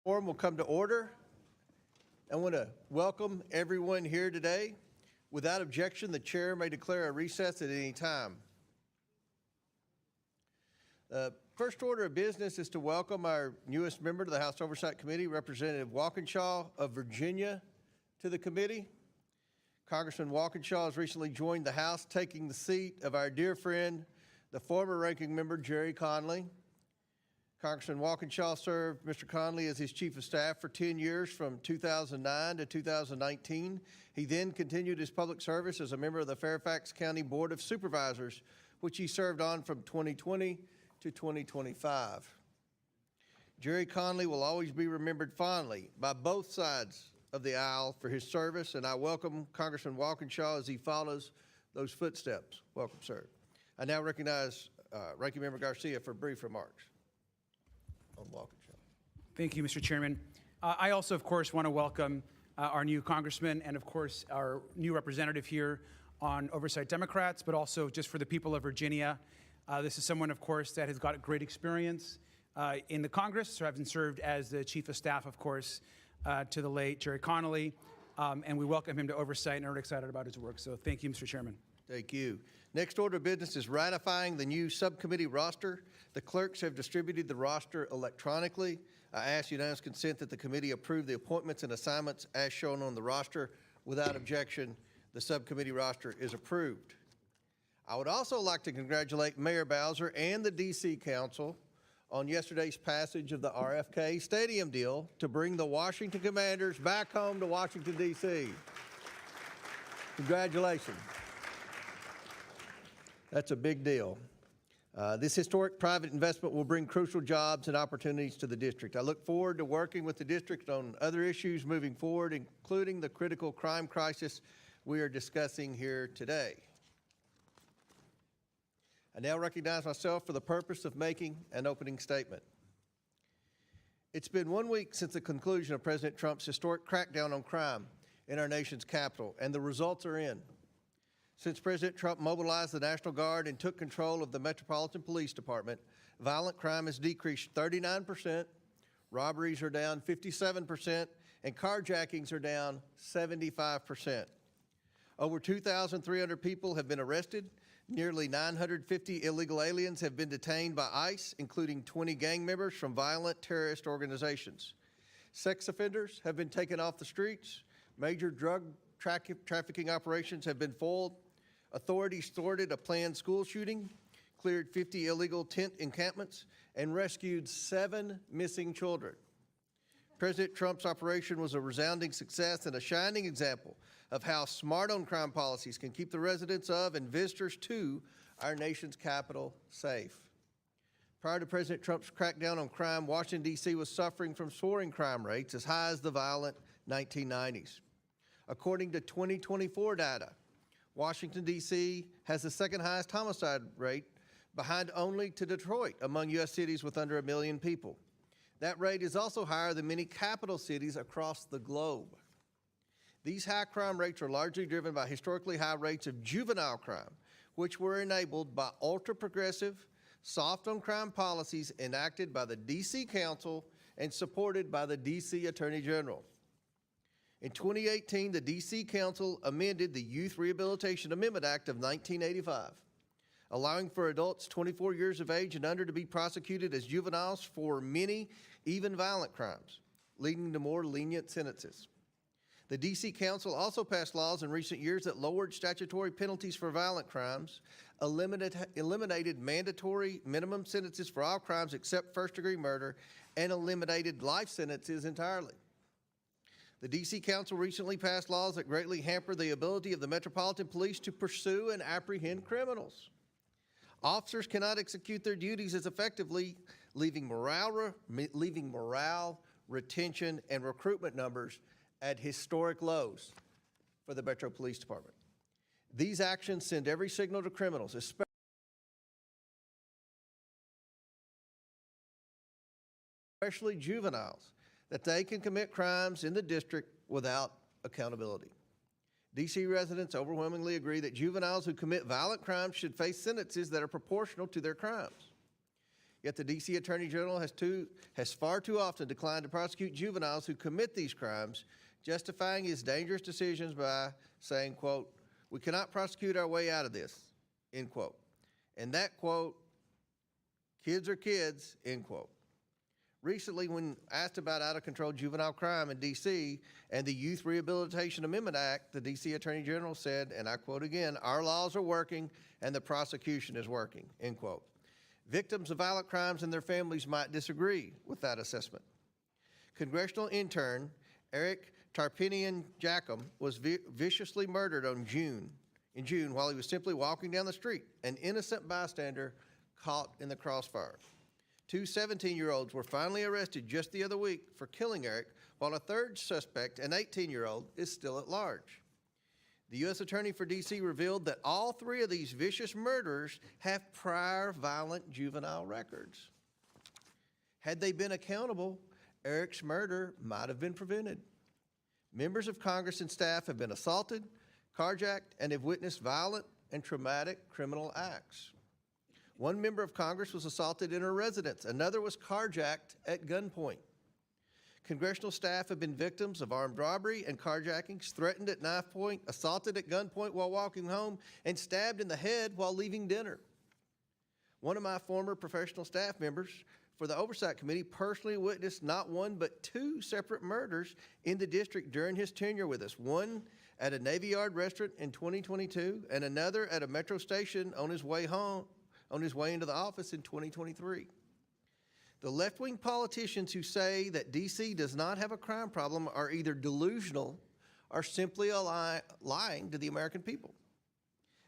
Forum will come to order. I want to welcome everyone here today. Without objection, the chair may declare a recess at any time. First order of business is to welcome our newest member to the House Oversight Committee, Representative Walkinshaw of Virginia, to the committee. Congressman Walkinshaw has recently joined the House, taking the seat of our dear friend, the former ranking member, Jerry Conley. Congressman Walkinshaw served Mr. Conley as his chief of staff for 10 years from 2009 to 2019. He then continued his public service as a member of the Fairfax County Board of Supervisors, which he served on from 2020 to 2025. Jerry Conley will always be remembered fondly by both sides of the aisle for his service, and I welcome Congressman Walkinshaw as he follows those footsteps. Welcome, sir. I now recognize Ranking Member Garcia for brief remarks on Walkinshaw. Thank you, Mr. Chairman. I also, of course, want to welcome our new congressman and, of course, our new representative here on Oversight Democrats, but also just for the people of Virginia. This is someone, of course, that has got great experience in the Congress, having served as the chief of staff, of course, to the late Jerry Conley, and we welcome him to Oversight and are excited about his work. So thank you, Mr. Chairman. Thank you. Next order of business is ratifying the new subcommittee roster. The clerks have distributed the roster electronically. I ask unanimous consent that the committee approve the appointments and assignments as shown on the roster. Without objection, the subcommittee roster is approved. I would also like to congratulate Mayor Bowser and the D.C. Council on yesterday's passage of the RFK Stadium deal to bring the Washington Commanders back home to Washington, D.C. Congratulations. That's a big deal. This historic private investment will bring crucial jobs and opportunities to the district. I look forward to working with the district on other issues moving forward, including the critical crime crisis we are discussing here today. I now recognize myself for the purpose of making an opening statement. It's been 1 week since the conclusion of President Trump's historic crackdown on crime in our nation's capital, and the results are in. Since President Trump mobilized the National Guard and took control of the Metropolitan Police Department, violent crime has decreased 39%, robberies are down 57%, and carjackings are down 75%. Over 2,300 people have been arrested. Nearly 950 illegal aliens have been detained by ICE, including 20 gang members from violent terrorist organizations. Sex offenders have been taken off the streets. Major drug trafficking operations have been foiled. Authorities thwarted a planned school shooting, cleared 50 illegal tent encampments, and rescued 7 missing children. President Trump's operation was a resounding success and a shining example of how smart on crime policies can keep the residents of and visitors to our nation's capital safe. Prior to President Trump's crackdown on crime, Washington, D.C. was suffering from soaring crime rates as high as the violent 1990s. According to 2024 data, Washington, D.C. has the second highest homicide rate, behind only to Detroit among U.S. cities with under 1 million people. That rate is also higher than many capital cities across the globe. These high crime rates are largely driven by historically high rates of juvenile crime, which were enabled by ultra-progressive, soft-on-crime policies enacted by the D.C. Council and supported by the D.C. Attorney General. In 2018, the D.C. Council amended the Youth Rehabilitation Amendment Act of 1985, allowing for adults 24 years of age and under to be prosecuted as juveniles for many, even violent crimes, leading to more lenient sentences. The D.C. Council also passed laws in recent years that lowered statutory penalties for violent crimes, eliminated mandatory minimum sentences for all crimes except first-degree murder, and eliminated life sentences entirely. The D.C. Council recently passed laws that greatly hamper the ability of the Metropolitan Police to pursue and apprehend criminals. Officers cannot execute their duties as effectively, leaving morale, retention, and recruitment numbers at historic lows for the Metro Police Department. These actions send every signal to criminals, especially juveniles, that they can commit crimes in the district without accountability. D.C. residents overwhelmingly agree that juveniles who commit violent crimes should face sentences that are proportional to their crimes. Yet the D.C. Attorney General has far too often declined to prosecute juveniles who commit these crimes, justifying his dangerous decisions by saying, quote, "We cannot prosecute our way out of this," end quote. And that quote, "Kids are kids," end quote. Recently, when asked about out-of-control juvenile crime in D.C. and the Youth Rehabilitation Amendment Act, the D.C. Attorney General said, and I quote again, "Our laws are working and the prosecution is working," end quote. Victims of violent crimes and their families might disagree with that assessment. Congressional intern Eric Tarpinian-Jackum was viciously murdered in June while he was simply walking down the street, an innocent bystander caught in the crossfire. Two 17-year-olds were finally arrested just the other week for killing Eric, while a third suspect, an 18-year-old, is still at large. The U.S. Attorney for D.C. revealed that all three of these vicious murderers have prior violent juvenile records. Had they been accountable, Eric's murder might have been prevented. Members of Congress and staff have been assaulted, carjacked, and have witnessed violent and traumatic criminal acts. One member of Congress was assaulted in her residence. Another was carjacked at gunpoint. Congressional staff have been victims of armed robbery and carjackings, threatened at knife point, assaulted at gunpoint while walking home, and stabbed in the head while leaving dinner. One of my former professional staff members for the Oversight Committee personally witnessed not one but two separate murders in the district during his tenure with us. One at a Navy Yard restaurant in 2022, and another at a metro station on his way into the office in 2023. The left-wing politicians who say that D.C. does not have a crime problem are either delusional or simply lying to the American people.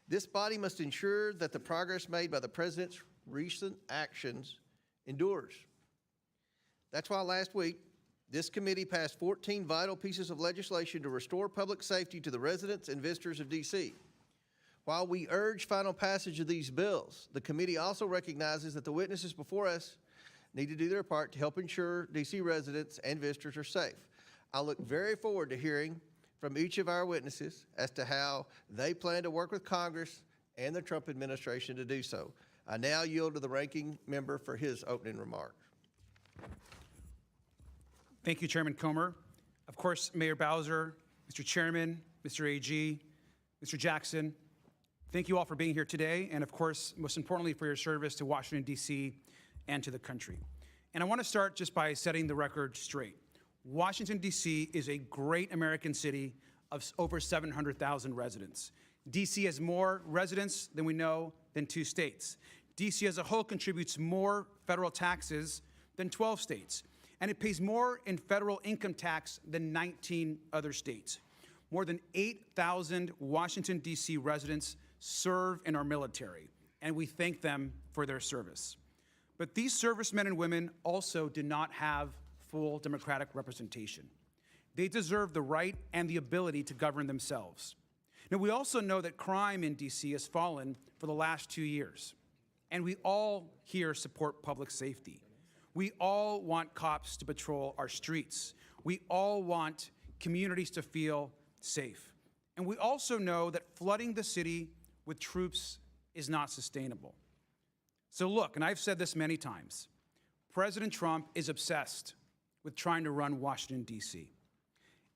This body must ensure that the progress made by the president's recent actions endures. That's why last week, this committee passed 14 vital pieces of legislation to restore public safety to the residents and visitors of D.C. While we urge final passage of these bills, the committee also recognizes that the witnesses before us need to do their part to help ensure D.C. residents and visitors are safe. I look very forward to hearing from each of our witnesses as to how they plan to work with Congress and the Trump administration to do so. I now yield to the ranking member for his opening remarks. Thank you, Chairman Comer. Of course, Mayor Bowser, Mr. Chairman, Mr. AG, Mr. Jackson, thank you all for being here today, and of course, most importantly, for your service to Washington, D.C. and to the country. And I want to start just by setting the record straight. Washington, D.C. is a great American city of over 700,000 residents. D.C. has more residents than we know than 2 states. D.C. as a whole contributes more federal taxes than 12 states, and it pays more in federal income tax than 19 other states. More than 8,000 Washington, D.C. residents serve in our military, and we thank them for their service. But these servicemen and women also do not have full democratic representation. They deserve the right and the ability to govern themselves. Now, we also know that crime in D.C. has fallen for the last 2 years, and we all here support public safety. We all want cops to patrol our streets. We all want communities to feel safe. And we also know that flooding the city with troops is not sustainable. So look, and I've said this many times, President Trump is obsessed with trying to run Washington, D.C.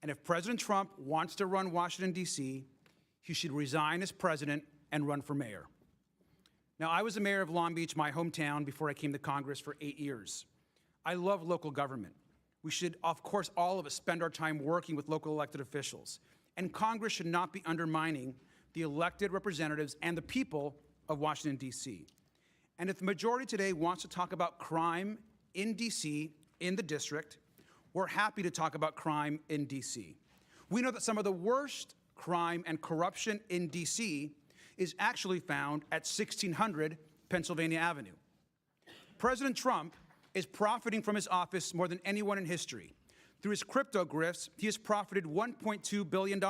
And if President Trump wants to run Washington, D.C., he should resign as president and run for mayor. Now, I was the mayor of Long Beach, my hometown, before I came to Congress for 8 years. I love local government. We should, of course, all of us spend our time working with local elected officials. And Congress should not be undermining the elected representatives and the people of Washington, D.C. And if the majority today wants to talk about crime in D.C., in the district, we're happy to talk about crime in D.C. We know that some of the worst crime and corruption in D.C. is actually found at 1600 Pennsylvania Avenue. President Trump is profiting from his office more than anyone in history. Through his crypto grifts, he has profited $1.2 billion.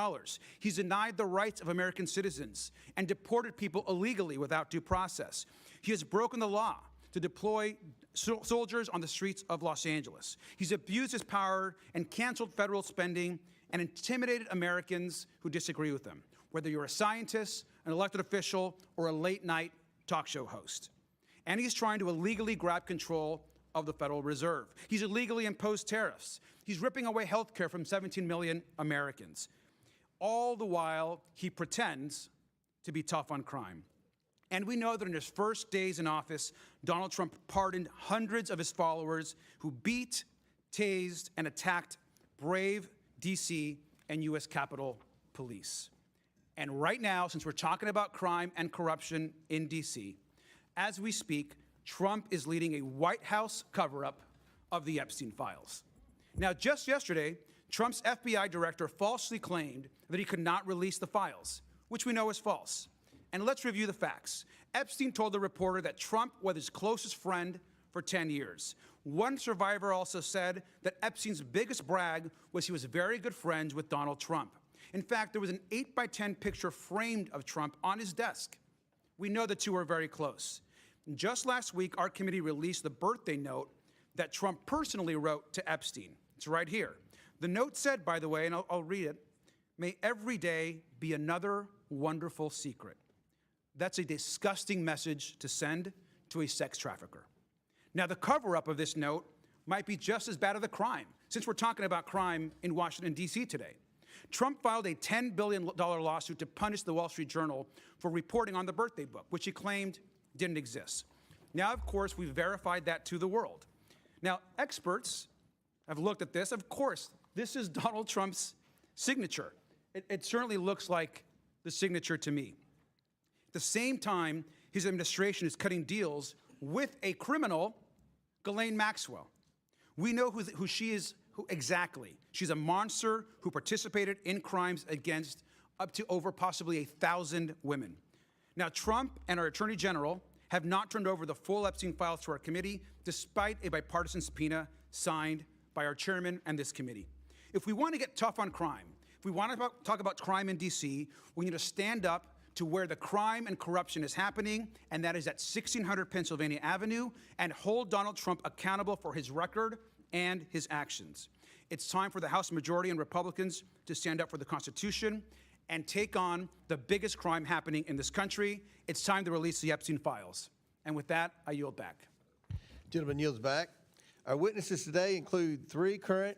He's denied the rights of American citizens and deported people illegally without due process. He has broken the law to deploy soldiers on the streets of Los Angeles. He's abused his power and canceled federal spending and intimidated Americans who disagree with him, whether you're a scientist, an elected official, or a late-night talk show host. And he's trying to illegally grab control of the Federal Reserve. He's illegally imposed tariffs. He's ripping away health care from 17 million Americans. All the while, he pretends to be tough on crime. And we know that in his first days in office, Donald Trump pardoned hundreds of his followers who beat, tased, and attacked brave D.C. and U.S. Capitol Police. And right now, since we're talking about crime and corruption in D.C., as we speak, Trump is leading a White House cover-up of the Epstein files. Now, just yesterday, Trump's FBI director falsely claimed that he could not release the files, which we know is false. And let's review the facts. Epstein told the reporter that Trump was his closest friend for 10 years. One survivor also said that Epstein's biggest brag was he was very good friends with Donald Trump. In fact, there was an 8x10 picture framed of Trump on his desk. We know the two are very close. Just last week, our committee released the birthday note that Trump personally wrote to Epstein. It's right here. The note said, by the way, and I'll read it, "May every day be another wonderful secret." That's a disgusting message to send to a sex trafficker. Now, the cover-up of this note might be just as bad as the crime, since we're talking about crime in Washington, D.C. today. Trump filed a $10 billion lawsuit to punish the Wall Street Journal for reporting on the birthday book, which he claimed didn't exist. Now, of course, we've verified that to the world. Now, experts have looked at this. Of course, this is Donald Trump's signature. It certainly looks like the signature to me. At the same time, his administration is cutting deals with a criminal, Ghislaine Maxwell. We know who she is exactly. She's a monster who participated in crimes against up to over possibly 1,000 women. Now, Trump and our Attorney General have not turned over the full Epstein files to our committee, despite a bipartisan subpoena signed by our chairman and this committee. If we want to get tough on crime, if we want to talk about crime in D.C., we need to stand up to where the crime and corruption is happening, and that is at 1600 Pennsylvania Avenue, and hold Donald Trump accountable for his record and his actions. It's time for the House majority and Republicans to stand up for the Constitution and take on the biggest crime happening in this country. It's time to release the Epstein files. And with that, I yield back. Gentleman yields back. Our witnesses today include 3 current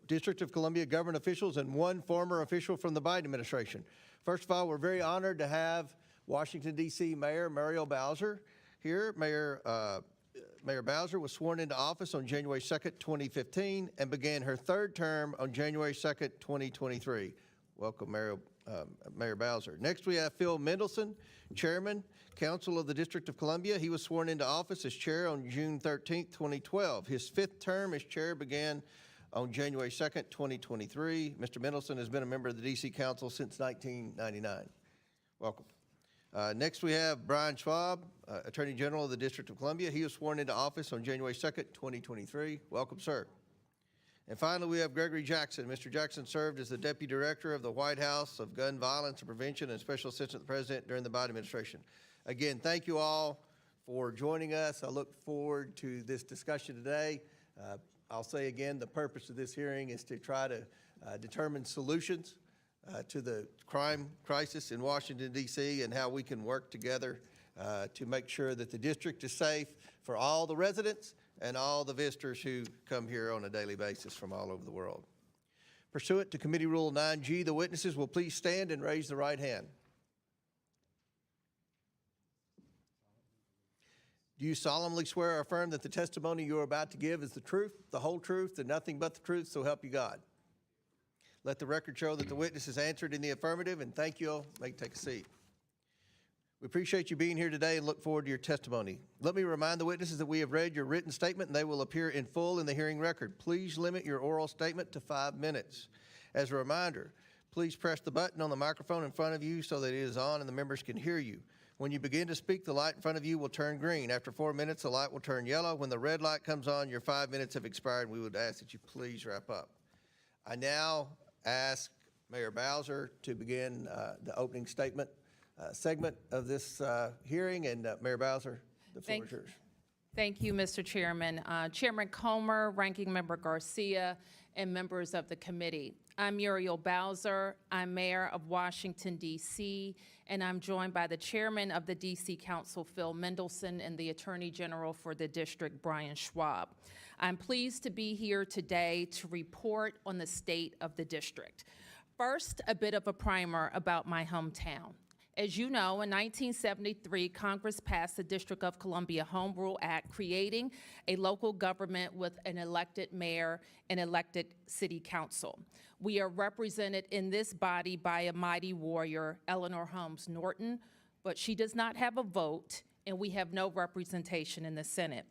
District of Columbia government officials and 1 former official from the Biden administration. First of all, we're very honored to have Washington, D.C. Mayor Muriel Bowser here. Mayor Bowser was sworn into office on January 2nd, 2015, and began her 3rd term on January 2nd, 2023. Welcome, Mayor Bowser. Next, we have Phil Mendelson, Chairman, Council of the District of Columbia. He was sworn into office as chair on June 13th, 2012. His 5th term as chair began on January 2nd, 2023. Mr. Mendelson has been a member of the D.C. Council since 1999. Welcome. Next, we have Brian Schwab, Attorney General of the District of Columbia. He was sworn into office on January 2nd, 2023. Welcome, sir. And finally, we have Gregory Jackson. Mr. Jackson served as the Deputy Director of the White House of Gun Violence and Prevention and Special Assistant to the President during the Biden administration. Again, thank you all for joining us. I look forward to this discussion today. I'll say again, the purpose of this hearing is to try to determine solutions to the crime crisis in Washington, D.C., and how we can work together to make sure that the district is safe for all the residents and all the visitors who come here on a daily basis from all over the world. Pursuant to Committee Rule 9G, the witnesses will please stand and raise the right hand. Do you solemnly swear or affirm that the testimony you are about to give is the truth, the whole truth, and nothing but the truth, so help you God? Let the record show that the witness has answered in the affirmative, and thank you all. May take a seat. We appreciate you being here today and look forward to your testimony. Let me remind the witnesses that we have read your written statement and they will appear in full in the hearing record. Please limit your oral statement to 5 minutes. As a reminder, please press the button on the microphone in front of you so that it is on and the members can hear you. When you begin to speak, the light in front of you will turn green. After 4 minutes, the light will turn yellow. When the red light comes on, your 5 minutes have expired. We would ask that you please wrap up. I now ask Mayor Bowser to begin the opening statement segment of this hearing. And Mayor Bowser, the floor is yours. Thank you, Mr. Chairman. Chairman Comer, Ranking Member Garcia, and members of the committee. I'm Muriel Bowser. I'm Mayor of Washington, D.C., and I'm joined by the Chairman of the D.C. Council, Phil Mendelson, and the Attorney General for the district, Brian Schwab. I'm pleased to be here today to report on the state of the district. First, a bit of a primer about my hometown. As you know, in 1973, Congress passed the District of Columbia Home Rule Act, creating a local government with an elected mayor and elected city council. We are represented in this body by a mighty warrior, Eleanor Holmes Norton, but she does not have a vote, and we have no representation in the Senate.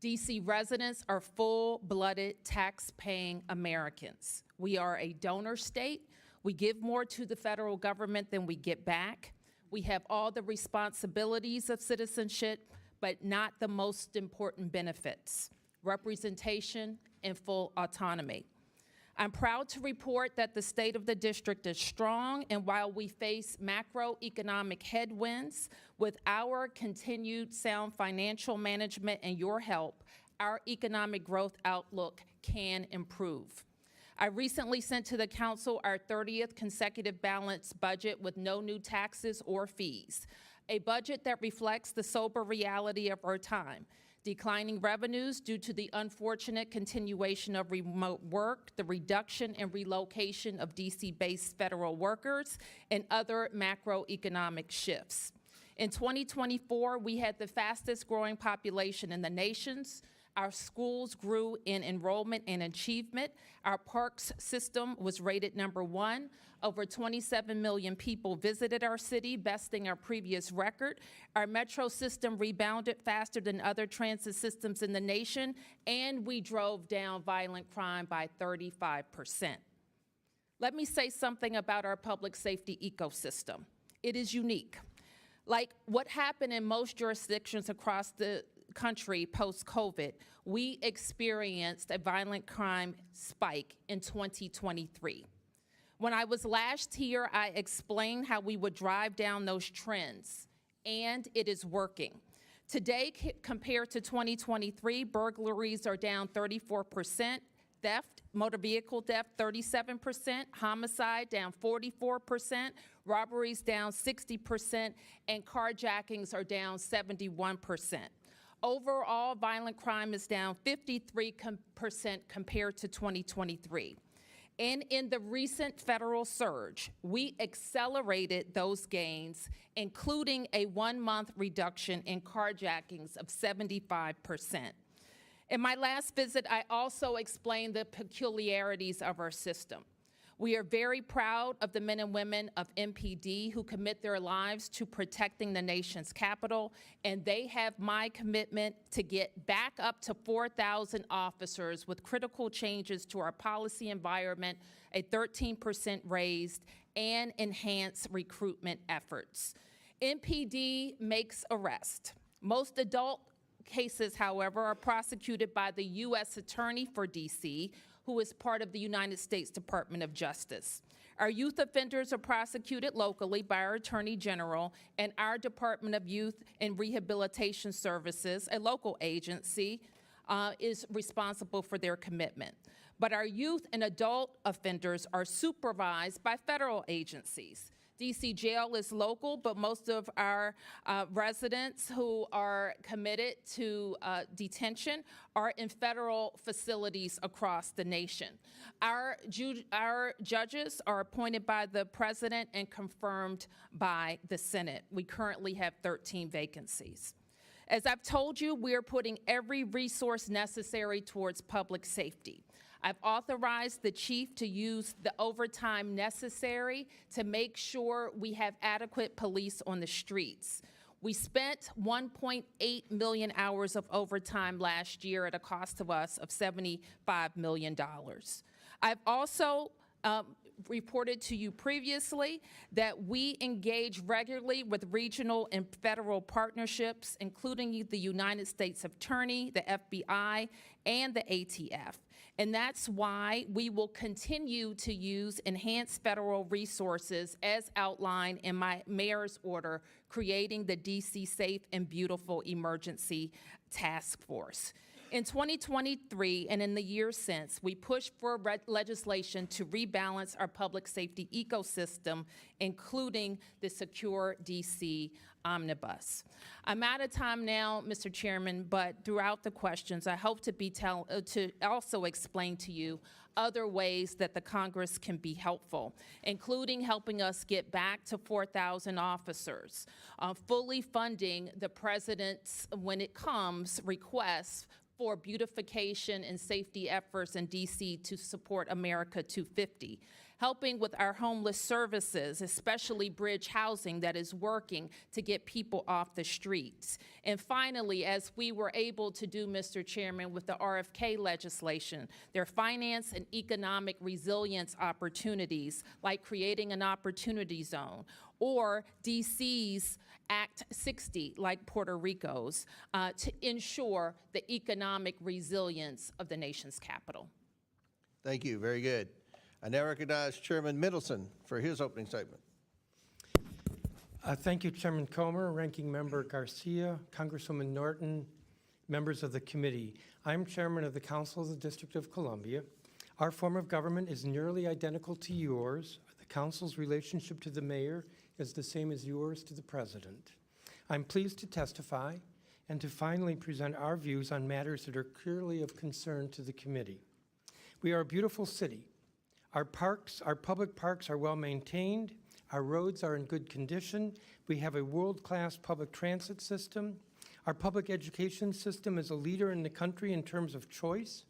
DC residents are full-blooded, tax-paying Americans. We are a donor state. We give more to the federal government than we get back. We have all the responsibilities of citizenship, but not the most important benefits: representation and full autonomy. I'm proud to report that the state of the district is strong, and while we face macroeconomic headwinds, with our continued sound financial management and your help, our economic growth outlook can improve. I recently sent to the council our 30th consecutive balanced budget with no new taxes or fees, a budget that reflects the sober reality of our time: declining revenues due to the unfortunate continuation of remote work, the reduction and relocation of DC-based federal workers, and other macroeconomic shifts. In 2024, we had the fastest growing population in the nations. Our schools grew in enrollment and achievement. Our parks system was rated #1. Over 27 million people visited our city, besting our previous record. Our metro system rebounded faster than other transit systems in the nation, and we drove down violent crime by 35%. Let me say something about our public safety ecosystem. It is unique. Like what happened in most jurisdictions across the country post-COVID, we experienced a violent crime spike in 2023. When I was last here, I explained how we would drive down those trends, and it is working. Today, compared to 2023, burglaries are down 34%, theft, motor vehicle theft, 37%, homicide down 44%, robberies down 60%, and carjackings are down 71%. Overall, violent crime is down 53% compared to 2023. And in the recent federal surge, we accelerated those gains, including a 1-month reduction in carjackings of 75%. In my last visit, I also explained the peculiarities of our system. We are very proud of the men and women of MPD who commit their lives to protecting the nation's capital, and they have my commitment to get back up to 4,000 officers with critical changes to our policy environment, a 13% raise, and enhanced recruitment efforts. MPD makes arrest. Most adult cases, however, are prosecuted by the U.S. Attorney for D.C., who is part of the United States Department of Justice. Our youth offenders are prosecuted locally by our Attorney General, and our Department of Youth and Rehabilitation Services, a local agency, is responsible for their commitment. But our youth and adult offenders are supervised by federal agencies. DC Jail is local, but most of our residents who are committed to detention are in federal facilities across the nation. Our judges are appointed by the president and confirmed by the Senate. We currently have 13 vacancies. As I've told you, we are putting every resource necessary towards public safety. I've authorized the chief to use the overtime necessary to make sure we have adequate police on the streets. We spent 1.8 million hours of overtime last year at a cost to us of $75 million. I've also reported to you previously that we engage regularly with regional and federal partnerships, including the United States Attorney, the FBI, and the ATF. And that's why we will continue to use enhanced federal resources as outlined in my mayor's order, creating the DC Safe and Beautiful Emergency task force. In 2023 and in the years since, we pushed for legislation to rebalance our public safety ecosystem, including the Secure DC Omnibus. I'm out of time now, Mr. Chairman, but throughout the questions, I hope to also explain to you other ways that the Congress can be helpful, including helping us get back to 4,000 officers, fully funding the president's, when it comes, requests for beautification and safety efforts in DC to support America 250, helping with our homeless services, especially bridge housing that is working to get people off the streets. And finally, as we were able to do, Mr. Chairman, with the RFK legislation, their finance and economic resilience opportunities, like creating an opportunity zone, or DC's Act 60, like Puerto Rico's, to ensure the economic resilience of the nation's capital. Thank you. Very good. I now recognize Chairman Mendelson for his opening statement. Thank you, Chairman Comer, Ranking Member Garcia, Congresswoman Norton, members of the committee. I'm Chairman of the Council of the District of Columbia. Our form of government is nearly identical to yours. The Council's relationship to the mayor is the same as yours to the President. I'm pleased to testify and to finally present our views on matters that are clearly of concern to the committee. We are a beautiful city. Our parks, our public parks are well maintained. Our roads are in good condition. We have a world-class public transit system. Our public education system is a leader in the country in terms of choice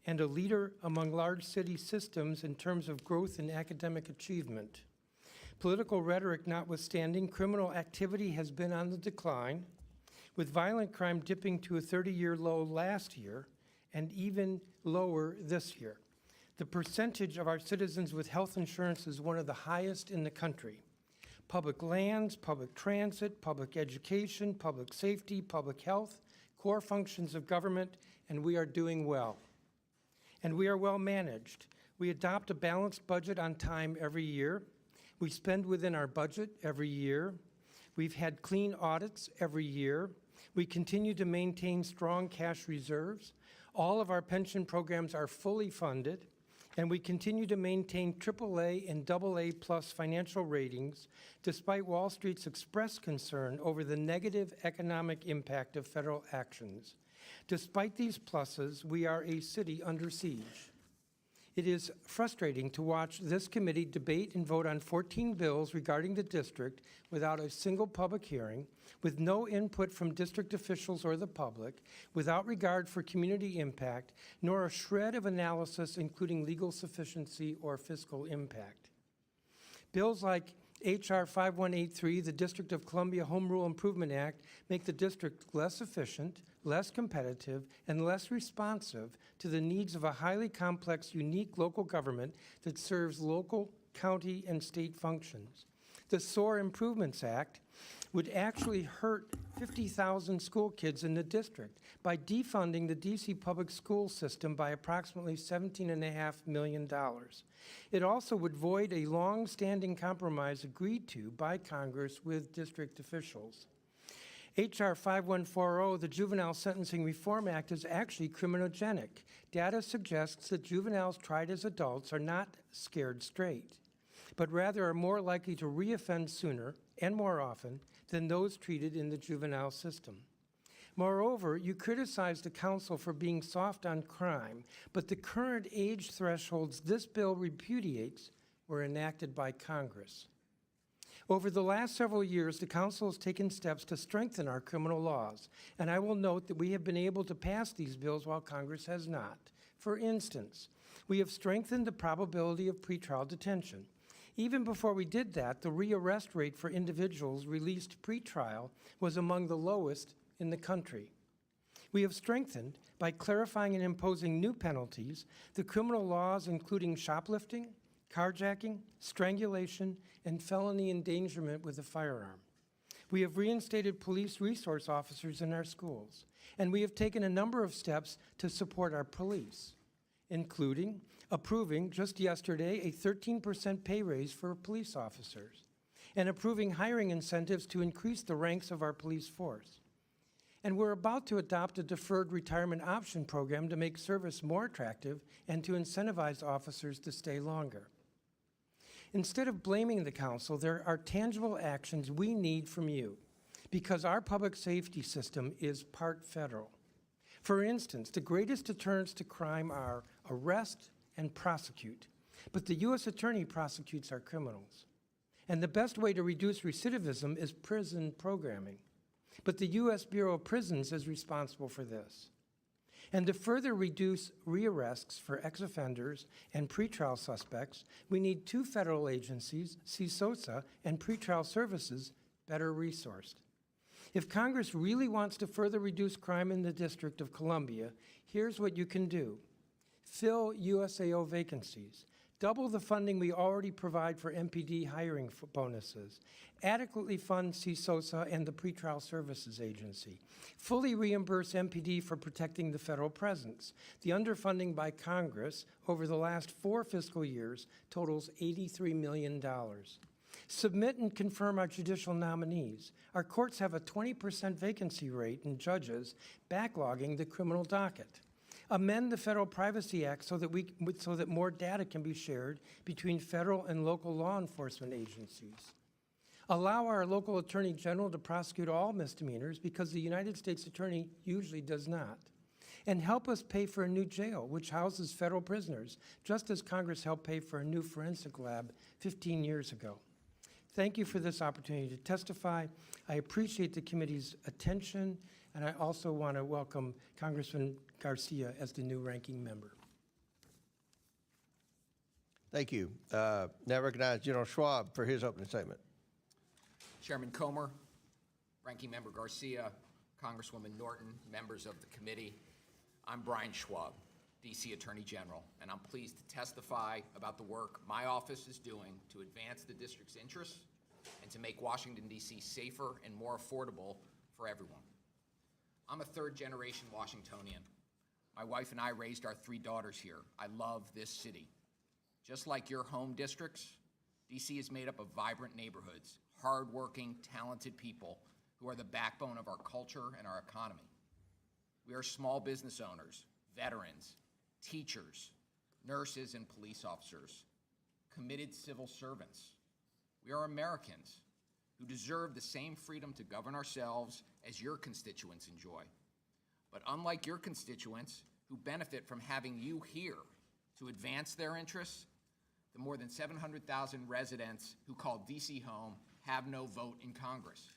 and a leader among large city systems in terms of growth and academic achievement. Political rhetoric notwithstanding, criminal activity has been on the decline, with violent crime dipping to a 30-year low last year and even lower this year. The percentage of our citizens with health insurance is one of the highest in the country. Public lands, public transit, public education, public safety, public health, core functions of government, and we are doing well. And we are well managed. We adopt a balanced budget on time every year. We spend within our budget every year. We've had clean audits every year. We continue to maintain strong cash reserves. All of our pension programs are fully funded, and we continue to maintain AAA and AA plus financial ratings despite Wall Street's expressed concern over the negative economic impact of federal actions. Despite these pluses, we are a city under siege. It is frustrating to watch this committee debate and vote on 14 bills regarding the district without a single public hearing, with no input from district officials or the public, without regard for community impact, nor a shred of analysis including legal sufficiency or fiscal impact. Bills like H.R. 5183, the District of Columbia Home Rule Improvement Act, make the district less efficient, less competitive, and less responsive to the needs of a highly complex, unique local government that serves local, county, and state functions. The SOAR Improvements Act would actually hurt 50,000 school kids in the district by defunding the DC public school system by approximately $17.5 million. It also would void a long-standing compromise agreed to by Congress with district officials. H.R. 5140, the Juvenile Sentencing Reform Act, is actually criminogenic. Data suggests that juveniles tried as adults are not scared straight, but rather are more likely to reoffend sooner and more often than those treated in the juvenile system. Moreover, you criticize the council for being soft on crime, but the current age thresholds this bill repudiates were enacted by Congress. Over the last several years, the council has taken steps to strengthen our criminal laws, and I will note that we have been able to pass these bills while Congress has not. For instance, we have strengthened the probability of pretrial detention. Even before we did that, the rearrest rate for individuals released pretrial was among the lowest in the country. We have strengthened, by clarifying and imposing new penalties, the criminal laws including shoplifting, carjacking, strangulation, and felony endangerment with a firearm. We have reinstated police resource officers in our schools, and we have taken a number of steps to support our police, including approving just yesterday a 13% pay raise for police officers, and approving hiring incentives to increase the ranks of our police force. And we're about to adopt a deferred retirement option program to make service more attractive and to incentivize officers to stay longer. Instead of blaming the council, there are tangible actions we need from you because our public safety system is part federal. For instance, the greatest deterrents to crime are arrest and prosecute, but the U.S. Attorney prosecutes our criminals. And the best way to reduce recidivism is prison programming, but the U.S. Bureau of Prisons is responsible for this. And to further reduce rearrests for ex-offenders and pretrial suspects, we need two federal agencies, CSOSA and Pretrial Services, better resourced. If Congress really wants to further reduce crime in the District of Columbia, here's what you can do. Fill USAO vacancies. Double the funding we already provide for MPD hiring bonuses. Adequately fund CSOSA and the Pretrial Services Agency. Fully reimburse MPD for protecting the federal presence. The underfunding by Congress over the last 4 fiscal years totals $83 million. Submit and confirm our judicial nominees. Our courts have a 20% vacancy rate in judges, backlogging the criminal docket. Amend the Federal Privacy Act so that more data can be shared between federal and local law enforcement agencies. Allow our local attorney general to prosecute all misdemeanors because the United States attorney usually does not. And help us pay for a new jail, which houses federal prisoners, just as Congress helped pay for a new forensic lab 15 years ago. Thank you for this opportunity to testify. I appreciate the committee's attention, and I also want to welcome Congressman Garcia as the new ranking member. Thank you. Now recognize General Schwab for his opening statement. Chairman Comer, Ranking Member Garcia, Congresswoman Norton, members of the committee, I'm Brian Schwab, D.C. Attorney General, and I'm pleased to testify about the work my office is doing to advance the district's interests and to make Washington, D.C. safer and more affordable for everyone. I'm a third-generation Washingtonian. My wife and I raised our 3 daughters here. I love this city. Just like your home districts, D.C. is made up of vibrant neighborhoods, hardworking, talented people who are the backbone of our culture and our economy. We are small business owners, veterans, teachers, nurses, and police officers, committed civil servants. We are Americans who deserve the same freedom to govern ourselves as your constituents enjoy. But unlike your constituents who benefit from having you here to advance their interests, the more than 700,000 residents who call D.C. home have no vote in Congress.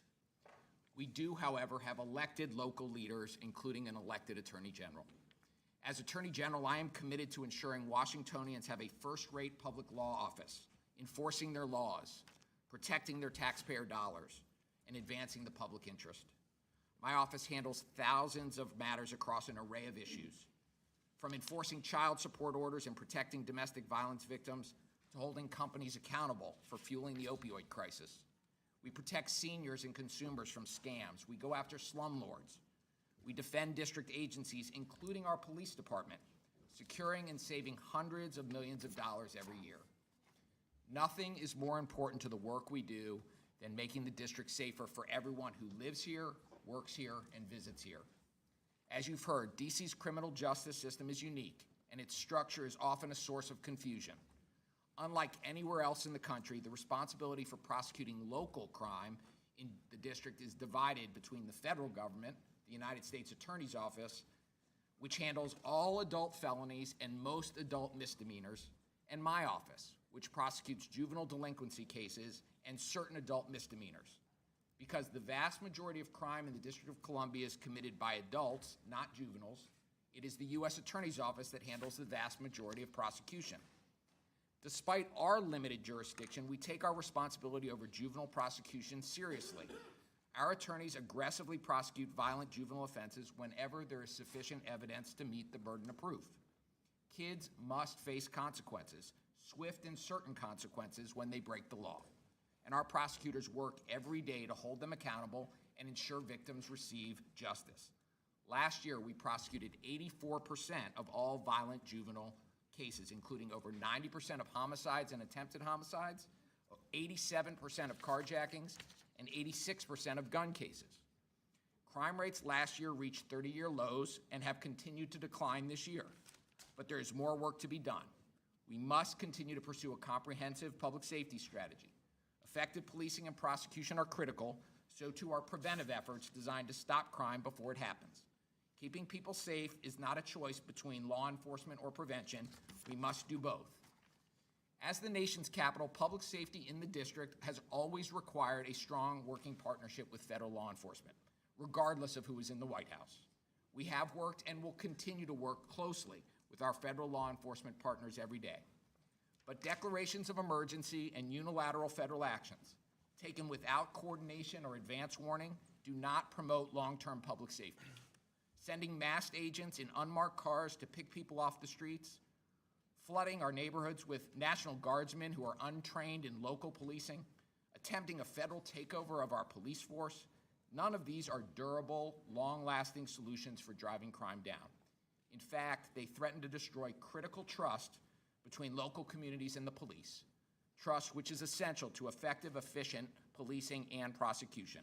We do, however, have elected local leaders, including an elected Attorney General. As Attorney General, I am committed to ensuring Washingtonians have a first-rate public law office, enforcing their laws, protecting their taxpayer dollars, and advancing the public interest. My office handles thousands of matters across an array of issues, from enforcing child support orders and protecting domestic violence victims to holding companies accountable for fueling the opioid crisis. We protect seniors and consumers from scams. We go after slumlords. We defend district agencies, including our police department, securing and saving hundreds of millions of dollars every year. Nothing is more important to the work we do than making the district safer for everyone who lives here, works here, and visits here. As you've heard, DC's criminal justice system is unique, and its structure is often a source of confusion. Unlike anywhere else in the country, the responsibility for prosecuting local crime in the district is divided between the federal government, the United States Attorney's Office, which handles all adult felonies and most adult misdemeanors, and my office, which prosecutes juvenile delinquency cases and certain adult misdemeanors. Because the vast majority of crime in the District of Columbia is committed by adults, not juveniles, it is the U.S. Attorney's Office that handles the vast majority of prosecution. Despite our limited jurisdiction, we take our responsibility over juvenile prosecution seriously. Our attorneys aggressively prosecute violent juvenile offenses whenever there is sufficient evidence to meet the burden of proof. Kids must face consequences, swift and certain consequences when they break the law. And our prosecutors work every day to hold them accountable and ensure victims receive justice. Last year, we prosecuted 84% of all violent juvenile cases, including over 90% of homicides and attempted homicides, 87% of carjackings, and 86% of gun cases. Crime rates last year reached 30-year lows and have continued to decline this year. But there is more work to be done. We must continue to pursue a comprehensive public safety strategy. Effective policing and prosecution are critical, so too are preventive efforts designed to stop crime before it happens. Keeping people safe is not a choice between law enforcement or prevention. We must do both. As the nation's capital, public safety in the district has always required a strong working partnership with federal law enforcement, regardless of who is in the White House. We have worked and will continue to work closely with our federal law enforcement partners every day. But declarations of emergency and unilateral federal actions taken without coordination or advance warning do not promote long-term public safety. Sending masked agents in unmarked cars to pick people off the streets, flooding our neighborhoods with National Guardsmen who are untrained in local policing, attempting a federal takeover of our police force, none of these are durable, long-lasting solutions for driving crime down. In fact, they threaten to destroy critical trust between local communities and the police, trust which is essential to effective, efficient policing and prosecution.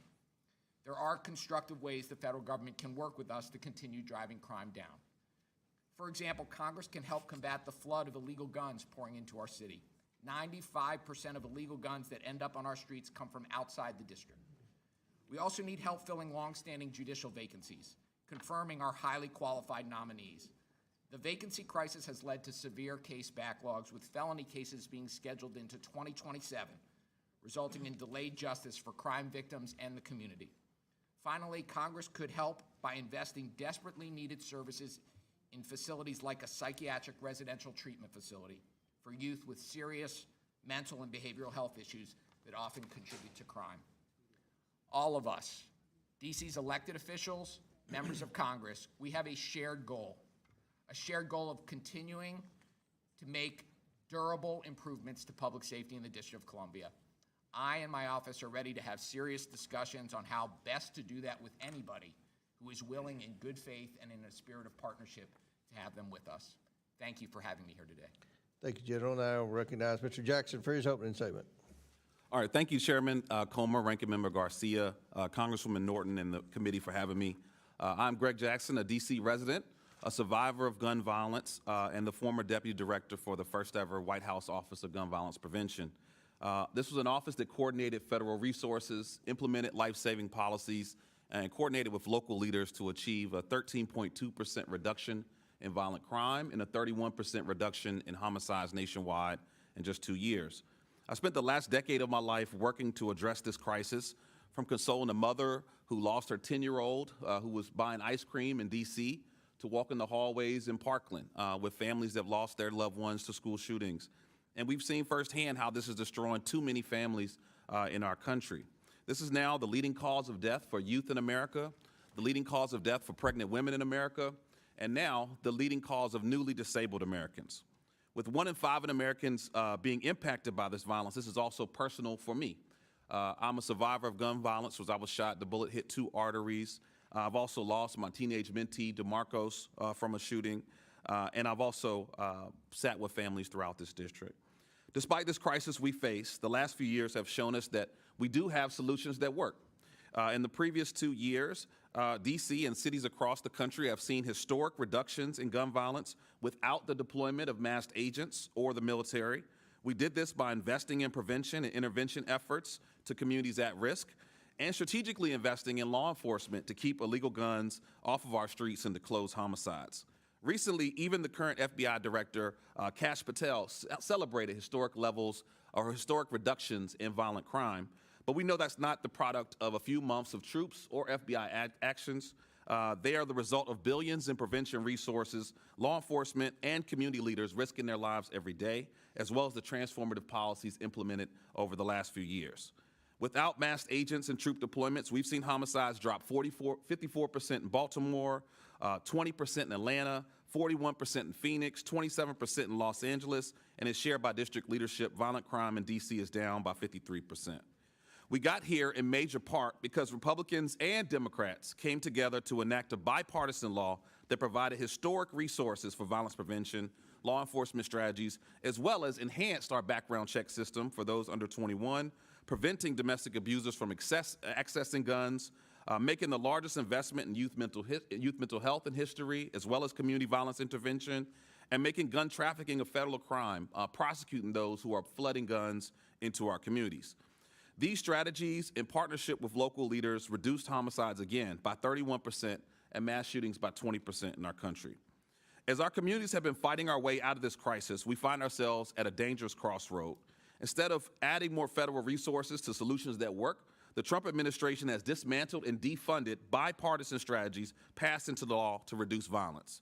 There are constructive ways the federal government can work with us to continue driving crime down. For example, Congress can help combat the flood of illegal guns pouring into our city. 95% of illegal guns that end up on our streets come from outside the district. We also need help filling longstanding judicial vacancies, confirming our highly qualified nominees. The vacancy crisis has led to severe case backlogs, with felony cases being scheduled into 2027, resulting in delayed justice for crime victims and the community. Finally, Congress could help by investing desperately needed services in facilities like a psychiatric residential treatment facility for youth with serious mental and behavioral health issues that often contribute to crime. All of us, DC's elected officials, members of Congress, we have a shared goal of continuing to make durable improvements to public safety in the District of Columbia. I and my office are ready to have serious discussions on how best to do that with anybody who is willing in good faith and in a spirit of partnership to have them with us. Thank you for having me here today. Thank you, General. Now I'll recognize Mr. Jackson for his opening statement. All right, thank you, Chairman Comer, Ranking Member Garcia, Congresswoman Norton, and the committee for having me. I'm Greg Jackson, a D.C. resident, a survivor of gun violence, and the former Deputy Director for the first ever White House Office of Gun Violence Prevention. This was an office that coordinated federal resources, implemented life-saving policies, and coordinated with local leaders to achieve a 13.2% reduction in violent crime and a 31% reduction in homicides nationwide in just 2 years. I spent the last decade of my life working to address this crisis, from consoling a mother who lost her 10-year-old who was buying ice cream in D.C. to walking the hallways in Parkland with families that have lost their loved ones to school shootings. And we've seen firsthand how this is destroying too many families in our country. This is now the leading cause of death for youth in America, the leading cause of death for pregnant women in America, and now the leading cause of newly disabled Americans. With 1 in 5 Americans being impacted by this violence, this is also personal for me. I'm a survivor of gun violence as I was shot. The bullet hit 2 arteries. I've also lost my teenage mentee, DeMarcos, from a shooting. And I've also sat with families throughout this district. Despite this crisis we face, the last few years have shown us that we do have solutions that work. In the previous 2 years, D.C. and cities across the country have seen historic reductions in gun violence without the deployment of masked agents or the military. We did this by investing in prevention and intervention efforts to communities at risk and strategically investing in law enforcement to keep illegal guns off of our streets and to close homicides. Recently, even the current FBI director, Kash Patel, celebrated historic levels or historic reductions in violent crime. But we know that's not the product of a few months of troops or FBI actions. They are the result of billions in prevention resources, law enforcement, and community leaders risking their lives every day, as well as the transformative policies implemented over the last few years. Without masked agents and troop deployments, we've seen homicides drop 54% in Baltimore, 20% in Atlanta, 41% in Phoenix, 27% in Los Angeles, and as shared by district leadership, violent crime in D.C. is down by 53%. We got here in major part because Republicans and Democrats came together to enact a bipartisan law that provided historic resources for violence prevention, law enforcement strategies, as well as enhanced our background check system for those under 21, preventing domestic abusers from accessing guns, making the largest investment in youth mental health in history, as well as community violence intervention, and making gun trafficking a federal crime, prosecuting those who are flooding guns into our communities. These strategies, in partnership with local leaders, reduced homicides again by 31% and mass shootings by 20% in our country. As our communities have been fighting our way out of this crisis, we find ourselves at a dangerous crossroad. Instead of adding more federal resources to solutions that work, the Trump administration has dismantled and defunded bipartisan strategies passed into law to reduce violence.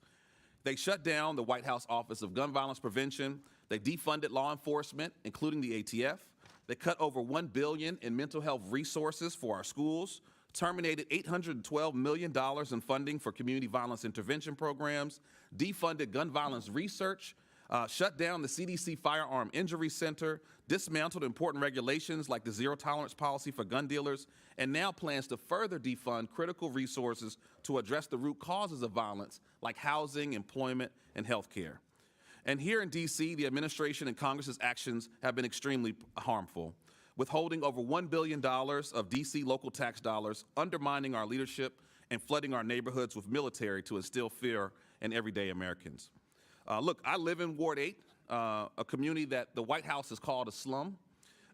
They shut down the White House Office of Gun Violence Prevention. They defunded law enforcement, including the ATF. They cut over $1 billion in mental health resources for our schools, terminated $812 million in funding for community violence intervention programs, defunded gun violence research, shut down the CDC Firearm Injury Center, dismantled important regulations like the zero tolerance policy for gun dealers, and now plans to further defund critical resources to address the root causes of violence like housing, employment, and health care. And here in D.C., the administration and Congress's actions have been extremely harmful, withholding over $1 billion of D.C. local tax dollars, undermining our leadership, and flooding our neighborhoods with military to instill fear in everyday Americans. Look, I live in Ward 8, a community that the White House has called a slum.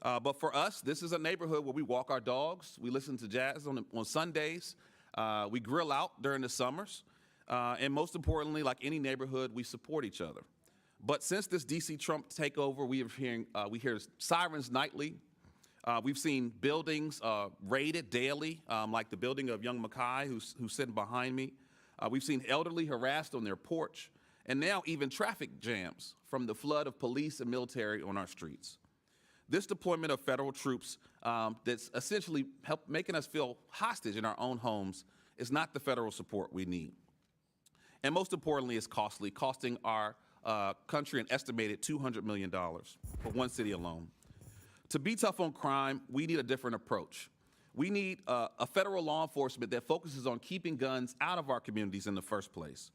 But for us, this is a neighborhood where we walk our dogs, we listen to jazz on Sundays, we grill out during the summers, and most importantly, like any neighborhood, we support each other. But since this D.C. Trump takeover, we hear sirens nightly. We've seen buildings raided daily, like the building of young Mackay, who's sitting behind me. We've seen elderly harassed on their porch, and now even traffic jams from the flood of police and military on our streets. This deployment of federal troops that's essentially making us feel hostage in our own homes is not the federal support we need. And most importantly, it's costly, costing our country an estimated $200 million for one city alone. To be tough on crime, we need a different approach. We need a federal law enforcement that focuses on keeping guns out of our communities in the first place.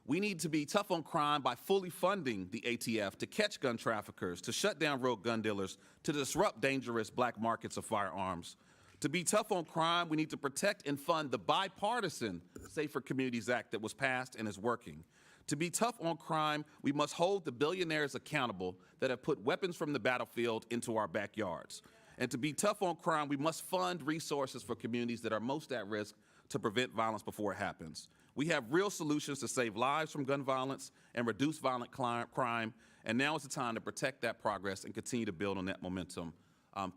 We need to be tough on crime by fully funding the ATF to catch gun traffickers, to shut down rogue gun dealers, to disrupt dangerous black markets of firearms. To be tough on crime, we need to protect and fund the bipartisan Safer Communities Act that was passed and is working. To be tough on crime, we must hold the billionaires accountable that have put weapons from the battlefield into our backyards. And to be tough on crime, we must fund resources for communities that are most at risk to prevent violence before it happens. We have real solutions to save lives from gun violence and reduce violent crime, and now is the time to protect that progress and continue to build on that momentum.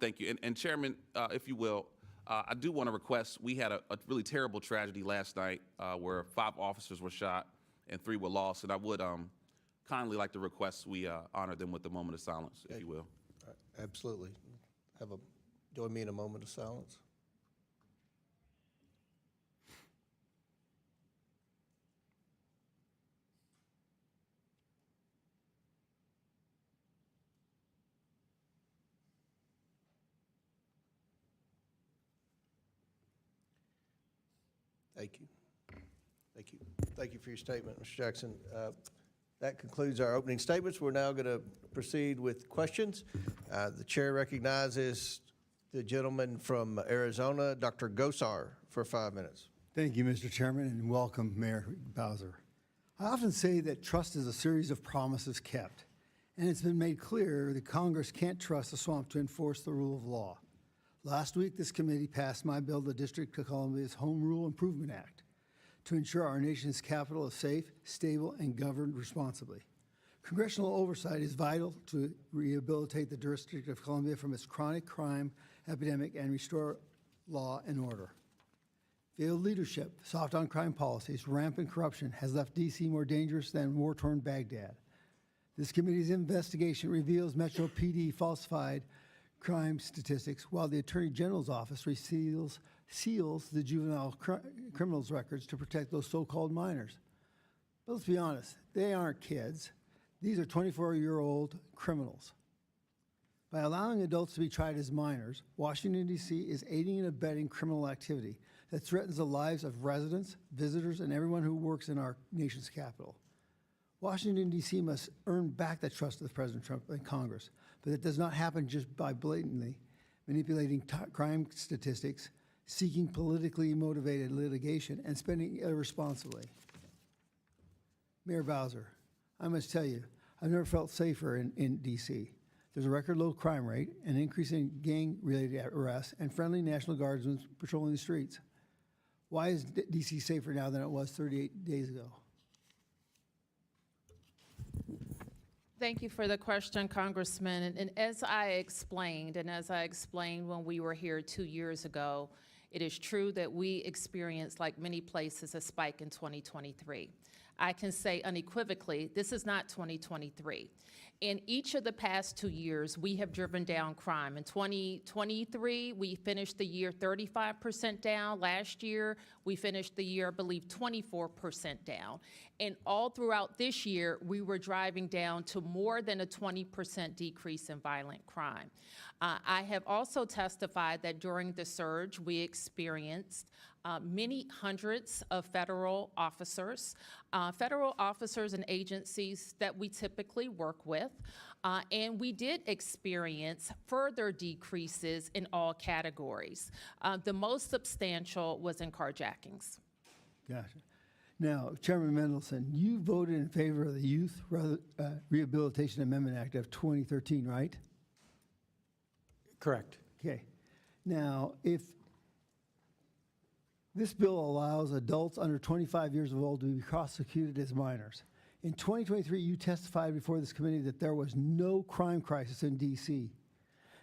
Thank you. And Chairman, if you will, I do want to request, we had a really terrible tragedy last night where 5 officers were shot and 3 were lost, and I would kindly like to request we honor them with a moment of silence, if you will. Absolutely. Join me in a moment of silence. Thank you. Thank you. Thank you for your statement, Mr. Jackson. That concludes our opening statements. We're now going to proceed with questions. The chair recognizes the gentleman from Arizona, Dr. Gosar, for 5 minutes. Thank you, Mr. Chairman, and welcome, Mayor Bowser. I often say that trust is a series of promises kept, and it's been made clear that Congress can't trust the swamp to enforce the rule of law. Last week, this committee passed my bill, the District of Columbia's Home Rule Improvement Act, to ensure our nation's capital is safe, stable, and governed responsibly. Congressional oversight is vital to rehabilitate the District of Columbia from its chronic crime epidemic and restore law and order. Failed leadership, soft on crime policies, rampant corruption has left D.C. more dangerous than war-torn Baghdad. This committee's investigation reveals Metro PD falsified crime statistics while the Attorney General's office seals the juvenile criminals records to protect those so-called minors. But let's be honest, they aren't kids. These are 24-year-old criminals. By allowing adults to be tried as minors, Washington, D.C. is aiding and abetting criminal activity that threatens the lives of residents, visitors, and everyone who works in our nation's capital. Washington, D.C. must earn back the trust of President Trump and Congress, but it does not happen just by blatantly manipulating crime statistics, seeking politically motivated litigation, and spending irresponsibly. Mayor Bowser, I must tell you, I've never felt safer in D.C. There's a record low crime rate, an increase in gang-related arrests, and friendly National Guardsmen patrolling the streets. Why is D.C. safer now than it was 38 days ago? Thank you for the question, Congressman. And as I explained when we were here 2 years ago, it is true that we experienced, like many places, a spike in 2023. I can say unequivocally, this is not 2023. In each of the past 2 years, we have driven down crime. In 2023, we finished the year 35% down. Last year, we finished the year, I believe, 24% down. And all throughout this year, we were driving down to more than a 20% decrease in violent crime. I have also testified that during the surge, we experienced many hundreds of federal officers and agencies that we typically work with, and we did experience further decreases in all categories. The most substantial was in carjackings. Gotcha. Now, Chairman Mendelson, you voted in favor of the Youth Rehabilitation Amendment Act of 2013, right? Correct. Okay. Now, if this bill allows adults under 25 years old to be prosecuted as minors. In 2023, you testified before this committee that there was no crime crisis in D.C.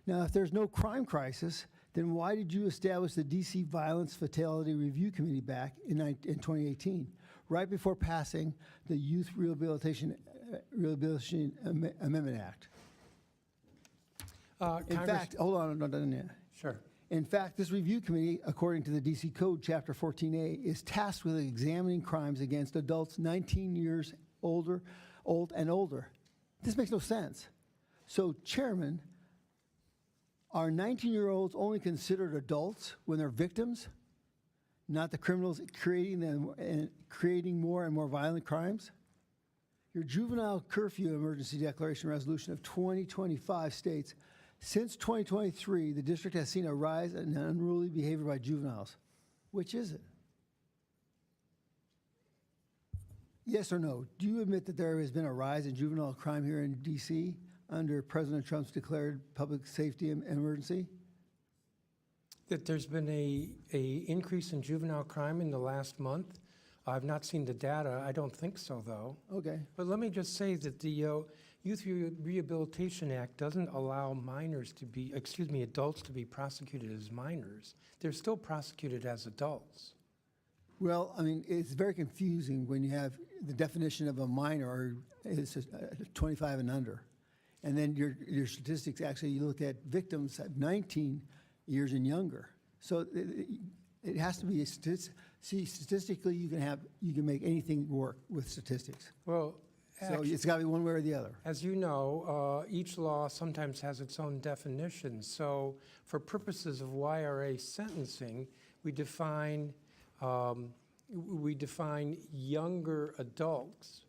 Now, if there's no crime crisis, then why did you establish the D.C. Violence Fatality Review Committee back in 2018, right before passing the Youth Rehabilitation Amendment Act? In fact, hold on, I'm not done yet. Sure. In fact, this review committee, according to the D.C. Code, Chapter 14A, is tasked with examining crimes against adults 19 years old and older. This makes no sense. So, Chairman, are 19-year-olds only considered adults when they're victims, not the criminals creating them and creating more and more violent crimes? Your juvenile curfew emergency declaration resolution of 2025 states, since 2023, the district has seen a rise in unruly behavior by juveniles. Which is it? Yes or no? Do you admit that there has been a rise in juvenile crime here in D.C. under President Trump's declared public safety emergency? That there's been a increase in juvenile crime in the last month? I've not seen the data. I don't think so, though. Okay. But let me just say that the Youth Rehabilitation Act doesn't allow adults to be prosecuted as minors. They're still prosecuted as adults. Well, I mean, it's very confusing when you have the definition of a minor is 25 and under. And then your statistics, actually, you look at victims at 19 years and younger. So it has to be statistically, you can make anything work with statistics. Well, So it's got to be one way or the other. as you know, each law sometimes has its own definition. So for purposes of YRA sentencing, we define younger adults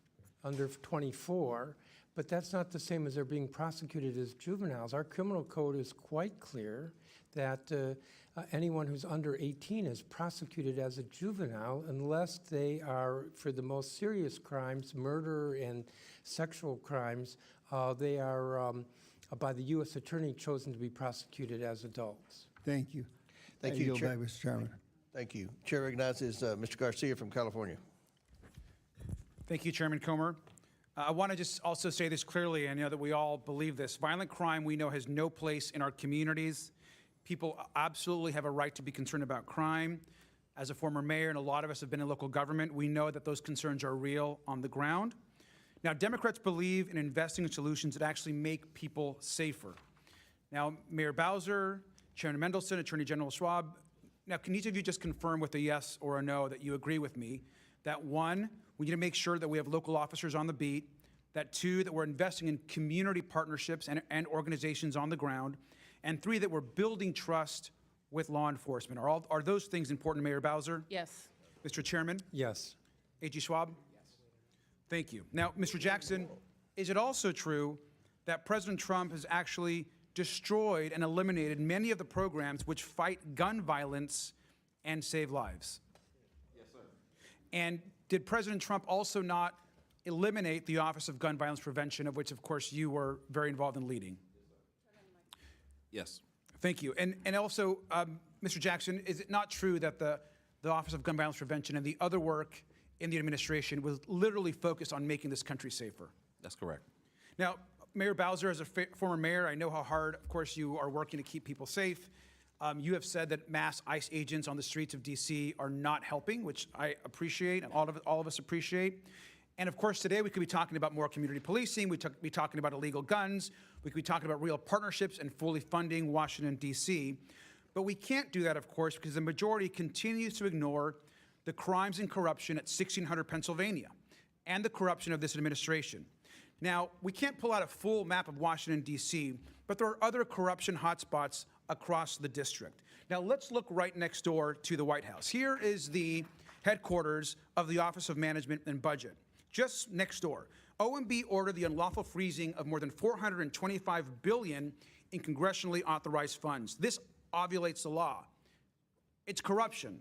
under 24, but that's not the same as they're being prosecuted as juveniles. Our criminal code is quite clear that anyone who's under 18 is prosecuted as a juvenile unless they are, for the most serious crimes, murder and sexual crimes, they are, by the U.S. Attorney, chosen to be prosecuted as adults. Thank you. Thank I you, yield Chair. back, Mr. Chairman. Thank you. Chair recognizes Mr. Garcia from California. Thank you, Chairman Comer. I want to just also say this clearly, and I know that we all believe this. Violent crime, we know, has no place in our communities. People absolutely have a right to be concerned about crime. As a former mayor, and a lot of us have been in local government, we know that those concerns are real on the ground. Now, Democrats believe in investing in solutions that actually make people safer. Now, Mayor Bowser, Chairman Mendelson, Attorney General Schwab, now can each of you just confirm with a yes or a no that you agree with me that one, we need to make sure that we have local officers on the beat, that two, that we're investing in community partnerships and organizations on the ground, and three, that we're building trust with law enforcement. Are those things important, Mayor Bowser? Yes. Mr. Chairman? Yes. A.G. Schwab? Yes. Thank you. Now, Mr. Jackson, is it also true that President Trump has actually destroyed and eliminated many of the programs which fight gun violence and save lives? Yes, sir. And did President Trump also not eliminate the Office of Gun Violence Prevention, of which, of course, you were very involved in leading? Yes. Thank you. And also, Mr. Jackson, is it not true that the Office of Gun Violence Prevention and the other work in the administration was literally focused on making this country safer? That's correct. Now, Mayor Bowser, as a former mayor, I know how hard, of course, you are working to keep people safe. You have said that mass ICE agents on the streets of D.C. are not helping, which I appreciate, and all of us appreciate. And of course, today we could be talking about more community policing. We could be talking about illegal guns. We could be talking about real partnerships and fully funding Washington, D.C. But we can't do that, of course, because the majority continues to ignore the crimes and corruption at 1600 Pennsylvania and the corruption of this administration. Now, we can't pull out a full map of Washington, D.C., but there are other corruption hotspots across the district. Now, let's look right next door to the White House. Here is the headquarters of the Office of Management and Budget. Just next door, OMB ordered the unlawful freezing of more than $425 billion in congressionally authorized funds. This obviates the law. It's corruption.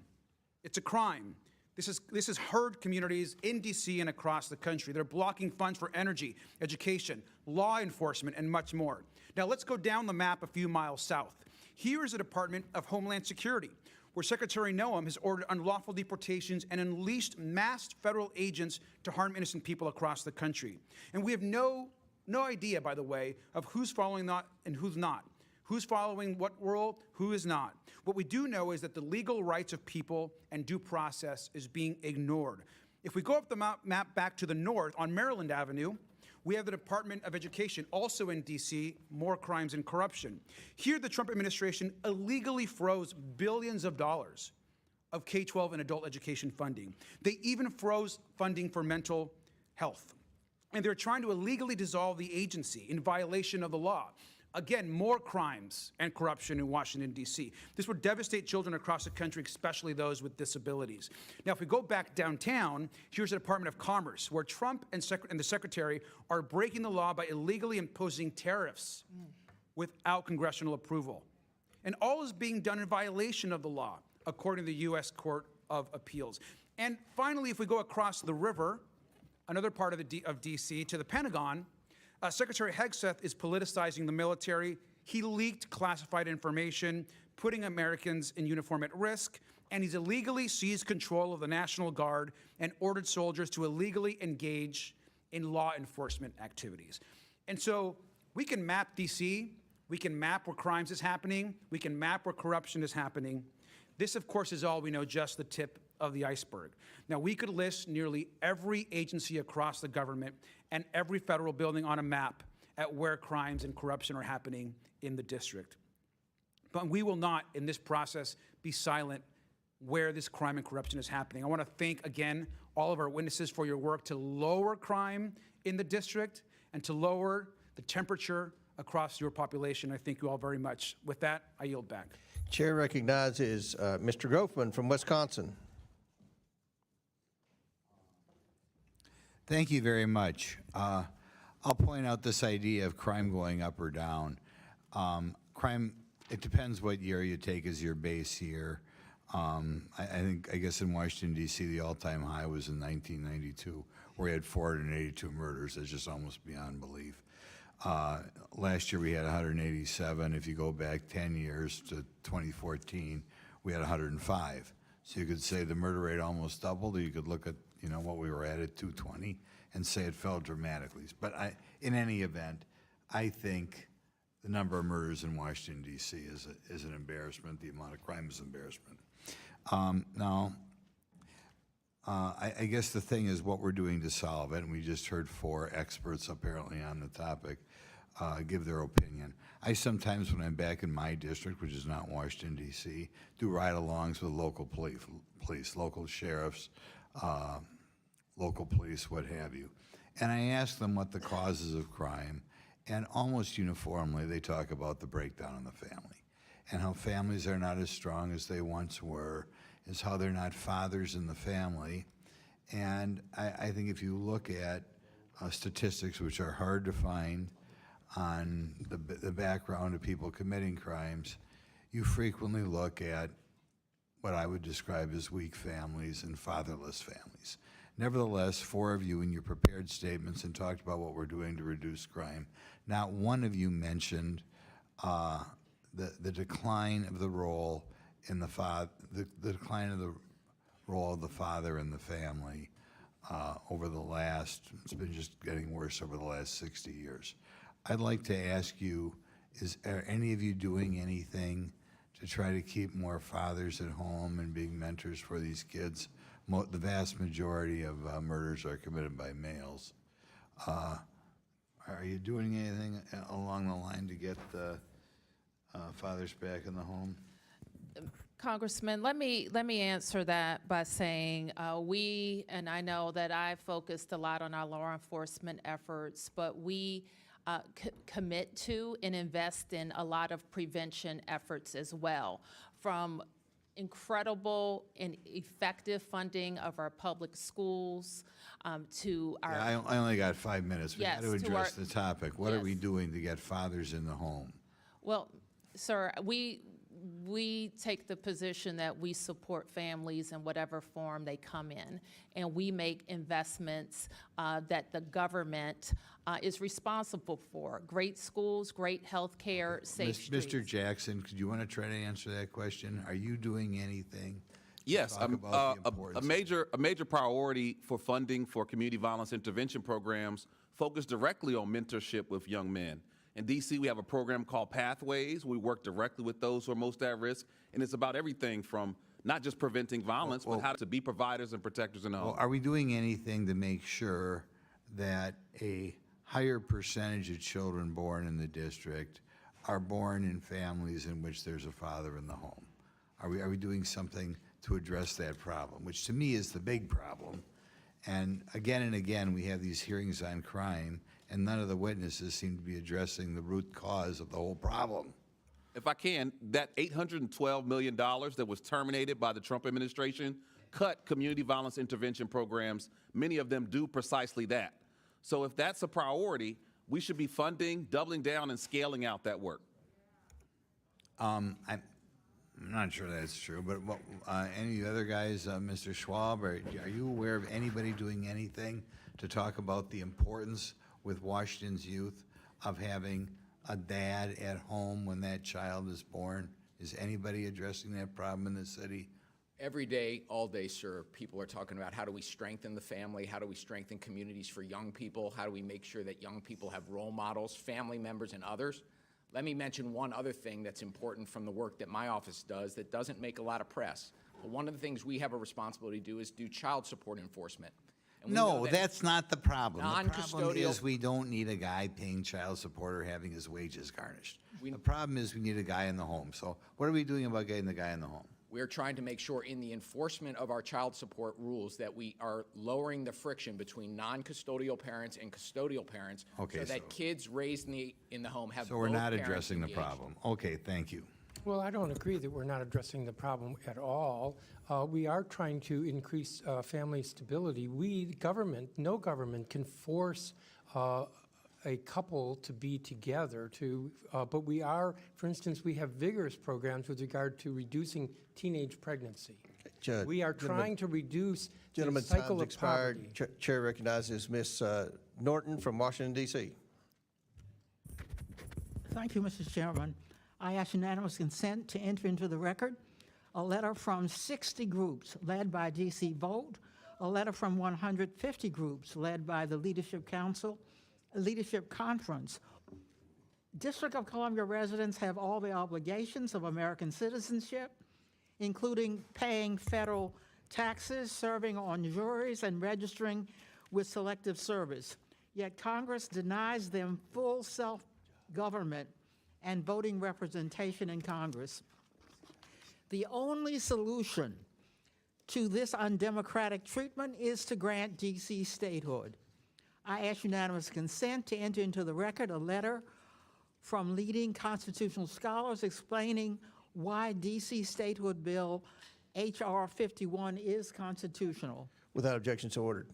It's a crime. This has hurt communities in D.C. and across the country. They're blocking funds for energy, education, law enforcement, and much more. Now, let's go down the map a few miles south. Here is the Department of Homeland Security, where Secretary Noam has ordered unlawful deportations and unleashed masked federal agents to harm innocent people across the country. And we have no idea, by the way, of who's following that and who's not. Who's following what rule, who is not. What we do know is that the legal rights of people and due process is being ignored. If we go up the map back to the north on Maryland Avenue, we have the Department of Education, also in D.C., more crimes and corruption. Here, the Trump administration illegally froze billions of dollars of K-12 and adult education funding. They even froze funding for mental health. And they're trying to illegally dissolve the agency in violation of the law. Again, more crimes and corruption in Washington, D.C. This would devastate children across the country, especially those with disabilities. Now, if we go back downtown, here's the Department of Commerce, where Trump and the Secretary are breaking the law by illegally imposing tariffs without congressional approval. And all is being done in violation of the law, according to the U.S. Court of Appeals. And finally, if we go across the river, another part of D.C., to the Pentagon, Secretary Hegseth is politicizing the military. He leaked classified information, putting Americans in uniform at risk, and he's illegally seized control of the National Guard and ordered soldiers to illegally engage in law enforcement activities. And so we can map D.C., we can map where crimes is happening, we can map where corruption is happening. This, of course, is all we know, just the tip of the iceberg. Now, we could list nearly every agency across the government and every federal building on a map at where crimes and corruption are happening in the district. But we will not, in this process, be silent where this crime and corruption is happening. I want to thank, again, all of our witnesses for your work to lower crime in the district and to lower the temperature across your population. I thank you all very much. With that, I yield back. Chair recognizes Mr. Grofman from Wisconsin. Thank you very much. I'll point out this idea of crime going up or down. Crime, it depends what year you take as your base year. I guess in Washington, D.C., the all-time high was in 1992, where we had 482 murders. That's just almost beyond belief. Last year, we had 187. If you go back 10 years to 2014, we had 105. So you could say the murder rate almost doubled, or you could look at what we were at 220 and say it fell dramatically. But in any event, I think the number of murders in Washington, D.C. is an embarrassment. The amount of crime is an embarrassment. I guess the thing is what we're doing to solve it, and we just heard 4 experts apparently on the topic give their opinion. I sometimes, when I'm back in my district, which is not Washington, D.C., do ride-alongs with local police, local sheriffs, local police, what have you. And I ask them what the causes of crime, and almost uniformly they talk about the breakdown in the family and how families are not as strong as they once were, is how they're not fathers in the family. And I think if you look at statistics, which are hard to find on the background of people committing crimes, you frequently look at what I would describe as weak families and fatherless families. Nevertheless, 4 of you in your prepared statements and talked about what we're doing to reduce crime. Not one of you mentioned the decline of the role in the decline of the role of the father in the family over the last, it's been just getting worse over the last 60 years. I'd like to ask you, are any of you doing anything to try to keep more fathers at home and being mentors for these kids? The vast majority of murders are committed by males. Are you doing anything along the line to get the fathers back in the home? Congressman, let me answer that by saying we, and I know that I focused a lot on our law enforcement efforts, but we commit to and invest in a lot of prevention efforts as well, from incredible and effective funding of our public schools to our. Yeah, I only got 5 minutes. We got to Yes, to address our- the topic. What are we Yes. doing to get fathers in the home? Well, sir, we take the position that we support families in whatever form they come in, and we make investments that the government is responsible for. Great schools, great health care, safe streets. Mr. Jackson, could you want to try to answer that question? Are you doing anything? to Yes, talk about the a importance? major priority for funding for community violence intervention programs focus directly on mentorship with young men. In DC, we have a program called Pathways. We work directly with those who are most at risk, and it's about everything from not just preventing violence, but how to be providers and protectors in the home. Well, are we doing anything to make sure that a higher percentage of children born in the district are born in families in which there's a father in the home? Are we doing something to address that problem, which to me is the big problem? And again, we have these hearings on crime, and none of the witnesses seem to be addressing the root cause of the whole problem. If I can, that $812 million that was terminated by the Trump administration cut community violence intervention programs. Many of them do precisely that. So if that's a priority, we should be funding, doubling down, and scaling out that work. I'm not sure that's true, but any of you other guys, Mr. Schwab, are you aware of anybody doing anything to talk about the importance with Washington's youth of having a dad at home when that child is born? Is anybody addressing that problem in the city? Every day, all day, sir, people are talking about how do we strengthen the family, how do we strengthen communities for young people, how do we make sure that young people have role models, family members, and others. Let me mention one other thing that's important from the work that my office does that doesn't make a lot of press. But one of the things we have a responsibility to do is do child support enforcement. And we know No, that that's not the problem. The problem non-custodial- is we don't need a guy paying child support or having his wages garnished. The problem is we need a guy in the home. So what are we doing about getting the guy in the home? We're trying to make sure in the enforcement of our child support rules that we are lowering the friction between non-custodial parents and custodial parents Okay, so that so- kids raised in the home have So we're both not parents addressing the engaged. problem. Okay, thank you. Well, I don't agree that we're not addressing the problem at all. We are trying to increase family stability. No government can force a couple to be together but we are, for instance, we have vigorous programs with regard to reducing teenage pregnancy. Judge, We are gentlemen- trying to reduce the Gentlemen, cycle time's of expired. poverty. Chair recognizes Ms. Norton from Washington, D.C. Thank you, Mr. Chairman. I ask unanimous consent to enter into the record a letter from 60 groups led by DC Vote, a letter from 150 groups led by the Leadership Conference. District of Columbia residents have all the obligations of American citizenship, including paying federal taxes, serving on juries, and registering with Selective Service. Yet Congress denies them full self-government and voting representation in Congress. The only solution to this undemocratic treatment is to grant DC statehood. I ask unanimous consent to enter into the record a letter from leading constitutional scholars explaining why DC statehood bill H.R. 51 is constitutional. Without objection, so ordered.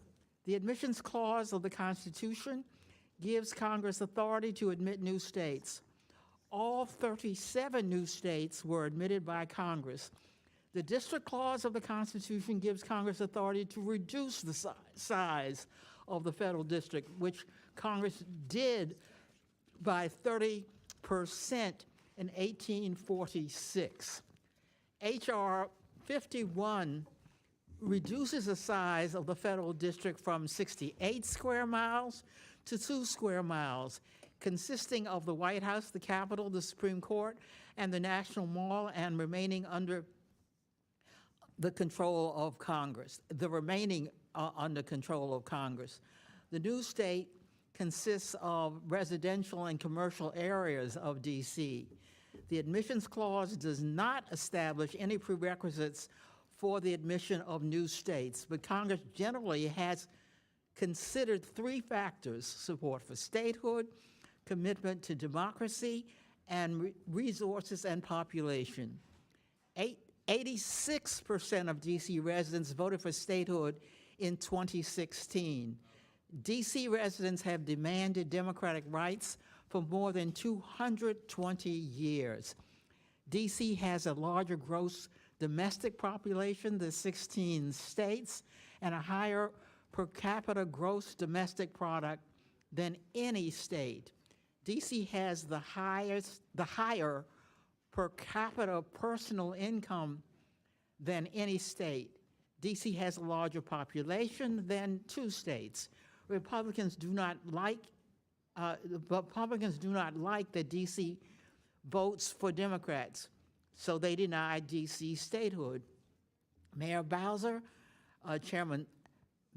The admissions clause of the Constitution gives Congress authority to admit new states. All 37 new states were admitted by Congress. The district clause of the Constitution gives Congress authority to reduce the size of the federal district, which Congress did by 30% in 1846. H.R. 51 reduces the size of the federal district from 68 square miles to 2 square miles, consisting of the White House, the Capitol, the Supreme Court, and the National Mall, and remaining under the control of Congress, under control of Congress. The new state consists of residential and commercial areas of D.C. The admissions clause does not establish any prerequisites for the admission of new states, but Congress generally has considered 3 factors: support for statehood, commitment to democracy, and resources and population. 86% of D.C. residents voted for statehood in 2016. D.C. residents have demanded democratic rights for more than 220 years. D.C. has a larger gross domestic population than 16 states and a higher per capita gross domestic product than any state. D.C. has the higher per capita personal income than any state. D.C. has a larger population than 2 states. Republicans do not like that D.C. votes for Democrats, so they deny D.C. statehood. Mayor Bowser, Chairman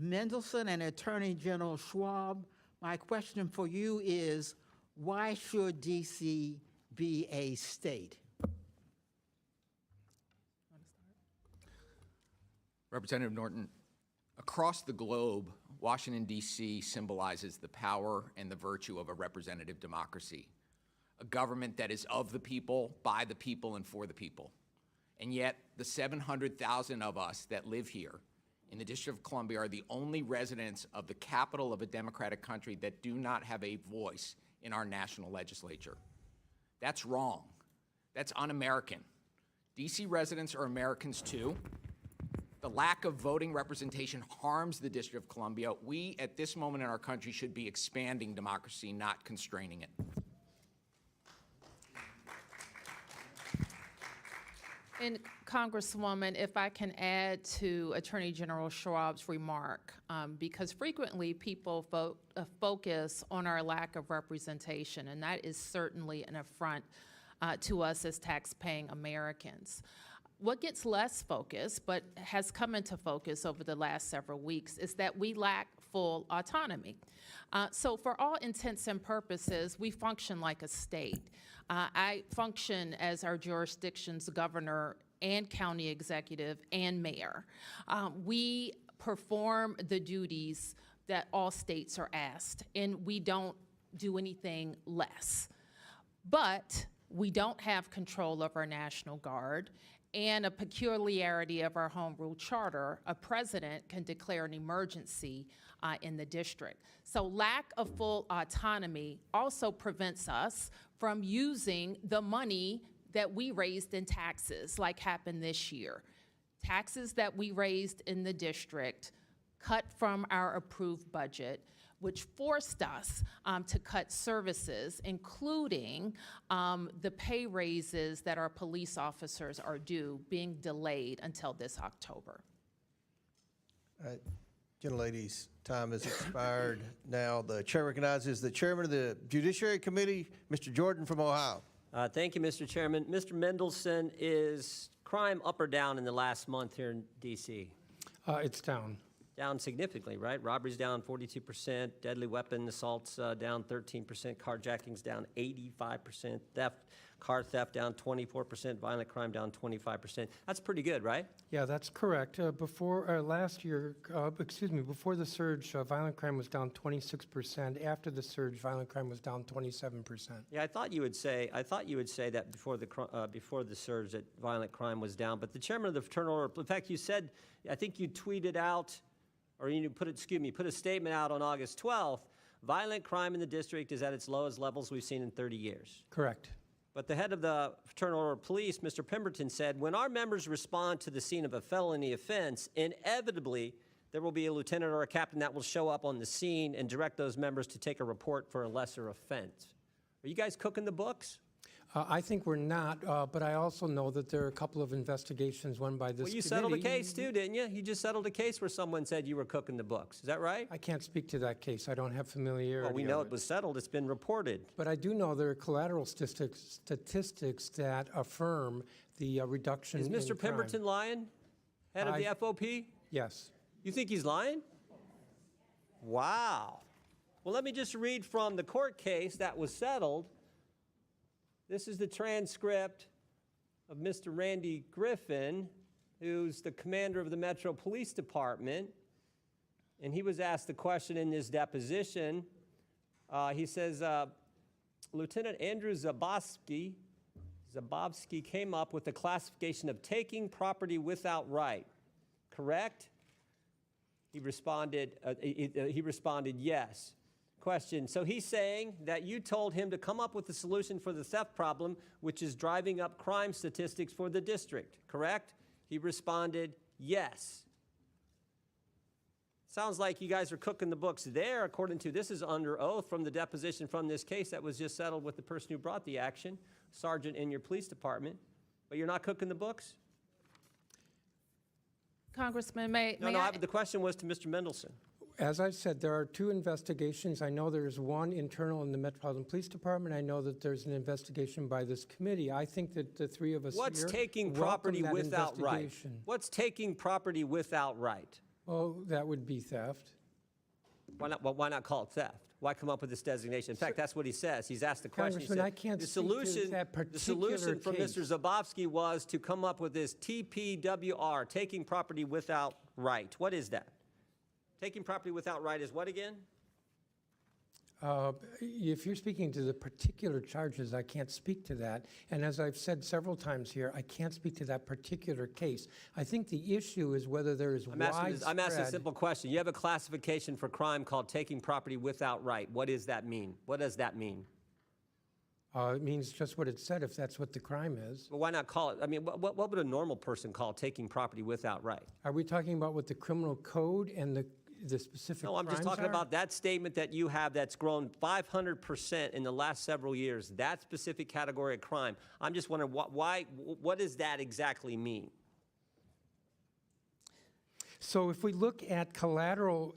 Mendelson, and Attorney General Schwab, my question for you is, why should D.C. be a state? Representative Norton, across the globe, Washington, D.C. symbolizes the power and the virtue of a representative democracy, a government that is of the people, by the people, and for the people. And yet, the 700,000 of us that live here in the District of Columbia are the only residents of the capital of a democratic country that do not have a voice in our national legislature. That's wrong. That's un-American. D.C. residents are Americans too. The lack of voting representation harms the District of Columbia. We, at this moment in our country, should be expanding democracy, not constraining it. And Congresswoman, if I can add to Attorney General Schwab's remark, because frequently people focus on our lack of representation, and that is certainly an affront to us as tax-paying Americans. What gets less focus, but has come into focus over the last several weeks, is that we lack full autonomy. So for all intents and purposes, we function like a state. I function as our jurisdiction's governor and county executive and mayor. We perform the duties that all states are asked, and we don't do anything less. But we don't have control of our National Guard, and a peculiarity of our home rule charter, a president can declare an emergency in the district. So lack of full autonomy also prevents us from using the money that we raised in taxes, like happened this year. Taxes that we raised in the district cut from our approved budget, which forced us to cut services, including the pay raises that our police officers are due, being delayed until this October. All right, gentlelady's time has expired. Now the chair recognizes the chairman of the Judiciary Committee, Mr. Jordan from Ohio. Thank you, Mr. Chairman. Mr. Mendelson, is crime up or down in the last month here in D.C.? It's down. Down significantly, right? Robberies down 42%, deadly weapon assaults down 13%, carjackings down 85%, car theft down 24%, violent crime down 25%. That's pretty good, right? Yeah, that's correct. Before last year, before the surge, violent crime was down 26%. After the surge, violent crime was down 27%. Yeah, I thought you would say that before the surge that violent crime was down. But the chairman of the Fraternal Order, in fact, you said, I think you tweeted out, or you put a statement out on August 12th, violent crime in the district is at its lowest levels we've seen in 30 years. Correct. But the head of the Fraternal Order of Police, Mr. Pemberton, said, when our members respond to the scene of a felony offense, inevitably there will be a lieutenant or a captain that will show up on the scene and direct those members to take a report for a lesser offense. Are you guys cooking the books? I think we're not, but I also know that there are a couple of investigations run by this Well, you committee. settled a case too, didn't you? You just settled a case where someone said you were cooking the books. Is that right? I can't speak to that case. I don't have familiarity. Well, we know of it was settled. It's been reported. But I do know there are collateral statistics that affirm the reduction Is in Mr. crime. Pemberton lying? Head of the FOP? Yes. You think he's lying? Wow. Well, let me just read from the court case that was settled. This is the transcript of Mr. Randy Griffin, who's the commander of the Metro Police Department. And he was asked the question in this deposition. He says, Lieutenant Andrew Zabowski came up with the classification of taking property without right, correct? He responded yes. Question, so he's saying that you told him to come up with a solution for the theft problem, which is driving up crime statistics for the district, correct? He responded yes. Sounds like you guys are cooking the books there, according to, this is under oath from the deposition from this case that was just settled with the person who brought the action, sergeant in your police department, but you're not cooking the books? Congressman, may The question was to Mr. Mendelson. As I said, there are two investigations. I know there's one internal in the Metropolitan Police Department. I know that there's an investigation by this committee. I think that the three of us What's here taking welcome property that without right? investigation. What's taking property without right? Oh, that would be theft. Why not call it theft? Why come up with this designation? In fact, that's what he says. He's asked the question. He Congressman, said, I can't the speak to solution, that the particular solution from case. Mr. Zabowski was to come up with this TPWR, taking property without right. What is that? Taking property without right is what again? If you're speaking to the particular charges, I can't speak to that. And as I've said several times here, I can't speak to that particular case. I think the issue is whether there is I'm asking a widespread. simple question. You have a classification for crime called taking property without right. What does that mean? What does that mean? It means just what it said, if that's what the crime is. Well, why not call it? I mean, what would a normal person call taking property without right? Are we talking about what the criminal code and the specific No, I'm just crimes talking are? about that statement that you have that's grown 500% in the last several years, that specific category of crime. I'm just wondering, what does that exactly mean? So if we look at collateral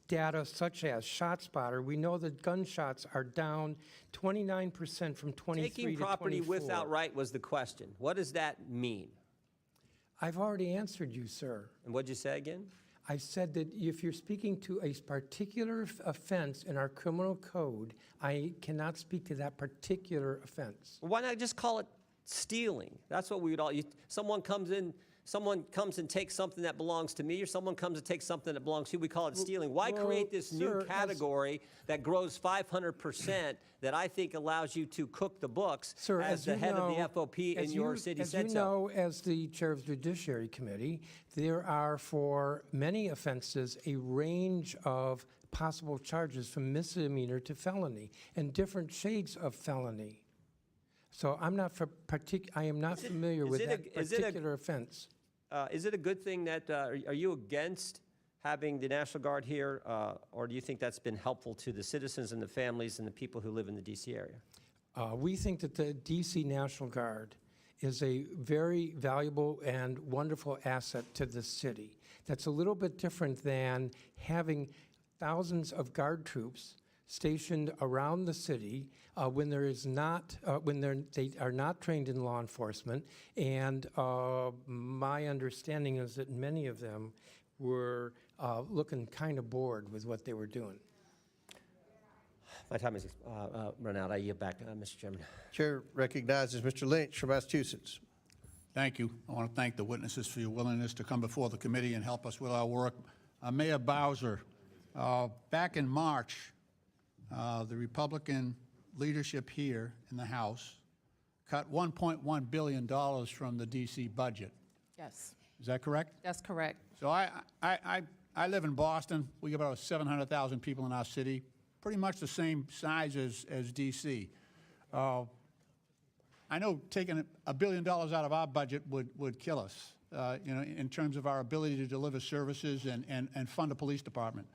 data such as ShotSpotter, we know that gunshots are down 29% from 23 Taking to property 24. without right was the question. What does that mean? I've already answered you, sir. And what'd you say again? I said that if you're speaking to a particular offense in our criminal code, I cannot speak to that particular offense. Well, why not just call it stealing? That's what we would all, someone comes and takes something that belongs to me, or someone comes and takes something that belongs to you, we call it stealing. Why well, create this new sir, category that grows 500% that I think allows you to cook the books Sir, as the you head know, of the FOP in your city as said you so? know, as the chair of the Judiciary Committee, there are for many offenses a range of possible charges from misdemeanor to felony and different shades of felony. So I'm not I am not familiar with that particular offense. Is it a good thing that, are you against having the National Guard here, or do you think that's been helpful to the citizens and the families and the people who live in the D.C. area? We think that the D.C. National Guard is a very valuable and wonderful asset to the city. That's a little bit different than having thousands of guard troops stationed around the city when there is not, they are not trained in law enforcement. And my understanding is that many of them were looking kind of bored with what they were doing. My time is run out. I yield back, Mr. Chairman. Chair recognizes Mr. Lynch from Massachusetts. Thank you. I want to thank the witnesses for your willingness to come before the committee and help us with our work. Mayor Bowser, back in March, the Republican leadership here in the House cut $1.1 billion from the D.C. budget. Yes, Is that correct? that's correct. So I live in Boston. We have about 700,000 people in our city, pretty much the same size as D.C. I know taking $1 billion out of our budget would kill us, you know, in terms of our ability to deliver services and fund a police department.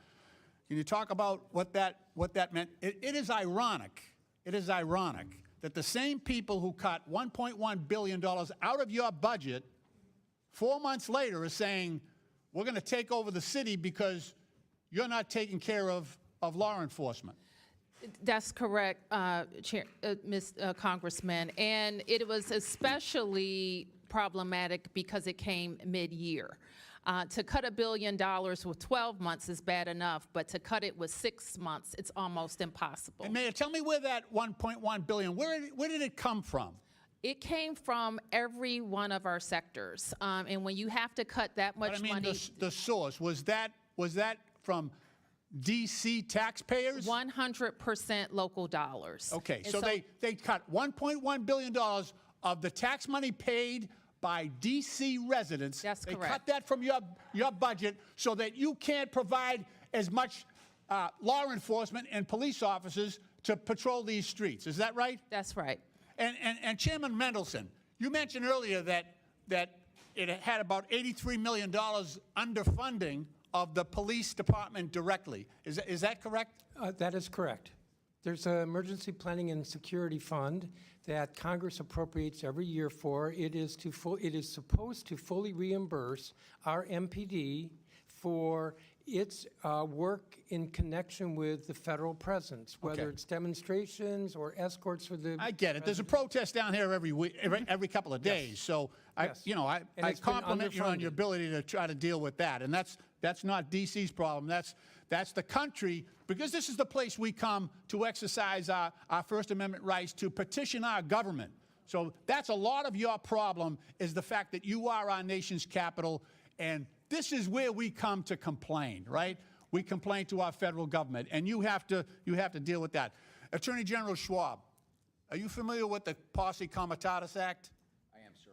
Can you talk about what that meant? It is ironic. It is ironic that the same people who cut $1.1 billion out of your budget 4 months later are saying, we're going to take over the city because you're not taking care of law enforcement. That's correct, Congressman. And it was especially problematic because it came mid-year. To cut $1 billion with 12 months is bad enough, but to cut it with 6 months, it's almost impossible. And Mayor, tell me where that $1.1 billion, where did it come from? It came from every one of our sectors. And when you have to cut that much But I mean, money. the source, was that from D.C. taxpayers? 100% local dollars. Okay, And so they cut $1.1 billion of the tax money paid by D.C. residents. That's They correct. cut that from your budget so that you can't provide as much law enforcement and police officers to patrol these streets. Is that right? That's right. And Chairman Mendelson, you mentioned earlier that it had about $83 million underfunding of the police department directly. Is that correct? That is correct. There's an emergency planning and security fund that Congress appropriates every year for. It is supposed to fully reimburse our MPD for its work in connection with the federal presence, whether Okay. it's demonstrations or escorts for the. I get it. There's a protest down here every week, every couple of days. So Yes. I And it's been compliment you on your underfunded. ability to try to deal with that. And that's not D.C.'s problem. That's the country, because this is the place we come to exercise our First Amendment rights to petition our government. So that's a lot of your problem, is the fact that you are our nation's capital, and this is where we come to complain, right? We complain to our federal government, and you have to deal with that. Attorney General Schwab, are you familiar with the Posse Comitatus Act? I am, sir.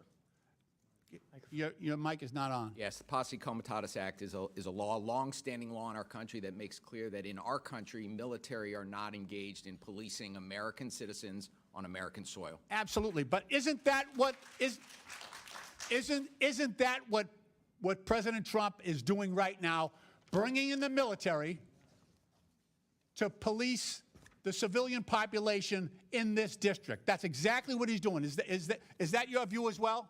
Your mic is not on. Yes, the Posse Comitatus Act is a law, long-standing law in our country that makes clear that in our country, military are not engaged in policing American citizens on American soil. Absolutely, but isn't that what President Trump is doing right now, bringing in the military to police the civilian population in this district? That's exactly what he's doing. Is that your view as well?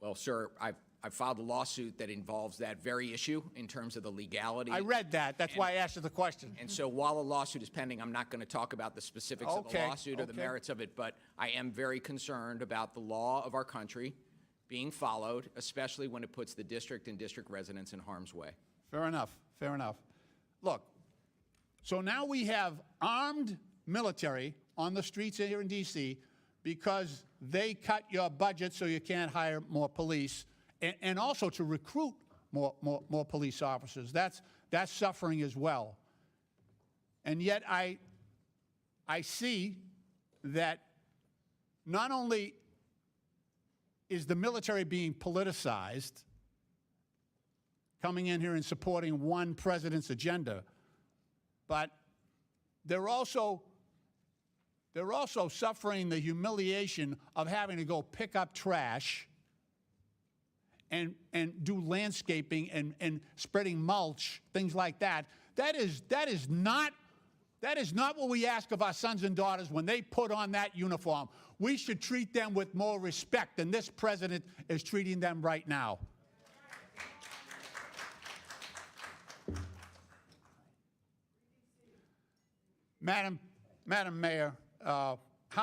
Well, sir, I've filed a lawsuit that involves that very issue in terms of the legality. I read that. That's why I asked you the question. And so while a lawsuit is pending, I'm not going to talk about the specifics of the Okay, lawsuit or the okay. merits of it, but I am very concerned about the law of our country being followed, especially when it puts the district and district residents in harm's way. Fair enough. Fair enough. Look, so now we have armed military on the streets here in D.C. because they cut your budget so you can't hire more police, and also to recruit more police officers. That's suffering as well. And yet I see that not only is the military being politicized, coming in here and supporting one president's agenda, but they're also suffering the humiliation of having to go pick up trash and do landscaping and spreading mulch, things like that. That is not what we ask of our sons and daughters when they put on that uniform. We should treat them with more respect than this president is treating them right now. Madam Mayor, how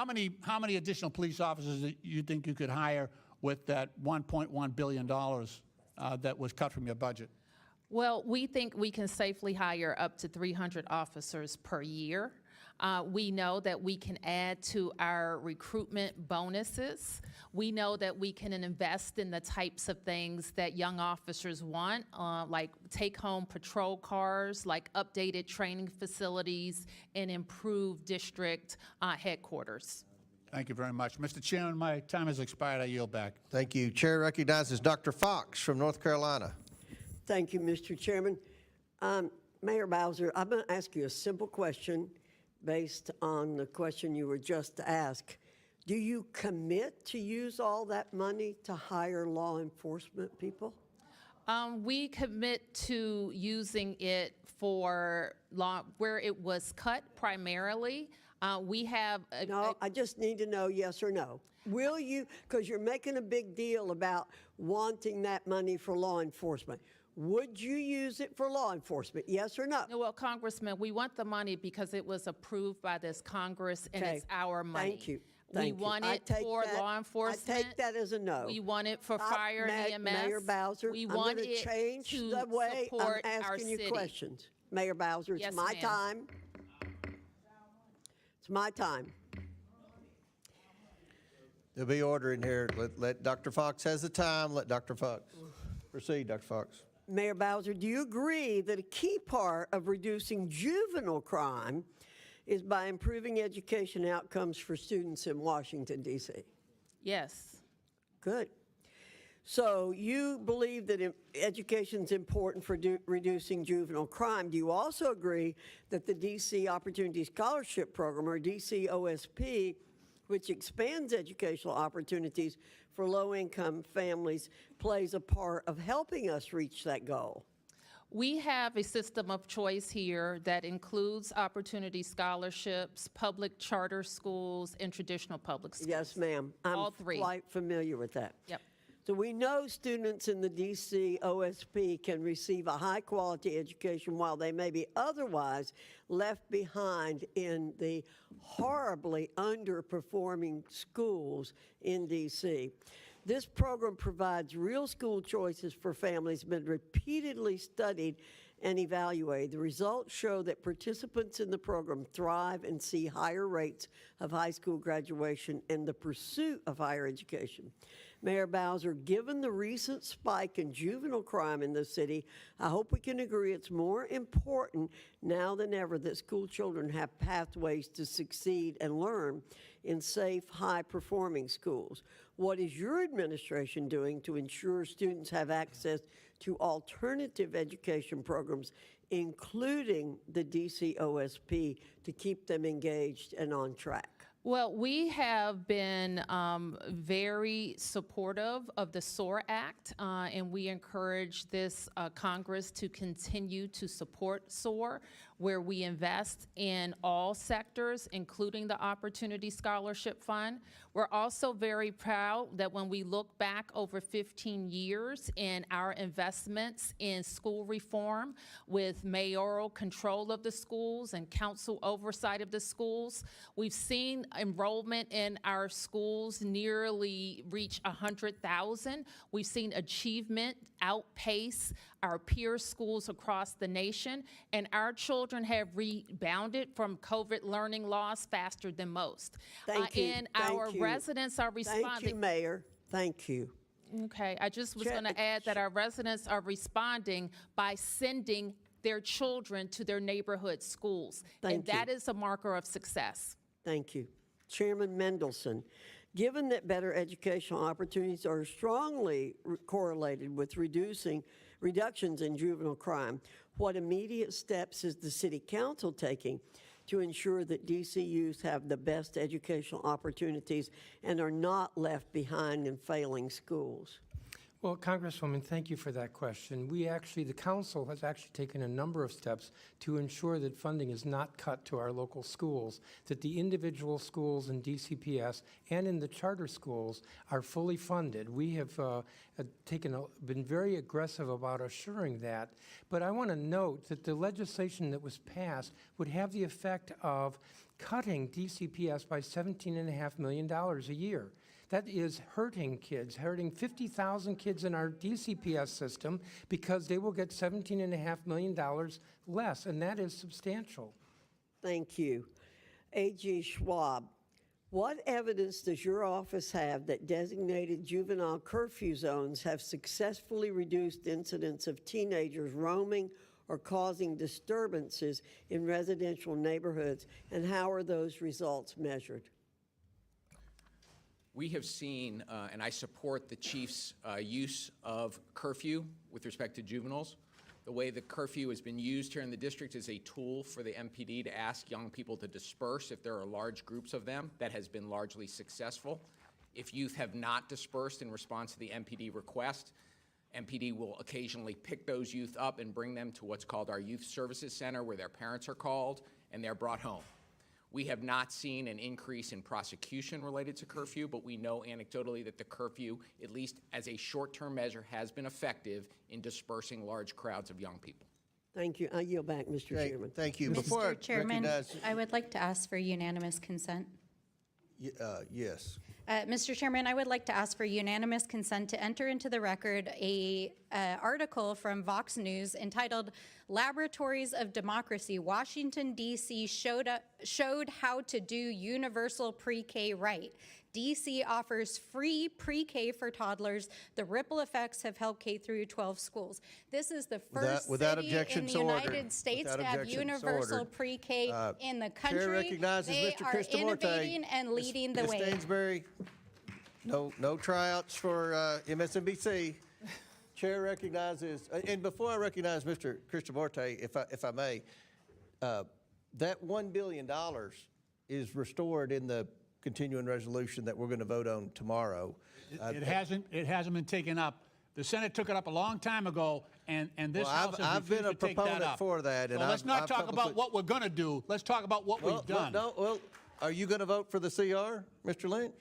many additional police officers do you think you could hire with that $1.1 billion that was cut from your budget? Well, we think we can safely hire up to 300 officers per year. We know that we can add to our recruitment bonuses. We know that we can invest in the types of things that young officers want, like take-home patrol cars, like updated training facilities, and improved district headquarters. Thank you very much. Mr. Chairman, my time has expired. I yield back. Thank you. Chair recognizes Dr. Fox from North Carolina. Thank you, Mr. Chairman. Mayor Bowser, I'm going to ask you a simple question based on the question you were just asked. Do you commit to use all that money to hire law enforcement people? We commit to using it for law, where it was cut primarily. We have. No, I just need to know yes or no. Will you, because you're making a big deal about wanting that money for law enforcement. Would you use it for law enforcement, yes or no? No, well, Congressman, we want the money because it was approved by this Congress and Okay. it's our money. Thank you. We Thank you. want I it take for that- law enforcement. I take that as a no. We want it for fire and EMS. Mayor Bowser, We I'm want going to it change to the way I'm support our asking you city. questions. Mayor Bowser, it's Yes, my ma'am. time. It's my time. There'll be order in here. Let Dr. Fox has the time. Let Dr. Fox proceed, Dr. Fox. Mayor Bowser, do you agree that a key part of reducing juvenile crime is by improving education outcomes for students in Washington, D.C.? Yes. Good. So you believe that education is important for reducing juvenile crime. Do you also agree that the D.C. Opportunity Scholarship Program, or DC OSP, which expands educational opportunities for low-income families, plays a part of helping us reach that goal? We have a system of choice here that includes opportunity scholarships, public charter schools, and traditional public schools. Yes, ma'am. All I'm three. quite familiar with that. Yep. So we know students in the DC OSP can receive a high-quality education while they may be otherwise left behind in the horribly underperforming schools in DC. This program provides real school choices for families, been repeatedly studied and evaluated. The results show that participants in the program thrive and see higher rates of high school graduation and the pursuit of higher education. Mayor Bowser, given the recent spike in juvenile crime in the city, I hope we can agree it's more important now than ever that school children have pathways to succeed and learn in safe, high-performing schools. What is your administration doing to ensure students have access to alternative education programs, including the DC OSP, to keep them engaged and on track? Well, we have been very supportive of the SOAR Act, and we encourage this Congress to continue to support SOAR, where we invest in all sectors, including the Opportunity Scholarship Fund. We're also very proud that when we look back over 15 years in our investments in school reform with mayoral control of the schools and council oversight of the schools, we've seen enrollment in our schools nearly reach 100,000. We've seen achievement outpace our peer schools across the nation, and our children have rebounded from COVID learning loss faster than most. Thank you. And Thank our you. residents are responding. Thank you, Mayor. Thank you. Okay, I just was going to add that our residents are responding by sending their children to their neighborhood schools. Thank you. And that is a marker of success. Thank you. Chairman Mendelson, given that better educational opportunities are strongly correlated with reductions in juvenile crime, what immediate steps is the City Council taking to ensure that DC youth have the best educational opportunities and are not left behind in failing schools? Well, Congresswoman, thank you for that question. The council has actually taken a number of steps to ensure that funding is not cut to our local schools, that the individual schools in DCPS and in the charter schools are fully funded. We have been very aggressive about assuring that. But I want to note that the legislation that was passed would have the effect of cutting DCPS by $17.5 million a year. That is hurting kids, hurting 50,000 kids in our DCPS system because they will get $17.5 million less, and that is substantial. Thank you. AG Schwab, what evidence does your office have that designated juvenile curfew zones have successfully reduced incidents of teenagers roaming or causing disturbances in residential neighborhoods, and how are those results measured? We have seen, and I support the chief's use of curfew with respect to juveniles. The way the curfew has been used here in the district is a tool for the MPD to ask young people to disperse if there are large groups of them. That has been largely successful. If youth have not dispersed in response to the MPD request, MPD will occasionally pick those youth up and bring them to what's called our Youth Services Center, where their parents are called and they're brought home. We have not seen an increase in prosecution related to curfew, but we know anecdotally that the curfew, at least as a short-term measure, has been effective in dispersing large crowds of young people. Thank you. I yield back, Mr. Okay, Chairman. thank you. Before I Mr. Chairman, recognize- I would like to ask for unanimous consent. Yes. Mr. Chairman, I would like to ask for unanimous consent to enter into the record a article from Vox News entitled "Laboratories of Democracy: Washington, D.C. showed how to do universal pre-K right. D.C. offers free pre-K for toddlers. The ripple effects have helped K through 12 schools." This is the first Without city in objections the ordered. United States Without to have objections universal ordered. pre-K in the country. Chair recognizes They Mr. are Kristamorte. innovating and leading the Ms. way. Stansbury, no tryouts for MSNBC. Chair recognizes, and before I recognize Mr. Kristamorte, if I may, that $1 billion is restored in the continuing resolution that we're going to vote on tomorrow. It hasn't been taken up. The Senate took it up a long time ago, and this Well, House has I've been refused a to take that proponent up. for that, and So let's not I've talk about publicly- what we're going to do. Let's talk about what we've done. Well, are you going to vote for the CR, Mr. Lynch?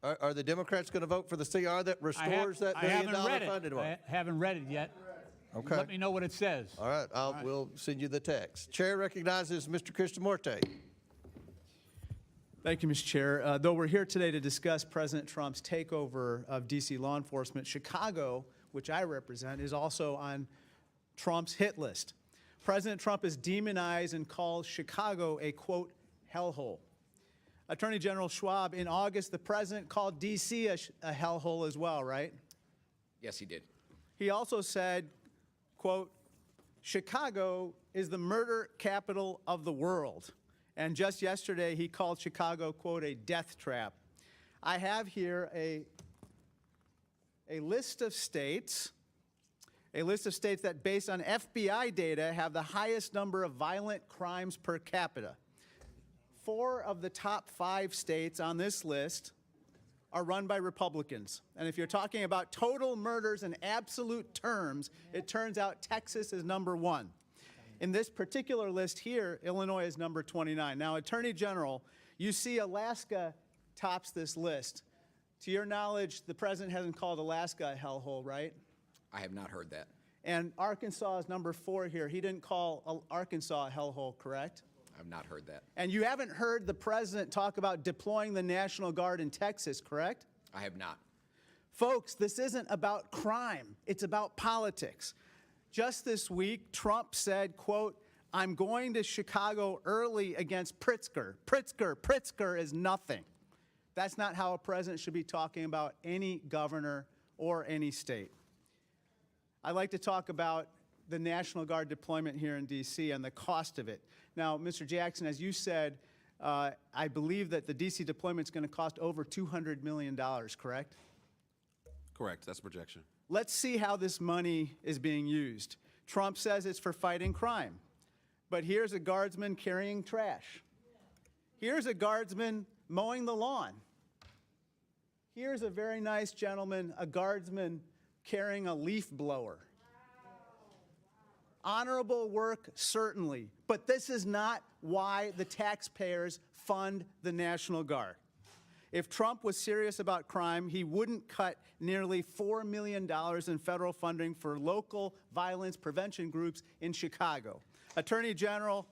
Are the Democrats going to vote for the CR that restores that $1 billion funding? I haven't read it yet. Okay. Let me know what it says. All right, we'll send you the text. Chair recognizes Mr. Kristamorte. Thank you, Mr. Chair. Though we're here today to discuss President Trump's takeover of D.C. law enforcement, Chicago, which I represent, is also on Trump's hit list. President Trump has demonized and called Chicago a, quote, hellhole. Attorney General Schwab, in August, the president called D.C. a hellhole as well, right? Yes, he did. He also said, quote, Chicago is the murder capital of the world. And just yesterday, he called Chicago, quote, a death trap. I have here a list of states that, based on FBI data, have the highest number of violent crimes per capita. 4 of the top 5 states on this list are run by Republicans. And if you're talking about total murders in absolute terms, it turns out Texas is number 1. In this particular list here, Illinois is number 29. Now, Attorney General, you see Alaska tops this list. To your knowledge, the president hasn't called Alaska a hellhole, right? I have not heard that. And Arkansas is number 4 here. He didn't call Arkansas a hellhole, correct? I've not heard that. And you haven't heard the president talk about deploying the National Guard in Texas, correct? I have not. Folks, this isn't about crime. It's about politics. Just this week, Trump said, quote, I'm going to Chicago early against Pritzker. Pritzker is nothing. That's not how a president should be talking about any governor or any state. I'd like to talk about the National Guard deployment here in D.C. and the cost of it. Now, Mr. Jackson, as you said, I believe that the D.C. deployment is going to cost over $200 million, correct? Correct, that's a projection. Let's see how this money is being used. Trump says it's for fighting crime, but here's a guardsman carrying trash. Here's a guardsman mowing the lawn. Here's a very nice gentleman, a guardsman carrying a leaf blower. Honorable work, certainly, but this is not why the taxpayers fund the National Guard. If Trump was serious about crime, he wouldn't cut nearly $4 million in federal funding for local violence prevention groups in Chicago. Attorney General,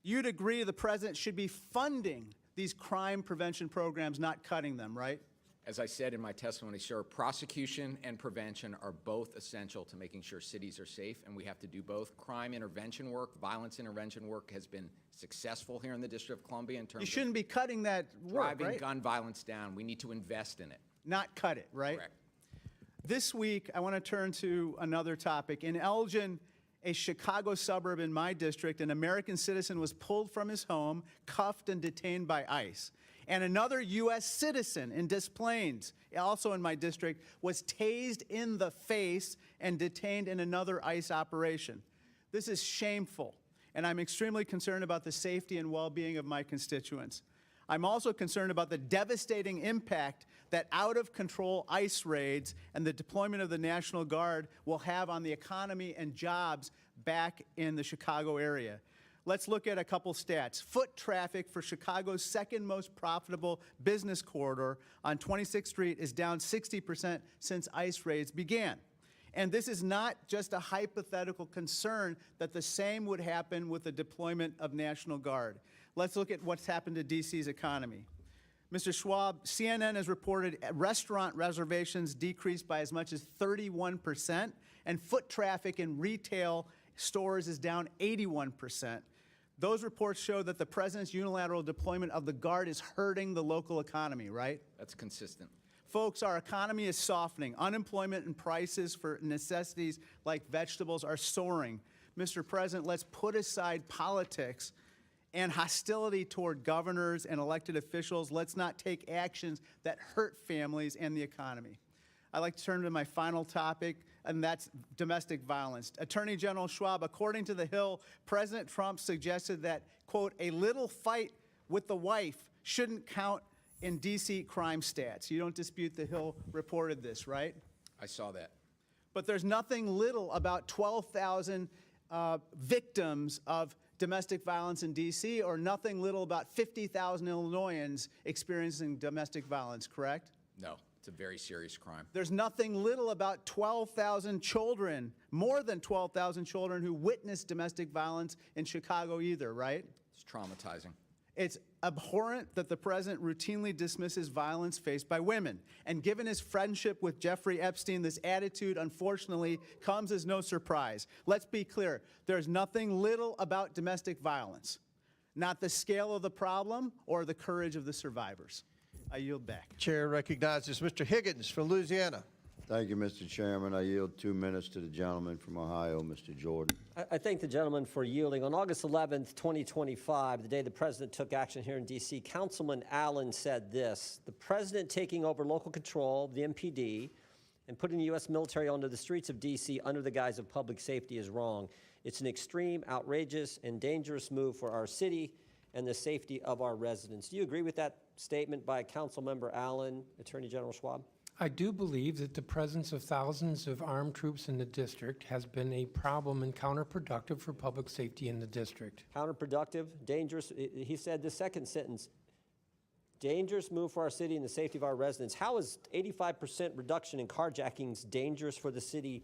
you'd agree the president should be funding these crime prevention programs, not cutting them, right? As I said in my testimony, sir, prosecution and prevention are both essential to making sure cities are safe, and we have to do both. Crime intervention work, violence intervention work has been successful here in the District of Columbia in terms You shouldn't be cutting that of work, driving right? gun violence down. We need to invest in it. Not cut it, right? Correct. This week, I want to turn to another topic. In Elgin, a Chicago suburb in my district, an American citizen was pulled from his home, cuffed, and detained by ICE. And another U.S. citizen in Des Plaines, also in my district, was tased in the face and detained in another ICE operation. This is shameful, and I'm extremely concerned about the safety and well-being of my constituents. I'm also concerned about the devastating impact that out-of-control ICE raids and the deployment of the National Guard will have on the economy and jobs back in the Chicago area. Let's look at a couple stats. Foot traffic for Chicago's second most profitable business corridor on 26th Street is down 60% since ICE raids began. And this is not just a hypothetical concern that the same would happen with the deployment of National Guard. Let's look at what's happened to DC's economy. Mr. Schwab, CNN has reported restaurant reservations decreased by as much as 31%, and foot traffic in retail stores is down 81%. Those reports show that the president's unilateral deployment of the Guard is hurting the local economy, right? That's consistent. Folks, our economy is softening. Unemployment and prices for necessities like vegetables are soaring. Mr. President, let's put aside politics and hostility toward governors and elected officials. Let's not take actions that hurt families and the economy. I'd like to turn to my final topic, and that's domestic violence. Attorney General Schwab, according to The Hill, President Trump suggested that, quote, a little fight with the wife shouldn't count in D.C. crime stats. You don't dispute The Hill reported this, right? I saw that. But there's nothing little about 12,000 victims of domestic violence in D.C., or nothing little about 50,000 Illinoisans experiencing domestic violence, correct? No, it's a very serious crime. There's nothing little about 12,000 children, more than 12,000 children who witnessed domestic violence in Chicago either, right? It's traumatizing. It's abhorrent that the president routinely dismisses violence faced by women. And given his friendship with Jeffrey Epstein, this attitude, unfortunately, comes as no surprise. Let's be clear. There's nothing little about domestic violence, not the scale of the problem or the courage of the survivors. I yield back. Chair recognizes Mr. Higgins from Louisiana. Thank you, Mr. Chairman. I yield 2 minutes to the gentleman from Ohio, Mr. Jordan. I thank the gentleman for yielding. On August 11th, 2025, the day the president took action here in D.C., Councilman Allen said this: the president taking over local control of the MPD and putting the U.S. military onto the streets of D.C. under the guise of public safety is wrong. It's an extreme, outrageous, and dangerous move for our city and the safety of our residents. Do you agree with that statement by Councilmember Allen, Attorney General Schwab? I do believe that the presence of thousands of armed troops in the district has been a problem and counterproductive for public safety in the district. Counterproductive, dangerous. He said the second sentence, dangerous move for our city and the safety of our residents. How is 85% reduction in carjackings dangerous for the city,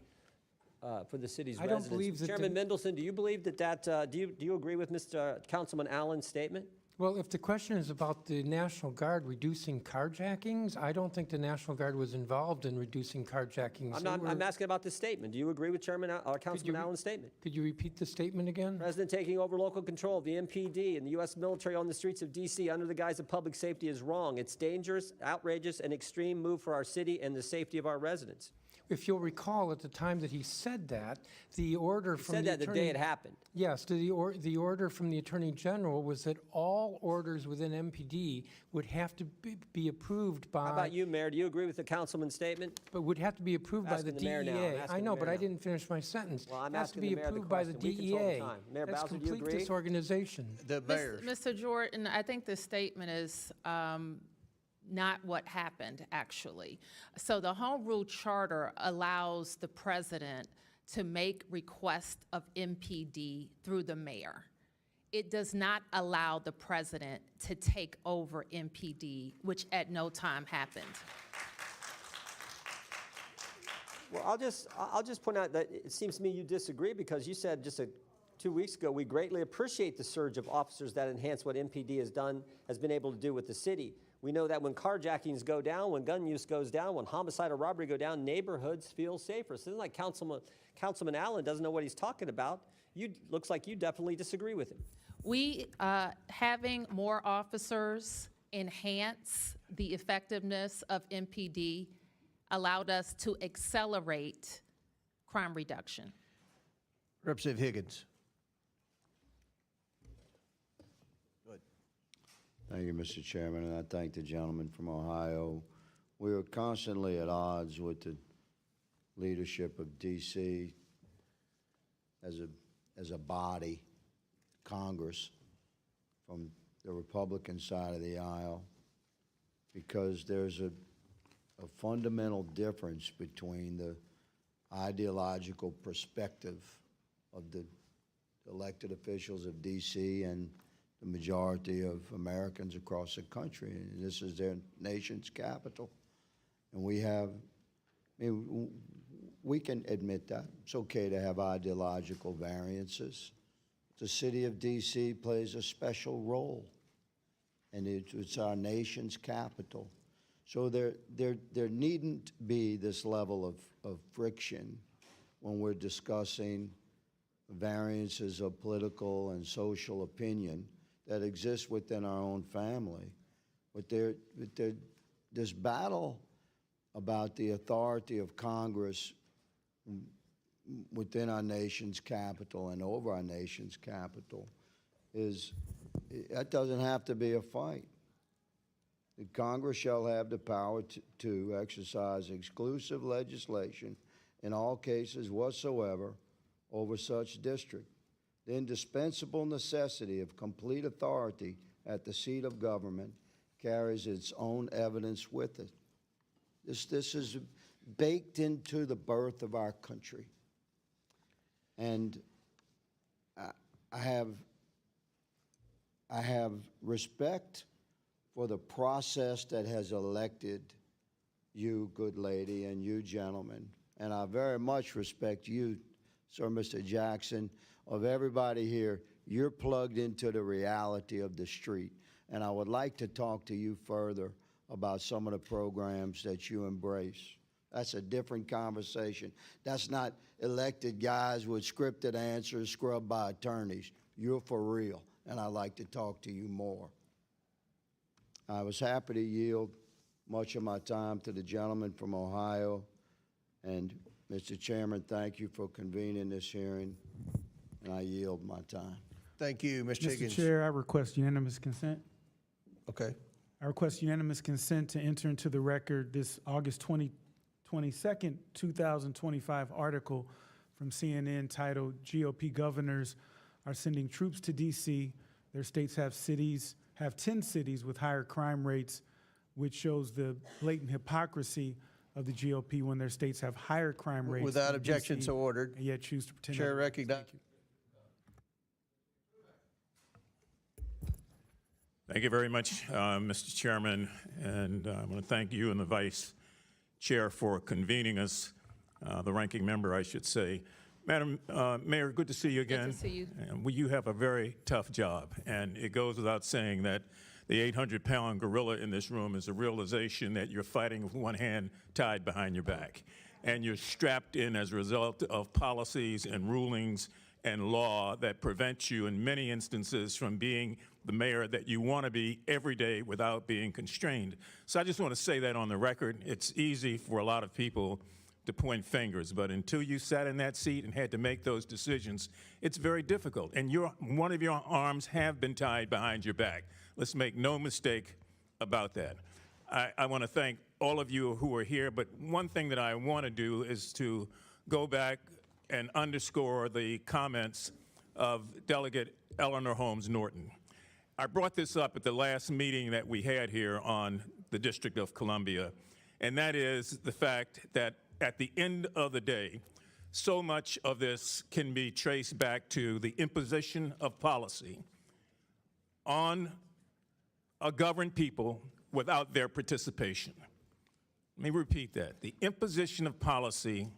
for the city's I don't residents? believe that Chairman Mendelson, do you believe that, do you agree with Mr. Councilman Allen's statement? Well, if the question is about the National Guard reducing carjackings, I don't think the National Guard was involved in reducing carjackings. I'm asking about this statement. Do you agree with Councilman Allen's statement? Could you repeat the statement again? President taking over local control of the MPD and the U.S. military on the streets of D.C. under the guise of public safety is wrong. It's dangerous, outrageous, and extreme move for our city and the safety of our residents. If you'll recall, at the time that he said that, the order from Said that the day it happened. Yes, the order from the Attorney General was that all orders within MPD would have to be approved by... How about you, Mayor? Do you agree with the councilman's statement? But would have to be approved by the Asking the mayor now. I'm DEA. asking I the know, mayor but I now. didn't finish my sentence. Well, I'm It has to asking be the mayor the approved by the question. We control the DEA. time. Mayor That's Bowser, do you complete agree? disorganization. The mayor. Mr. Jordan, I think this statement is not what happened, actually. So the Home Rule Charter allows the president to make requests of MPD through the mayor. It does not allow the president to take over MPD, which at no time happened. Well, I'll just point out that it seems to me you disagree, because you said just 2 weeks ago, we greatly appreciate the surge of officers that enhance what MPD has been able to do with the city. We know that when carjackings go down, when gun use goes down, when homicide or robbery go down, neighborhoods feel safer. So it's like Councilman Allen doesn't know what he's talking about. Looks like you definitely disagree with him. We, having more officers enhance the effectiveness of MPD allowed us to accelerate crime reduction. Representative Higgins. Thank you, Mr. Chairman, and I thank the gentleman from Ohio. We are constantly at odds with the leadership of D.C. as a body, Congress, from the Republican side of the aisle, because there's a fundamental difference between the ideological perspective of the elected officials of D.C. and the majority of Americans across the country. And this is their nation's capital. And we have, I mean, we can admit that. It's okay to have ideological variances. The city of D.C. plays a special role, and it's our nation's capital. So there needn't be this level of friction when we're discussing variances of political and social opinion that exist within our own family. But this battle about the authority of Congress within our nation's capital and over our nation's capital that doesn't have to be a fight. The Congress shall have the power to exercise exclusive legislation in all cases whatsoever over such district. The indispensable necessity of complete authority at the seat of government carries its own evidence with it. This is baked into the birth of our country. And I have respect for the process that has elected you, good lady, and you, gentlemen. And I very much respect you, Sir Mr. Jackson, of everybody here. You're plugged into the reality of the street. And I would like to talk to you further about some of the programs that you embrace. That's a different conversation. That's not elected guys with scripted answers scrubbed by attorneys. You're for real, and I'd like to talk to you more. I was happy to yield much of my time to the gentleman from Ohio. And Mr. Chairman, thank you for convening this hearing, and I yield my time. Thank you, Mr. Higgins. Mr. Chair, I request unanimous consent. Okay. I request unanimous consent to enter into the record this August 22nd, 2025 article from CNN titled "GOP Governors Are Sending Troops to D.C. Their states have 10 cities with higher crime rates," which shows the blatant hypocrisy of the GOP when their states have higher crime rates. Without than objection, DC, so ordered. and yet choose to pretend. Chair recognizes. Thank you very much, Mr. Chairman, and I want to thank you and the Vice Chair for convening us, the ranking member, I should say. Madam Mayor, good to see you again. Good to see you. And you have a very tough job, and it goes without saying that the 800-pound gorilla in this room is a realization that you're fighting with one hand tied behind your back, and you're strapped in as a result of policies and rulings and law that prevent you in many instances from being the mayor that you want to be every day without being constrained. So I just want to say that on the record. It's easy for a lot of people to point fingers, but until you sat in that seat and had to make those decisions, it's very difficult. And one of your arms have been tied behind your back. Let's make no mistake about that. I want to thank all of you who are here, but one thing that I want to do is to go back and underscore the comments of Delegate Eleanor Holmes Norton. I brought this up at the last meeting that we had here on the District of Columbia, and that is the fact that at the end of the day, so much of this can be traced back to the imposition of policy on a governed people without their participation. Let me repeat that. The imposition of policy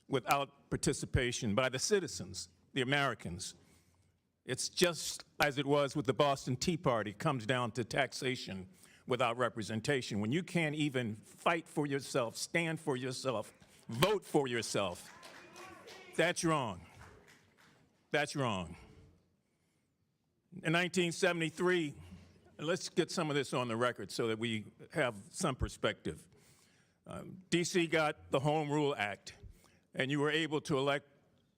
without participation by the citizens, the Americans. It's just as it was with the Boston Tea Party, comes down to taxation without representation. When you can't even fight for yourself, stand for yourself, vote for yourself, that's wrong. That's wrong. In 1973, let's get some of this on the record so that we have some perspective. DC got the Home Rule Act, and you were able to elect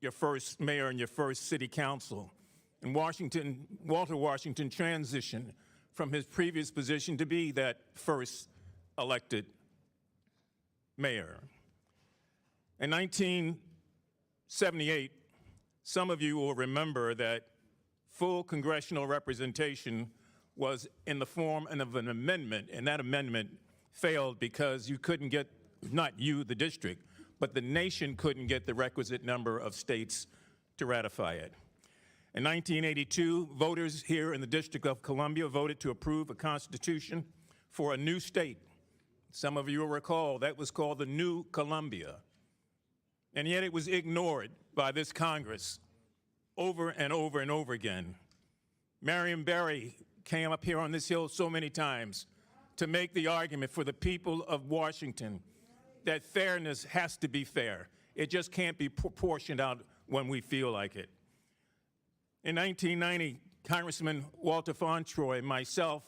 your first mayor and your first city council. And Walter Washington transitioned from his previous position to be that first elected mayor. In 1978, some of you will remember that full congressional representation was in the form of an amendment, and that amendment failed because you couldn't get, not you, the district, but the nation couldn't get the requisite number of states to ratify it. In 1982, voters here in the District of Columbia voted to approve a constitution for a new state. Some of you will recall that was called the New Columbia. And yet it was ignored by this Congress over and over and over again. Marion Barry came up here on this hill so many times to make the argument for the people of Washington that fairness has to be fair. It just can't be proportioned out when we feel like it. In 1990, Congressman Walter Fauntroy, myself,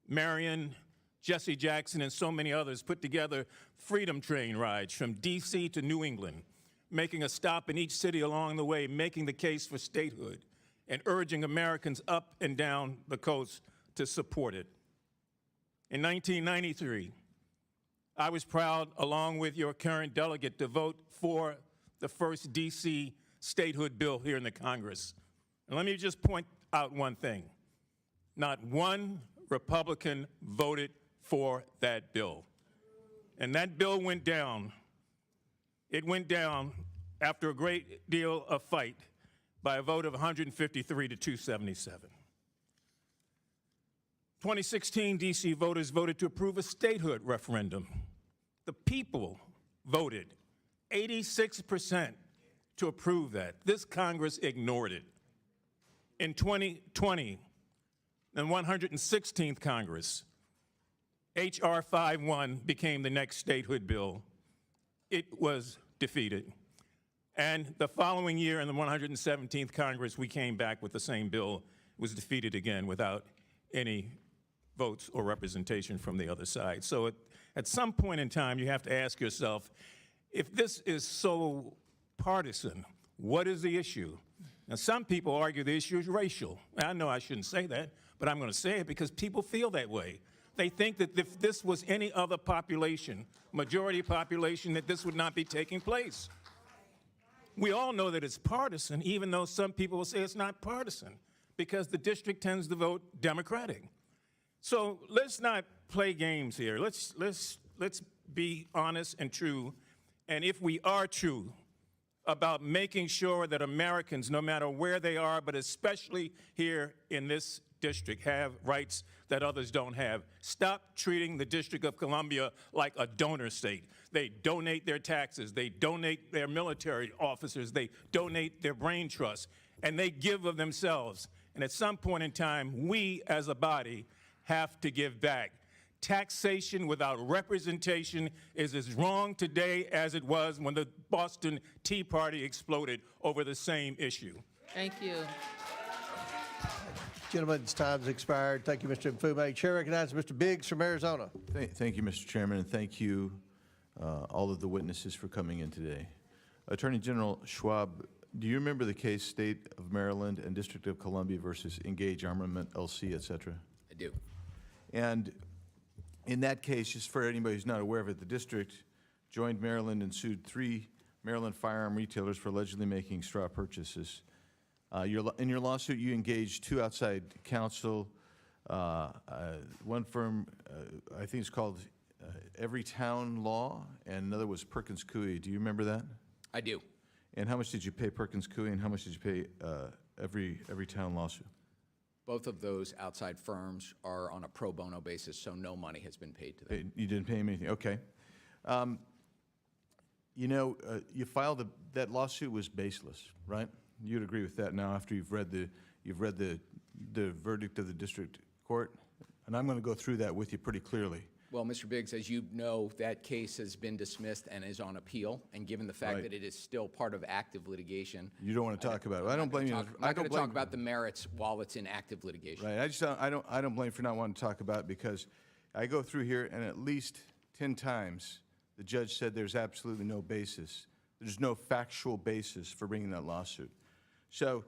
Marion, Jesse Jackson, and so many others put together freedom train rides from D.C. to New England, making a stop in each city along the way, making the case for statehood, and urging Americans up and down the coast to support it. In 1993, I was proud, along with your current delegate, to vote for the first D.C. statehood bill here in the Congress. And let me just point out one thing. Not one Republican voted for that bill. And that bill went down. It went down after a great deal of fight by a vote of 153 to 277. 2016, D.C. voters voted to approve a statehood referendum. The people voted 86% to approve that. This Congress ignored it. In 2020, the 116th Congress, H.R. 51 became the next statehood bill. It was defeated. And the following year, in the 117th Congress, we came back with the same bill. It was defeated again without any votes or representation from the other side. So at some point in time, you have to ask yourself, if this is so partisan, what is the issue? Now, some people argue the issue is racial. I know I shouldn't say that, but I'm going to say it because people feel that way. They think that if this was any other population, majority population, that this would not be taking place. We all know that it's partisan, even though some people will say it's not partisan, because the district tends to vote Democratic. So let's not play games here. Let's be honest and true. And if we are true about making sure that Americans, no matter where they are, but especially here in this district, have rights that others don't have, stop treating the District of Columbia like a donor state. They donate their taxes, they donate their military officers, they donate their brain trust, and they give of themselves. And at some point in time, we as a body have to give back. Taxation without representation is as wrong today as it was when the Boston Tea Party exploded over the same issue. Thank you. Gentlemen's time's expired. Thank you, Mr. Mfume. Chair recognizes Mr. Biggs from Arizona. Thank you, Mr. Chairman, and thank you, all of the witnesses, for coming in today. Attorney General Schwab, do you remember the case State of Maryland and District of Columbia versus Engage Armament, LC, et cetera? I do. And in that case, just for anybody who's not aware of it, the district joined Maryland and sued 3 Maryland firearm retailers for allegedly making straw purchases. In your lawsuit, you engaged 2 outside counsel, one firm, I think it's called Every Town Law, and another was Perkins Coie. Do you remember that? I do. And how much did you pay Perkins Coie, and how much did you pay Every Town Lawsuit? Both of those outside firms are on a pro bono basis, so no money has been paid to them. You didn't pay him anything, okay. You know, you filed that lawsuit was baseless, right? You'd agree with that now after you've read the verdict of the district court, and I'm going to go through that with you pretty clearly. Well, Mr. Biggs, as you know, that case has been dismissed and is on appeal, and given the fact that it is still part of active litigation. You don't want to talk about it. I don't blame you. I'm not going to talk about the merits while it's in active litigation. Right. I don't blame you for not wanting to talk about it, because I go through here and at least 10 times the judge said there's absolutely no basis. There's no factual basis for bringing that lawsuit. So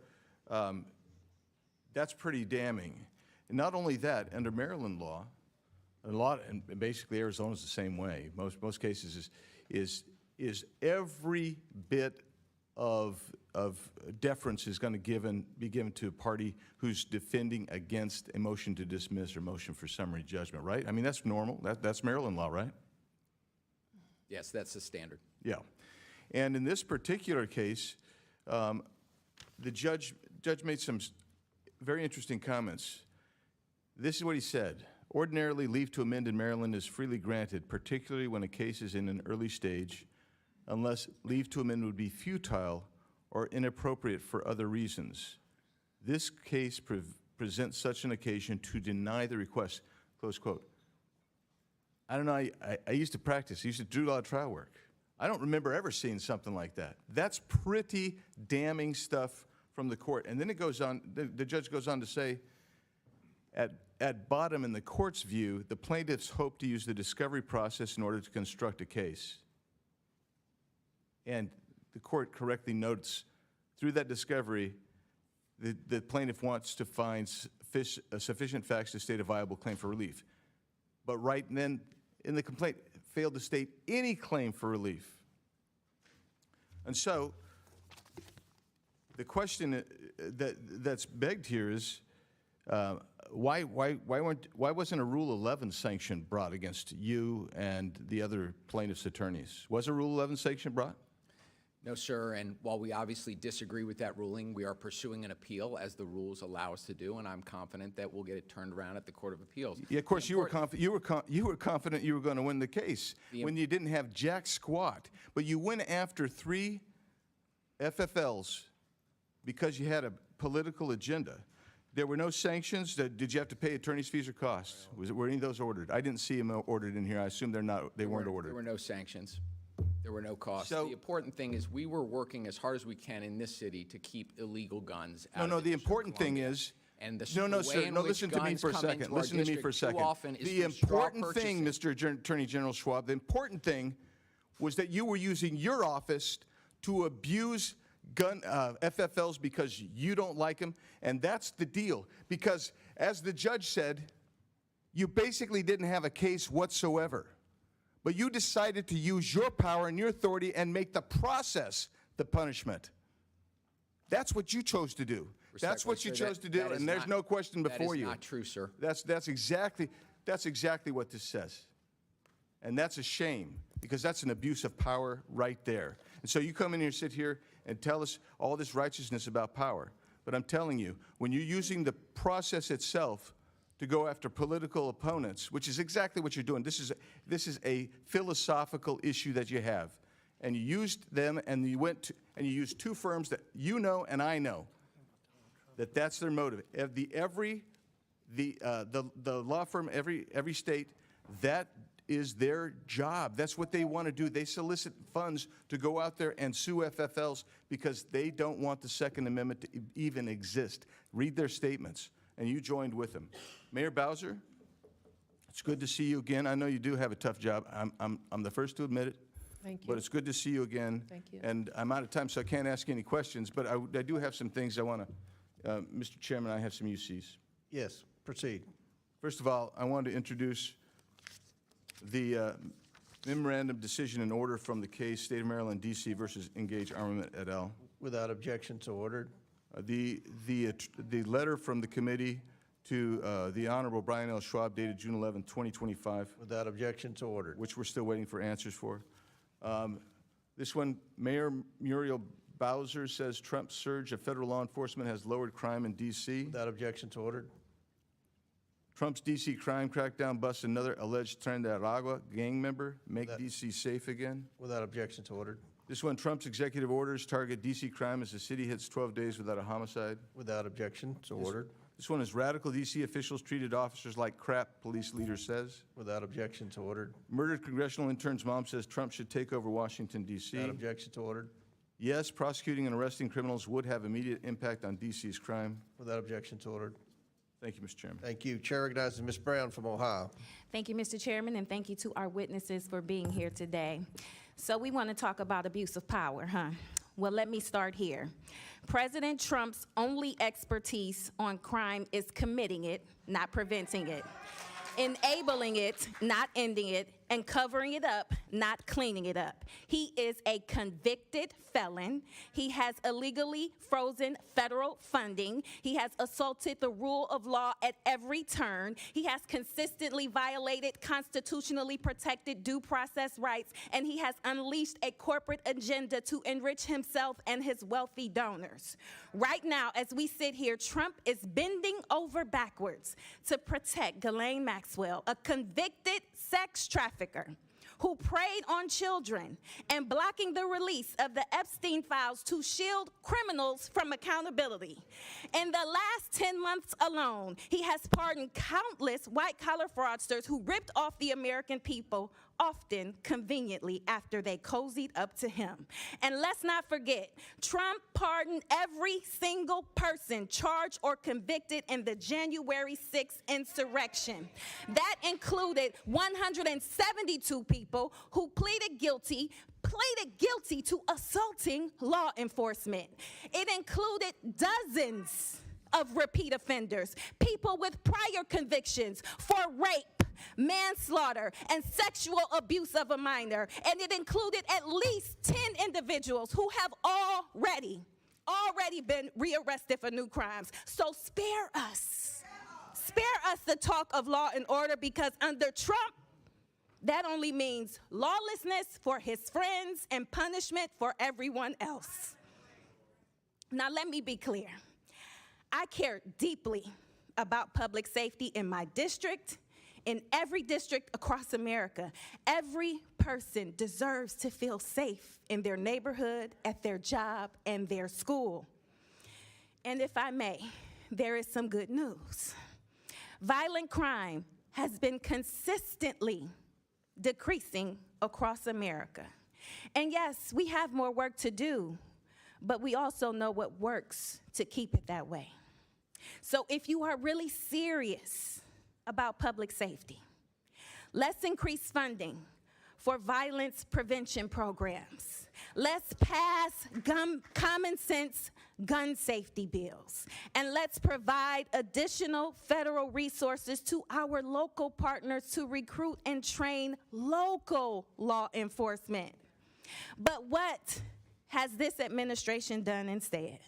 that's pretty damning. And not only that, under Maryland law, and basically Arizona's the same way. Most cases is every bit of deference is going to be given to a party who's defending against a motion to dismiss or motion for summary judgment, right? I mean, that's normal. That's Maryland law, right? Yes, that's the standard. Yeah. And in this particular case, the judge made some very interesting comments. This is what he said. Ordinarily, leave to amend in Maryland is freely granted, particularly when a case is in an early stage, unless leave to amend would be futile or inappropriate for other reasons. This case presents such an occasion to deny the request, close quote. I don't know, I used to practice, I used to do a lot of trial work. I don't remember ever seeing something like that. That's pretty damning stuff from the court. And then it goes on, the judge goes on to say, at bottom, in the court's view, the plaintiffs hope to use the discovery process in order to construct a case. And the court correctly notes, through that discovery, the plaintiff wants to find sufficient facts to state a viable claim for relief. But right then, in the complaint, failed to state any claim for relief. And so, the question that's begged here is, why wasn't a Rule 11 sanction brought against you and the other plaintiffs' attorneys? Was a Rule 11 sanction brought? No, sir, and while we obviously disagree with that ruling, we are pursuing an appeal as the rules allow us to do, and I'm confident that we'll get it turned around at the Court of Appeals. Yeah, of course, you were confident you were going to win the case when you didn't have jack squat, but you went after 3 FFLs because you had a political agenda. There were no sanctions. Did you have to pay attorney's fees or costs? Were any of those ordered? I didn't see them ordered in here. I assume they weren't ordered. There were no sanctions. There were no costs. So, the important thing is we were working as hard as we can in this city to keep illegal guns out. No, the important thing is, and the no, way sir, in no, which listen to me guns for a come second. into our Listen to me for a district too second. often is The through straw important thing, purchasing. Mr. Attorney General Schwab, the important thing was that you were using your office to abuse gun FFLs because you don't like them, and that's the deal. Because, as the judge said, you basically didn't have a case whatsoever. But you decided to use your power and your authority and make the process the punishment. That's what you chose to do. That's what you chose to do, and there's no question before you. That is not true, sir. That's exactly what this says. And that's a shame, because that's an abuse of power right there. And so you come in here, sit here, and tell us all this righteousness about power. But I'm telling you, when you're using the process itself to go after political opponents, which is exactly what you're doing. This is a philosophical issue that you have, and you used them, and you you used 2 firms that you know and I know that that's their motive. The law firm, every state, that is their job. That's what they want to do. They solicit funds to go out there and sue FFLs because they don't want the Second Amendment to even exist. Read their statements. And you joined with them. Mayor Bowser, it's good to see you again. I know you do have a tough job. I'm the first to admit it. Thank you. But it's good to see you again. Thank you. And I'm out of time, so I can't ask any questions, but I do have some things I want to, Mr. Chairman, I have some UCs. Yes, proceed. First of all, I wanted to introduce the memorandum decision and order from the case State of Maryland, D.C. versus Engage Armament et al. Without objection, so ordered. The letter from the committee to the Honorable Brian L. Schwab dated June 11, 2025. Without objection, so ordered. Which we're still waiting for answers for. This one, Mayor Muriel Bowser says Trump's surge of federal law enforcement has lowered crime in D.C. Without objection, so ordered. Trump's D.C. crime crackdown busts another alleged Tren de Aragua gang member. Make D.C. safe again. Without objection, so ordered. This one, Trump's executive orders target D.C. crime as the city hits 12 days without a homicide. Without objection, so ordered. This one is radical D.C. officials treated officers like crap, police leader says. Without objection, so ordered. Murdered congressional intern's mom says Trump should take over Washington, D.C. Without objection, so ordered. Yes, prosecuting and arresting criminals would have immediate impact on D.C.'s crime. Without objection, so ordered. Thank you, Mr. Chairman. Thank you. Chair recognizes Ms. Brown from Ohio. Thank you, Mr. Chairman, and thank you to our witnesses for being here today. So we want to talk about abuse of power, huh? Well, let me start here. President Trump's only expertise on crime is committing it, not preventing it, enabling it, not ending it, and covering it up, not cleaning it up. He is a convicted felon. He has illegally frozen federal funding. He has assaulted the rule of law at every turn. He has consistently violated constitutionally protected due process rights, and he has unleashed a corporate agenda to enrich himself and his wealthy donors. Right now, as we sit here, Trump is bending over backwards to protect Ghislaine Maxwell, a convicted sex trafficker who preyed on children, and blocking the release of the Epstein files to shield criminals from accountability. In the last 10 months alone, he has pardoned countless white-collar fraudsters who ripped off the American people, often conveniently after they cozied up to him. And let's not forget, Trump pardoned every single person charged or convicted in the January 6th insurrection. That included 172 people who pleaded guilty to assaulting law enforcement. It included dozens of repeat offenders, people with prior convictions for rape, manslaughter, and sexual abuse of a minor. And it included at least 10 individuals who have already been rearrested for new crimes. So spare us the talk of law and order, because under Trump, that only means lawlessness for his friends and punishment for everyone else. Now, let me be clear. I care deeply about public safety in my district, in every district across America. Every person deserves to feel safe in their neighborhood, at their job, and their school. And if I may, there is some good news. Violent crime has been consistently decreasing across America. And yes, we have more work to do, but we also know what works to keep it that way. So if you are really serious about public safety, let's increase funding for violence prevention programs. Let's pass common sense gun safety bills. And let's provide additional federal resources to our local partners to recruit and train local law enforcement. But what has this administration done instead?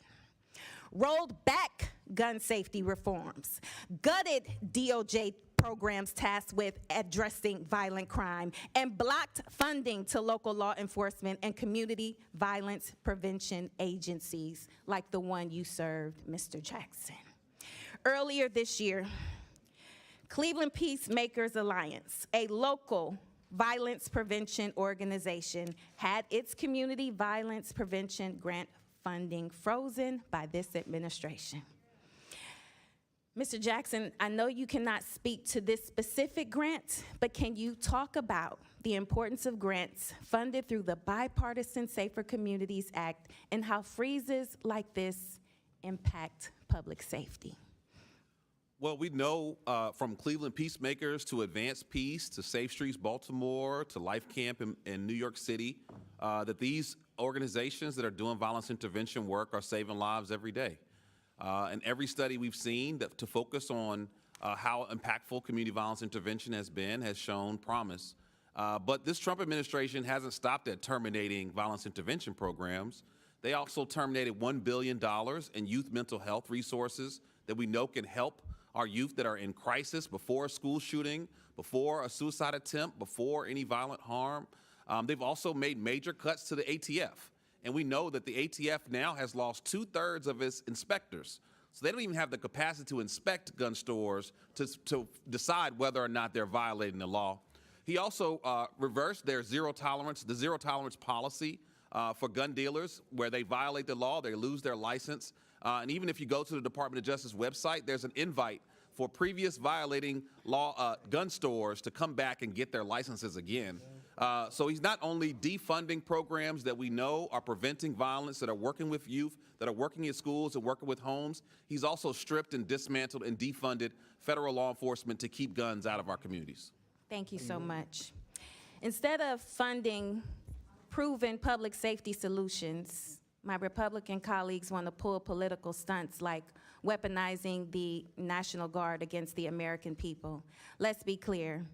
Rolled back gun safety reforms, gutted DOJ programs tasked with addressing violent crime, and blocked funding to local law enforcement and community violence prevention agencies like the one you served, Mr. Jackson. Earlier this year, Cleveland Peacemakers Alliance, a local violence prevention organization, had its community violence prevention grant funding frozen by this administration. Mr. Jackson, I know you cannot speak to this specific grant, but can you talk about the importance of grants funded through the Bipartisan Safer Communities Act and how freezes like this impact public safety? Well, we know from Cleveland Peacemakers to Advance Peace to Safe Streets Baltimore to Life Camp in New York City that these organizations that are doing violence intervention work are saving lives every day. And every study we've seen that to focus on how impactful community violence intervention has been has shown promise. But this Trump administration hasn't stopped at terminating violence intervention programs. They also terminated $1 billion in youth mental health resources that we know can help our youth that are in crisis before a school shooting, before a suicide attempt, before any violent harm. They've also made major cuts to the ATF. And we know that the ATF now has lost 2/3 of its inspectors. So they don't even have the capacity to inspect gun stores to decide whether or not they're violating the law. He also reversed their zero tolerance policy for gun dealers, where they violate the law, they lose their license. And even if you go to the Department of Justice website, there's an invite for previous violating law gun stores to come back and get their licenses again. So he's not only defunding programs that we know are preventing violence, that are working with youth, that are working in schools and working with homes, he's also stripped and dismantled and defunded federal law enforcement to keep guns out of our communities. Thank you so much. Instead of funding proven public safety solutions, my Republican colleagues want to pull political stunts like weaponizing the National Guard against the American people. Let's be clear.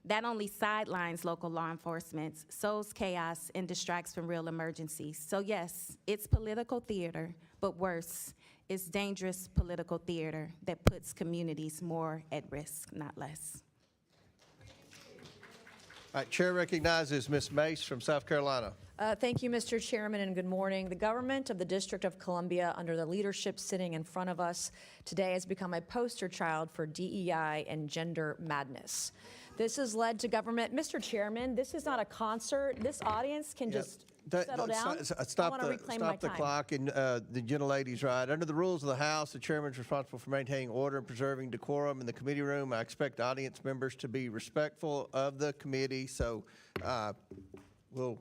That only sidelines local law enforcement, sows chaos, and distracts from real emergencies. So yes, it's political theater, but worse, it's dangerous political theater that puts communities more at risk, not less. All right, Chair recognizes Ms. Mace from South Carolina. Thank you, Mr. Chairman, and good morning. The government of the District of Columbia, under the leadership sitting in front of us today, has become a poster child for DEI and gender madness. This has led to government. Mr. Chairman, this is not a concert. This audience can just settle down. I want to reclaim my time. Stop the clock, and the gentlelady's right. Under the rules of the House, the chairman is responsible for maintaining order and preserving decorum in the committee room. I expect audience members to be respectful of the committee, so we'll...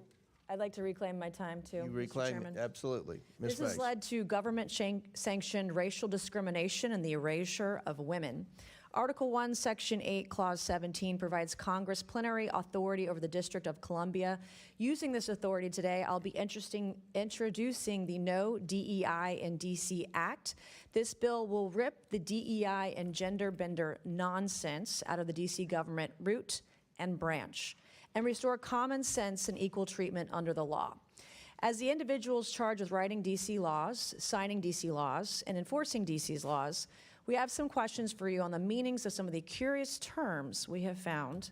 I'd like to reclaim my time, too, You Mr. reclaim Chairman. it, absolutely. Ms. This has Mace. led to government-sanctioned racial discrimination and the erasure of women. Article 1, Section 8, Clause 17 provides Congress plenary authority over the District of Columbia. Using this authority today, I'll be introducing the No DEI in D.C. Act. This bill will rip the DEI and gender bender nonsense out of the D.C. government root and branch and restore common sense and equal treatment under the law. As the individuals charged with writing D.C. laws, signing D.C. laws, and enforcing D.C.'s laws, we have some questions for you on the meanings of some of the curious terms we have found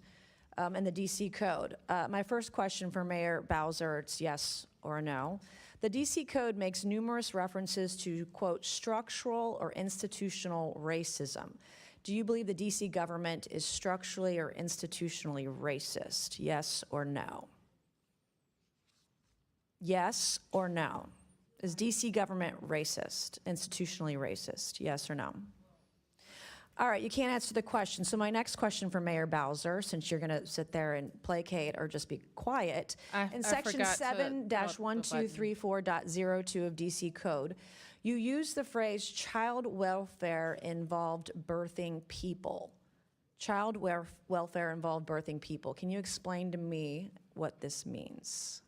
in the D.C. Code. My first question for Mayor Bowser, it's yes or no. The D.C. Code makes numerous references to, quote, structural or institutional racism. Do you believe the D.C. government is structurally or institutionally racist? Yes or no? Yes or no? Is D.C. government racist, institutionally racist? Yes or no? All right, you can't answer the question. So my next question for Mayor Bowser, since you're going to sit there and placate or just be quiet, in Section 7-1234.02 of D.C. Code, you use the phrase child welfare involved birthing people. Child welfare involved birthing people. Can you explain to me what this means?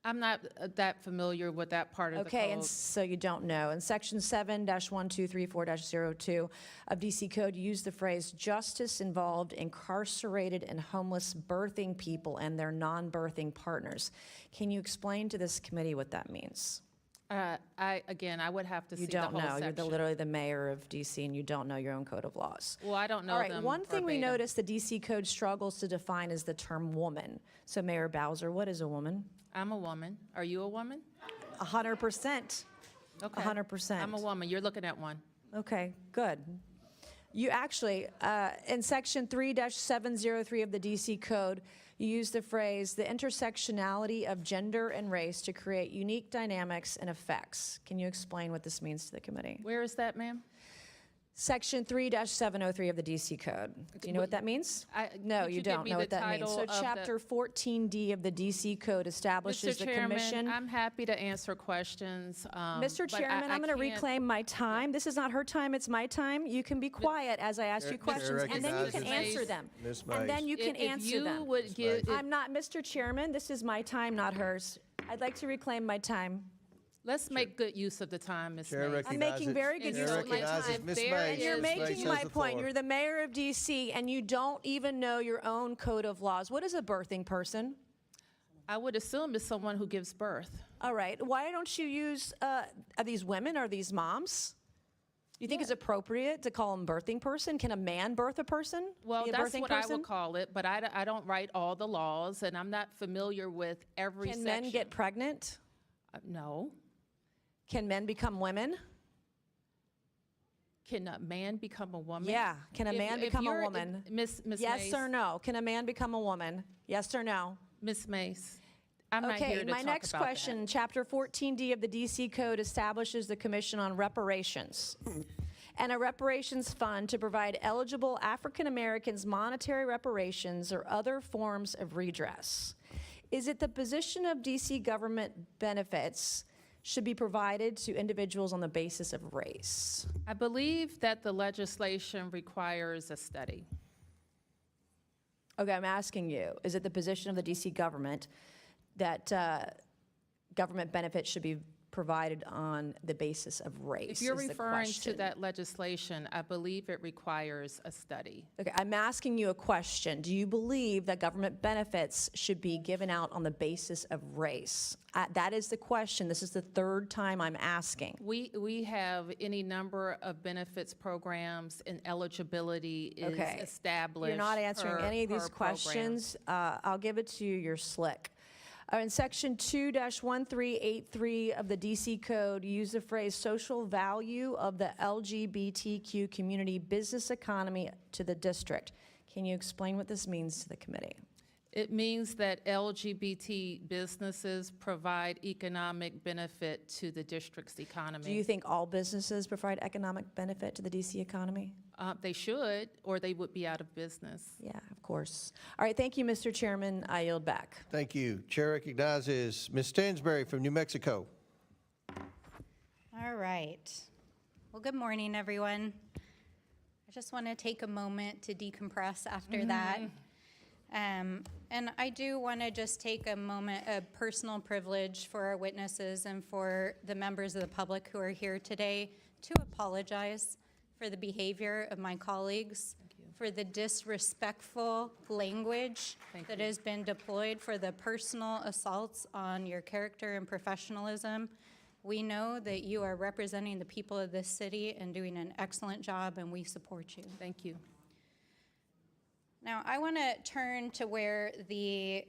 I'm not that familiar with that part of the code. Okay, and so you don't know. In Section 7-1234-02 of D.C. Code, you use the phrase justice involved incarcerated and homeless birthing people and their non-birthing partners. Can you explain to this committee what that means? Again, I would have to see You the whole don't know. section. You're literally the mayor of D.C. and you don't know your own code of laws. Well, I don't know All right, them one thing we verbatim. noticed the D.C. Code struggles to define is the term woman. So Mayor Bowser, what is a woman? I'm a woman. Are you a woman? 100%. Okay. 100%. I'm a woman. You're looking at one. Okay, good. You actually, in Section 3-703 of the D.C. Code, you use the phrase, the intersectionality of gender and race to create unique dynamics and effects. Can you explain what this means to the committee? Where is that, ma'am? Section 3-703 of the D.C. Code. Do you know what that means? No, could you you give don't me know the what that means. title So of the- Chapter 14D of the D.C. Code establishes Mr. the Chairman, commission. I'm happy to answer questions. Mr. but Chairman, I'm going to can't- reclaim my time. This is not her time, it's my time. You can be quiet as I ask you questions, and then you can answer them. Ms. And then Mace. you can If answer you them. would give- I'm not, Mr. Chairman, this is my time, not hers. I'd like to reclaim my time. Let's make good use of the time, Ms. Chair Mace. I'm making very good use of my recognizes time. Ms. There Mace. And you're Ms. Mace making has my the point. floor. You're the mayor of D.C., and you don't even know your own code of laws. What is a birthing person? I would assume it's someone who gives birth. All right. Why don't you use, are these women, are these moms? Do you think it's appropriate to call them birthing person? Can a man birth a person? Well, Be a that's birthing what person? I would call it, but I don't write all the laws, and I'm not familiar with every Can section. men get pregnant? No. Can men become women? Can a man become a woman? Yeah. Can a If- man if become a you're- woman? Miss Yes Mace, or no? Can a man become a woman? Yes or no? Miss Mace, I'm not here Okay, to my talk next about question, Chapter 14D of the D.C. Code establishes the Commission on Reparations and a reparations fund to provide eligible African Americans monetary reparations or other forms of redress. Is it the position of D.C. government benefits should be provided to individuals on the basis of race? I believe that the legislation requires a study. Okay, I'm asking you, is it the position of the D.C. government that government benefits should be provided on the basis of race? If you're is the referring to question. that legislation, I believe it requires a study. Okay, I'm asking you a question. Do you believe that government benefits should be given out on the basis of race? That is the question. This is the third time I'm asking. We have any number of benefits programs, and eligibility is Okay. established. You're not answering any of these per program. questions. I'll give it to you. You're slick. In Section 2-1383 of the DC Code, you use the phrase social value of the LGBTQ community business economy to the district. Can you explain what this means to the committee? It means that LGBT businesses provide economic benefit to the district's economy. Do you think all businesses provide economic benefit to the DC economy? They should, or they would be out of business. Yeah, of course. All right, thank you, Mr. Chairman. I yield back. Thank you. Chair recognizes Ms. Stansberry from New Mexico. All right. Well, good morning, everyone. I just want to take a moment to decompress after that. And I do want to just take a moment of personal privilege for our witnesses and for the members of the public who are here today to apologize for the behavior of my colleagues, for the disrespectful language that has been deployed, for the personal assaults on your character and professionalism. We know that you are representing the people of this city and doing an excellent job, and we support you. Thank you. Now, I want to turn to where the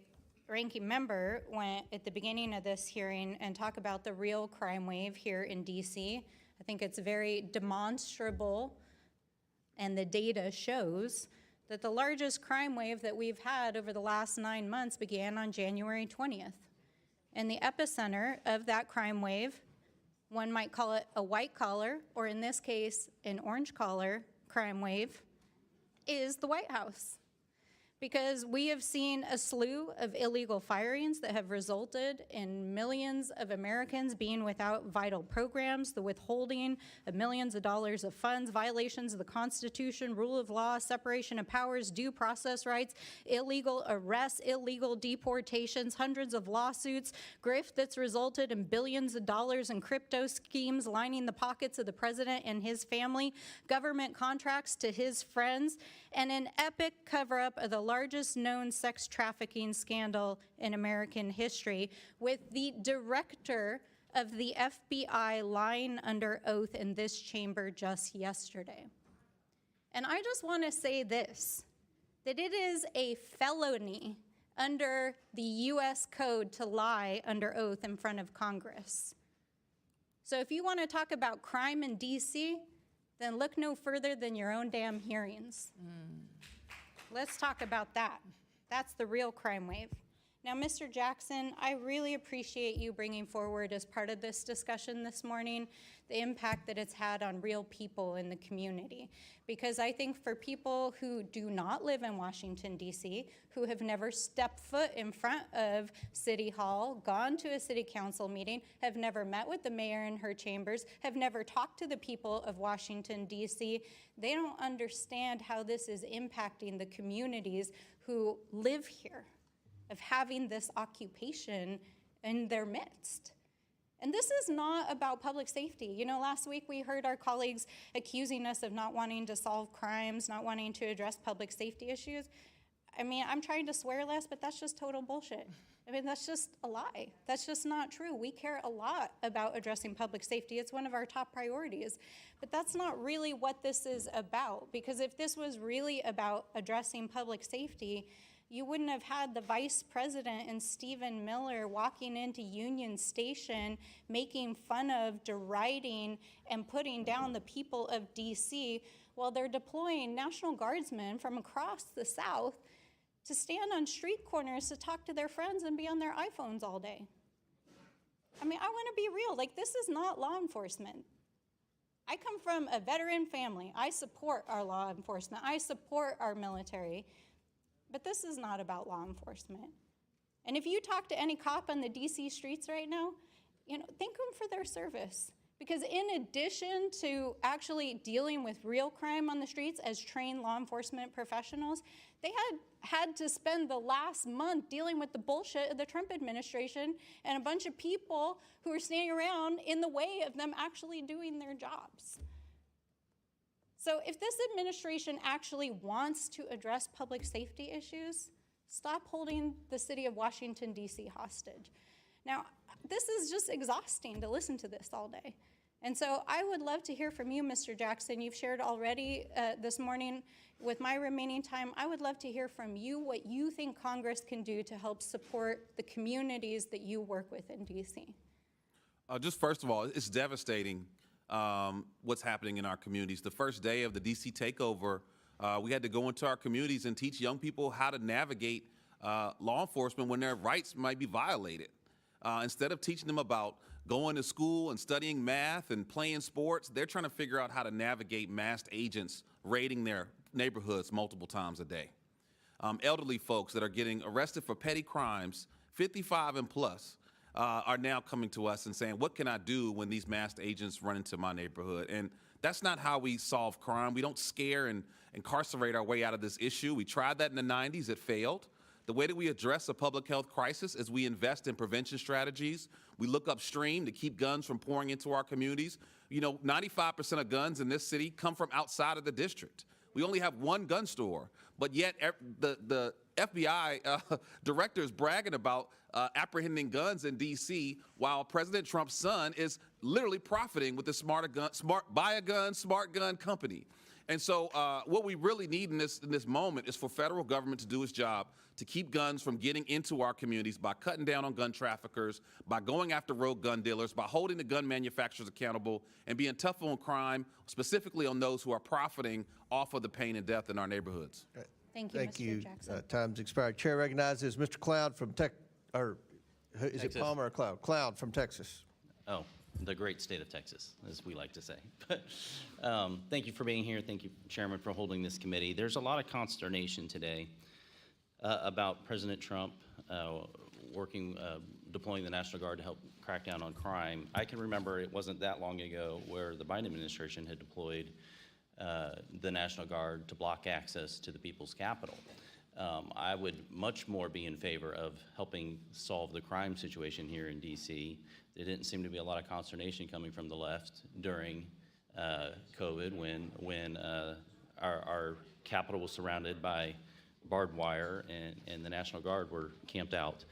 ranking member went at the beginning of this hearing and talk about the real crime wave here in DC. I think it's very demonstrable, and the data shows that the largest crime wave that we've had over the last 9 months began on January 20th. And the epicenter of that crime wave, one might call it a white collar, or in this case, an orange collar crime wave, is the White House. Because we have seen a slew of illegal firings that have resulted in millions of Americans being without vital programs, the withholding of millions of dollars of funds, violations of the Constitution, rule of law, separation of powers, due process rights, illegal arrests, illegal deportations, hundreds of lawsuits, grift that's resulted in billions of dollars in crypto schemes lining the pockets of the president and his family, government contracts to his friends, and an epic cover-up of the largest known sex trafficking scandal in American history, with the director of the FBI lying under oath in this chamber just yesterday. And I just want to say this, that it is a felony under the U.S. Code to lie under oath in front of Congress. So if you want to talk about crime in D.C., then look no further than your own damn hearings. Let's talk about that. That's the real crime wave. Now, Mr. Jackson, I really appreciate you bringing forward as part of this discussion this morning the impact that it's had on real people in the community. Because I think for people who do not live in Washington, D.C., who have never stepped foot in front of City Hall, gone to a city council meeting, have never met with the mayor in her chambers, have never talked to the people of Washington, D.C., they don't understand how this is impacting the communities who live here, of having this occupation in their midst. And this is not about public safety. You know, last week we heard our colleagues accusing us of not wanting to solve crimes, not wanting to address public safety issues. I mean, I'm trying to swear less, but that's just total bullshit. I mean, that's just a lie. That's just not true. We care a lot about addressing public safety. It's one of our top priorities. But that's not really what this is about, because if this was really about addressing public safety, you wouldn't have had the vice president and Stephen Miller walking into Union Station, making fun of, deriding, and putting down the people of DC while they're deploying National Guardsmen from across the South to stand on street corners to talk to their friends and be on their iPhones all day. I mean, I want to be real. Like, this is not law enforcement. I come from a veteran family. I support our law enforcement. I support our military. But this is not about law enforcement. And if you talk to any cop on the DC streets right now, you know, thank them for their service. Because in addition to actually dealing with real crime on the streets as trained law enforcement professionals, they had to spend the last month dealing with the bullshit of the Trump administration and a bunch of people who are standing around in the way of them actually doing their jobs. So if this administration actually wants to address public safety issues, stop holding the city of Washington, D.C. hostage. Now, this is just exhausting to listen to this all day. And so I would love to hear from you, Mr. Jackson. You've shared already this morning. With my remaining time, I would love to hear from you what you think Congress can do to help support the communities that you work with in D.C. Just first of all, it's devastating what's happening in our communities. The first day of the D.C. takeover, we had to go into our communities and teach young people how to navigate law enforcement when their rights might be violated. Instead of teaching them about going to school and studying math and playing sports, they're trying to figure out how to navigate masked agents raiding their neighborhoods multiple times a day. Elderly folks that are getting arrested for petty crimes, 55 and plus, are now coming to us and saying, what can I do when these masked agents run into my neighborhood? And that's not how we solve crime. We don't scare and incarcerate our way out of this issue. We tried that in the 90s, it failed. The way that we address a public health crisis is we invest in prevention strategies. We look upstream to keep guns from pouring into our communities. You know, 95% of guns in this city come from outside of the district. We only have one gun store, but yet the FBI director is bragging about apprehending guns in D.C. while President Trump's son is literally profiting with the buy a gun, smart gun company. And so what we really need in this moment is for federal government to do its job to keep guns from getting into our communities by cutting down on gun traffickers, by going after rogue gun dealers, by holding the gun manufacturers accountable, and being tough on crime, specifically on those who are profiting off of the pain and death in our neighborhoods. Thank you, Mr. Jackson. Time's expired. Chair recognizes Mr. Cloud from is it Palmer or Cloud? Cloud from Texas. Oh, the great state of Texas, as we like to say. But thank you for being here. Thank you, Chairman, for holding this committee. There's a lot of consternation today about President Trump deploying the National Guard to help crack down on crime. I can remember it wasn't that long ago where the Biden administration had deployed the National Guard to block access to the people's capital. I would much more be in favor of helping solve the crime situation here in D.C. There didn't seem to be a lot of consternation coming from the left during COVID when our capital was surrounded by barbed wire and the National Guard were camped out.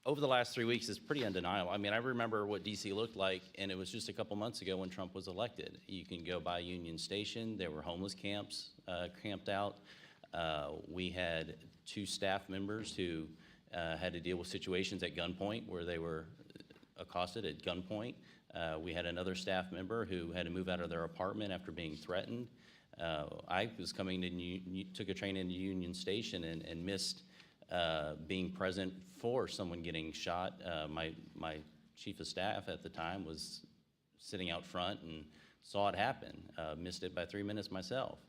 Over the last 3 weeks, it's pretty undeniable. I mean, I remember what D.C. looked like, and it was just a couple months ago when Trump was elected. You can go by Union Station. There were homeless camps camped out. We had 2 staff members who had to deal with situations at gunpoint where they were accosted at gunpoint. We had another staff member who had to move out of their apartment after being threatened. I was coming to, took a train into Union Station and missed being present for someone getting shot. My chief of staff at the time was sitting out front and saw it happen. Missed it by 3 minutes myself.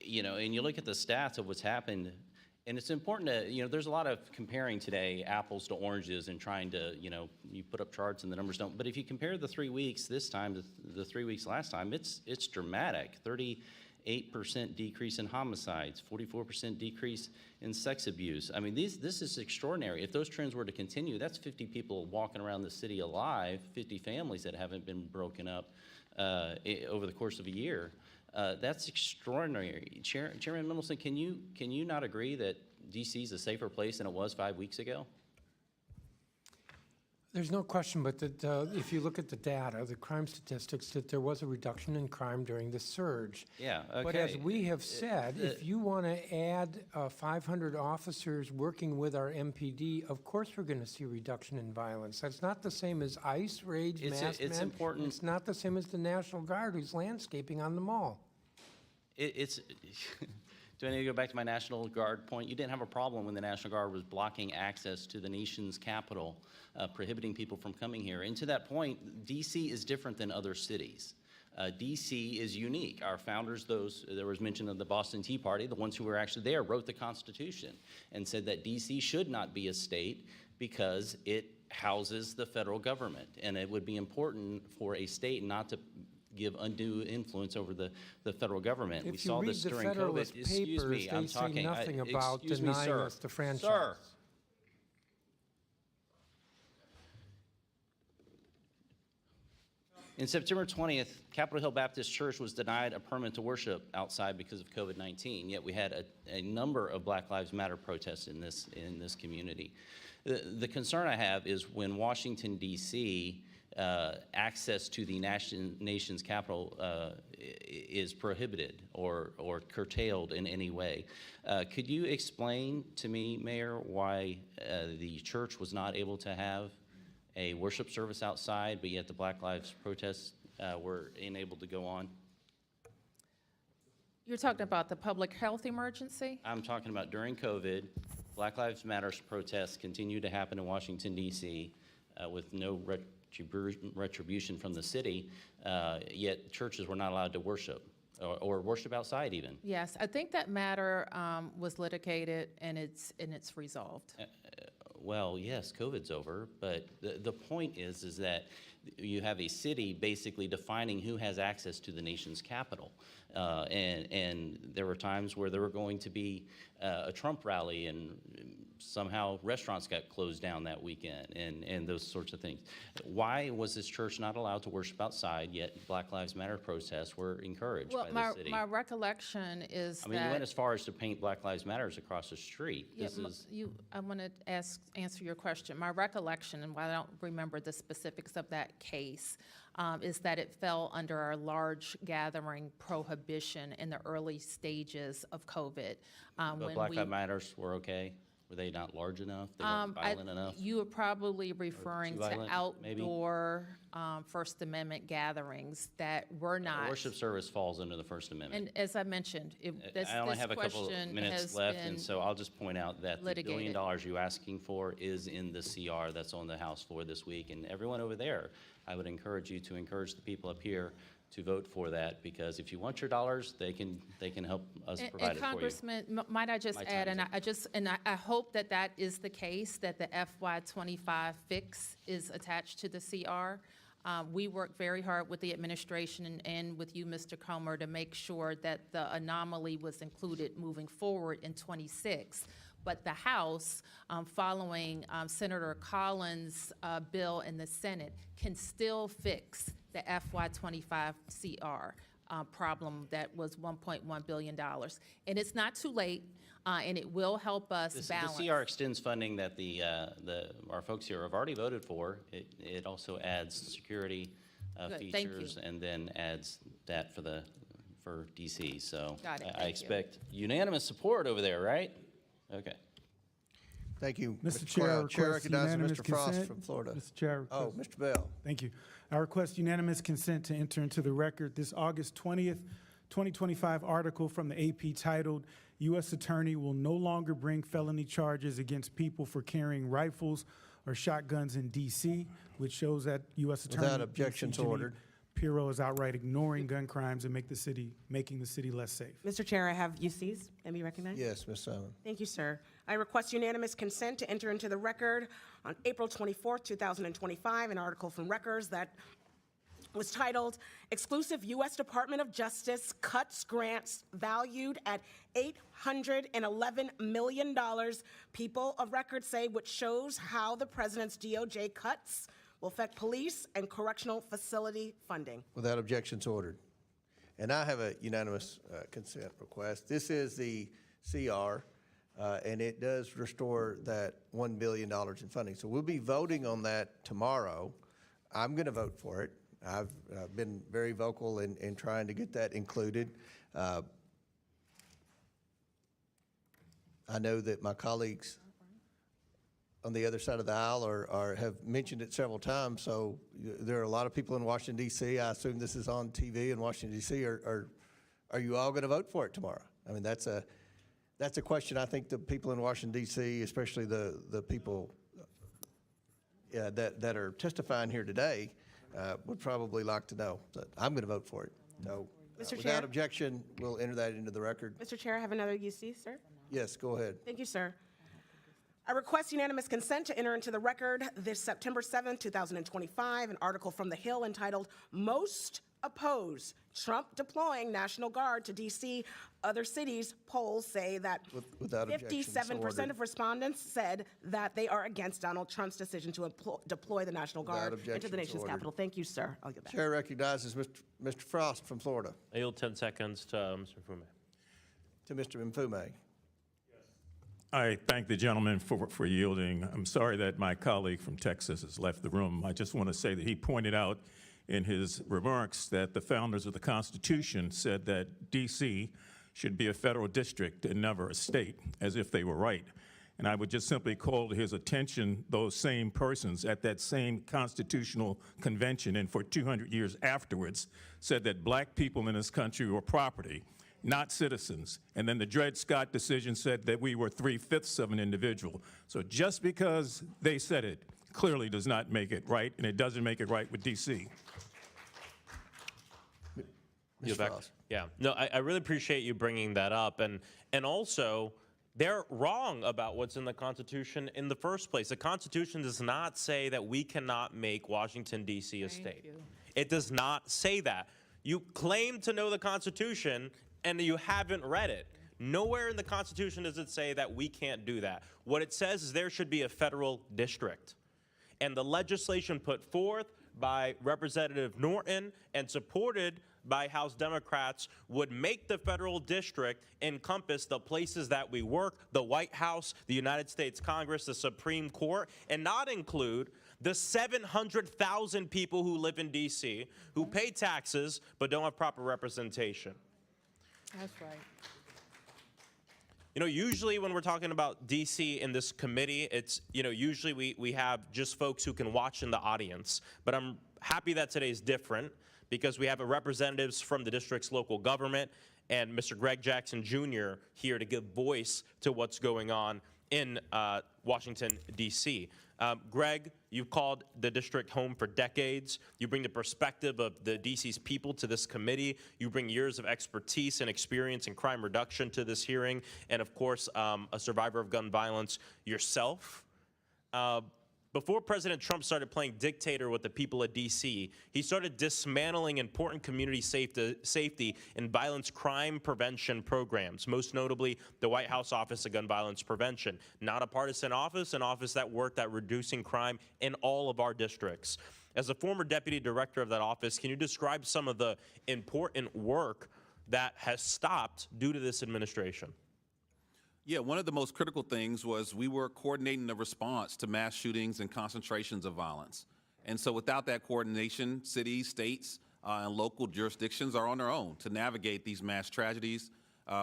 You know, and you look at the stats of what's happened, and it's important to, you know, there's a lot of comparing today apples to oranges and trying to, you know, you put up charts and the numbers don't, but if you compare the 3 weeks this time to the 3 weeks last time, it's dramatic. 38% decrease in homicides, 44% decrease in sex abuse. I mean, this is extraordinary. If those trends were to continue, that's 50 people walking around the city alive, 50 families that haven't been broken up over the course of a year. That's extraordinary. Chairman Mendelson, can you not agree that D.C. is a safer place than it was 5 weeks ago? There's no question, but that if you look at the data, the crime statistics, that there was a reduction in crime during the surge. Yeah, okay. But as we have said, if you want to add 500 officers working with our MPD, of course we're going to see a reduction in violence. That's not the same as ICE raids, masked men. Important. It's not the same as the National Guard who's landscaping on the mall. Do I need to go back to my National Guard point? You didn't have a problem when the National Guard was blocking access to the nation's capital, prohibiting people from coming here. And to that point, D.C. is different than other cities. D.C. is unique. Our founders, there was mention of the Boston Tea Party, the ones who were actually there, wrote the Constitution and said that D.C. should not be a state because it houses the federal government. And it would be important for a state not to give undue influence over the federal government. We If you saw read this the during Federalist COVID. Excuse Papers, me, I'm they say talking. nothing about Excuse me, denying sir. us the franchise. Sir. In September 20th, Capitol Hill Baptist Church was denied a permit to worship outside because of COVID-19, yet we had a number of Black Lives Matter protests in this community. The concern I have is when Washington, D.C., access to the nation's capital is prohibited or curtailed in any way. Could you explain to me, Mayor, why the church was not able to have a worship service outside, but yet the Black Lives protests were enabled to go on? You're talking about the public health emergency? I'm talking about during COVID, Black Lives Matter protests continued to happen in Washington, D.C. With no retribution from the city, yet churches were not allowed to worship or worship outside even. Yes, I think that matter was litigated and it's resolved. Well, yes, COVID's over, but the point is that you have a city basically defining who has access to the nation's capital. And there were times where there were going to be a Trump rally and somehow restaurants got closed down that weekend and those sorts of things. Why was this church not allowed to worship outside, yet Black Lives Matter protests were encouraged by the city? My recollection is I mean, you went as far as to paint Black Lives Matters across the street. I want to answer your question. My recollection, and while I don't remember the specifics of that case, is that it fell under our large gathering prohibition in the early stages of COVID. But Black Lives Matters were okay? Were they not large enough? They weren't violent enough? You are probably referring to violent, maybe? outdoor First Amendment gatherings that were not. Worship service falls under the First Amendment. And as I mentioned, I only have a couple of minutes left, and so I'll just point out that the $1 billion you're asking for is in the CR that's on the House floor this week. And everyone over there, I would encourage you to encourage the people up here to vote for that, because if you want your dollars, they can help us provide it for you. And Congressman, might I just add, and I hope that that is the case, that the FY25 fix is attached to the CR. We worked very hard with the administration and with you, Mr. Comer, to make sure that the anomaly was included moving forward in 26. But the House, following Senator Collins' bill in the Senate, can still fix the FY25 CR problem that was $1.1 billion. And it's not too late, and it will help us balance. The CR extends funding that our folks here have already voted for. It also adds security features and then adds that for DC. So I expect unanimous support over there, right? Okay. Thank you, Mr. Mr. Chair, Cloud. Chair recognizes unanimous Mr. Frost consent. from Florida. Mr. Chair. Oh, Mr. Bell. Thank you. I request unanimous consent to enter into the record this August 20th, 2025 article from the AP titled, U.S. Attorney will no longer bring felony charges against people for carrying rifles or shotguns in D.C., which shows that U.S. Attorney Without objections ordered. Pirro is outright ignoring gun crimes and making the city less safe. Mr. Chair, I have UCs. Let me recognize. Yes, Ms. Simon. Thank you, sir. I request unanimous consent to enter into the record on April 24th, 2025, an article from Records that was titled, Exclusive U.S. Department of Justice Cuts Grants Valued at $811 million. People of Record say, which shows how the president's DOJ cuts will affect police and correctional facility funding. Without objections ordered. And I have a unanimous consent request. This is the CR, and it does restore that $1 billion in funding. So we'll be voting on that tomorrow. I'm going to vote for it. I've been very vocal in trying to get that included. I know that my colleagues on the other side of the aisle have mentioned it several times, so there are a lot of people in Washington, D.C. I assume this is on TV in Washington, D.C. Are you all going to vote for it tomorrow? I mean, that's a question I think the people in Washington, D.C., especially the people that are testifying here today, would probably like to know. But I'm going to vote for it. So, Mr. without Chair? objection, we'll enter that into the record. Mr. Chair, I have another UC, sir. Yes, go ahead. Thank you, sir. I request unanimous consent to enter into the record this September 7th, 2025, an article from The Hill entitled, Most Oppose Trump Deploying National Guard to D.C. Other cities. Polls say that Without objection, so 57% ordered. of respondents said that they are against Donald Trump's decision to deploy the National Guard into objection, the so nation's ordered. capital. Thank you, sir. I'll get back. Chair recognizes Mr. Frost from Florida. I yield 10 seconds to Mr. Fume. To Mr. Mfume. I thank the gentleman for yielding. I'm sorry that my colleague from Texas has left the room. I just want to say that he pointed out in his remarks that the founders of the Constitution said that D.C. should be a federal district and never a state, as if they were right. And I would just simply call to his attention those same persons at that same constitutional convention and for 200 years afterwards said that black people in this country were property, not citizens. And then the Dred Scott decision said that we were 3/5 of an individual. So just because they said it clearly does not make it right, and it doesn't make it right with D.C. Yield back. Yeah, no, I really appreciate you bringing that up. And also, they're wrong about what's in the Constitution in the first place. The Constitution does not say that we cannot make Washington, D.C. a state. It does not say that. You claim to know the Constitution, and you haven't read it. Nowhere in the Constitution does it say that we can't do that. What it says is there should be a federal district. And the legislation put forth by Representative Norton and supported by House Democrats would make the federal district encompass the places that we work, the White House, the United States Congress, the Supreme Court, and not include the 700,000 people who live in D.C., who pay taxes but don't have proper representation. That's right. You know, usually when we're talking about D.C. in this committee, it's, you know, usually we have just folks who can watch in the audience. But I'm happy that today's different because we have representatives from the district's local government and Mr. Greg Jackson Jr. here to give voice to what's going on in Washington, D.C. Greg, you've called the district home for decades. You bring the perspective of the D.C.'s people to this committee. You bring years of expertise and experience in crime reduction to this hearing. And of course, a survivor of gun violence yourself. Before President Trump started playing dictator with the people of D.C., he started dismantling important community safety and violence crime prevention programs, most notably the White House Office of Gun Violence Prevention. Not a partisan office, an office that worked at reducing crime in all of our districts. As a former deputy director of that office, can you describe some of the important work that has stopped due to this administration? Yeah, one of the most critical things was we were coordinating the response to mass shootings and concentrations of violence. And so without that coordination, cities, states, and local jurisdictions are on their own to navigate these mass tragedies.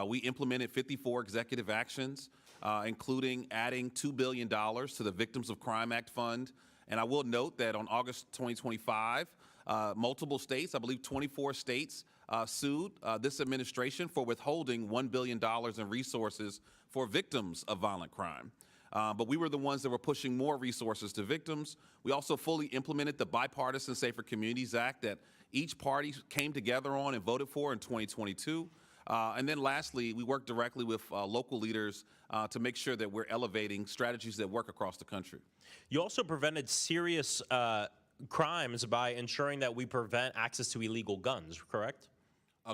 We implemented 54 executive actions, including adding $2 billion to the Victims of Crime Act Fund. And I will note that on August 2025, multiple states, I believe 24 states, sued this administration for withholding $1 billion in resources for victims of violent crime. But we were the ones that were pushing more resources to victims. We also fully implemented the Bipartisan Safer Communities Act that each party came together on and voted for in 2022. And then lastly, we worked directly with local leaders to make sure that we're elevating strategies that work across the country. You also prevented serious crimes by ensuring that we prevent access to illegal guns, correct?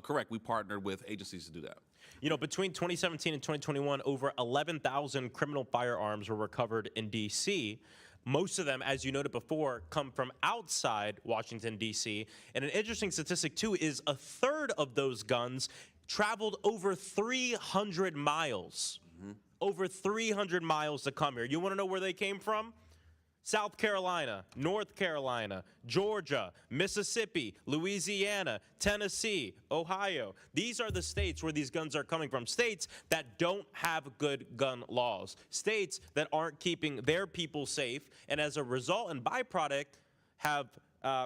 Correct. We partnered with agencies to do that. You know, between 2017 and 2021, over 11,000 criminal firearms were recovered in D.C. Most of them, as you noted before, come from outside Washington, D.C. And an interesting statistic, too, is a third of those guns traveled over 300 miles. Over 300 miles to come here. You want to know where they came from? South Carolina, North Carolina, Georgia, Mississippi, Louisiana, Tennessee, Ohio. These are the states where these guns are coming from. States that don't have good gun laws. States that aren't keeping their people safe, and as a result and byproduct have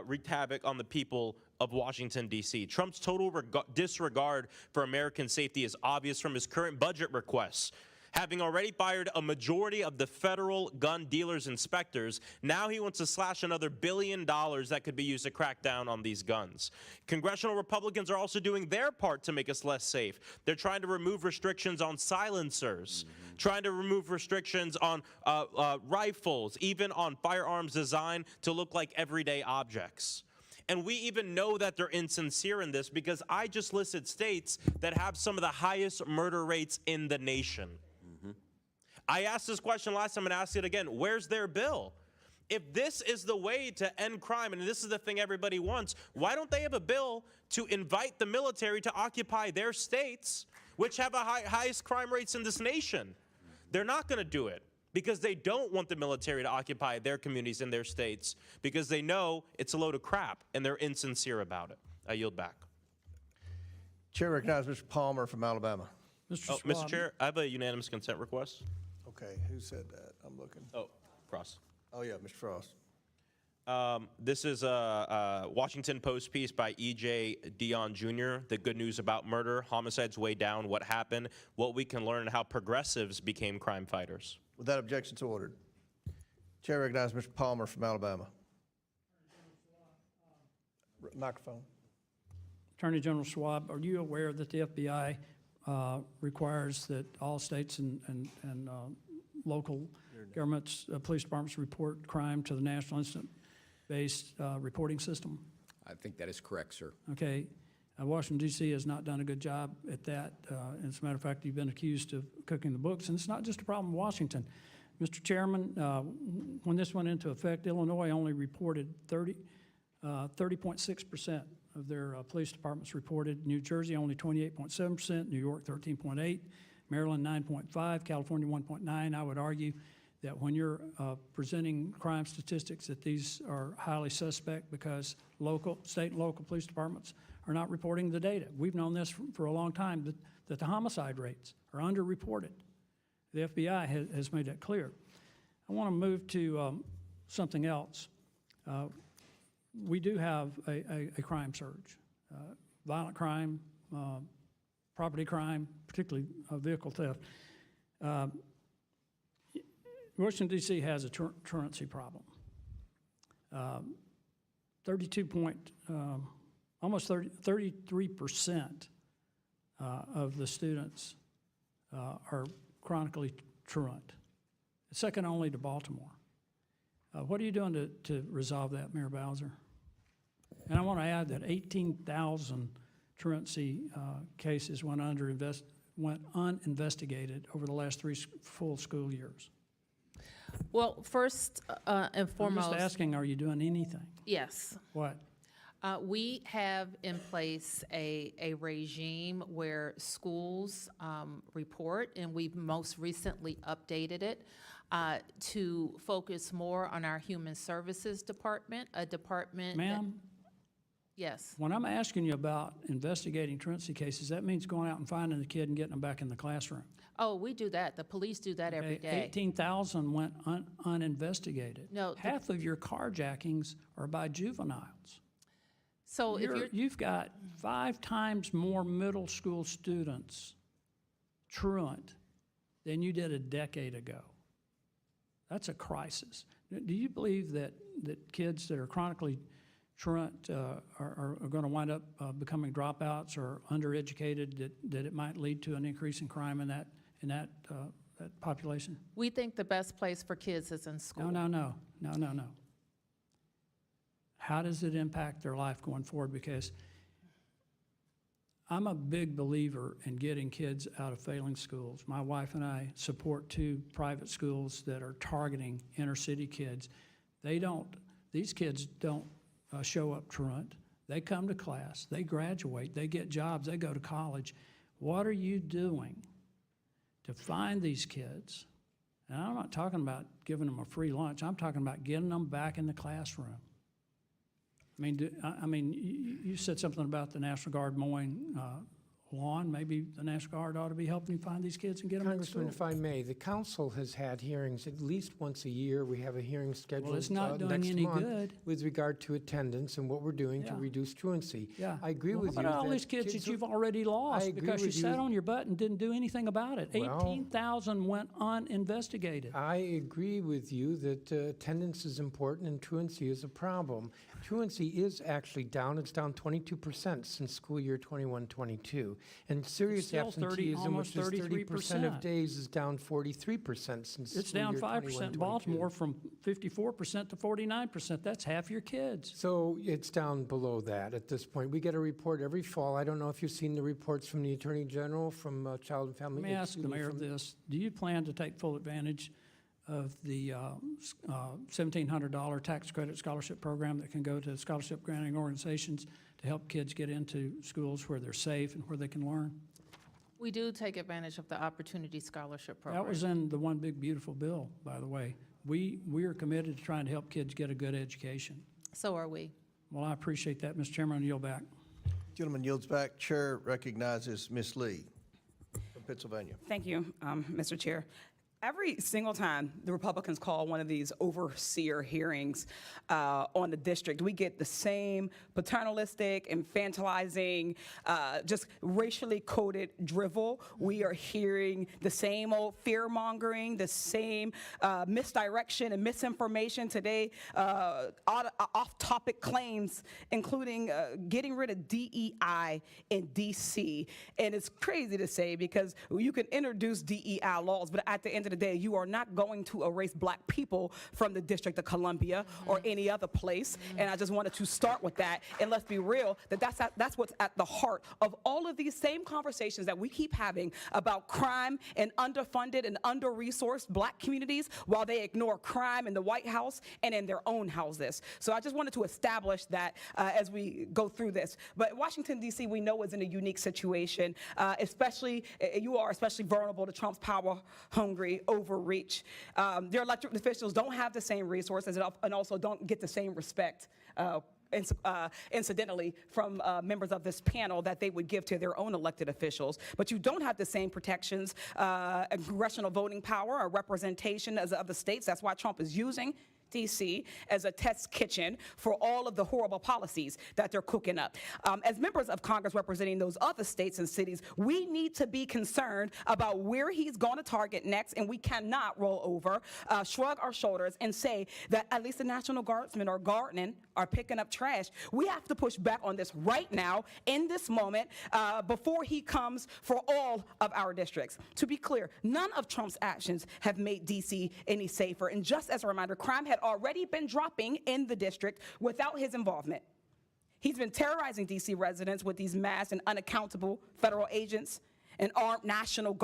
wreaked havoc on the people of Washington, D.C. Trump's total disregard for American safety is obvious from his current budget requests. Having already fired a majority of the federal gun dealers inspectors, now he wants to slash another $1 billion that could be used to crack down on these guns. Congressional Republicans are also doing their part to make us less safe. They're trying to remove restrictions on silencers, trying to remove restrictions on rifles, even on firearms designed to look like everyday objects. And we even know that they're insincere in this because I just listed states that have some of the highest murder rates in the nation. I asked this question last time and asked it again. Where's their bill? If this is the way to end crime, and this is the thing everybody wants, why don't they have a bill to invite the military to occupy their states, which have the highest crime rates in this nation? They're not going to do it because they don't want the military to occupy their communities in their states because they know it's a load of crap and they're insincere about it. I yield back. Chair recognizes Mr. Palmer from Alabama. Mr. Chair, I have a unanimous consent request. Okay, who said that? I'm looking. Oh, Cross. Oh, yeah, Mr. Frost. This is a Washington Post piece by E.J. Dion Jr., The Good News About Murder, Homicides Way Down, What Happened, What We Can Learn, and How Progressives Became Crime Fighters. Without objection, so ordered. Chair recognizes Mr. Palmer from Alabama. Microphone. Attorney General Schwab, are you aware that the FBI requires that all states and local governments, police departments report crime to the National Incident-Based Reporting System? I think that is correct, sir. Okay. Washington, D.C. has not done a good job at that. As a matter of fact, you've been accused of cooking the books, and it's not just a problem in Washington. Mr. Chairman, when this went into effect, Illinois only reported 30.6% of their police departments reported. New Jersey only 28.7%, New York 13.8%, Maryland 9.5%, California 1.9%. I would argue that when you're presenting crime statistics that these are highly suspect because state and local police departments are not reporting the data. We've known this for a long time, that the homicide rates are underreported. The FBI has made that clear. I want to move to something else. We do have a crime surge. Violent crime, property crime, particularly vehicle theft. Washington, D.C. has a truancy problem. Almost 33% of the students are chronically truant, second only to Baltimore. What are you doing to resolve that, Mayor Bowser? And I want to add that 18,000 truancy cases went uninvestigated over the last 3 full school years. Well, first and foremost. I'm just asking, are you doing anything? Yes. What? We have in place a regime where schools report, and we've most recently updated it to focus more on our Human Services Department, a department. Ma'am? Yes. When I'm asking you about investigating truancy cases, that means going out and finding the kid and getting them back in the classroom. Oh, we do that. The police do that every day. 18,000 went uninvestigated. No, half of your carjackings are by juveniles. So you've got 5 times more middle school students truant than you did a decade ago. That's a crisis. Do you believe that kids that are chronically truant are going to wind up becoming dropouts or undereducated, that it might lead to an increase in crime in that population? We think the best place for kids is in school. No. How does it impact their life going forward? Because I'm a big believer in getting kids out of failing schools. My wife and I support 2 private schools that are targeting inner city kids. These kids don't show up truant. They come to class, they graduate, they get jobs, they go to college. What are you doing to find these kids? And I'm not talking about giving them a free lunch. I'm talking about getting them back in the classroom. I mean, you said something about the National Guard mowing lawn, maybe the National Guard ought to be helping you find these kids and get them in school. Congressman, if I may, the council has had hearings at least once a year. We have a hearing scheduled it's not doing next any month good. with regard to attendance and what we're doing to Yeah. reduce truancy. Yeah. I agree Well, with what you. about all that these kids that are- you've already lost agree because you with sat on your butt and didn't do anything about it? Well, 18,000 went uninvestigated. I agree with you that attendance is important and truancy is a problem. Truancy is actually down. It's down 22% since school year 21-22. And serious still 30, absenteeism, almost which is 30% of 33%. days, is down 43% since It's school down year 5% in 21-22. Baltimore from 54% to 49%. That's half your kids. So it's down below that at this point. We get a report every fall. I don't know if you've seen the reports from the Attorney General, from Child and Family. Let me ask excuse the me, mayor from- this. Do you plan to take full advantage of the $1,700 tax credit scholarship program that can go to scholarship granting organizations to help kids get into schools where they're safe and where they can learn? We do take advantage of the Opportunity Scholarship Program. That was in the One Big Beautiful Bill, by the way. We are committed to trying to help kids get a good education. So are we. Well, I appreciate that, Mr. Chairman. I'll yield back. Gentleman yields back. Chair recognizes Ms. Lee from Pennsylvania. Thank you, Mr. Chair. Every single time the Republicans call one of these overseer hearings on the district, we get the same paternalistic, infantilizing, just racially coded drivel. We are hearing the same old fear-mongering, the same misdirection and misinformation today, off-topic claims, including getting rid of DEI in D.C. And it's crazy to say because you can introduce DEI laws, but at the end of the day, you are not going to erase black people from the District of Columbia or any other place. And I just wanted to start with that. And let's be real, that's what's at the heart of all of these same conversations that we keep having about crime and underfunded and under-resourced black communities while they ignore crime in the White House and in their own houses. So I just wanted to establish that as we go through this. But Washington, D.C., we know is in a unique situation, especially, you are especially vulnerable to Trump's power-hungry overreach. Their elected officials don't have the same resources and also don't get the same respect, incidentally, from members of this panel that they would give to their own elected officials. But you don't have the same protections, congressional voting power or representation as other states. That's why Trump is using D.C. as a test kitchen for all of the horrible policies that they're cooking up. As members of Congress representing those other states and cities, we need to be concerned about where he's going to target next, and we cannot roll over, shrug our shoulders, and say that at least the National Guardsmen are gardening, are picking up trash. We have to push back on this right now, in this moment, before he comes for all of our districts. To be clear, none of Trump's actions have made D.C. any safer. And just as a reminder, crime had already been dropping in the district without his involvement. He's been terrorizing D.C. residents with these mass and unaccountable federal agents and armed National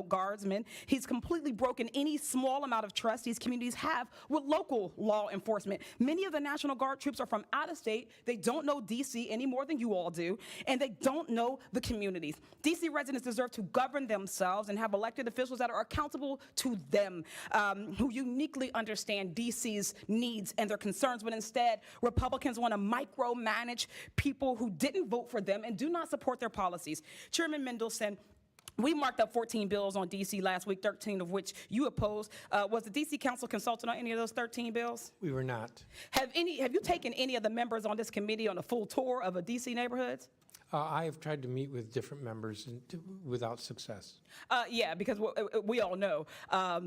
Guardsmen. He's completely broken any small amount of trust these communities have with local law enforcement. Many of the National Guard troops are from out of state. They don't know D.C. any more than you all do, and they don't know the communities. D.C. residents deserve to govern themselves and have elected officials that are accountable to them, who uniquely understand D.C.'s needs and their concerns, but instead, Republicans want to micromanage people who didn't vote for them and do not support their policies. Chairman Mendelson, we marked up 14 bills on D.C. last week, 13 of which you opposed. Was the D.C. Council consulted on any of those 13 bills? We were not. Have you taken any of the members on this committee on a full tour of D.C. neighborhoods? I have tried to meet with different members without success. Yeah, because we all know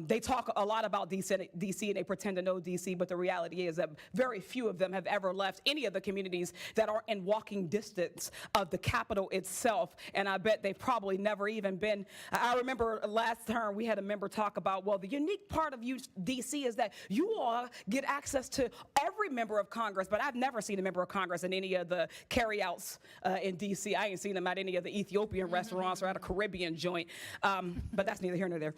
they talk a lot about DC and they pretend to know DC, but the reality is that very few of them have ever left any of the communities that are in walking distance of the Capitol itself, and I bet they've probably never even been. I remember last term we had a member talk about, well, the unique part of DC is that you all get access to every member of Congress, but I've never seen a member of Congress in any of the carryouts in DC. I ain't seen them at any of the Ethiopian restaurants or at a Caribbean joint, but that's neither here nor there.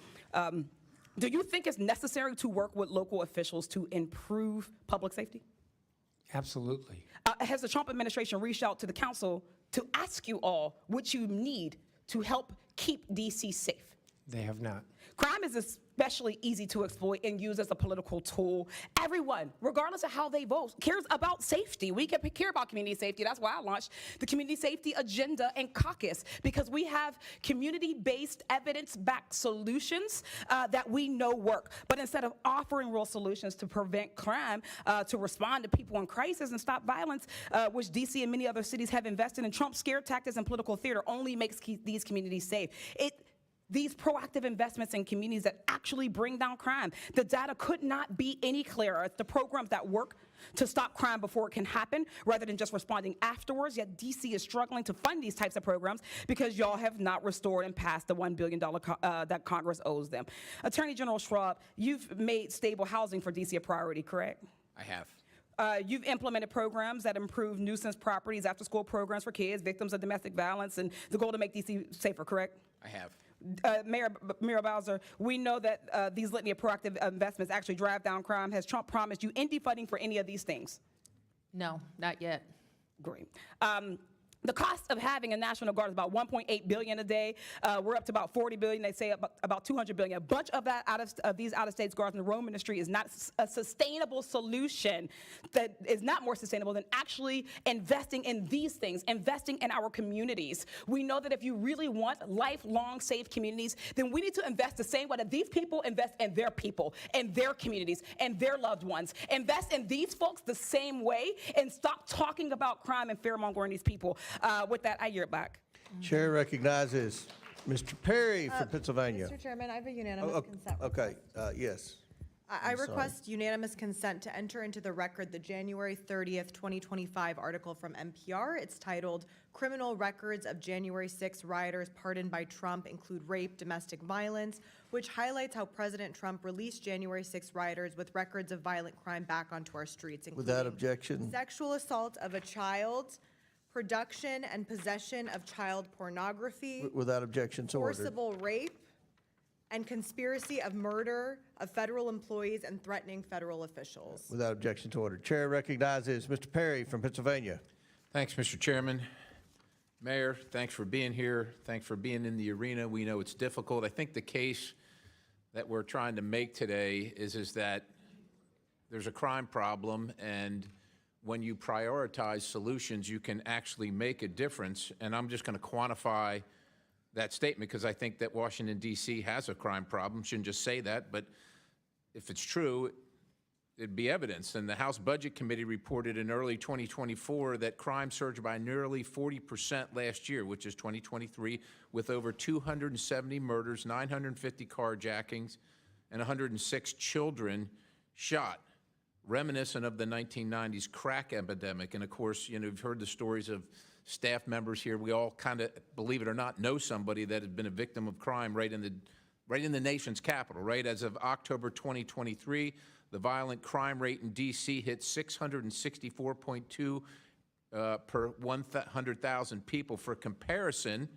Do you think it's necessary to work with local officials to improve public safety? Absolutely. Has the Trump administration reached out to the council to ask you all what you need to help keep D.C. safe? They have not. Crime is especially easy to exploit and use as a political tool. Everyone, regardless of how they vote, cares about safety. We care about community safety. That's why I launched the Community Safety Agenda and Caucus, because we have community-based, evidence-backed solutions that we know work. But instead of offering real solutions to prevent crime, to respond to people in crisis and stop violence, which DC and many other cities have invested in, Trump's scare tactics and political theater only makes these communities safe. These proactive investments in communities that actually bring down crime. The data could not be any clearer. It's the programs that work to stop crime before it can happen rather than just responding afterwards. Yet DC is struggling to fund these types of programs because y'all have not restored and passed the $1 billion that Congress owes them. Attorney General Schwab, you've made stable housing for DC a priority, correct? I have. You've implemented programs that improve nuisance properties, after-school programs for kids, victims of domestic violence, and the goal to make DC safer, correct? I have. Mayor Bowser, we know that these litany of proactive investments actually drive down crime. Has Trump promised you any funding for any of these things? No, not yet. Great. The cost of having a National Guard is about $1.8 billion a day. We're up to about $40 billion. They say about $200 billion. A bunch of that these out-of-state guards in the roam industry is not a sustainable solution. That is not more sustainable than actually investing in these things, investing in our communities. We know that if you really want lifelong safe communities, then we need to invest the same way that these people invest in their people, and their communities, and their loved ones. Invest in these folks the same way, and stop talking about crime and fear-mongering these people. With that, I yield back. Chair recognizes Mr. Perry from Pennsylvania. Mr. Chairman, I have a unanimous consent request. Okay, yes. I I'm sorry. request unanimous consent to enter into the record the January 30th, 2025 article from NPR. It's titled, "Criminal Records of January 6 Rioters Pardoned by Trump Include Rape, Domestic Violence," which highlights how President Trump released January 6 rioters with records of violent crime back onto our streets, including Without objection. sexual assault of a child, production and possession of child pornography, Without objection, so ordered. forcible rape, and conspiracy of murder of federal employees and threatening federal officials. Without objection to order. Chair recognizes Mr. Perry from Pennsylvania. Thanks, Mr. Chairman. Mayor, thanks for being here. Thanks for being in the arena. We know it's difficult. I think the case that we're trying to make today is that there's a crime problem, and when you prioritize solutions, you can actually make a difference. And I'm just going to quantify that statement because I think that Washington, D.C. has a crime problem. Shouldn't just say that, but if it's true, it'd be evidence. And the House Budget Committee reported in early 2024 that crime surged by nearly 40% last year, which is 2023, with over 270 murders, 950 carjackings, and 106 children shot, reminiscent of the 1990s crack epidemic. And of course, you know, you've heard the stories of staff members here. We all kind of, believe it or not, know somebody that has been a victim of crime right in the nation's capital, right? As of October 2023, the violent crime rate in D.C. hit 664.2 per 100,000 people. For comparison,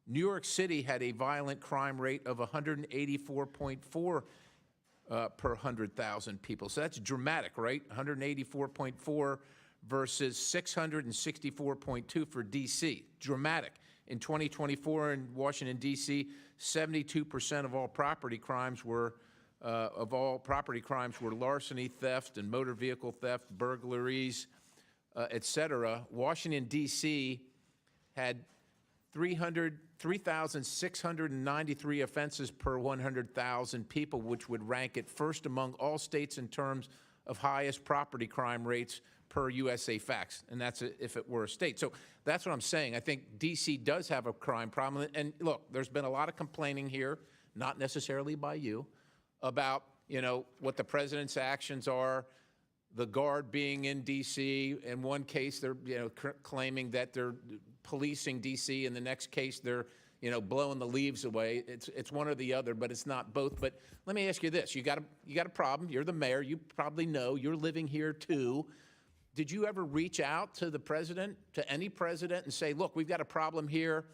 New York City had a violent crime rate of 184.4 per 100,000 people. So that's dramatic, right? 184.4 versus 664.2 for D.C. Dramatic. In 2024 in Washington, D.C., 72% of all property crimes were larceny, theft, and motor vehicle theft, burglaries, et cetera. Washington, D.C. had 3,693 offenses per 100,000 people, which would rank it first among all states in terms of highest property crime rates per USA Facts, and that's if it were a state. So that's what I'm saying. I think D.C. does have a crime problem. And look, there's been a lot of complaining here, not necessarily by you, about, you know, what the president's actions are, the Guard being in D.C. In one case, they're, you know, claiming that they're policing D.C. In the next case, they're, you know, blowing the leaves away. It's one or the other, but it's not both. But let me ask you this. You got a problem. You're the mayor. You probably know. You're living here, too. Did you ever reach out to the president, to any president, and say, look, we've got a problem here.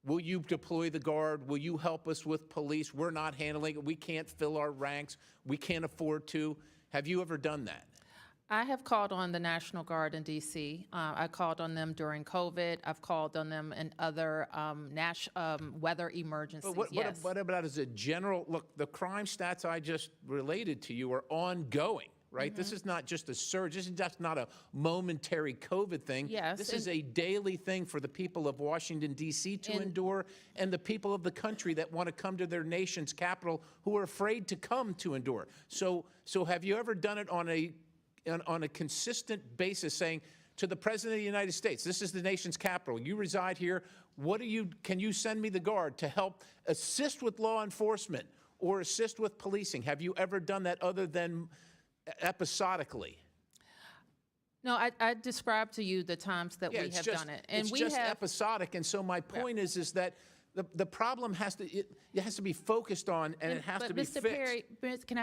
Will you deploy the Guard? Will you help us with police? We're not handling it. We can't fill our ranks. We can't afford to. Have you ever done that? I have called on the National Guard in D.C. I called on them during COVID. I've called on them in other weather emergencies. But Yes. what about as a general, look, the crime stats I just related to you are ongoing, right? This is not just a surge. This is just not a momentary COVID thing. Yes, This is a daily thing for the people of Washington, D.C. to And- endure, and the people of the country that want to come to their nation's capital who are afraid to come to endure. So have you ever done it on a consistent basis, saying to the President of the United States, this is the nation's capital, you reside here, can you send me the Guard to help assist with law enforcement or assist with policing? Have you ever done that other than episodically? No, I described to you the times that we have done it. And it's we just have, episodic, and so my point is that the problem has to be focused on, and it has but to be Mr. fixed. Perry, can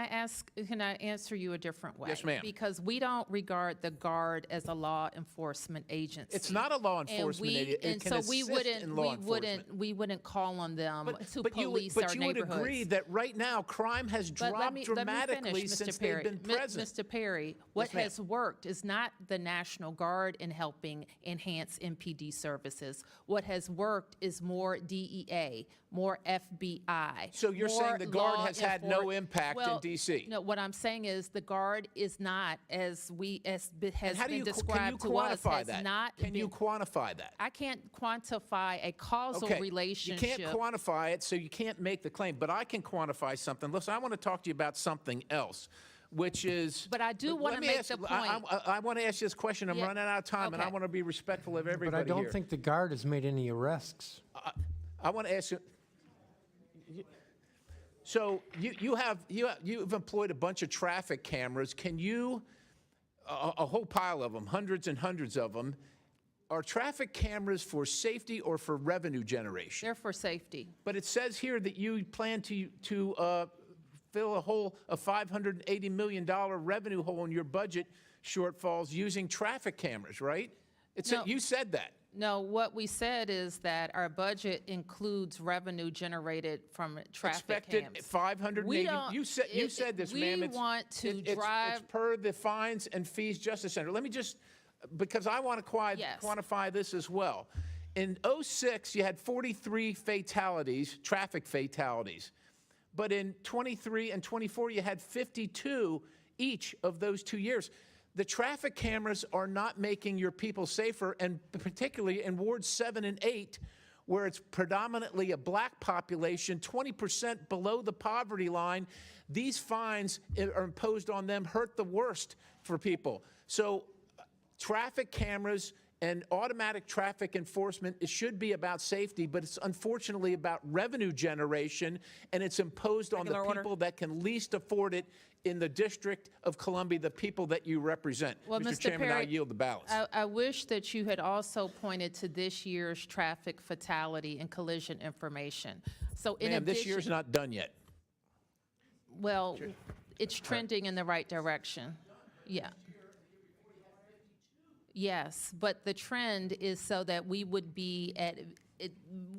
I answer you a different way? Yes, ma'am. Because we don't regard the Guard as a law enforcement agency. It's not a law enforcement agency. It And can so assist in law enforcement. we wouldn't call on them to But police you our would neighborhoods. agree that right now crime has But dropped dramatically finish, since Mr. Perry. they've been present. Mr. Perry, what Yes, ma'am. has worked is not the National Guard in helping enhance MPD services. What has worked is more DEA, more FBI. So you're saying the Guard has had no impact in D.C.? No, what I'm saying is the Guard is not, as has How do been you, described can to you us, quantify has that? not Can you been- quantify that? I can't quantify a causal Okay, relationship. you can't quantify it, so you can't make the claim. But I can quantify something. Listen, I want to talk to you about something else, which is. But I do Let want to me make ask the you- point. I want to ask you this question. I'm Yeah, running out of time, and I okay. want to be respectful of everybody But I don't here. think the Guard has made any arrests. I want to ask you. So you've employed a bunch of traffic cameras. Can you, a whole pile of them, hundreds and hundreds of them, are traffic cameras for safety or for revenue generation? They're for safety. But it says here that you plan to fill a $580 million revenue hole in your budget shortfalls using traffic cameras, right? No. You said that. No, what we said is that our budget includes revenue generated from traffic Expected cams. 580. We don't- You said this, ma'am. We want to It's drive. per the Fines and Fees Justice Center. Let me just, because I want to Yes. quantify this as well. In '06, you had 43 fatalities, traffic fatalities. But in '23 and '24, you had 52 each of those 2 years. The traffic cameras are not making your people safer, and particularly in Wards 7 and 8, where it's predominantly a black population, 20% below the poverty line, these fines are imposed on them, hurt the worst for people. So traffic cameras and automatic traffic enforcement, it should be about safety, but it's unfortunately about revenue generation, and it's imposed on the Regular order. people that can least afford it in the District of Columbia, the people that you represent. Well, Mr. Mr. Chairman, I Perry, yield the balance. I wish that you had also pointed to this year's traffic fatality and collision information. So in Ma'am, addition, this year's not done yet. well, it's trending in the right direction. Yeah. Yes, but the trend is so that we would be at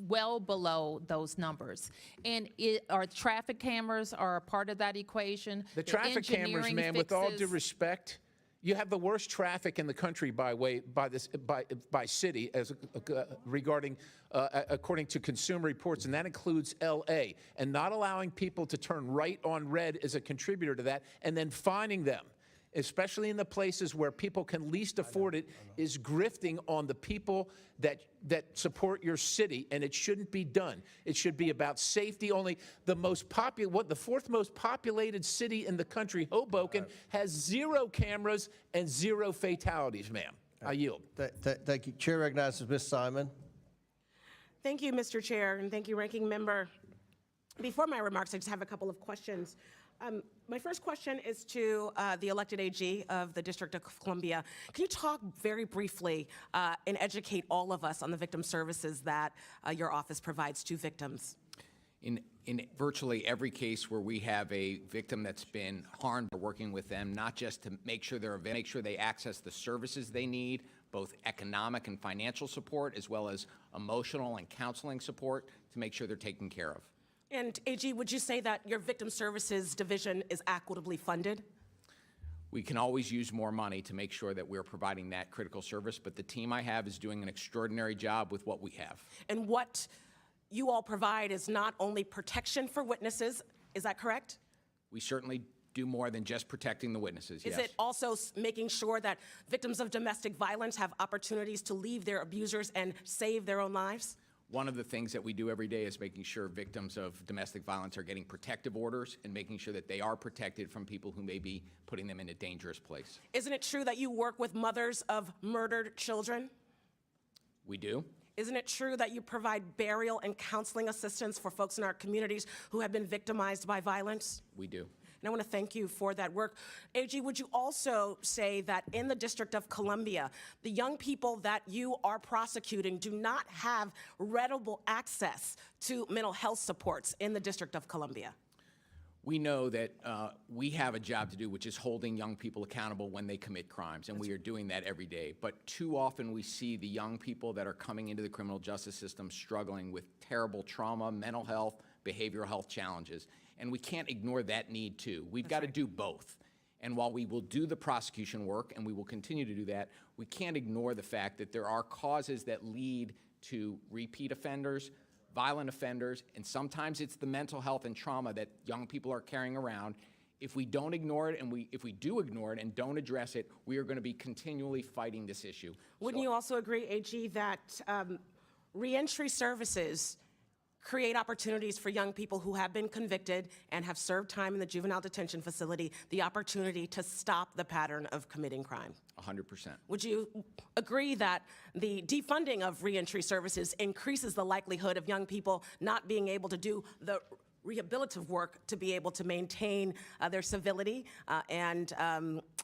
well below those numbers. And our traffic cameras are a part of that equation. The traffic cameras, engineering ma'am, with all due fixes- respect, you have the worst traffic in the country by city as regarding according to Consumer Reports, and that includes L.A. And not allowing people to turn right on red is a contributor to that, and then fining them, especially in the places where people can least afford it, is grifting on the people that support your city, and it shouldn't be done. It should be about safety only. The fourth most populated city in the country, Hoboken, has 0 cameras and 0 fatalities, ma'am. I yield. Thank you. Chair recognizes Ms. Simon. Thank you, Mr. Chair, and thank you, Ranking Member. Before my remarks, I just have a couple of questions. My first question is to the elected AG of the District of Columbia. Can you talk very briefly and educate all of us on the victim services that your office provides to victims? In virtually every case where we have a victim that's been harmed, we're working with them not just to make sure they access the services they need, both economic and financial support, as well as emotional and counseling support to make sure they're taken care of. And AG, would you say that your Victim Services Division is equitably funded? We can always use more money to make sure that we're providing that critical service, but the team I have is doing an extraordinary job with what we have. And what you all provide is not only protection for witnesses, is that correct? We certainly do more than just protecting the witnesses, yes. Is it also making sure that victims of domestic violence have opportunities to leave their abusers and save their own lives? One of the things that we do every day is making sure victims of domestic violence are getting protective orders and making sure that they are protected from people who may be putting them in a dangerous place. Isn't it true that you work with mothers of murdered children? We do. Isn't it true that you provide burial and counseling assistance for folks in our communities who have been victimized by violence? We do. And I want to thank you for that work. AG, would you also say that in the District of Columbia, the young people that you are prosecuting do not have readable access to mental health supports in the District of Columbia? We know that we have a job to do, which is holding young people accountable when they commit crimes, and we are doing that every day. But too often we see the young people that are coming into the criminal justice system struggling with terrible trauma, mental health, behavioral health challenges. And we can't ignore that need too. We've got to do both. And while we will do the prosecution work, and we will continue to do that, we can't ignore the fact that there are causes that lead to repeat offenders, violent offenders, and sometimes it's the mental health and trauma that young people are carrying around. If we don't ignore it, and if we do ignore it and don't address it, we are going to be continually fighting this issue. Wouldn't you also agree, AG, that reentry services create opportunities for young people who have been convicted and have served time in the juvenile detention facility, the opportunity to stop the pattern of committing crime? 100%. Would you agree that the defunding of reentry services increases the likelihood of young people not being able to do the rehabilitative work to be able to maintain their civility and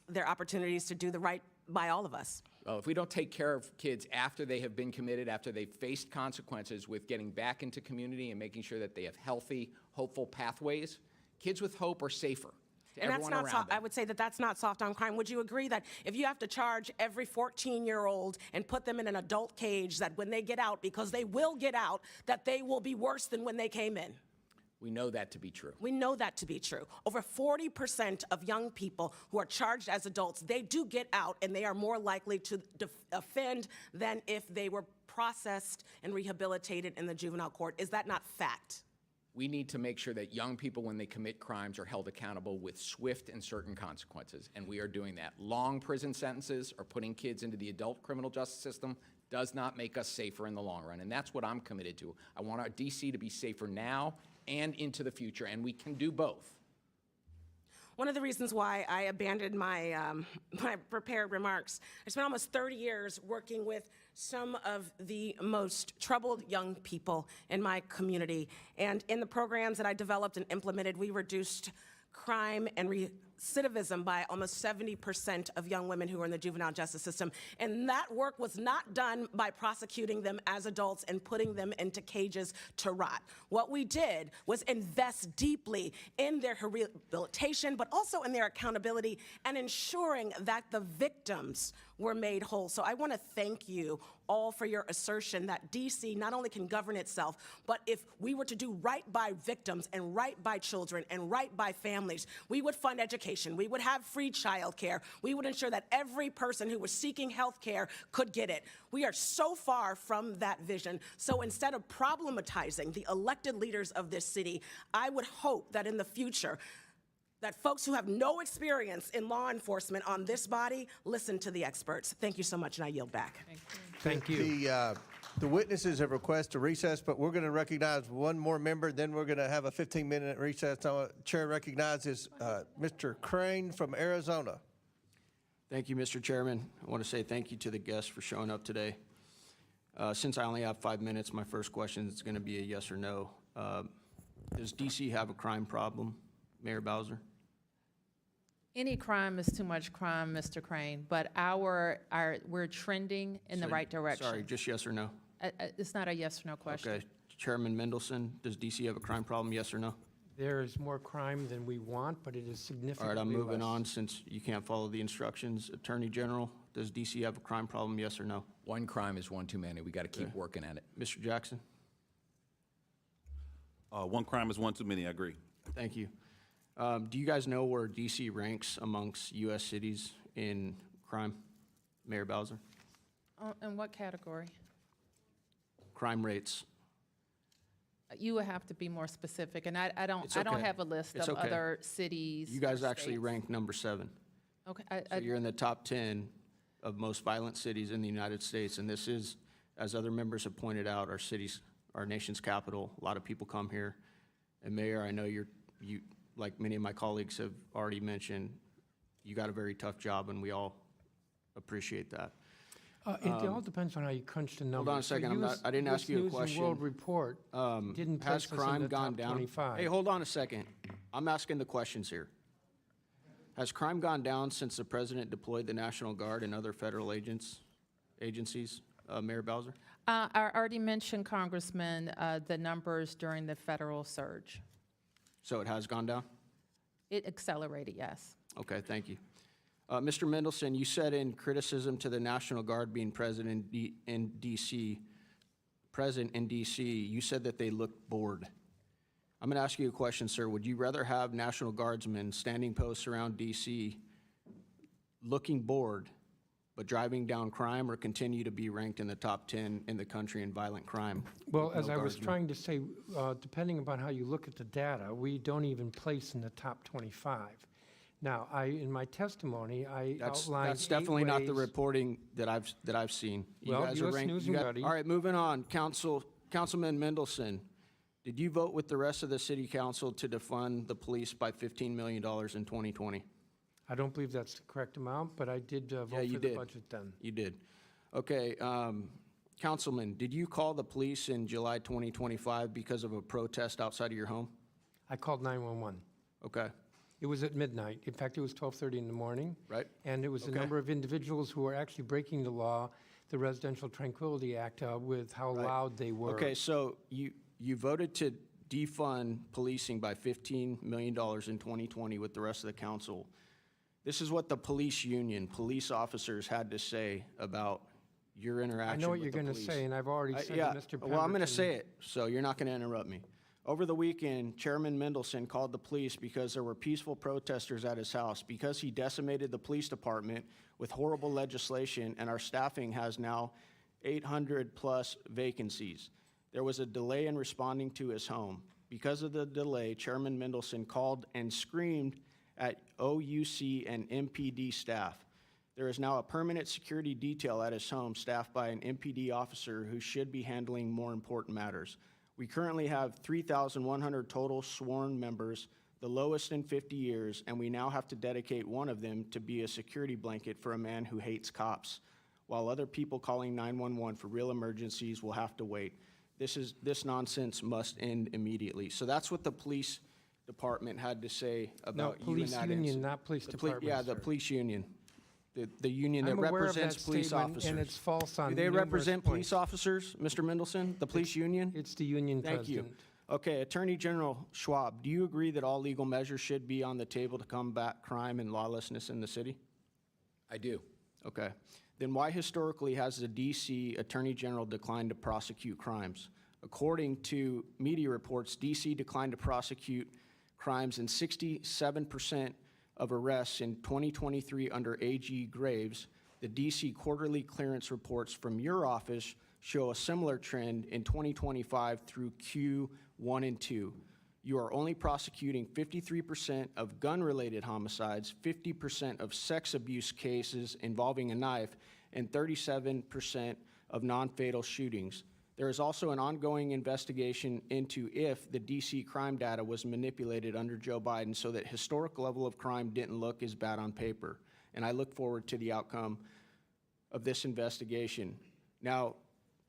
their opportunities to do the right by all of us? Well, if we don't take care of kids after they have been committed, after they've faced consequences with getting back into community and making sure that they have healthy, hopeful pathways, kids with hope are safer to And that's everyone not around soft. them. I would say that that's not soft on crime. Would you agree that if you have to charge every 14-year-old and put them in an adult cage, that when they get out, because they will get out, that they will be worse than when they came in? We know that to be true. We know that to be true. Over 40% of young people who are charged as adults, they do get out and they are more likely to offend than if they were processed and rehabilitated in the juvenile court. Is that not fact? We need to make sure that young people, when they commit crimes, are held accountable with swift and certain consequences, and we are doing that. Long prison sentences or putting kids into the adult criminal justice system does not make us safer in the long run, and that's what I'm committed to. I want our DC to be safer now and into the future, and we can do both. One of the reasons why I abandoned my, my prepared remarks, I spent almost 30 years working with some of the most troubled young people in my community. And in the programs that I developed and implemented, we reduced crime and recidivism by almost 70% of young women who are in the juvenile justice system. And that work was not done by prosecuting them as adults and putting them into cages to rot. What we did was invest deeply in their rehabilitation, but also in their accountability and ensuring that the victims were made whole. So I want to thank you all for your assertion that DC not only can govern itself, but if we were to do right by victims and right by children and right by families, we would fund education, we would have free childcare, we would ensure that every person who was seeking health care could get it. We are so far from that vision. So instead of problematizing the elected leaders of this city, I would hope that in the future, that folks who have no experience in law enforcement on this body listen to the experts. Thank you so much, and I yield back. Thank you. The witnesses have requested a recess, but we're going to recognize one more member, then we're going to have a 15-minute recess. Chair recognizes Mr. Crane from Arizona. Thank you, Mr. Chairman. I want to say thank you to the guests for showing up today. Since I only have 5 minutes, my first question is going to be a yes or no. Does DC have a crime problem, Mayor Bowser? Any crime is too much crime, Mr. Crane, but we're trending in the right direction. Sorry, just yes or no? It's not a yes or no question. Okay. Chairman Mendelson, does DC have a crime problem, yes or no? There is more crime than we want, but it is significantly All right, I'm moving less. on since you can't follow the instructions. Attorney General, does DC have a crime problem, yes or no? One crime is one too many. We got to keep working at it. Mr. Jackson? One crime is one too many, I agree. Thank you. Do you guys know where DC ranks amongst U.S. cities in crime? Mayor Bowser? In what category? Crime rates. You would have to be more specific, and I don't It's I don't okay. have a list It's of okay. other cities. You guys or actually states. rank number 7. Okay, So you're in the top 10 of most violent cities in the United States, and this is, as other members have pointed out, our cities, our nation's capital. A lot of people come here. And Mayor, I know you, like many of my colleagues have already mentioned, you got a very tough job, and we all appreciate that. It all depends on how you crunch the numbers. Hold on a second, I didn't ask you a question. World Report didn't place Has us in crime the gone top down? 25. Hey, hold on a second. I'm asking the questions here. Has crime gone down since the president deployed the National Guard and other federal agencies, Mayor Bowser? I already mentioned, Congressman, the numbers during the federal surge. So it has gone down? It accelerated, yes. Okay, thank you. Mr. Mendelson, you said in criticism to the National Guard being present in D.C., you said that they looked bored. I'm going to ask you a question, sir. Would you rather have National Guardsmen standing posts around D.C. looking bored but driving down crime, or continue to be ranked in the top 10 in the country in violent crime? Well, with as no I was guardsmen? trying to say, depending upon how you look at the data, we don't even place in the top 25. Now, in my testimony, I outlined That's definitely not the ways- reporting that I've seen. You Well, guys are US ranked- News you and got- Buddy. All right, moving on. Councilman Mendelson, did you vote with the rest of the city council to defund the police by $15 million in 2020? I don't believe that's the correct amount, but I did vote Yeah, you for the did. budget then. You did. Okay, Councilman, did you call the police in July 2025 because of a protest outside of your home? I called 911. Okay, It was at midnight. In fact, it was 12:30 in the morning. right? And it was a Okay. number of individuals who were actually breaking the law, the Residential Tranquility Act, with how Right. loud they were. Okay, so you voted to defund policing by $15 million in 2020 with the rest of the council. This is what the police union, police officers had to say about your interaction I with know the what you're going to police. say, and I've already said Yeah, to Mr. well, I'm going to Pemberton- say it, so you're not going to interrupt me. Over the weekend, Chairman Mendelson called the police because there were peaceful protesters at his house, because he decimated the police department with horrible legislation, and our staffing has now 800-plus vacancies. There was a delay in responding to his home. Because of the delay, Chairman Mendelson called and screamed at OUC and MPD staff. There is now a permanent security detail at his home staffed by an MPD officer who should be handling more important matters. We currently have 3,100 total sworn members, the lowest in 50 years, and we now have to dedicate one of them to be a security blanket for a man who hates cops, while other people calling 911 for real emergencies will have to wait. This nonsense must end immediately. So that's what the police department had to say No, about you in police that union, incident. not police The department, Yeah, the sir. police union. The union that I'm aware of represents that police statement, officers. and it's false on Do they numerous represent police points. officers, Mr. Mendelson, the police union? It's the union Thank you. president. Okay, Attorney General Schwab, do you agree that all legal measures should be on the table to combat crime and lawlessness in the city? I do. Okay. Then why historically has the DC Attorney General declined to prosecute crimes? According to media reports, DC declined to prosecute crimes in 67% of arrests in 2023 under AG Graves. The DC quarterly clearance reports from your office show a similar trend in 2025 through Q1 and 2. You are only prosecuting 53% of gun-related homicides, 50% of sex abuse cases involving a knife, and 37% of non-fatal shootings. There is also an ongoing investigation into if the DC crime data was manipulated under Joe Biden so that historic level of crime didn't look as bad on paper. And I look forward to the outcome of this investigation. Now,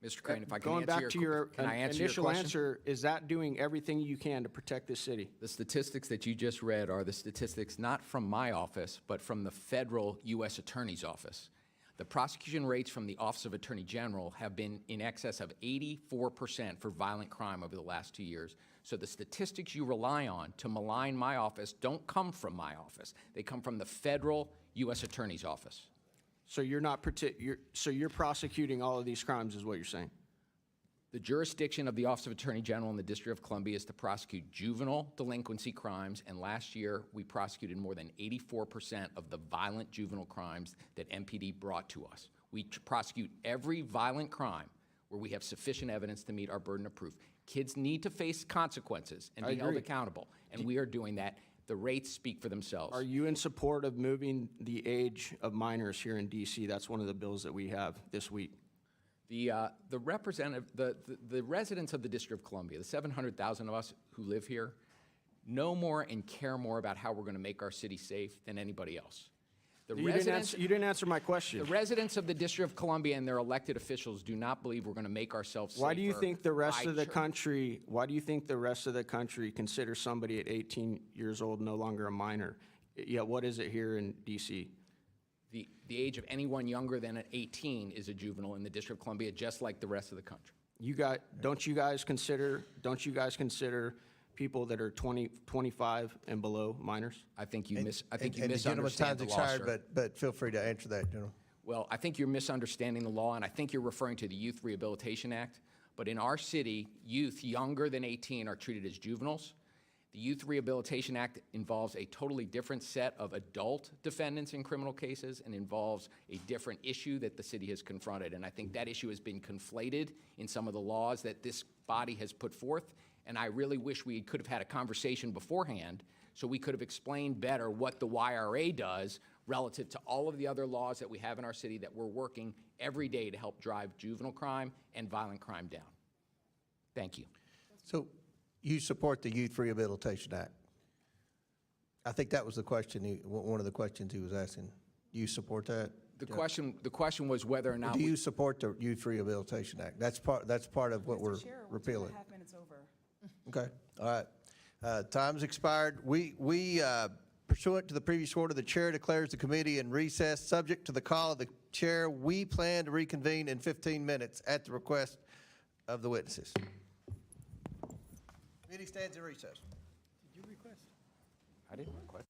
Mr. Crane, if I can going answer back to your can I answer your initial question? answer, is that doing everything you can to protect this city? The statistics that you just read are the statistics not from my office, but from the federal U.S. Attorney's Office. The prosecution rates from the Office of Attorney General have been in excess of 84% for violent crime over the last 2 years. So the statistics you rely on to malign my office don't come from my office. They come from the federal U.S. Attorney's Office. So you're not so you're prosecuting all of these crimes, is what you're saying? The jurisdiction of the Office of Attorney General in the District of Columbia is to prosecute juvenile delinquency crimes, and last year we prosecuted more than 84% of the violent juvenile crimes that MPD brought to us. We prosecute every violent crime where we have sufficient evidence to meet our burden of proof. Kids need to face consequences and be held accountable, and we are doing that. The rates speak for themselves. Are you in support of moving the age of minors here in DC? That's one of the bills that we have this week. The residents of the District of Columbia, the 700,000 of us who live here, know more and care more about how we're going to make our city safe than anybody else. You didn't answer my question. The residents of the District of Columbia and their elected officials do not believe we're going to make ourselves safer. Why do you think the rest of the country? Why do you think the rest of the country considers somebody at 18 years old no longer a minor? Yeah, what is it here in DC? The age of anyone younger than 18 is a juvenile in the District of Columbia, just like the rest of the country. Don't you guys consider people that are 20, 25 and below minors? I think you And the gentleman's misunderstand time's the law, expired, sir. but feel free to answer that, General. Well, I think you're misunderstanding the law, and I think you're referring to the Youth Rehabilitation Act. But in our city, youth younger than 18 are treated as juveniles. The Youth Rehabilitation Act involves a totally different set of adult defendants in criminal cases and involves a different issue that the city has confronted. And I think that issue has been conflated in some of the laws that this body has put forth. And I really wish we could have had a conversation beforehand so we could have explained better what the YRA does relative to all of the other laws that we have in our city that we're working every day to help drive juvenile crime and violent crime down. Thank you. So you support the Youth Rehabilitation Act? I think that was the question, one of the questions he was asking. You support that? The question was whether or not Do you support the Youth Rehabilitation Act? That's part of what we're repealing. Okay, all right. Time's expired. We pursuant to the previous order, the chair declares the committee in recess. Subject to the call of the chair, we plan to reconvene in 15 minutes at the request of the witnesses. Committee stands in recess. Did you request? I didn't request.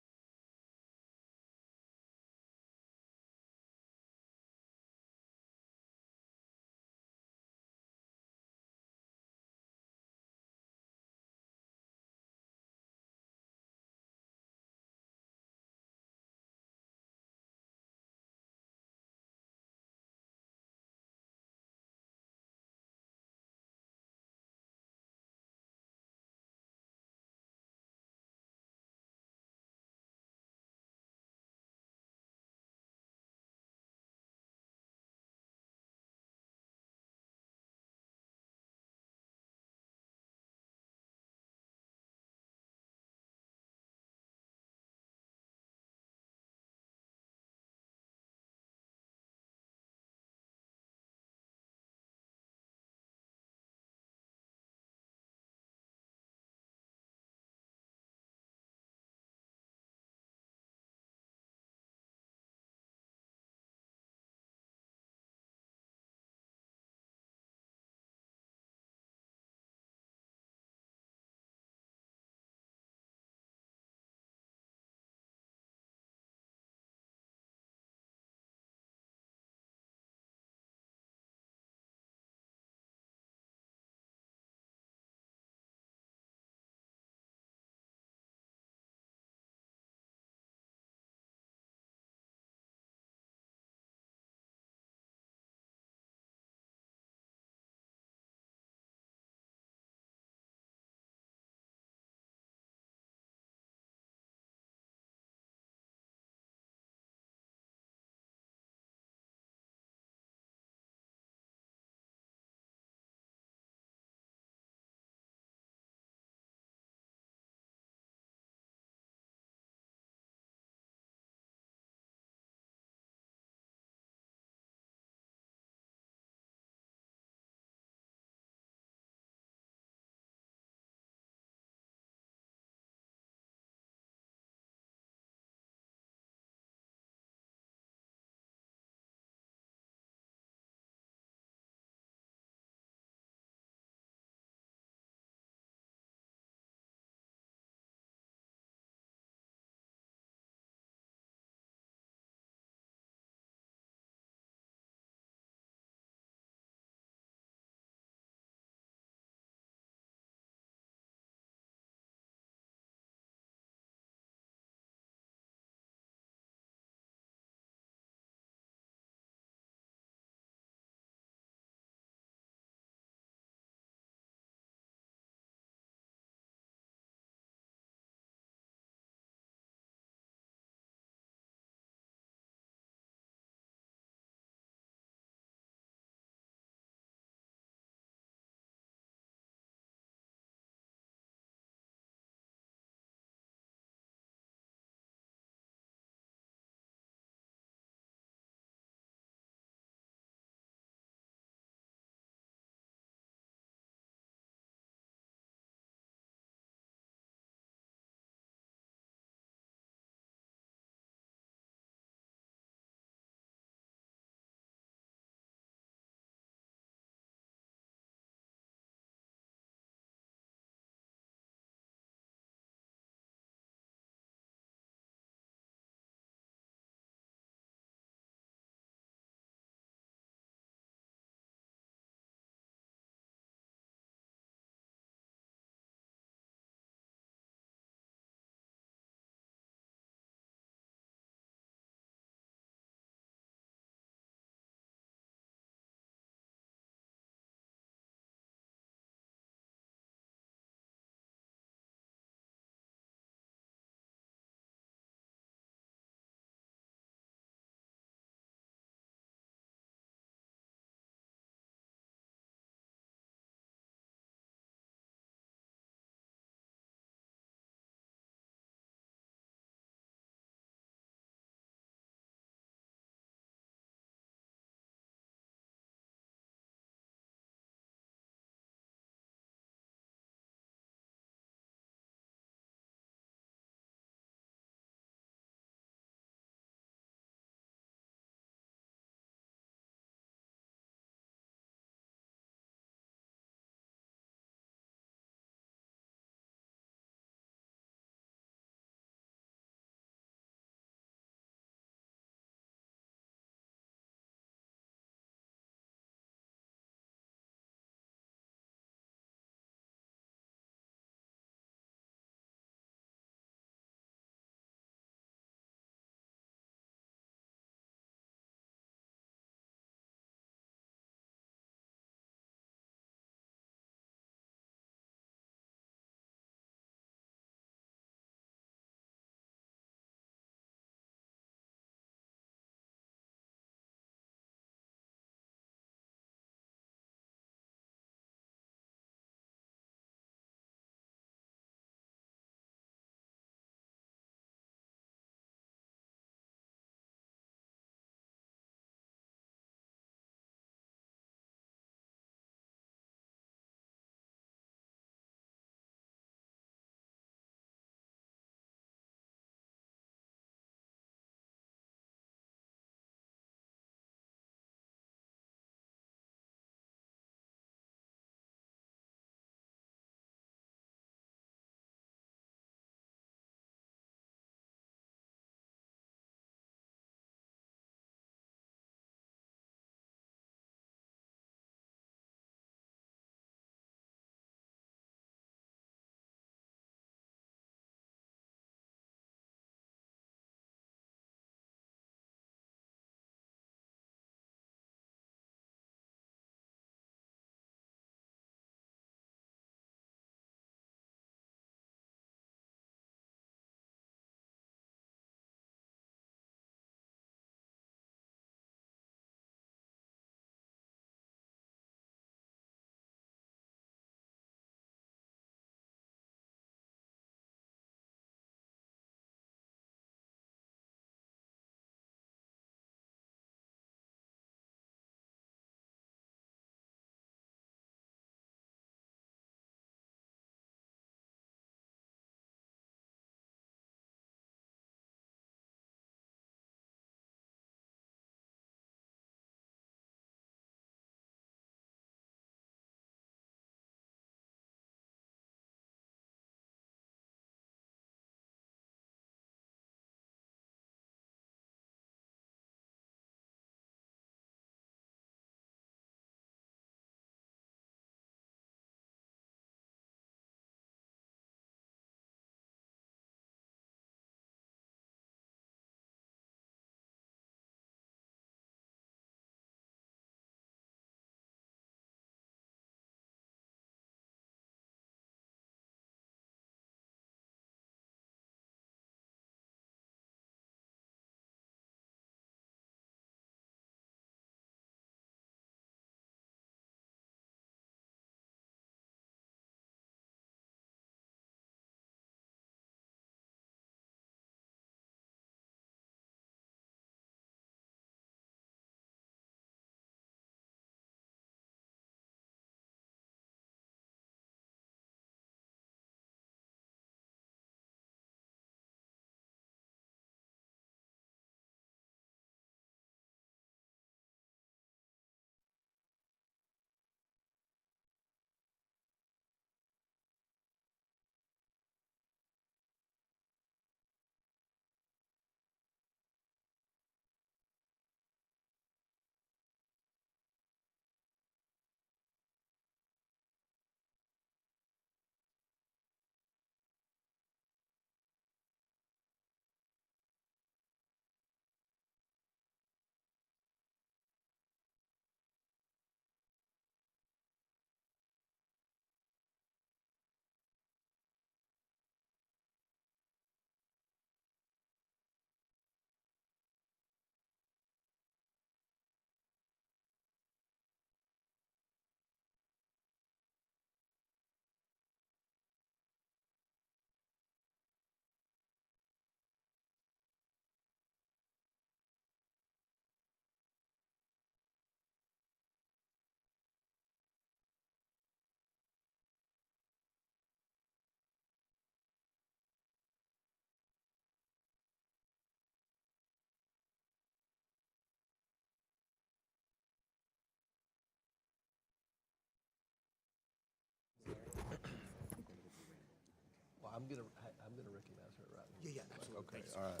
Yeah, absolutely. Okay, all right.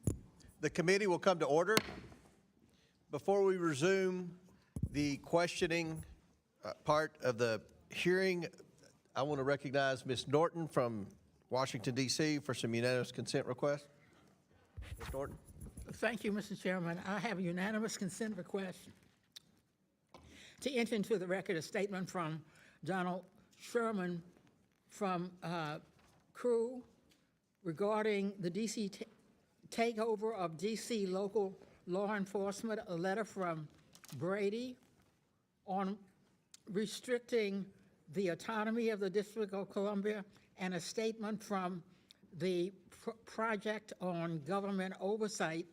Okay. The committee will come to order. Before we resume the questioning part of the hearing, I want to recognize Ms. Norton from Washington, D.C. for some unanimous consent requests. Ms. Norton. Thank you, Mr. Chairman. I have a unanimous consent request to enter into the record a statement from Donald Sherman from Crew regarding the D.C. takeover of D.C. local law enforcement, a letter from Brady on restricting the autonomy of the District of Columbia, and a statement from the Project on Government Oversight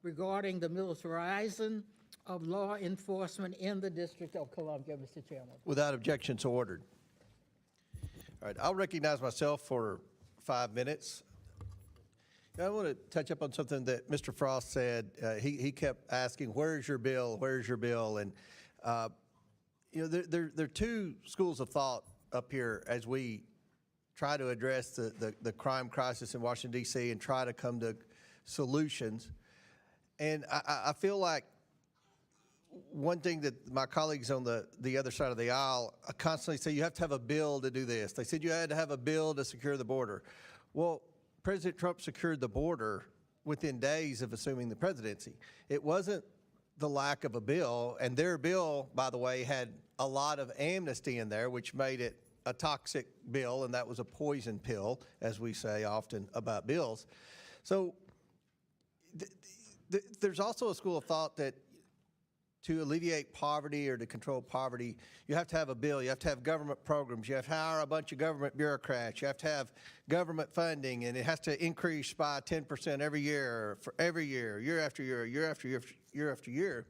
regarding the militarization of law enforcement in the District of Columbia, Mr. Chairman. Without objection, so ordered. All right, I'll recognize myself for 5 minutes. I want to touch up on something that Mr. Frost said. He kept asking, "Where's your bill? Where's your bill?" And there are two schools of thought up here as we try to address the crime crisis in Washington, D.C. and try to come to solutions. And I feel like one thing that my colleagues on the other side of the aisle constantly say, you have to have a bill to do this. They said you had to have a bill to secure the border. Well, President Trump secured the border within days of assuming the presidency. It wasn't the lack of a bill, and their bill, by the way, had a lot of amnesty in there, which made it a toxic bill, and that was a poison pill, as we say often about bills. So there's also a school of thought that to alleviate poverty or to control poverty, you have to have a bill, you have to have government programs, you have to hire a bunch of government bureaucrats, you have to have government funding, and it has to increase by 10% every year, for every year, year after year, year after year, year after year.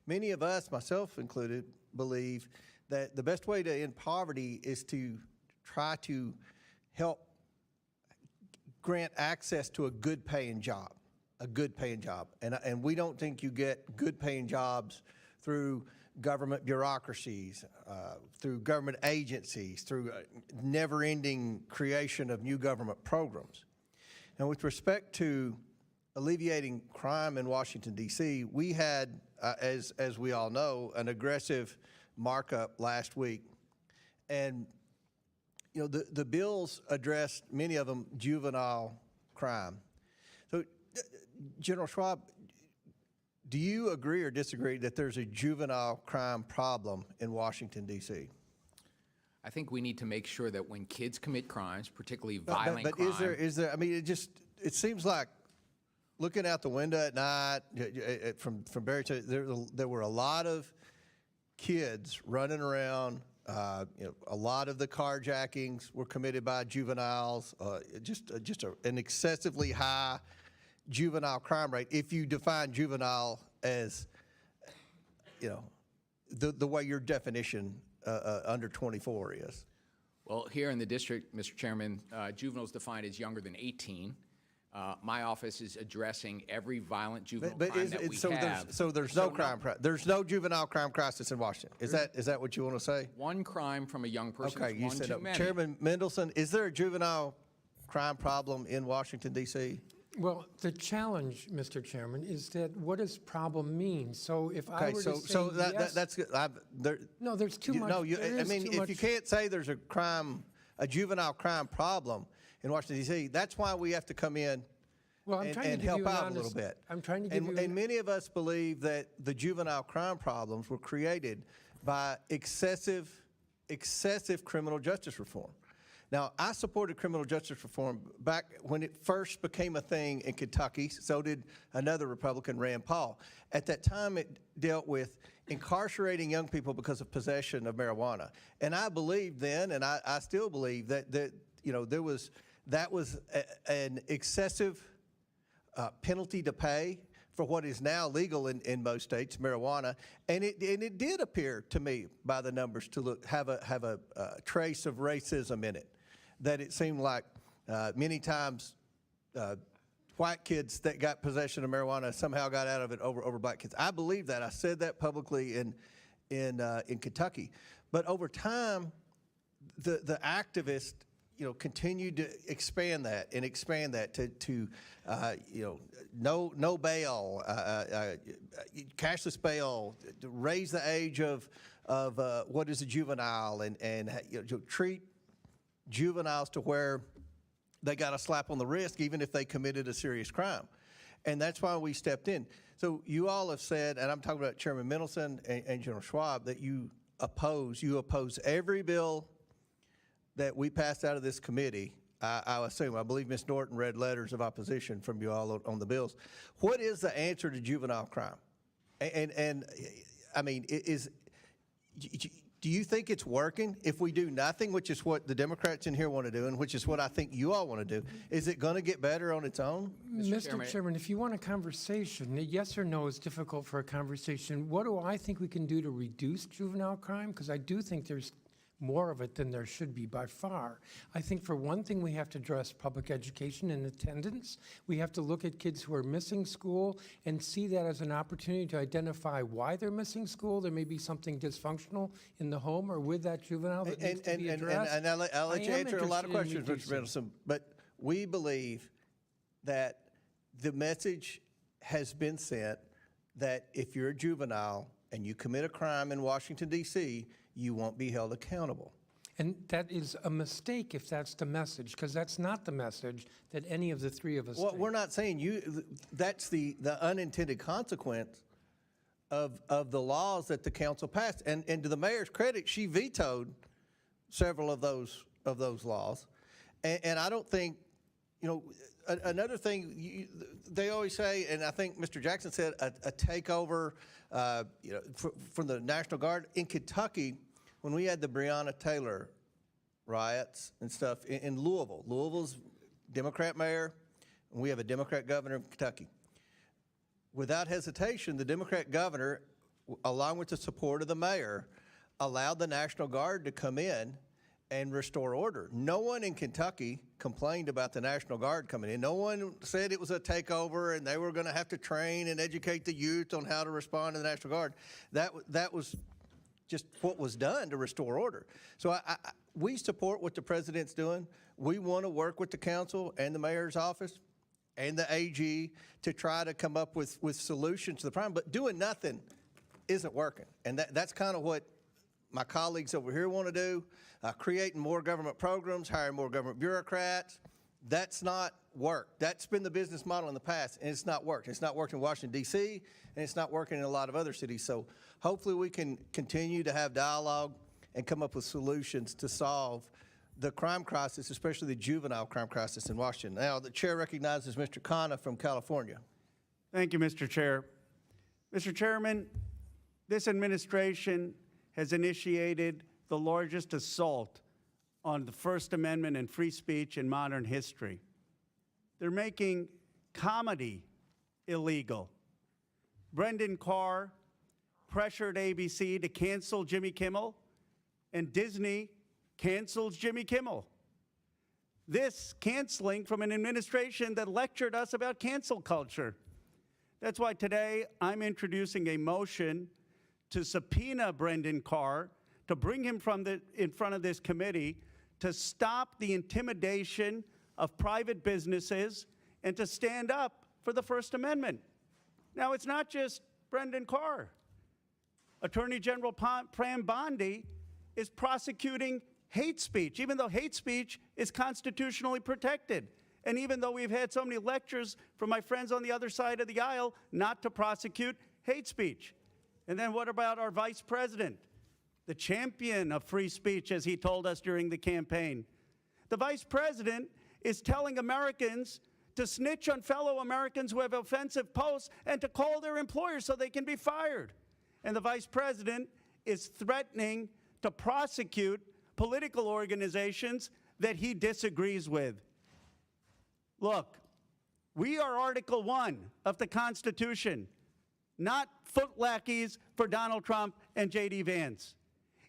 Many of us, myself included, believe that the best way to end poverty is to try to help grant access to a good paying job, And we don't think you get good paying jobs through government bureaucracies, through government agencies, through never-ending creation of new government programs. And with respect to alleviating crime in Washington, D.C., we had, as we all know, an aggressive markup last week. And, the bills addressed, many of them, juvenile crime. So, General Schwab, do you agree or disagree that there's a juvenile crime problem in Washington, D.C.? I think we need to make sure that when kids commit crimes, particularly violent but crime. is there, I mean, it seems like looking out the window at night from Barry, there were a lot of kids running around. A lot of the carjackings were committed by juveniles, an excessively high juvenile crime rate, if you define juvenile as, the way your definition under 24 is. Well, here in the district, Mr. Chairman, juveniles defined as younger than 18. My office is addressing every violent juvenile crime that we have. So there's no crime. There's no juvenile crime crisis in Washington. Is that what you want to say? One crime from a young person. Okay, you said too many. Chairman Mendelson, is there a juvenile crime problem in Washington, D.C.? Well, the challenge, Mr. Chairman, is that what does problem mean? So if I were to say yes, that's good. No, there's too much. No, if you can't say there's a juvenile crime problem in Washington, D.C., that's why we have to come in and help out a little bit. I'm trying to give you And many of us believe that the juvenile crime problems were created by excessive criminal justice reform. Now, I supported criminal justice reform back when it first became a thing in Kentucky. So did another Republican, Rand Paul. At that time, it dealt with incarcerating young people because of possession of marijuana. And I believed then, and I still believe that that was an excessive penalty to pay for what is now legal in most states, marijuana, and it did appear to me by the numbers to have a trace of racism in it. That it seemed like many times white kids that got possession of marijuana somehow got out of it over black kids. I believe that. I said that publicly in Kentucky. But over time, the activists, continued to expand that to no bail, cashless bail, to raise the age of what is a juvenile, and treat juveniles to where they got a slap on the wrist even if they committed a serious crime. And that's why we stepped in. So you all have said, and I'm talking about Chairman Mendelson and General Schwab, that you oppose every bill that we passed out of this committee. I believe Ms. Norton read letters of opposition from you all on the bills. What is the answer to juvenile crime? And I mean, do you think it's working? If we do nothing, which is what the Democrats in here want to do, and which is what I think you all want to do, is it going to get better on its own? Mr. Chairman, if you want a conversation, a yes or no is difficult for a conversation. What do I think we can do to reduce juvenile crime? Because I do think there's more of it than there should be by far. I think for one thing, we have to address public education and attendance. We have to look at kids who are missing school and see that as an opportunity to identify why they're missing school. There may be something dysfunctional in the home or with that juvenile that needs to be addressed. And I'll let you answer a lot of questions, Mr. Mendelson, but we believe that the message has been sent that if you're a juvenile and you commit a crime in Washington, D.C., you won't be held accountable. And that is a mistake if that's the message, because that's not the message that any of the three of us Well, think. we're not saying that's the unintended consequence of the laws that the council passed. And to the mayor's credit, she vetoed several of those laws. And I don't think, another thing they always say, and I think Mr. Jackson said, a takeover, from the National Guard. In Kentucky, when we had the Breonna Taylor riots and stuff in Louisville, Louisville's Democrat mayor, and we have a Democrat governor of Kentucky. Without hesitation, the Democrat governor, along with the support of the mayor, allowed the National Guard to come in and restore order. No one in Kentucky complained about the National Guard coming in. No one said it was a takeover and they were going to have to train and educate the youth on how to respond to the National Guard. That was just what was done to restore order. So we support what the president's doing. We want to work with the council and the mayor's office and the AG to try to come up with solutions to the problem. But doing nothing isn't working. And that's kind of what my colleagues over here want to do, creating more government programs, hiring more government bureaucrats. That's not work. That's been the business model in the past, and it's not worked. It's not worked in Washington, D.C., and it's not working in a lot of other cities. So hopefully we can continue to have dialogue and come up with solutions to solve the crime crisis, especially the juvenile crime crisis in Washington. Now, the chair recognizes Mr. Khanna from California. Thank you, Mr. Chair. Mr. Chairman, this administration has initiated the largest assault on the First Amendment and free speech in modern history. They're making comedy illegal. Brendan Carr pressured ABC to cancel Jimmy Kimmel, and Disney cancels Jimmy Kimmel. This canceling from an administration that lectured us about cancel culture. That's why today I'm introducing a motion to subpoena Brendan Carr, to bring him in front of this committee, to stop the intimidation of private businesses and to stand up for the First Amendment. Now, it's not just Brendan Carr. Attorney General Pram Bondi is prosecuting hate speech, even though hate speech is constitutionally protected. And even though we've had so many lectures from my friends on the other side of the aisle not to prosecute hate speech. And then what about our vice president, the champion of free speech, as he told us during the campaign? The vice president is telling Americans to snitch on fellow Americans who have offensive posts and to call their employers so they can be fired. And the vice president is threatening to prosecute political organizations that he disagrees with. Look, we are Article 1 of the Constitution, not footlackeys for Donald Trump and J.D. Vance.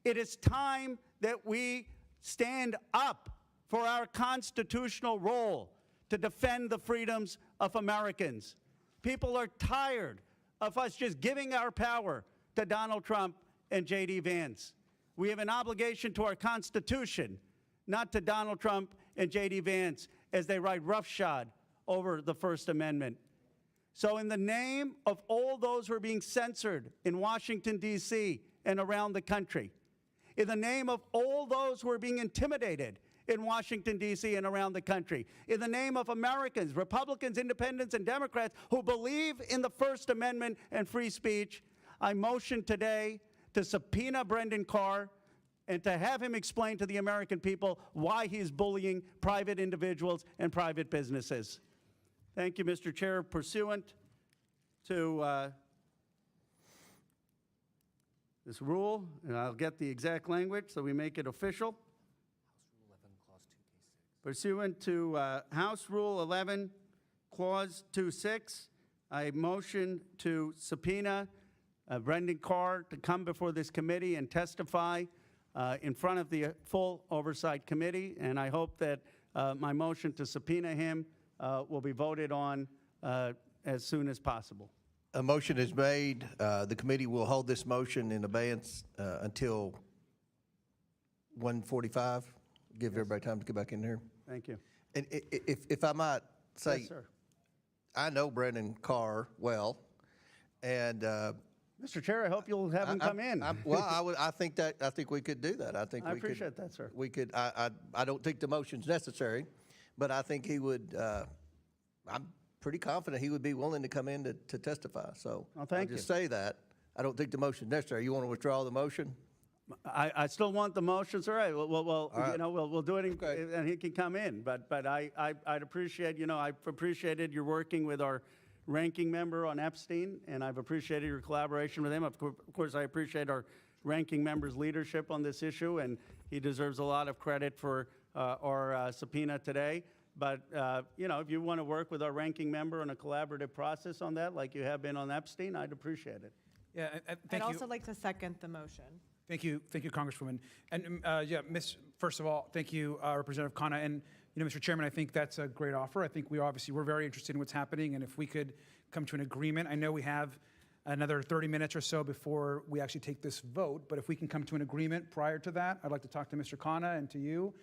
It is time that we stand up for our constitutional role to defend the freedoms of Americans. People are tired of us just giving our power to Donald Trump and J.D. Vance. We have an obligation to our Constitution, not to Donald Trump and J.D. Vance as they ride roughshod over the First Amendment. So in the name of all those who are being censored in Washington, D.C. and around the country, in the name of all those who are being intimidated in Washington, D.C. and around the country, in the name of Americans, Republicans, Independents, and Democrats who believe in the First Amendment and free speech, I motion today to subpoena Brendan Carr and to have him explain to the American people why he is bullying private individuals and private businesses. Thank you, Mr. Chair. Pursuant to this rule, and I'll get the exact language so we make it official. Pursuant to House Rule 11, Clause 2.6, I motion to subpoena Brendan Carr to come before this committee and testify in front of the full Oversight Committee, and I hope that my motion to subpoena him will be voted on as soon as possible. A motion is made. The committee will hold this motion in abeyance until 1:45. Give everybody time to get back in here. Thank you. And if I might say, Yes, sir. I know Brendan Carr well, and Mr. Chair, I hope you'll have him come in. I think we could do that. I think I we appreciate that, sir. We could. I don't think the motion's necessary, but I think he would. I'm pretty confident he would be willing to come in to testify. So thank I'll just say that. I don't think the motion's necessary. You want to withdraw the motion? I still want the motion, sir. Well, right. you know, we'll do it, and he can come in. But I'd appreciate, I've appreciated your working with our ranking member on Epstein, and I've appreciated your collaboration with him. Of course, I appreciate our ranking member's leadership on this issue, and he deserves a lot of credit for our subpoena today. But, if you want to work with our ranking member on a collaborative process on that, like you have been on Epstein, I'd appreciate it. Yeah, I'd also like to second the motion. Thank you, Congresswoman. And first of all, thank you, Representative Khanna. And Mr. Chairman, I think that's a great offer. I think we're very interested in what's happening, and if we could come to an agreement, I know we have another 30 minutes or so before we actually take this vote, but if we can come to an agreement prior to that, I'd like to talk to Mr. Khanna and to you,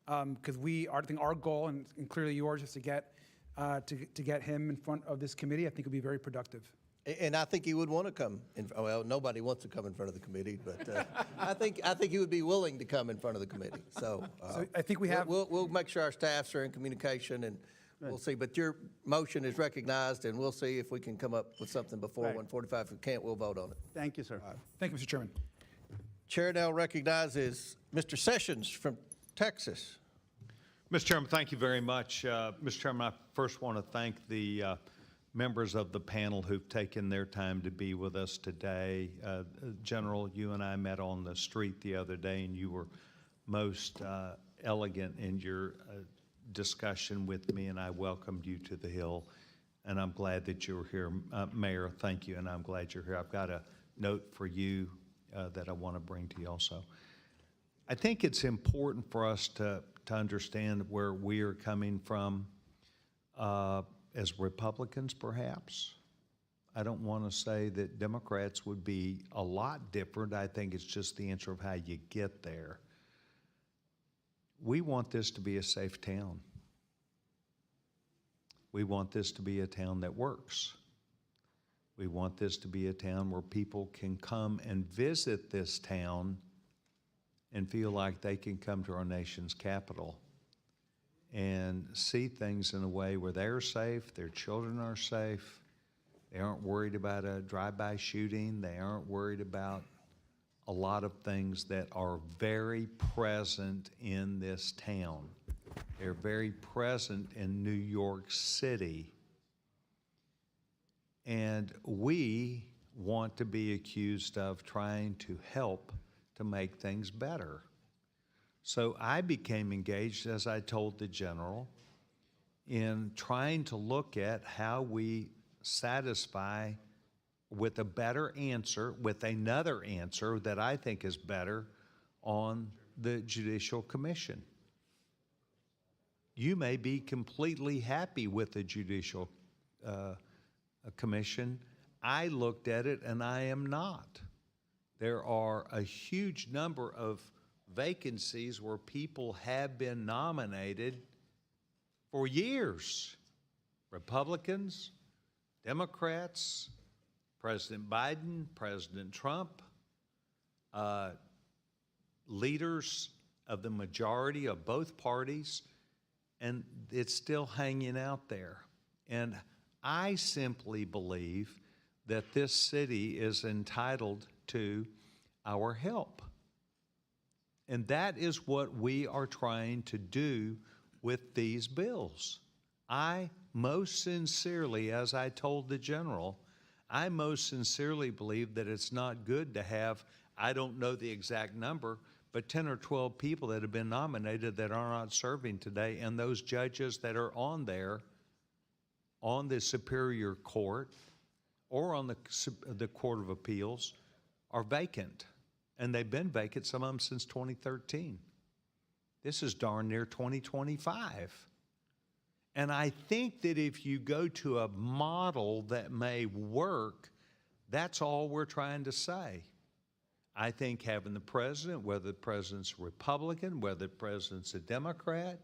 because I think our goal, and clearly yours, is to get him in front of this committee. I think it would be very productive. And I think he would want to come. Well, nobody wants to come in front of the committee, but I think he would be willing to come in front of the committee. So I think we have. We'll make sure our staffs are in communication, and we'll see. But your motion is recognized, and we'll see if we can come up with something before 1:45. If we can't, we'll vote on it. Thank you, sir. Thank you, Mr. Chairman. Chair now recognizes Mr. Sessions from Texas. Mr. Chairman, thank you very much. Mr. Chairman, I first want to thank the members of the panel who've taken their time to be with us today. General, you and I met on the street the other day, and you were most elegant in your discussion with me, and I welcomed you to the Hill, and I'm glad that you were here. Mayor, thank you, and I'm glad you're here. I've got a note for you that I want to bring to you also. I think it's important for us to understand where we are coming from as Republicans, perhaps. I don't want to say that Democrats would be a lot different. I think it's just the answer of how you get there. We want this to be a safe town. We want this to be a town that works. We want this to be a town where people can come and visit this town and feel like they can come to our nation's capital and see things in a way where they're safe, their children are safe, they aren't worried about a drive-by shooting, they aren't worried about a lot of things that are very present in this town. They're very present in New York City. And we want to be accused of trying to help to make things better. So I became engaged, as I told the general, in trying to look at how we satisfy with a better answer, with another answer that I think is better on the Judicial Commission. You may be completely happy with the Judicial Commission. I looked at it and I am not. there are a huge number of vacancies where people have been nominated for years. Republicans, Democrats, President Biden, President Trump, leaders of the majority of both parties, and it's still hanging out there. And I simply believe that this city is entitled to our help. And that is what we are trying to do with these bills. I most sincerely, as I told the general, I most sincerely believe that it's not good to have, I don't know the exact number, but 10 or 12 people that have been nominated that are not serving today, and those judges that are on there, on the Superior Court or on the Court of Appeals, are vacant. And they've been vacant, some of them since 2013. This is darn near 2025. And I think that if you go to a model that may work, that's all we're trying to say. I think having the president, whether the president's a Republican, whether the president's a Democrat,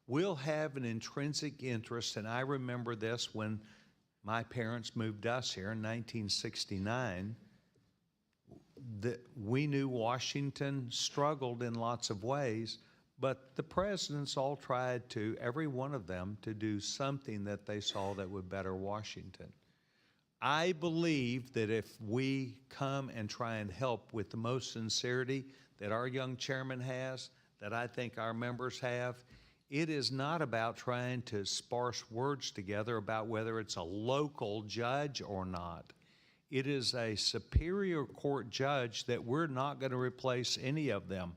will have an intrinsic interest. And I remember this when my parents moved us here in 1969. That we knew Washington struggled in lots of ways, but the presidents all tried to, every one of them, to do something that they saw that would better Washington. I believe that if we come and try and help with the most sincerity that our young chairman has, that I think our members have, it is not about trying to sparse words together about whether it's a local judge or not. It is a Superior Court judge that we're not going to replace any of them.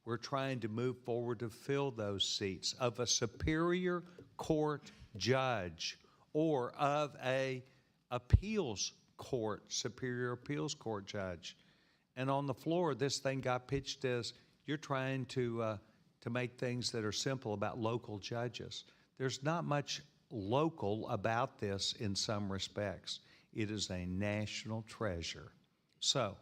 We're trying to move forward to fill those seats of a Superior Court judge or of a appeals court, Superior Appeals Court judge. And on the floor, this thing got pitched as you're trying to make things that are simple about local judges. There's not much local about this in some respects. It is a national treasure. So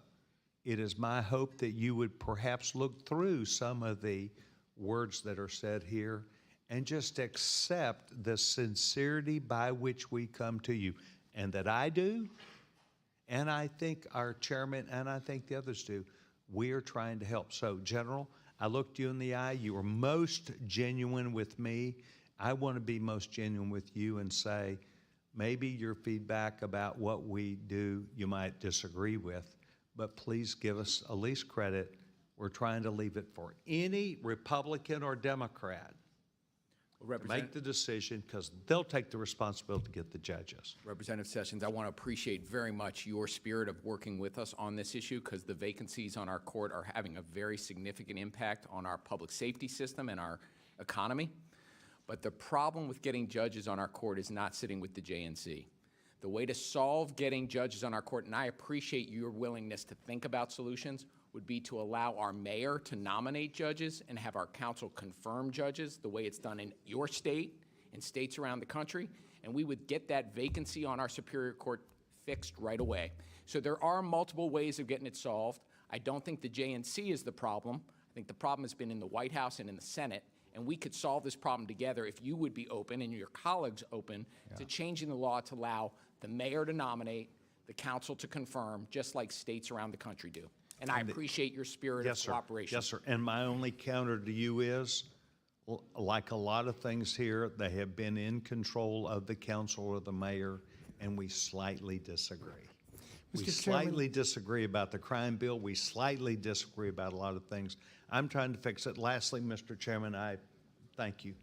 it is my hope that you would perhaps look through some of the words that are said here and just accept the sincerity by which we come to you. And that I do, and I think our chairman, and I think the others do, we are trying to help. So, General, I looked you in the eye. You were most genuine with me. I want to be most genuine with you and say, maybe your feedback about what we do you might disagree with, but please give us at least credit. We're trying to leave it for any Republican or Democrat to make the decision, because they'll take the responsibility to get the judges. Representative Sessions, I want to appreciate very much your spirit of working with us on this issue, because the vacancies on our court are having a very significant impact on our public safety system and our economy. But the problem with getting judges on our court is not sitting with the JNC. The way to solve getting judges on our court, and I appreciate your willingness to think about solutions, would be to allow our mayor to nominate judges and have our council confirm judges the way it's done in your state and states around the country, and we would get that vacancy on our Superior Court fixed right away. So there are multiple ways of getting it solved. I don't think the JNC is the problem. I think the problem has been in the White House and in the Senate, and we could solve this problem together if you would be open and your colleagues open to changing the law to allow the mayor to nominate, the council to confirm, just like states around the country do. And I appreciate your spirit of cooperation. Yes, sir. And my only counter to you is, like a lot of things here, they have been in control of the council or the mayor, and we slightly disagree. We slightly disagree about the crime bill. We slightly disagree about a lot of things. I'm trying to fix it. Lastly, Mr. Chairman, I thank you.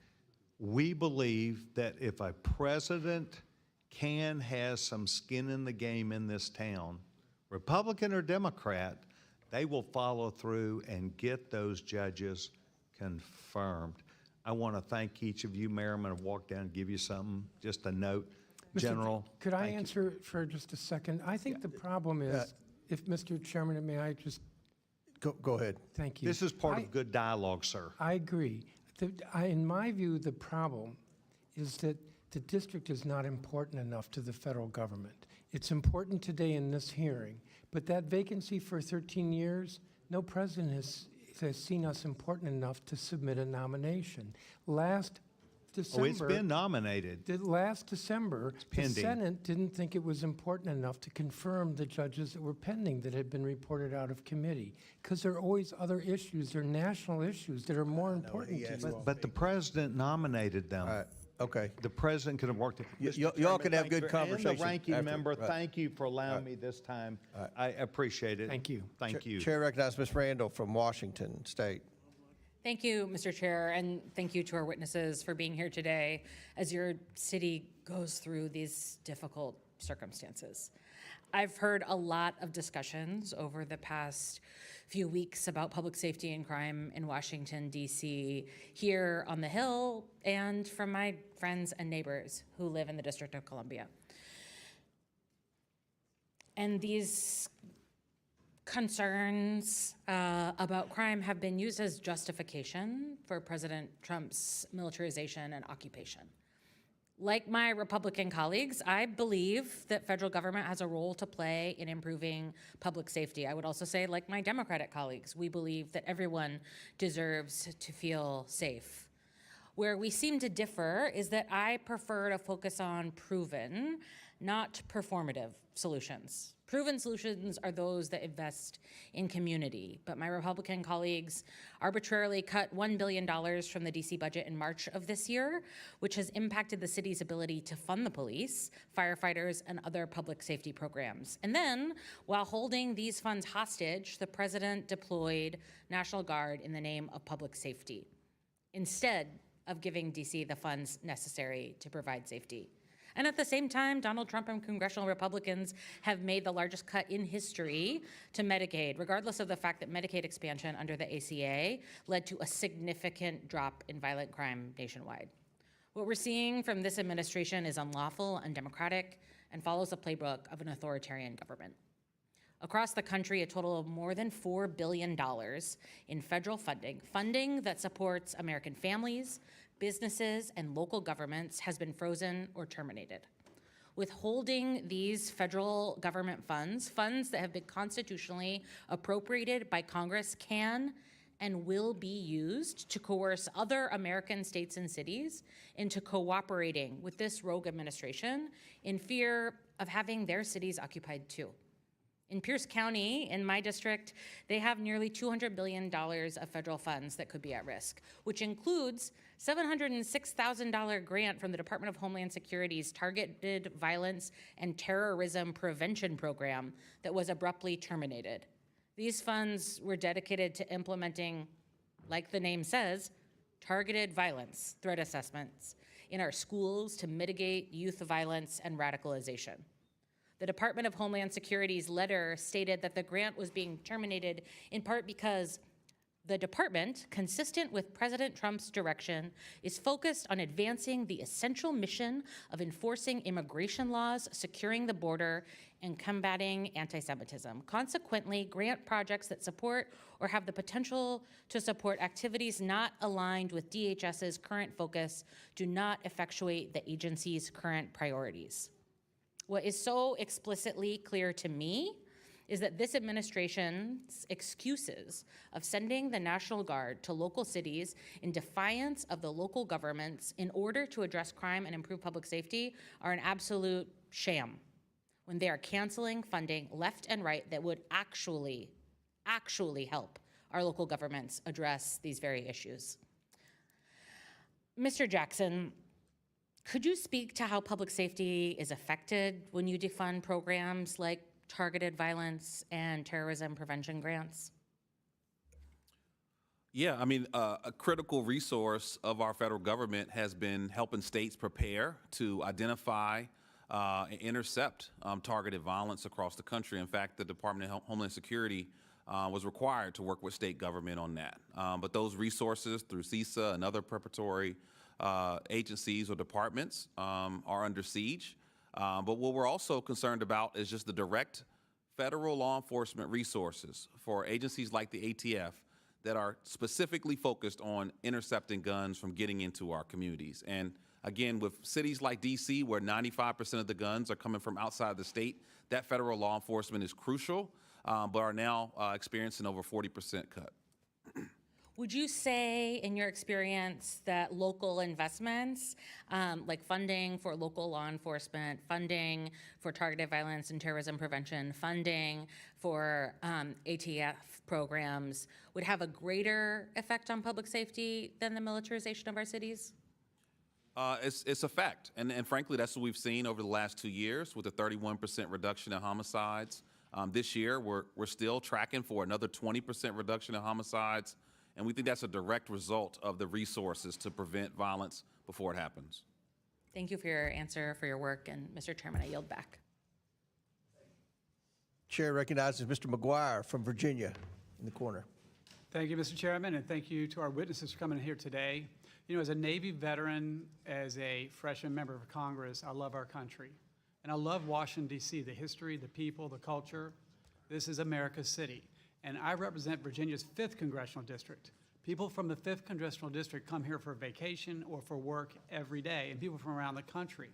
We believe that if a president has some skin in the game in this town, Republican or Democrat, they will follow through and get those judges confirmed. I want to thank each of you, Mayor. I'm going to walk down and give you something, just a note. General. Could I answer for just a second? I think the problem is, if Mr. Chairman, may I just? Go ahead. Thank you. This is part of good dialogue, sir. I agree. In my view, the problem is that the district is not important enough to the federal government. It's important today in this hearing, but that vacancy for 13 years, no president has seen us important enough to submit a nomination. Last December. Oh, it's been nominated. Last December, the pending. Senate didn't think it was important enough to confirm the judges that were pending that had been reported out of committee. Because there are always other issues, there are national issues that are more important to you. But the president nominated them. All right, okay. The president could have worked it. Mr. Y'all Chairman, can have thank you. good conversation And the ranking after. member, Right. thank you for allowing me this time. I appreciate it. Thank you. Thank you. Chair recognizes Ms. Randall from Washington State. Thank you, Mr. Chair, and thank you to our witnesses for being here today as your city goes through these difficult circumstances. I've heard a lot of discussions over the past few weeks about public safety and crime in Washington, D.C., here on the Hill, and from my friends and neighbors who live in the District of Columbia. And these concerns about crime have been used as justification for President Trump's militarization and occupation. Like my Republican colleagues, I believe that federal government has a role to play in improving public safety. I would also say, like my Democratic colleagues, we believe that everyone deserves to feel safe. Where we seem to differ is that I prefer to focus on proven, not performative solutions. Proven solutions are those that invest in community, but my Republican colleagues arbitrarily cut $1 billion from the DC budget in March of this year, which has impacted the city's ability to fund the police, firefighters, and other public safety programs. And then, while holding these funds hostage, the president deployed National Guard in the name of public safety, instead of giving DC the funds necessary to provide safety. And at the same time, Donald Trump and congressional Republicans have made the largest cut in history to Medicaid, regardless of the fact that Medicaid expansion under the ACA led to a significant drop in violent crime nationwide. What we're seeing from this administration is unlawful, undemocratic, and follows the playbook of an authoritarian government. Across the country, a total of more than $4 billion in federal funding that supports American families, businesses, and local governments has been frozen or terminated. Withholding these federal government funds that have been constitutionally appropriated by Congress can and will be used to coerce other American states and cities into cooperating with this rogue administration in fear of having their cities occupied too. In Pierce County, in my district, they have nearly $200 billion of federal funds that could be at risk, which includes $706,000 grant from the Department of Homeland Security's Targeted Violence and Terrorism Prevention Program that was abruptly terminated. These funds were dedicated to implementing, like the name says, targeted violence threat assessments in our schools to mitigate youth violence and radicalization. The Department of Homeland Security's letter stated that the grant was being terminated in part because the department, consistent with President Trump's direction, is focused on advancing the essential mission of enforcing immigration laws, securing the border, and combating anti-Semitism. Consequently, grant projects that support or have the potential to support activities not aligned with DHS's current focus do not effectuate the agency's current priorities. What is so explicitly clear to me is that this administration's excuses of sending the National Guard to local cities in defiance of the local governments in order to address crime and improve public safety are an absolute sham when they are canceling funding left and right that would actually help our local governments address these very issues. Mr. Jackson, could you speak to how public safety is affected when you defund programs like targeted violence and terrorism prevention grants? Yeah, I mean, a critical resource of our federal government has been helping states prepare to identify and intercept targeted violence across the country. In fact, the Department of Homeland Security was required to work with state government on that. But those resources through CISA and other preparatory agencies or departments are under siege. But what we're also concerned about is just the direct federal law enforcement resources for agencies like the ATF that are specifically focused on intercepting guns from getting into our communities. And again, with cities like DC, where 95% of the guns are coming from outside the state, that federal law enforcement is crucial, but are now experiencing over 40% cut. Would you say, in your experience, that local investments, like funding for local law enforcement, funding for targeted violence and terrorism prevention, funding for ATF programs, would have a greater effect on public safety than the militarization of our cities? It's a fact, and frankly, that's what we've seen over the last 2 years with a 31% reduction in homicides. This year, we're still tracking for another 20% reduction in homicides. And we think that's a direct result of the resources to prevent violence before it happens. Thank you for your answer, for your work, and Mr. Chairman, I yield back. Chair recognizes Mr. McGuire from Virginia in the corner. Thank you, Mr. Chairman, and thank you to our witnesses for coming here today. You know, as a Navy veteran, as a freshman member of Congress, I love our country. And I love Washington, D.C., the history, the people, the culture. This is America's city. And I represent Virginia's 5th Congressional District. People from the 5th Congressional District come here for vacation or for work every day, and people from around the country.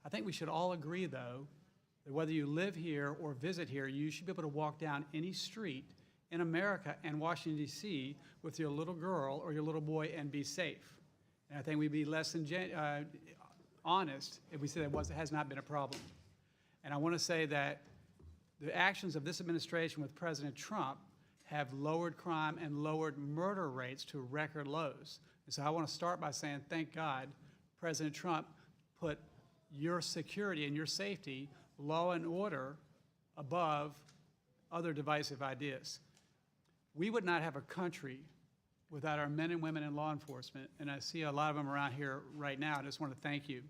I think we should all agree, though, that whether you live here or visit here, you should be able to walk down any street in America and Washington, D.C. with your little girl or your little boy and be safe. And I think we'd be less than honest if we said that has not been a problem. And I want to say that the actions of this administration with President Trump have lowered crime and lowered murder rates to record lows. And so I want to start by saying, thank God, President Trump put your security and your safety, law and order, above other divisive ideas. We would not have a country without our men and women in law enforcement, and I see a lot of them around here right now. I just want to thank you.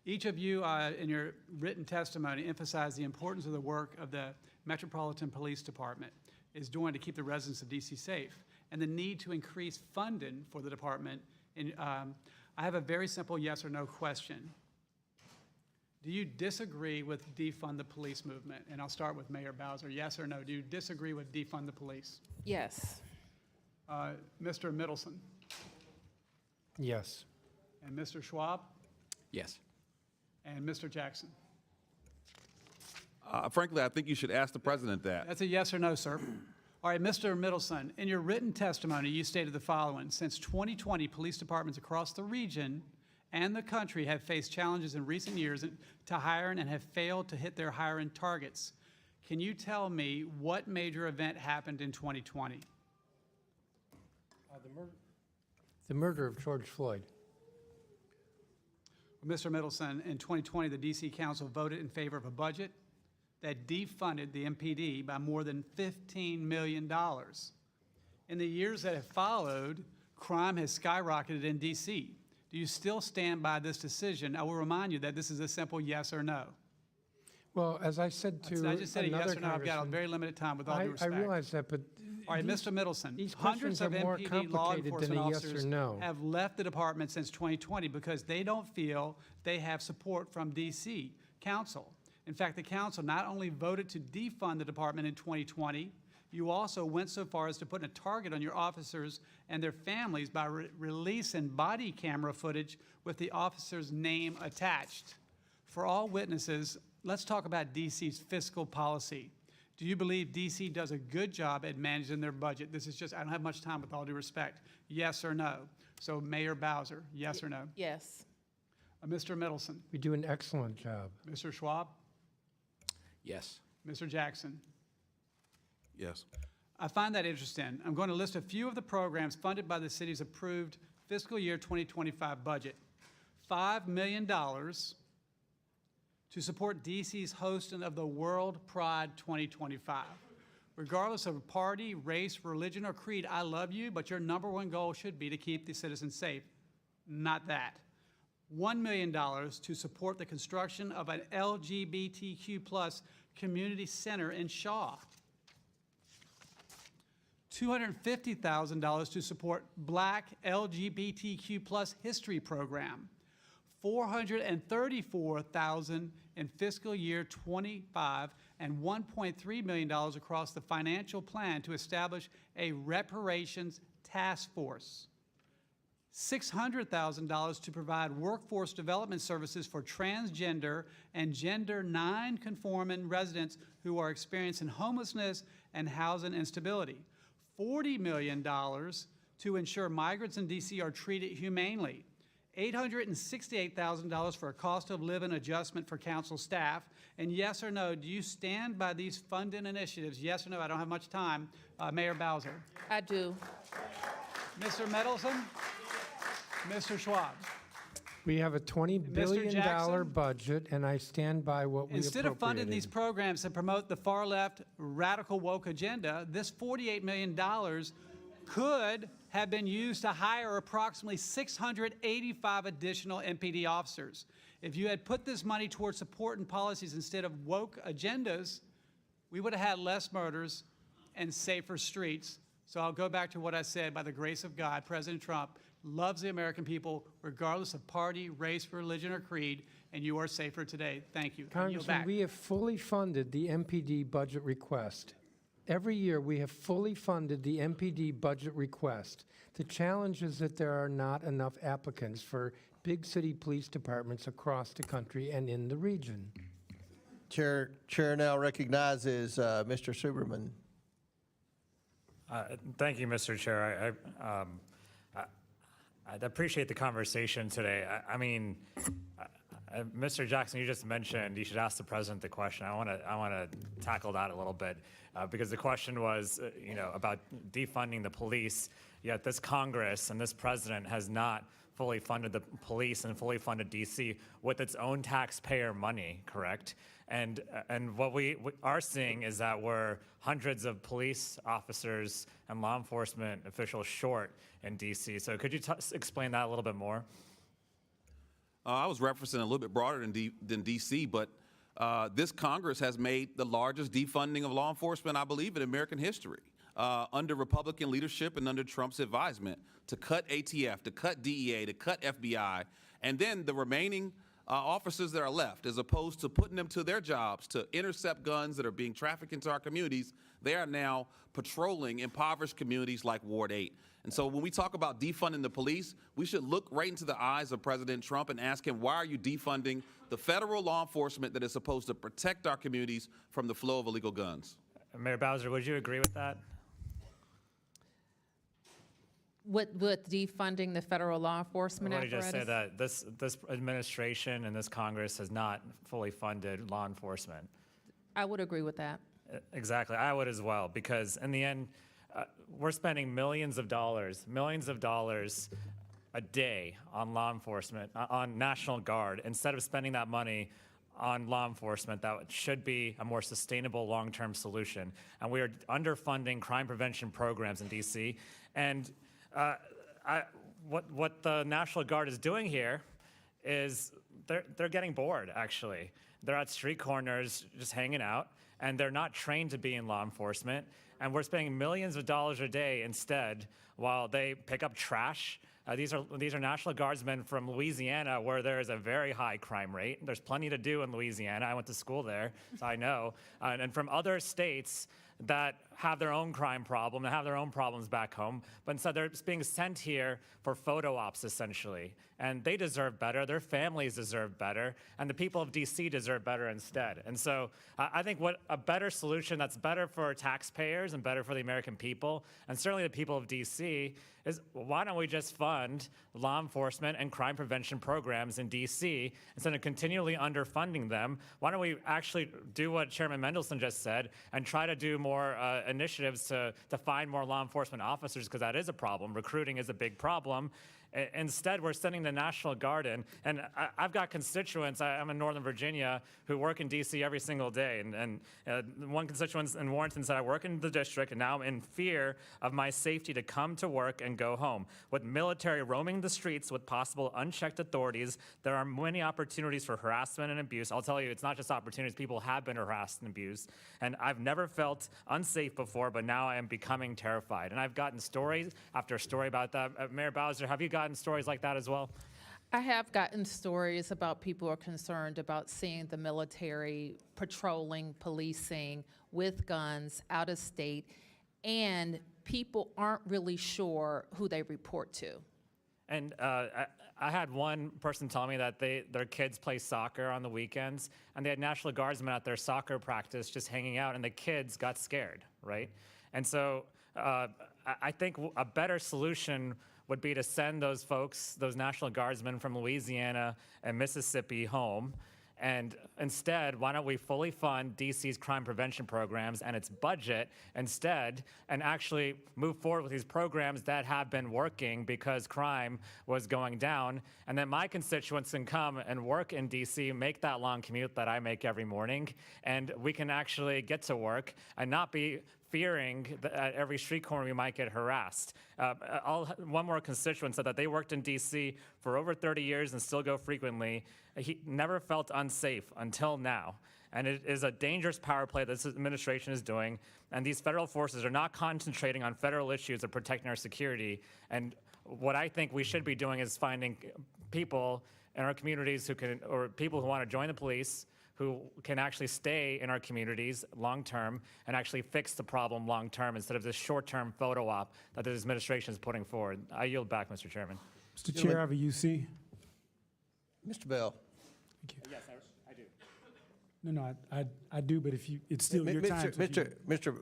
Each of you in your written testimony emphasized the importance of the work of the Metropolitan Police Department is doing to keep the residents of D.C. safe, and the need to increase funding for the department. And I have a very simple yes or no question. Do you disagree with defund the police movement? And I'll start with Mayor Bowser. Yes or no? Do you disagree with defund the police? Yes. Mr. Mendelson? Yes. And Mr. Schwab? Yes. And Mr. Jackson? Frankly, I think you should ask the president that. That's a yes or no, sir. All right, Mr. Mendelson, in your written testimony, you stated the following. Since 2020, police departments across the region and the country have faced challenges in recent years to hiring and have failed to hit their hiring targets. Can you tell me what major event happened in 2020? The murder of George Floyd. Mr. Mendelson, in 2020, the D.C. Council voted in favor of a budget that defunded the MPD by more than $15 million. In the years that have followed, crime has skyrocketed in D.C. Do you still stand by this decision? I will remind you that this is a simple yes or no. Well, as I said to I just said a yes another or no. I've got a congressman, very limited time with all due I respect. realize that, but All right, these- Mr. Mendelson, these hundreds questions of are more MPD law complicated enforcement than a yes or officers no. have left the department since 2020 because they don't feel they have support from D.C. Council. In fact, the council not only voted to defund the department in 2020, you also went so far as to put a target on your officers and their families by releasing body camera footage with the officer's name attached. For all witnesses, let's talk about D.C.'s fiscal policy. Do you believe D.C. does a good job at managing their budget? This is just, I don't have much time with all due respect. Yes or no? So Mayor Bowser, yes or no? Yes. Mr. Mendelson? We do an excellent job. Mr. Schwab? Yes. Mr. Jackson? Yes. I find that interesting. I'm going to list a few of the programs funded by the city's approved fiscal year 2025 budget. $5 million to support D.C.'s hosting of the World Pride 2025. Regardless of party, race, religion, or creed, I love you, but your #1 goal should be to keep the citizens safe. Not that. $1 million to support the construction of an LGBTQ+ community center in Shaw. $250,000 to support Black LGBTQ+ history program. $434,000 in fiscal year 25 and $1.3 million across the financial plan to establish a reparations task force. $600,000 to provide workforce development services for transgender and gender non-conforming residents who are experiencing homelessness and housing instability. $40 million to ensure migrants in D.C. are treated humanely. $868,000 for a cost of living adjustment for council staff. And yes or no, do you stand by these funding initiatives? Yes or no? I don't have much time. Mayor Bowser. I do. Mr. Mendelson? Mr. Schwab? We have a $20 billion Jackson? budget, and I stand by what we Instead of funding these appropriated. programs that promote the far-left radical woke agenda, this $48 million could have been used to hire approximately 685 additional MPD officers. If you had put this money towards supporting policies instead of woke agendas, we would have had less murders and safer streets. So I'll go back to what I said. By the grace of God, President Trump loves the American people, regardless of party, race, religion, or creed, and you are safer today. Thank you. I yield Congressman, back. we have fully funded the MPD budget request. Every year, we have fully funded the MPD budget request. The challenge is that there are not enough applicants for big city police departments across the country and in the region. Chair now recognizes Mr. Suberman. Thank you, Mr. Chair. I appreciate the conversation today. I mean, Mr. Jackson, you just mentioned you should ask the president the question. I want to tackle that a little bit because the question was, about defunding the police. Yet this Congress and this president has not fully funded the police and fully funded DC with its own taxpayer money, correct? And what we are seeing is that we're hundreds of police officers and law enforcement officials short in DC. So could you explain that a little bit more? I was referencing a little bit broader than DC, but this Congress has made the largest defunding of law enforcement, I believe, in American history. Under Republican leadership and under Trump's advisement, to cut ATF, to cut DEA, to cut FBI, and then the remaining officers that are left, as opposed to putting them to their jobs to intercept guns that are being trafficked into our communities, they are now patrolling impoverished communities like Ward 8. And so when we talk about defunding the police, we should look right into the eyes of President Trump and ask him, why are you defunding the federal law enforcement that is supposed to protect our communities from the flow of illegal guns? Mayor Bowser, would you agree with that? With defunding the federal law enforcement Let me apparatus? just say that this administration and this Congress has not fully funded law enforcement. I would agree with that. Exactly, I would as well, because in the end, we're spending millions of dollars a day on law enforcement, on National Guard, instead of spending that money on law enforcement that should be a more sustainable long-term solution. And we are underfunding crime prevention programs in DC. And what the National Guard is doing here is they're getting bored, actually. They're at street corners just hanging out, and they're not trained to be in law enforcement. And we're spending millions of dollars a day instead while they pick up trash. These are National Guardsmen from Louisiana, where there is a very high crime rate. There's plenty to do in Louisiana. I went to school there, so I know. And from other states that have their own crime problem and have their own problems back home, but instead they're just being sent here for photo ops, essentially. And they deserve better, their families deserve better, and the people of DC deserve better instead. And so I think what a better solution that's better for taxpayers and better for the American people, and certainly the people of DC, is why don't we just fund law enforcement and crime prevention programs in DC instead of continually underfunding them? Why don't we actually do what Chairman Mendelson just said and try to do more initiatives to find more law enforcement officers, because that is a problem. Recruiting is a big problem. Instead, we're sending the National Guard in. And I've got constituents, I'm in Northern Virginia, who work in DC every single day. And one constituent in Warrenton said, I work in the district, and now I'm in fear of my safety to come to work and go home. With military roaming the streets with possible unchecked authorities, there are many opportunities for harassment and abuse. I'll tell you, it's not just opportunities. People have been harassed and abused. And I've never felt unsafe before, but now I am becoming terrified. And I've gotten story after story about that. Mayor Bowser, have you gotten stories like that as well? I have gotten stories about people are concerned about seeing the military patrolling, policing with guns out of state, and people aren't really sure who they report to. And I had one person tell me that their kids play soccer on the weekends, and they had National Guardsmen at their soccer practice just hanging out, and the kids got scared, right? And so I think a better solution would be to send those folks, those National Guardsmen from Louisiana and Mississippi home. And instead, why don't we fully fund DC's crime prevention programs and its budget instead, and actually move forward with these programs that have been working because crime was going down. And then my constituents can come and work in DC, make that long commute that I make every morning, and we can actually get to work and not be fearing that at every street corner we might get harassed. One more constituent said that they worked in DC for over 30 years and still go frequently. He never felt unsafe until now. And it is a dangerous power play this administration is doing. And these federal forces are not concentrating on federal issues of protecting our security. And what I think we should be doing is finding people in our communities who can, or people who want to join the police, who can actually stay in our communities long-term and actually fix the problem long-term instead of this short-term photo op that this administration is putting forward. I yield back, Mr. Chairman. Mr. Chair, I have a UC. Mr. Bell. Yes, I do. No, I do, but if you, it's still your time.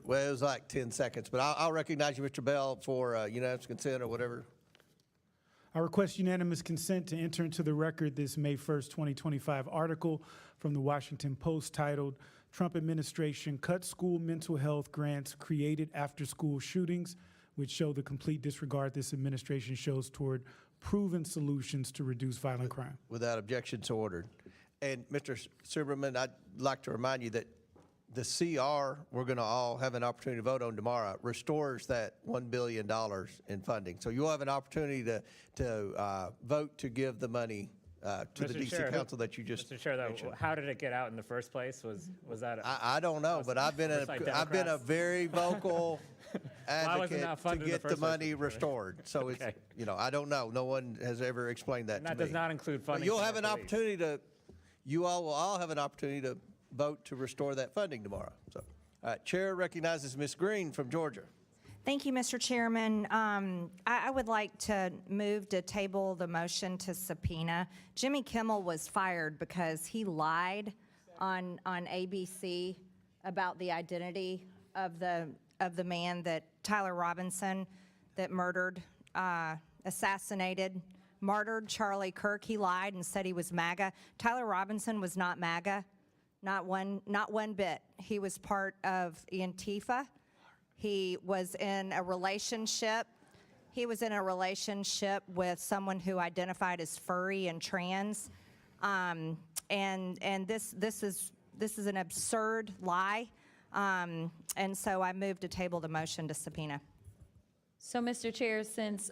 Well, it was like 10 seconds, but I'll recognize you, Mr. Bell, for unanimous consent or whatever. I request unanimous consent to enter into the record this May 1st, 2025 article from the Washington Post titled, "Trump Administration Cut School Mental Health Grants Created After School Shootings," which show the complete disregard this administration shows toward proven solutions to reduce violent crime. Without objection, so ordered. And Mr. Silberman, I'd like to remind you that the CR we're going to all have an opportunity to vote on tomorrow restores that $1 billion in funding. So you'll have an opportunity to vote to give the money to the DC Council that you just Mr. Chair, mentioned. how did it get out in the first place? Was that? I don't know, but I've been a very vocal advocate to get the money restored. So it's I don't know. No one has ever explained that to me. That does not include funding. But you'll have an opportunity to. You all will all have an opportunity to vote to restore that funding tomorrow. So, all right, Chair recognizes Ms. Green from Georgia. Thank you, Mr. Chairman. I would like to move to table the motion to subpoena. Jimmy Kimmel was fired because he lied on ABC about the identity of the man that Tyler Robinson that murdered, assassinated, martyred Charlie Kirk. He lied and said he was MAGA. Tyler Robinson was not MAGA. Not one bit. He was part of Antifa. He was in a relationship. He was in a relationship with someone who identified as furry and trans. And this is an absurd lie. And so I move to table the motion to subpoena. So, Mr. Chair, since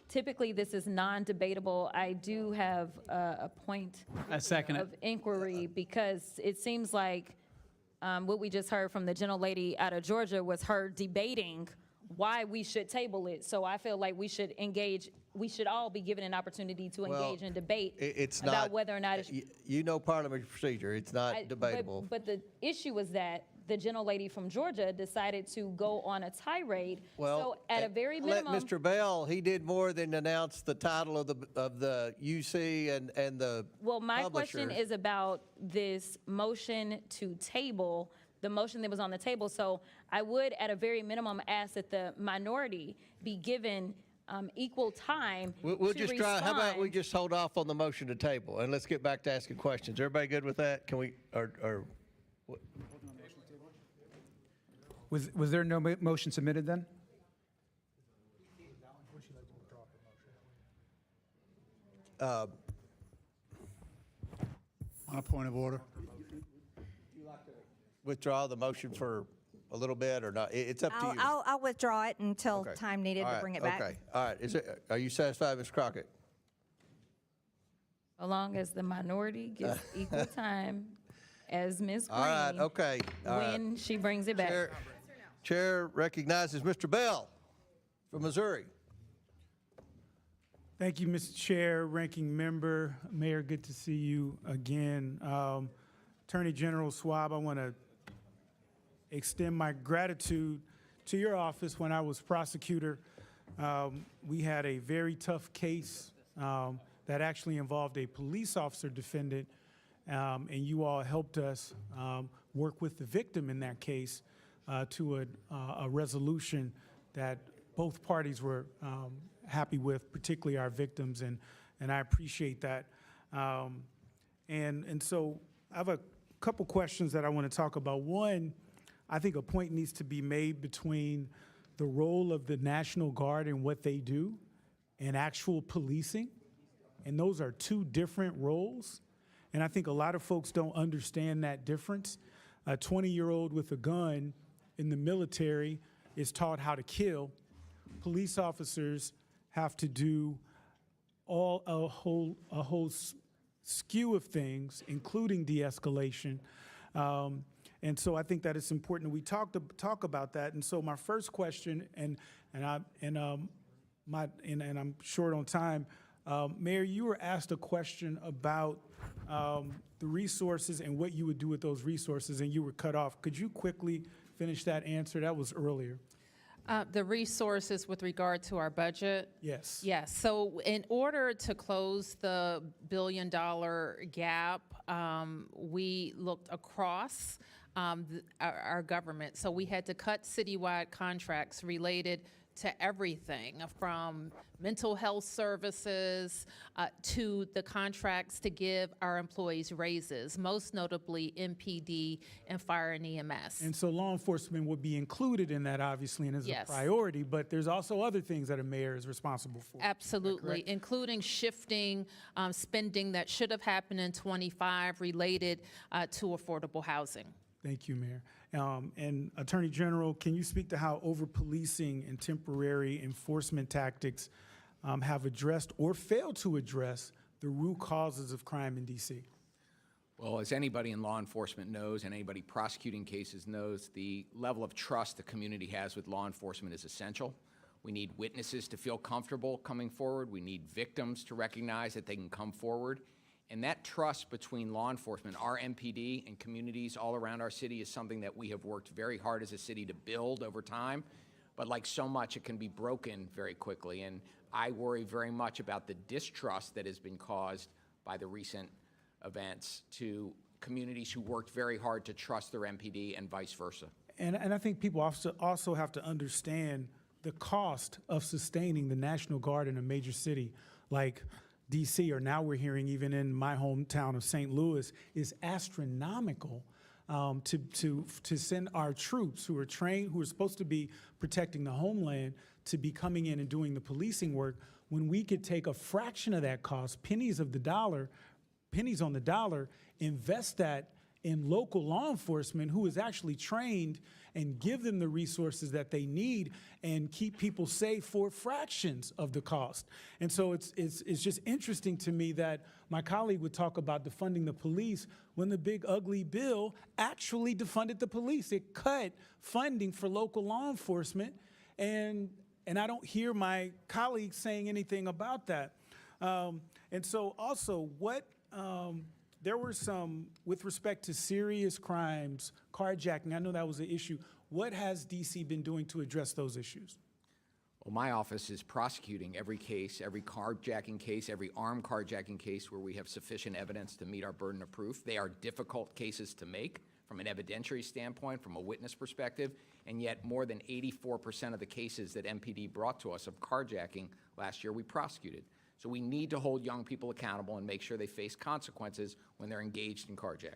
typically this is non-debatable, I do have a point of inquiry because it seems like what we just heard from the gentlelady out of Georgia was her debating why we should table it. So I feel like we should engage, we should all be given an opportunity to engage in debate about whether or not it's... You know parliamentary procedure. It's not debatable. But the issue was that the gentlelady from Georgia decided to go on a tirade. So at a very minimum... Let Mr. Bell, he did more than announce the title of the UC and the Well, my publisher. question is about this motion to table, the motion that was on the table. So I would, at a very minimum, ask that the minority be given equal time We'll to just respond. try. How about we just hold off on the motion to table and let's get back to asking questions. Everybody good with that? Can we or what? Was there no motion submitted then? On a point of order. Withdraw the motion for a little bit or not? It's up to you. I'll withdraw it until Okay. time needed All to right, bring it back. Okay, all right. Are you satisfied, Ms. Crockett? So long as the minority gets equal time as Ms. Green. All right, okay. All right. When she brings it back. Chair recognizes Mr. Bell from Missouri. Thank you, Mr. Chair, Ranking Member, Mayor, good to see you again. Attorney General Schwab, I want to extend my gratitude to your office when I was prosecutor. We had a very tough case that actually involved a police officer defendant, and you all helped us work with the victim in that case to a resolution that both parties were happy with, particularly our victims, and I appreciate that. And so I have a couple questions that I want to talk about. One, I think a point needs to be made between the role of the National Guard and what they do and actual policing, and those are two different roles. And I think a lot of folks don't understand that difference. A 20-year-old with a gun in the military is taught how to kill. Police officers have to do a whole skew of things, including de-escalation. And so I think that it's important that we talk about that. And so my first question, and I'm short on time, Mayor, you were asked a question about the resources and what you would do with those resources, and you were cut off. Could you quickly finish that answer? That was earlier. The resources with regard to our budget? Yes. Yes. So in order to close the billion-dollar gap, we looked across our government. So we had to cut citywide contracts related to everything from mental health services to the contracts to give our employees raises, most notably MPD and fire and EMS. And so law enforcement would be included in that, obviously, and is Yes. a priority, but there's also other things that a mayor is responsible for. Absolutely, including shifting spending that should have happened in '25 related to affordable housing. Thank you, Mayor. And Attorney General, can you speak to how over-policing and temporary enforcement tactics have addressed or failed to address the root causes of crime in D.C.? Well, as anybody in law enforcement knows and anybody prosecuting cases knows, the level of trust the community has with law enforcement is essential. We need witnesses to feel comfortable coming forward. We need victims to recognize that they can come forward. And that trust between law enforcement, our MPD, and communities all around our city is something that we have worked very hard as a city to build over time. But like so much, it can be broken very quickly. And I worry very much about the distrust that has been caused by the recent events to communities who worked very hard to trust their MPD and vice versa. And I think people also have to understand the cost of sustaining the National Guard in a major city like D.C., or now we're hearing even in my hometown of St. Louis, is astronomical to send our troops who are trained, who are supposed to be protecting the homeland, to be coming in and doing the policing work, when we could take a fraction of that cost, pennies on the dollar, invest that in local law enforcement who is actually trained, and give them the resources that they need and keep people safe for fractions of the cost. And so it's just interesting to me that my colleague would talk about defunding the police when the big ugly bill actually defunded the police. It cut funding for local law enforcement, and I don't hear my colleagues saying anything about that. And so also there were some, with respect to serious crimes, carjacking, I know that was an issue. What has D.C. been doing to address those issues? Well, my office is prosecuting every case, every carjacking case, every armed carjacking case where we have sufficient evidence to meet our burden of proof. They are difficult cases to make from an evidentiary standpoint, from a witness perspective, and yet more than 84% of the cases that MPD brought to us of carjacking last year we prosecuted. So we need to hold young people accountable and make sure they face consequences when they're engaged in carjacking.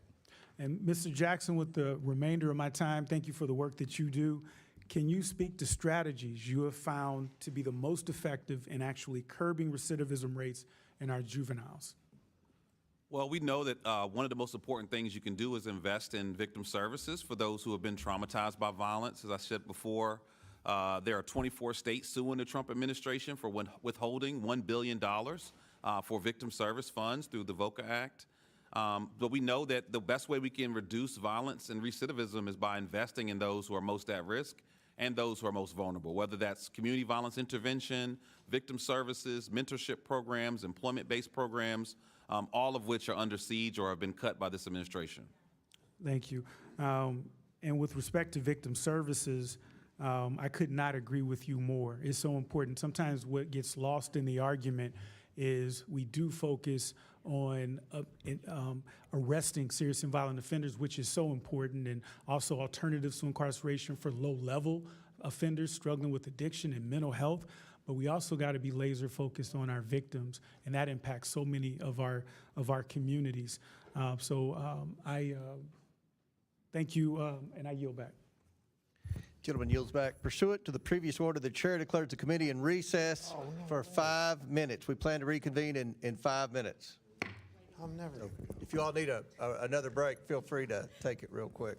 And Mr. Jackson, with the remainder of my time, thank you for the work that you do. Can you speak to strategies you have found to be the most effective in actually curbing recidivism rates in our juveniles? Well, we know that one of the most important things you can do is invest in victim services for those who have been traumatized by violence. As I said before, there are 24 states suing the Trump administration for withholding $1 billion for victim service funds through the VOCA Act. But we know that the best way we can reduce violence and recidivism is by investing in those who are most at risk. and those who are most vulnerable, whether that's community violence intervention, victim services, mentorship programs, employment-based programs, all of which are under siege or have been cut by this administration. Thank you. And with respect to victim services, I could not agree with you more. It's so important. Sometimes what gets lost in the argument is we do focus on arresting serious and violent offenders, which is so important, and also alternatives to incarceration for low-level offenders struggling with addiction and mental health. But we also got to be laser focused on our victims, and that impacts so many of our communities. I thank you, and I yield back. Gentleman yields back. Pursuant to the previous order, the chair declares the committee in recess for 5 minutes. We plan to reconvene in 5 minutes. So if you all need another break, feel free to take it real quick.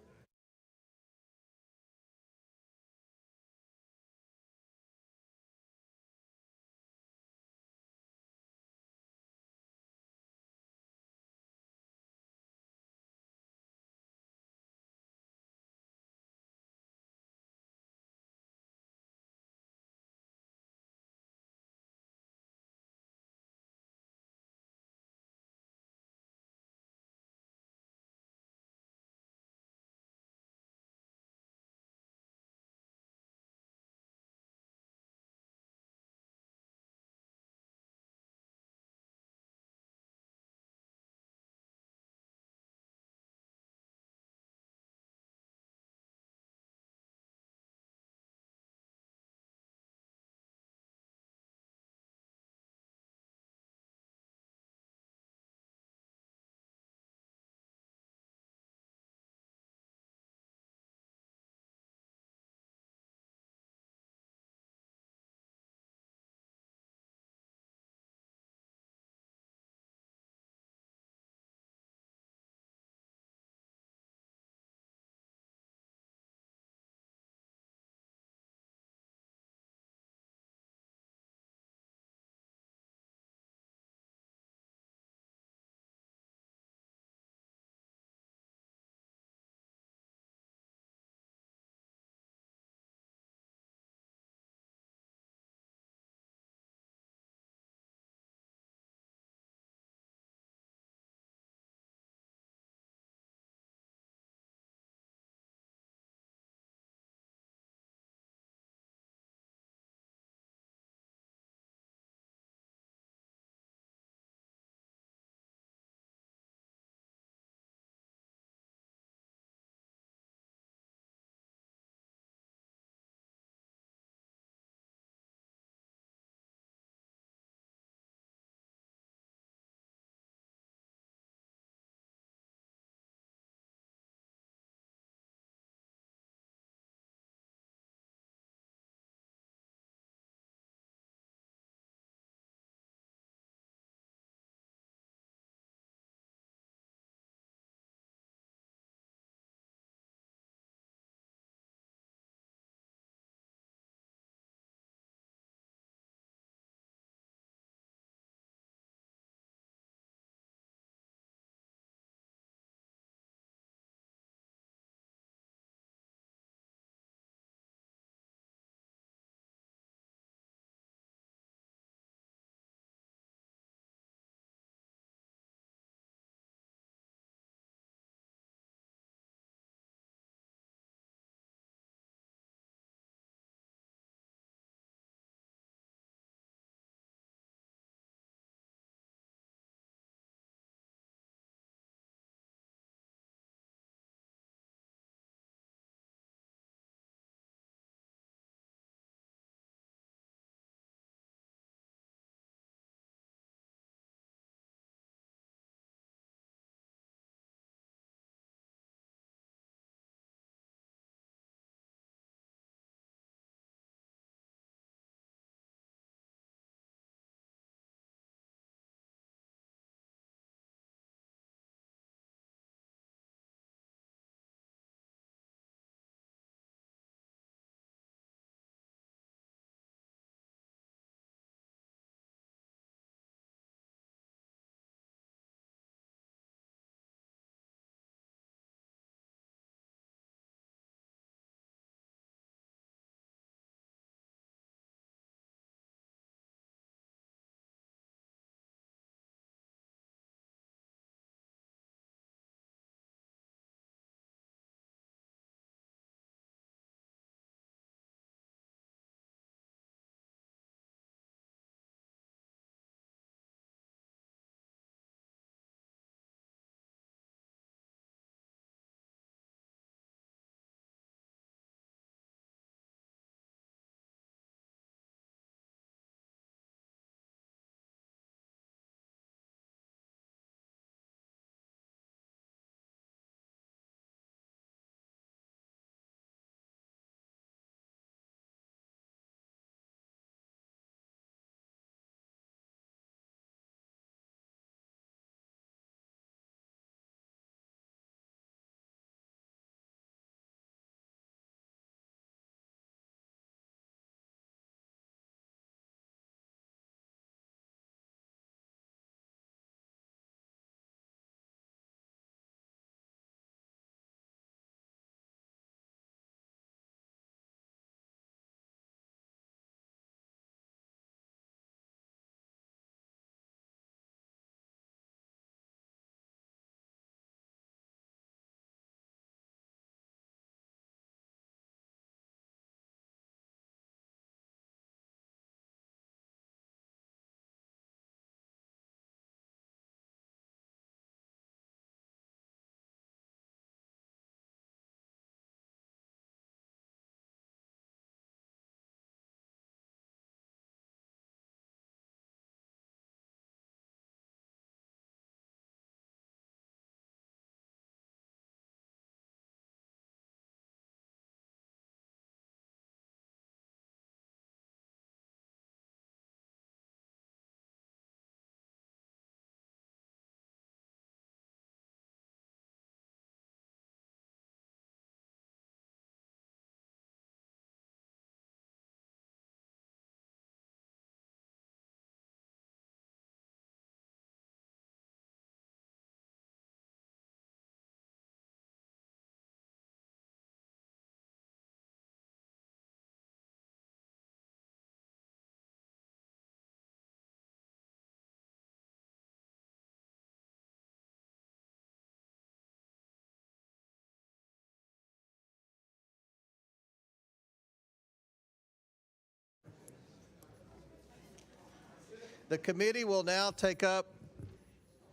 The committee will now take up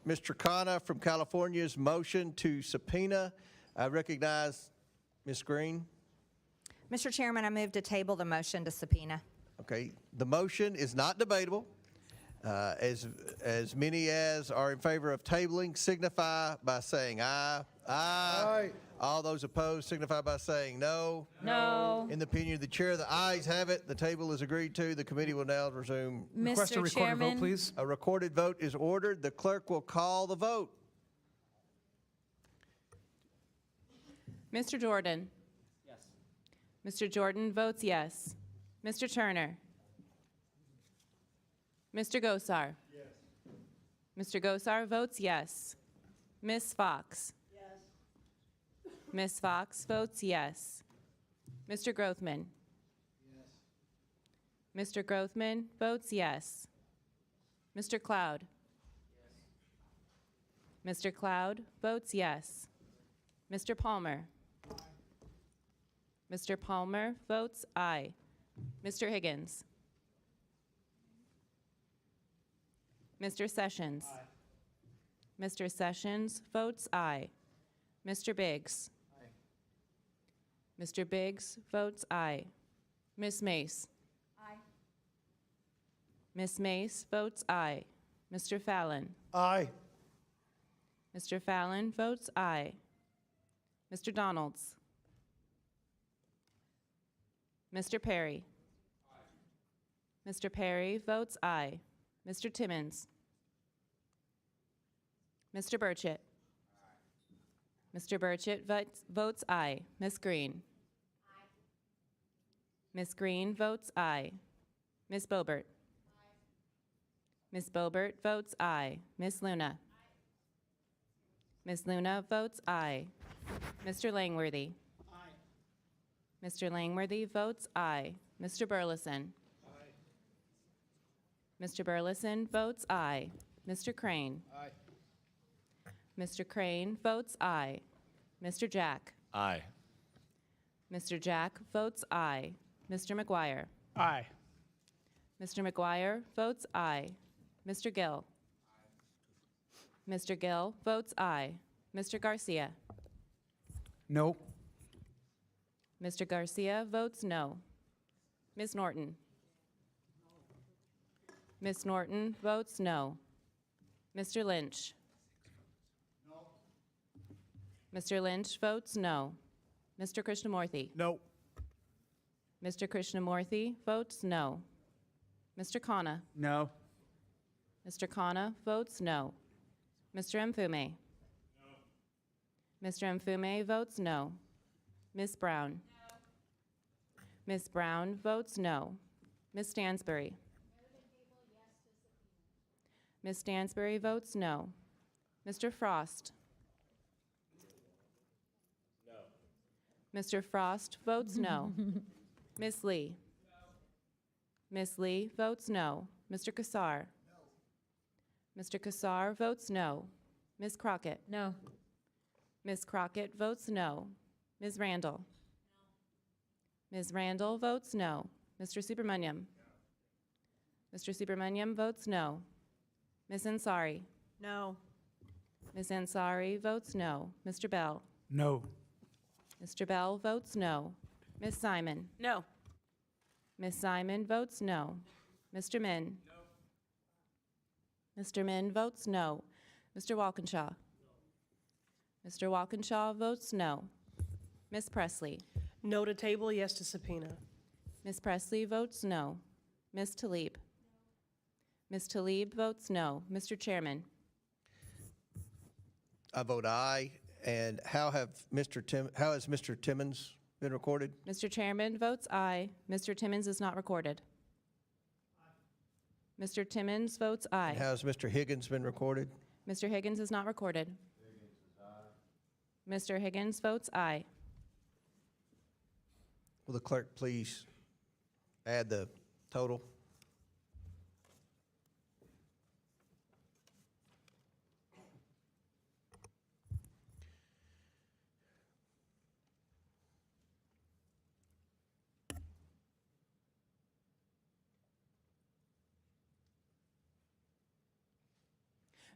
Mr. Khanna from California's motion to subpoena. I recognize Ms. Green. Mr. Chairman, I move to table the motion to subpoena. Okay, the motion is not debatable. As many as are in favor of tabling signify by saying aye. Aye. All those opposed signify by saying no. No. In the opinion of the chair, the ayes have it. The table is agreed to. The committee will now resume. Request a Mr. recorded Chairman. vote, please. A recorded vote is ordered. The clerk will call the vote. Mr. Jordan? Yes. Mr. Jordan votes yes. Mr. Turner? Mr. Gosar? Yes. Mr. Gosar votes yes. Ms. Fox? Yes. Ms. Fox votes yes. Mr. Grothman? Yes. Mr. Grothman votes yes. Mr. Cloud? Yes. Mr. Cloud votes yes. Mr. Palmer? Mr. Palmer votes aye. Mr. Higgins? Mr. Sessions? Aye. Mr. Sessions votes aye. Mr. Biggs? Aye. Mr. Biggs votes aye. Ms. Mace? Aye. Ms. Mace votes aye. Mr. Fallon? Aye. Mr. Fallon votes aye. Mr. Donalds? Mr. Perry? Aye. Mr. Perry votes aye. Mr. Timmons? Mr. Burchett? Aye. Mr. Burchett votes aye. Ms. Green? Aye. Ms. Green votes aye. Ms. Boebert? Aye. Ms. Boebert votes aye. Ms. Luna? Aye. Ms. Luna votes aye. Mr. Langworthy? Aye. Mr. Langworthy votes aye. Mr. Burleson? Mr. Burleson votes aye. Mr. Crane? Aye. Mr. Crane votes aye. Mr. Jack? Aye. Mr. Jack votes aye. Mr. McGuire? Aye. Mr. McGuire votes aye. Mr. Gill? Mr. Gill votes aye. Mr. Garcia? No. Mr. Garcia votes no. Ms. Norton? Ms. Norton votes no. Mr. Lynch? No. Mr. Lynch votes no. Mr. Krishnamurthy? No. Mr. Krishnamurthy votes no. Mr. Khanna? No. Mr. Khanna votes no. Mr. Mfume? No. Mr. Mfume votes no. Ms. Brown? No. Ms. Brown votes no. Ms. Stansbury? Ms. Stansbury votes no. Mr. Frost? No. Mr. Frost votes no. Ms. Lee? No. Ms. Lee votes no. Mr. Kassar? No. Mr. Kassar votes no. Ms. Crockett? No. Ms. Crockett votes no. Ms. Randall? No. Ms. Randall votes no. Mr. Subramaniam? No. Mr. Subramaniam votes no. Ms. Ansari? No. Ms. Ansari votes no. Mr. Bell? No. Mr. Bell votes no. Ms. Simon? No. Ms. Simon votes no. Mr. Min? No. Mr. Min votes no. Mr. Walkinshaw? No. Mr. Walkinshaw votes no. Ms. Presley? No to table, yes to subpoena. Ms. Presley votes no. Ms. Tlaib? Ms. Tlaib votes no. Mr. Chairman? I vote aye. And how has Mr. Timmons been recorded? Mr. Chairman votes aye. Mr. Timmons is not recorded. Mr. Timmons votes aye. And how has Mr. Higgins been recorded? Mr. Higgins is not recorded. Mr. Higgins votes aye. Will the clerk please add the total?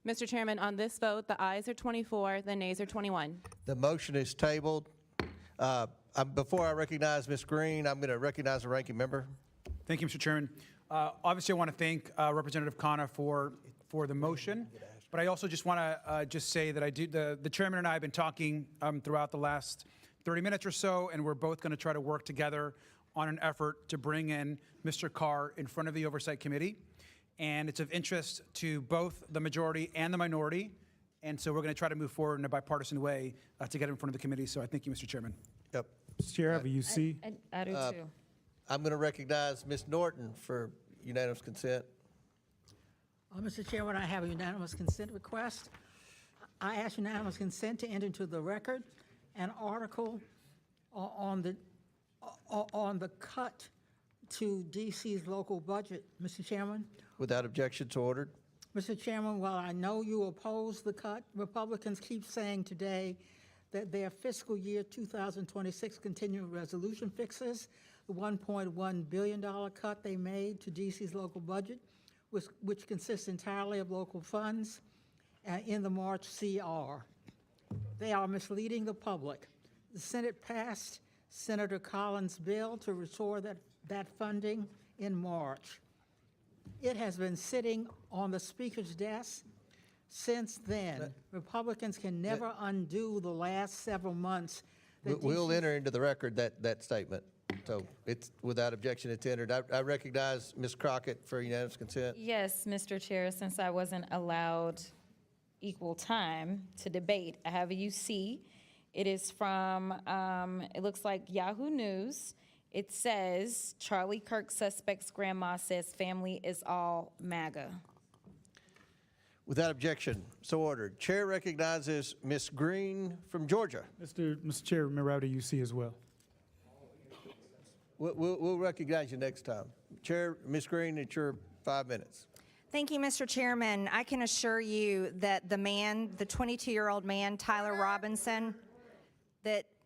Mr. Chairman, on this vote, the ayes are 24, the nays are 21. The motion is tabled. Before I recognize Ms. Green, I'm going to recognize the ranking member. Thank you, Mr. Chairman. Obviously, I want to thank Representative Khanna for the motion, but I also just want to just say that the chairman and I have been talking throughout the last 30 minutes or so, and we're both going to try to work together on an effort to bring in Mr. Carr in front of the Oversight Committee. And it's of interest to both the majority and the minority. And so we're going to try to move forward in a bipartisan way to get in front of the committee. So I thank you, Mr. Chairman. Yep. Mr. Chair, I have a UC. I do too. I'm going to recognize Ms. Norton for unanimous consent. Mr. Chairman, I have a unanimous consent request. I ask unanimous consent to enter into the record an article on the cut to DC's local budget, Mr. Chairman. Without objection, so ordered. Mr. Chairman, while I know you oppose the cut, Republicans keep saying today that their fiscal year 2026 continuing resolution fixes the $1.1 billion cut they made to DC's local budget, which consists entirely of local funds in the March CR. They are misleading the public. The Senate passed Senator Collins' bill to restore that funding in March. It has been sitting on the Speaker's desk since then. Republicans can never undo the last several months. We'll enter into the record that statement. So it's without objection, it's entered. I recognize Ms. Crockett for unanimous consent. Yes, Mr. Chair, since I wasn't allowed equal time to debate, I have a UC. It is from, it looks like Yahoo News. It says, Charlie Kirk suspect's grandma says family is all MAGA. Without objection, so ordered. Chair recognizes Ms. Green from Georgia. Mr. Chair, remember I have a UC as well. We'll recognize you next time. Chair, Ms. Green, it's your 5 minutes. Thank you, Mr. Chairman. I can assure you that the 22-year-old man, Tyler Robinson,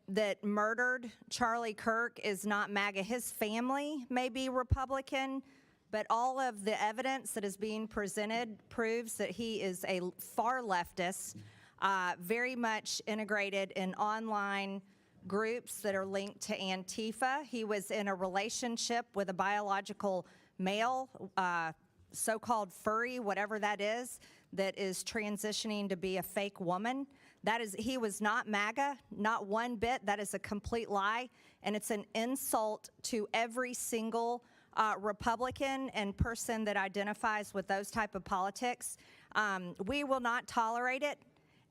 that murdered Charlie Kirk is not MAGA. His family may be Republican, but all of the evidence that is being presented proves that he is a far leftist, very much integrated in online groups that are linked to Antifa. He was in a relationship with a biological male, so-called furry, whatever that is transitioning to be a fake woman. He was not MAGA, not one bit. That is a complete lie, and it's an insult to every single Republican and person that identifies with those type of politics. We will not tolerate it,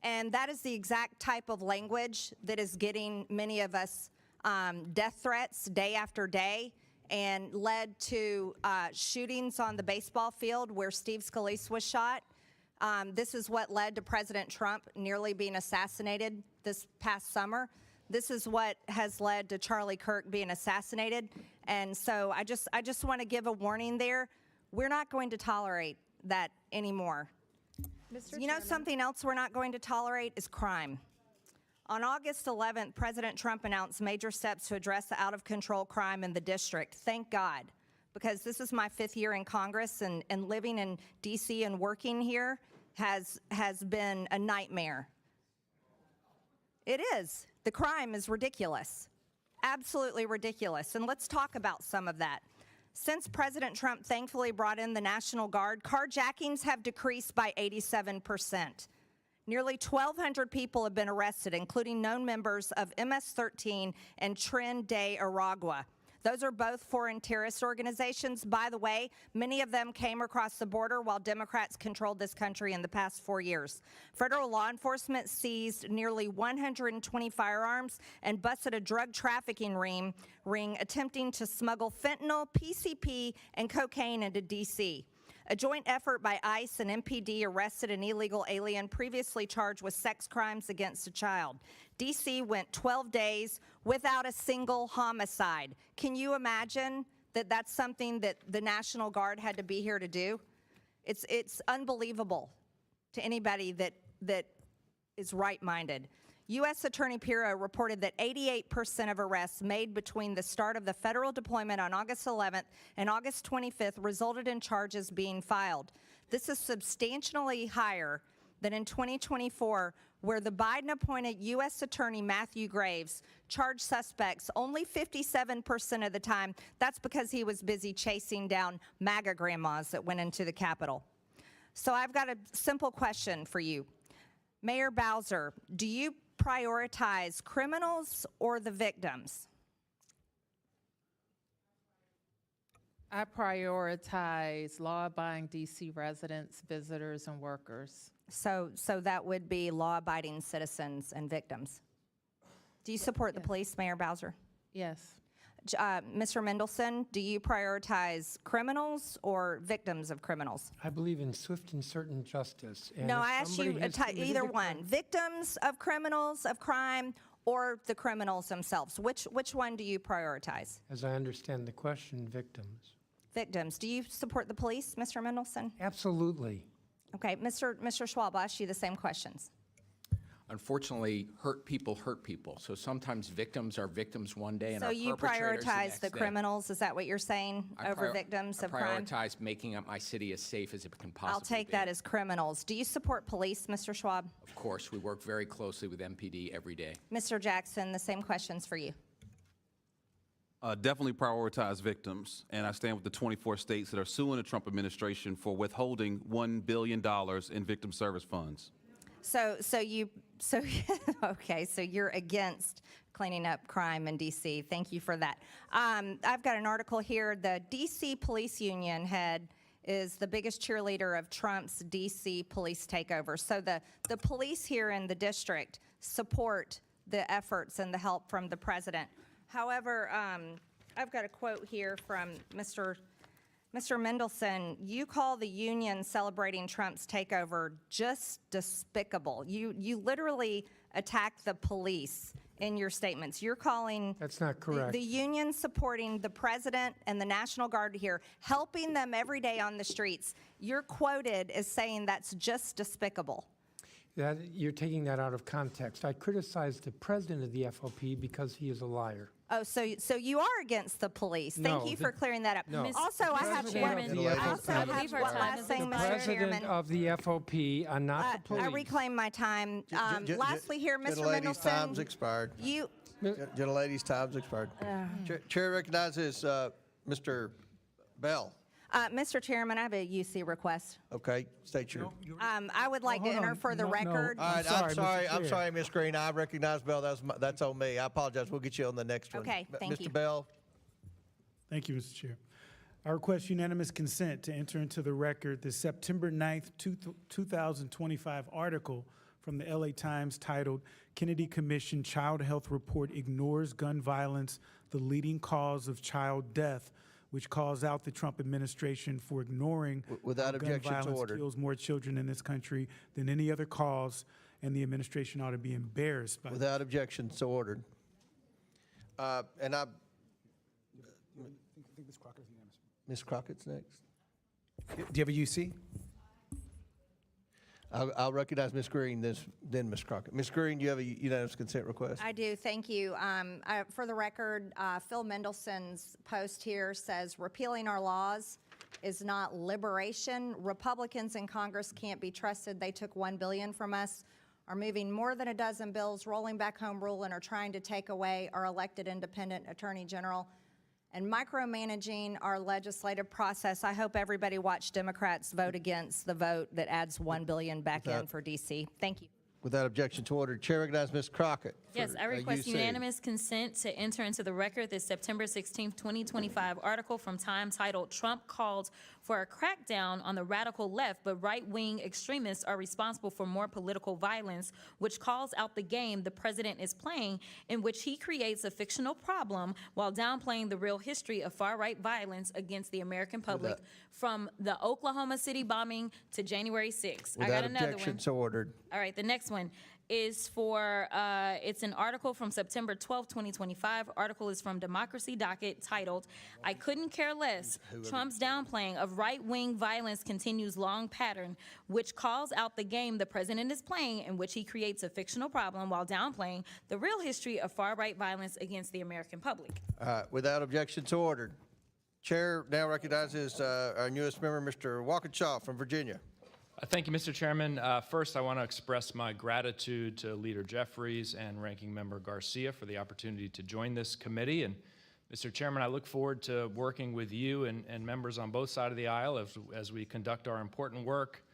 and that is the exact type of language that is getting many of us death threats day after day, and led to shootings on the baseball field where Steve Scalise was shot. This is what led to President Trump nearly being assassinated this past summer. This is what has led to Charlie Kirk being assassinated. And so I just want to give a warning there. We're not going to tolerate that anymore. You know, something else we're not going to tolerate is crime. On August 11th, President Trump announced major steps to address the out-of-control crime in the district. Thank God, because this is my 5th year in Congress, and living in D.C. and working here has been a nightmare. It is. The crime is ridiculous, absolutely ridiculous. And let's talk about some of that. Since President Trump thankfully brought in the National Guard, carjackings have decreased by 87%. Nearly 1,200 people have been arrested, including known members of MS-13 and Tren de Aragua. Those are both foreign terrorist organizations. By the way, many of them came across the border while Democrats controlled this country in the past 4 years. Federal law enforcement seized nearly 120 firearms and busted a drug trafficking ring attempting to smuggle fentanyl, PCP, and cocaine into D.C. A joint effort by ICE and MPD arrested an illegal alien previously charged with sex crimes against a child. D.C. went 12 days without a single homicide. Can you imagine that that's something that the National Guard had to be here to do? It's unbelievable to anybody that is right-minded. U.S. Attorney Pirro reported that 88% of arrests made between the start of the federal deployment on August 11th and August 25th resulted in charges being filed. This is substantially higher that in 2024, where the Biden-appointed U.S. Attorney Matthew Graves charged suspects only 57% of the time, that's because he was busy chasing down MAGA grandmas that went into the Capitol. So I've got a simple question for you. Mayor Bowser, do you prioritize criminals or the victims? I prioritize law-abiding DC residents, visitors, and workers. So that would be law-abiding citizens and victims. Do you support the police, Mayor Bowser? Yes. Mr. Mendelson, do you prioritize criminals or victims of criminals? I believe in swift and certain justice. And No, if I asked you somebody has committed either a one, crime- victims of criminals, of crime, or the criminals themselves. Which one do you prioritize? As I understand the question, victims. Victims. Do you support the police, Mr. Mendelson? Absolutely. Okay, Mr. Schwab, I'll ask you the same questions. Unfortunately, hurt people. So sometimes victims are victims one day and So are you perpetrators prioritize the next day. criminals, is that what you're saying, over victims of crime? I prioritize making up my city as safe as it can possibly be. I'll take that as criminals. Do you support police, Mr. Schwab? Of course, we work very closely with MPD every day. Mr. Jackson, the same questions for you. Definitely prioritize victims, and I stand with the 24 states that are suing the Trump administration for withholding $1 billion in victim service funds. Okay, so you're against cleaning up crime in D.C. Thank you for that. I've got an article here. The D.C. Police Union head is the biggest cheerleader of Trump's D.C. police takeover. So the police here in the district support the efforts and the help from the president. However, I've got a quote here from Mr. Mendelson. You call the union celebrating Trump's takeover just despicable. You literally attack the police in your statements. You're calling That's not correct. the union supporting the president and the National Guard here, helping them every day on the streets. You're quoted as saying that's just despicable. You're taking that out of context. I criticized the president of the FOP because he is a liar. Oh, so you are against the police. Thank No, you for clearing that up. no. Also, I have President one. of the I also FOP. have I believe one last thing, The Mr. president Chairman. of the FOP, not the police. I reclaim my time. Lastly, here, Mr. Gentlelady's Mendelson. time's expired. You. Gentlelady's time's expired. Chair recognizes Mr. Bell. Mr. Chairman, I have a UC request. Okay, state your. I would like to hold enter on. for the No, no. record. All right, sorry, I'm Mr. sorry, I'm Chair. sorry, Ms. Green. I recognize Bell. That's on me. I apologize. We'll get you on the next one. Okay, thank you. Mr. Bell. Thank you, Mr. Chair. I request unanimous consent to enter into the record the September 9th, 2025 article from the LA Times titled Kennedy Commission Child Health Report Ignores Gun Violence, the Leading Cause of Child Death, which calls out the Trump administration for ignoring Without how objection, gun so violence ordered. kills more children in this country than any other cause, and the administration ought to be embarrassed by that. Without objection, so ordered. And I, I think Ms. Crockett's unanimous. Ms. Crockett's next. Do you have a UC? I'll recognize Ms. Green, then Ms. Crockett. Ms. Green, do you have a unanimous consent request? I do, thank you. For the record, Phil Mendelson's post here says repealing our laws is not liberation. Republicans in Congress can't be trusted. They took $1 billion from us, are moving more than a dozen bills, rolling back home rule, and are trying to take away our elected independent attorney general and micromanaging our legislative process. I hope everybody watched Democrats vote against the vote that adds $1 billion back in for DC. Thank you. Without objection to order, Chair recognizes Ms. Crockett. Yes, for, I request UC. unanimous consent to enter into the record the September 16th, 2025 article from Time titled Trump Called for a Crackdown on the Radical Left, but Right-Wing Extremists Are Responsible for More Political Violence, which calls out the game the president is playing, in which he creates a fictional problem while downplaying the real history of far-right violence against the American public, from the Oklahoma City bombing to January 6th. I got Without another objection, one. so ordered. All right, the next one is for, it's an article from September 12, 2025. Article is from Democracy Docket titled, I Couldn't Care Less, Trump's Downplaying of Right-Wing Violence Continues Long Pattern, which calls out the game the president is playing, in which he creates a fictional problem while downplaying the real history of far-right violence against the American public. Without objection, so ordered. Chair now recognizes our newest member, Mr. Walkinshaw from Virginia. Thank you, Mr. Chairman. First, I want to express my gratitude to Leader Jeffries and Ranking Member Garcia for the opportunity to join this committee. And Mr. Chairman, I look forward to working with you and members on both sides of the aisle as we conduct our important work.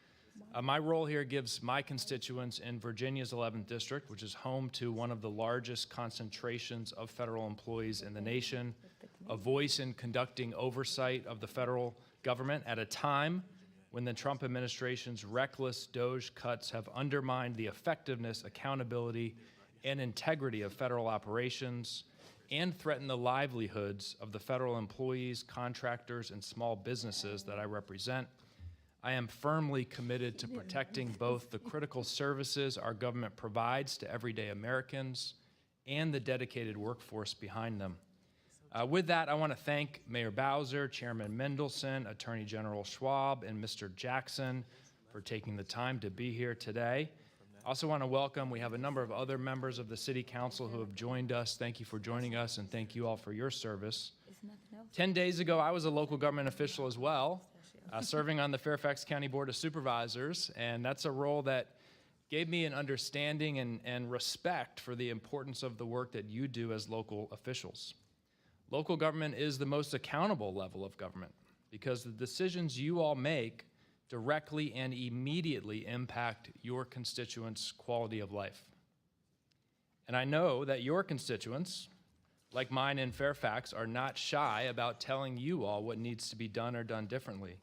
My role here gives my constituents in Virginia's 11th District, which is home to one of the largest concentrations of federal employees in the nation, a voice in conducting oversight of the federal government at a time when the Trump administration's reckless DOGE cuts have undermined the effectiveness, accountability, and integrity of federal operations and threatened the livelihoods of the federal employees, contractors, and small businesses that I represent. I am firmly committed to protecting both the critical services our government provides to everyday Americans and the dedicated workforce behind them. With that, I want to thank Mayor Bowser, Chairman Mendelson, Attorney General Schwab, and Mr. Jackson for taking the time to be here today. I also want to welcome, we have a number of other members of the City Council who have joined us. Thank you for joining us, and thank you all for your service. 10 days ago, I was a local government official as well, serving on the Fairfax County Board of Supervisors, and that's a role that gave me an understanding and respect for the importance of the work that you do as local officials. Local government is the most accountable level of government because the decisions you all make directly and immediately impact your constituents' quality of life. And I know that your constituents, like mine in Fairfax, are not shy about telling you all what needs to be done or done differently.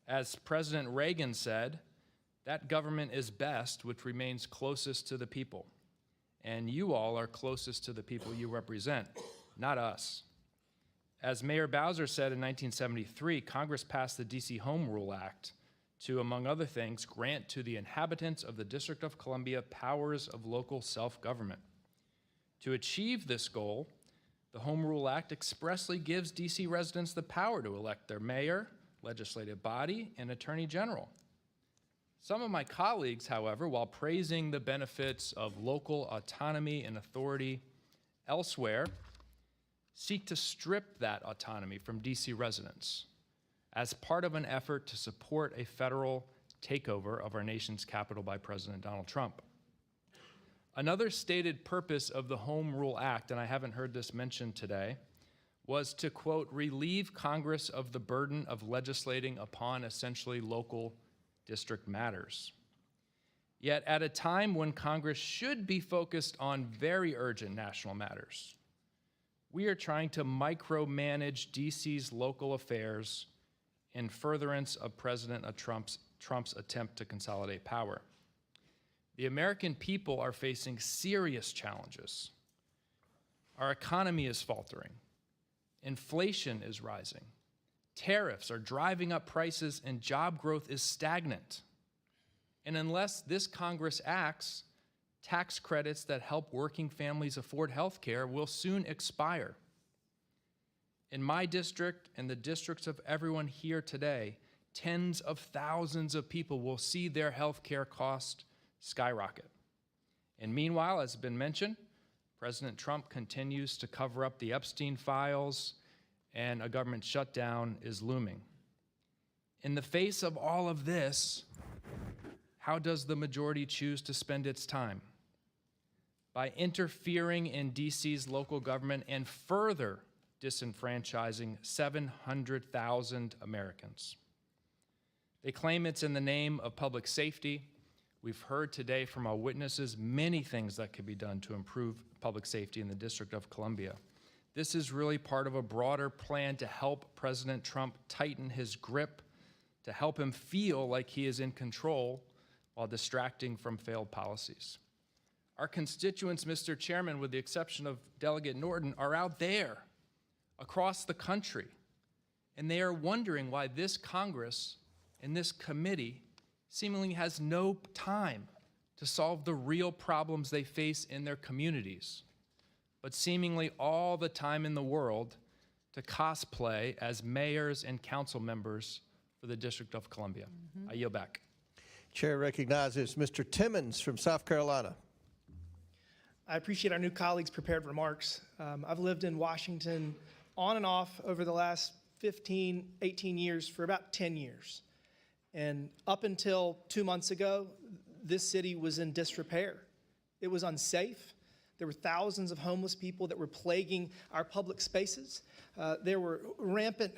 As President Reagan said, that government is best which remains closest to the people. And you all are closest to the people you represent, not us. As Mayor Bowser said in 1973, Congress passed the D.C. Home Rule Act to, among other things, grant to the inhabitants of the District of Columbia powers of local self-government. To achieve this goal, the Home Rule Act expressly gives D.C. residents the power to elect their mayor, legislative body, and attorney general. Some of my colleagues, however, while praising the benefits of local autonomy and authority elsewhere, seek to strip that autonomy from D.C. residents as part of an effort to support a federal takeover of our nation's capital by President Donald Trump. Another stated purpose of the Home Rule Act, and I haven't heard this mentioned today, was to, quote, relieve Congress of the burden of legislating upon essentially local district matters. Yet at a time when Congress should be focused on very urgent national matters, we are trying to micromanage DC's local affairs in furtherance of President Trump's attempt to consolidate power. The American people are facing serious challenges. Our economy is faltering. Inflation is rising. Tariffs are driving up prices and job growth is stagnant. And unless this Congress acts, tax credits that help working families afford health care will soon expire. In my district and the districts of everyone here today, tens of thousands of people will see their health care costs skyrocket. And meanwhile, as has been mentioned, President Trump continues to cover up the Epstein files, and a government shutdown is looming. In the face of all of this, how does the majority choose to spend its time? By interfering in DC's local government and further disenfranchising 700,000 Americans. They claim it's in the name of public safety. We've heard today from our witnesses many things that could be done to improve public safety in the District of Columbia. This is really part of a broader plan to help President Trump tighten his grip, to help him feel like he is in control while distracting from failed policies. Our constituents, Mr. Chairman, with the exception of Delegate Norton, are out there across the country, and they are wondering why this Congress and this committee seemingly has no time to solve the real problems they face in their communities, but seemingly all the time in the world to cosplay as mayors and council members for the District of Columbia. I yield back. Chair recognizes Mr. Timmons from South Carolina. I appreciate our new colleagues' prepared remarks. I've lived in Washington on and off over the last 15, 18 years for about 10 years. And up until 2 months ago, this city was in disrepair. It was unsafe. There were thousands of homeless people that were plaguing our public spaces. There were rampant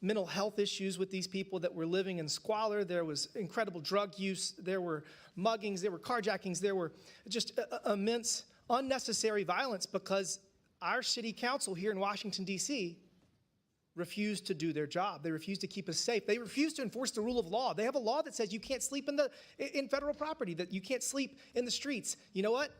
mental health issues with these people that were living in squalor. There was incredible drug use. There were muggings. There were carjackings. There were just immense unnecessary violence because our city council here in Washington, D.C. refused to do their job. They refused to keep us safe. They refused to enforce the rule of law. They have a law that says you can't sleep in federal property, that you can't sleep in the streets. You know what?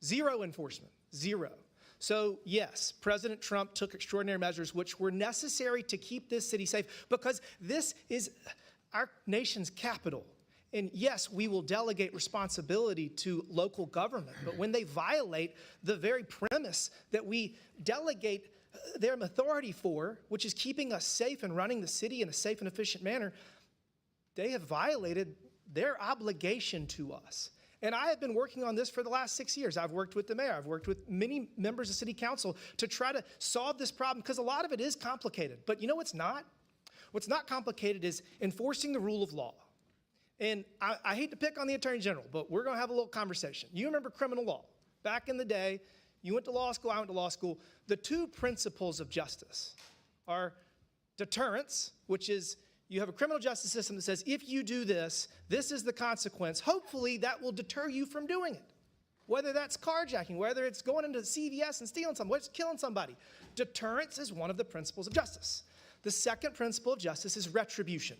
Zero enforcement. Zero. So yes, President Trump took extraordinary measures which were necessary to keep this city safe because this is our nation's capital. And yes, we will delegate responsibility to local government, but when they violate the very premise that we delegate their authority for, which is keeping us safe and running the city in a safe and efficient manner, they have violated their obligation to us. And I have been working on this for the last 6 years. I've worked with the mayor. I've worked with many members of city council to try to solve this problem because a lot of it is complicated. But you know what's not? What's not complicated is enforcing the rule of law. And I hate to pick on the Attorney General, but we're going to have a little conversation. You remember criminal law. Back in the day, you went to law school, I went to law school. The two principles of justice are deterrence, which is you have a criminal justice system that says if you do this, this is the consequence. Hopefully that will deter you from doing it. Whether that's carjacking, whether it's going into CVS and stealing something, whether it's killing somebody. Deterrence is one of the principles of justice. The second principle of justice is retribution,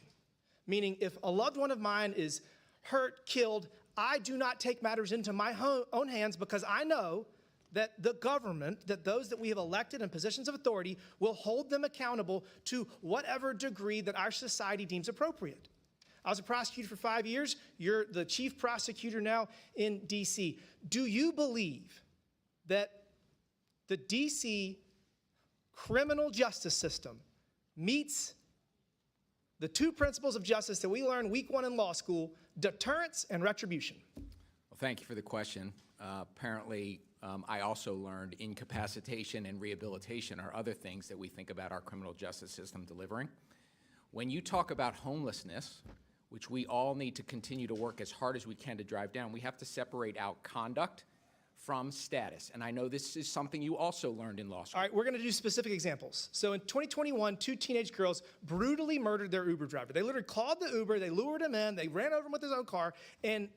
meaning if a loved one of mine is hurt, killed, I do not take matters into my own hands because I know that the government, that those that we have elected in positions of authority will hold them accountable to whatever degree that our society deems appropriate. I was a prosecutor for 5 years. You're the chief prosecutor now in D.C. Do you believe that the D.C. criminal justice system meets the two principles of justice that we learned week one in law school, deterrence and retribution? Well, thank you for the question. Apparently, I also learned incapacitation and rehabilitation are other things that we think about our criminal justice system delivering. When you talk about homelessness, which we all need to continue to work as hard as we can to drive down, we have to separate out conduct from status. And I know this is something you also learned in law school. All right, we're going to do specific examples. So in 2021, 2 teenage girls brutally murdered their Uber driver. They literally called the Uber, they lured him in, they ran over him with his own car, and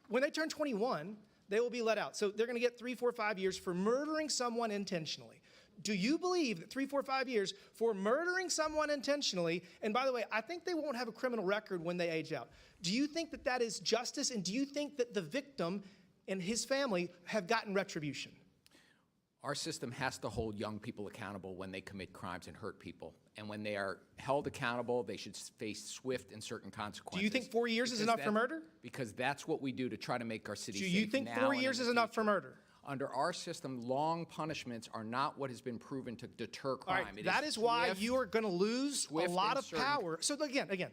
when they turn 21, they will be let out. So they're going to get 3, 4, 5 years for murdering someone intentionally. Do you believe that 3, 4, 5 years for murdering someone intentionally, and by the way, I think they won't have a criminal record when they age out. Do you think that that is justice, and do you think that the victim and his family have gotten retribution? Our system has to hold young people accountable when they commit crimes and hurt people. And when they are held accountable, they should face swift and certain consequences. Do you think 4 years is enough for murder? Because that's what we do to try to make our city safe. Do you think 4 years is enough for murder? Under our system, long punishments are not what has been proven to deter crime. All right, that is why you are going to lose a lot of power. So again,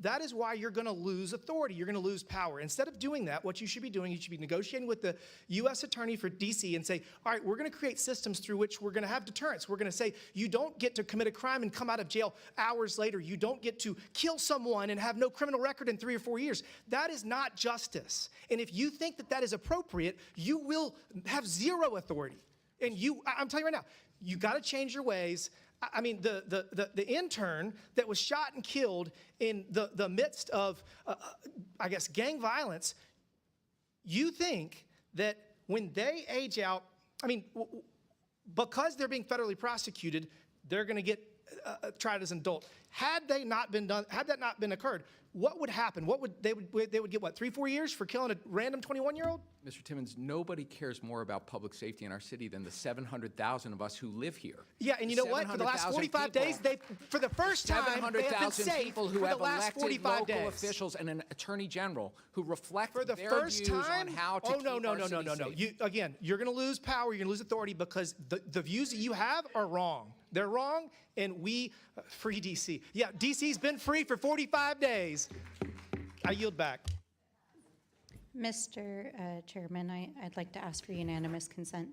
that is why you're going to lose authority. You're going to lose power. Instead of doing that, what you should be doing, you should be negotiating with the U.S. Attorney for D.C. and say, all right, we're going to create systems through which we're going to have deterrence. We're going to say, you don't get to commit a crime and come out of jail hours later. You don't get to kill someone and have no criminal record in 3 or 4 years. That is not justice. And if you think that that is appropriate, you will have zero authority. And I'm telling you right now, you got to change your ways. I mean, the intern that was shot and killed in the midst of, I guess, gang violence, you think that when they age out, I mean, because they're being federally prosecuted, they're going to get tried as an adult. Had that not been occurred, what would happen? They would get what, 3, 4 years for killing a random 21-year-old? Mr. Timmons, nobody cares more about public safety in our city than the 700,000 of us who live here. Yeah, and you know what? For the last 45 days, for the first time, they have been safe people who for the have last elected 45 local days. officials and an attorney general who reflect For the their first views time? on how to keep our city safe. Again, you're going to lose power, you're going to lose authority because the views that you have are wrong. They're wrong, and we free D.C. Yeah, D.C.'s been free for 45 days. I yield back. Mr. Chairman, I'd like to ask for unanimous consent.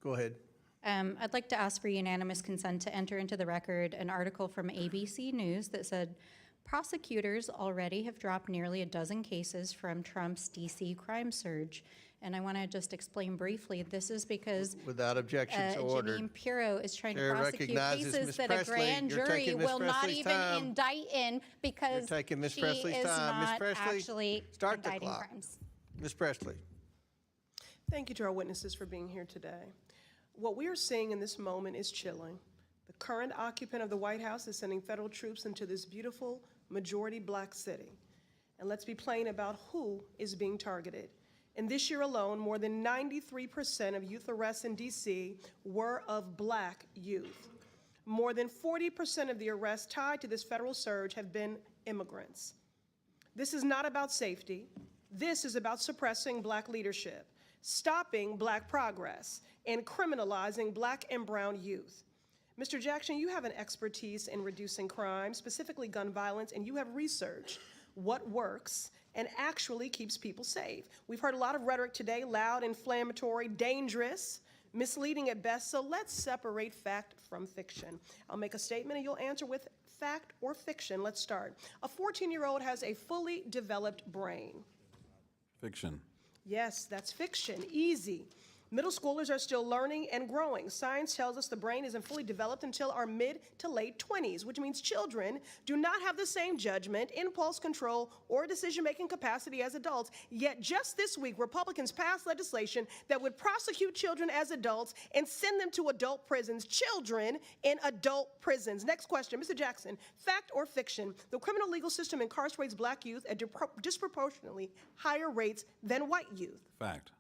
Go ahead. I'd like to ask for unanimous consent to enter into the record an article from ABC News that said Prosecutors already have dropped nearly a dozen cases from Trump's DC crime surge. And I want to just explain briefly, this is because Without objection, so ordered. Janine Pirro is trying Chair to prosecute recognizes cases Ms. that Presley. a grand You're jury taking Ms. will not Presley's even time. indict in because You're taking Ms. she Presley's is time. Ms. not Presley, actually start the indicting clock. crimes. Ms. Presley. Thank you to our witnesses for being here today. What we are seeing in this moment is chilling. The current occupant of the White House is sending federal troops into this beautiful majority black city. And let's be plain about who is being targeted. In this year alone, more than 93% of youth arrests in DC were of black youth. More than 40% of the arrests tied to this federal surge have been immigrants. This is not about safety. This is about suppressing black leadership, stopping black progress, and criminalizing black and brown youth. Mr. Jackson, you have an expertise in reducing crime, specifically gun violence, and you have researched what works and actually keeps people safe. We've heard a lot of rhetoric today, loud, inflammatory, dangerous, misleading at best, so let's separate fact from fiction. I'll make a statement and you'll answer with fact or fiction. Let's start. A 14-year-old has a fully developed brain. Fiction. Yes, that's fiction. Easy. Middle schoolers are still learning and growing. Science tells us the brain isn't fully developed until our mid to late 20s, which means children do not have the same judgment, impulse control, or decision-making capacity as adults. Yet just this week, Republicans passed legislation that would prosecute children as adults and send them to adult prisons. Children in adult prisons. Next question, Mr. Jackson, fact or fiction? The criminal legal system incarcerates black youth at disproportionately higher rates than white youth. Fact.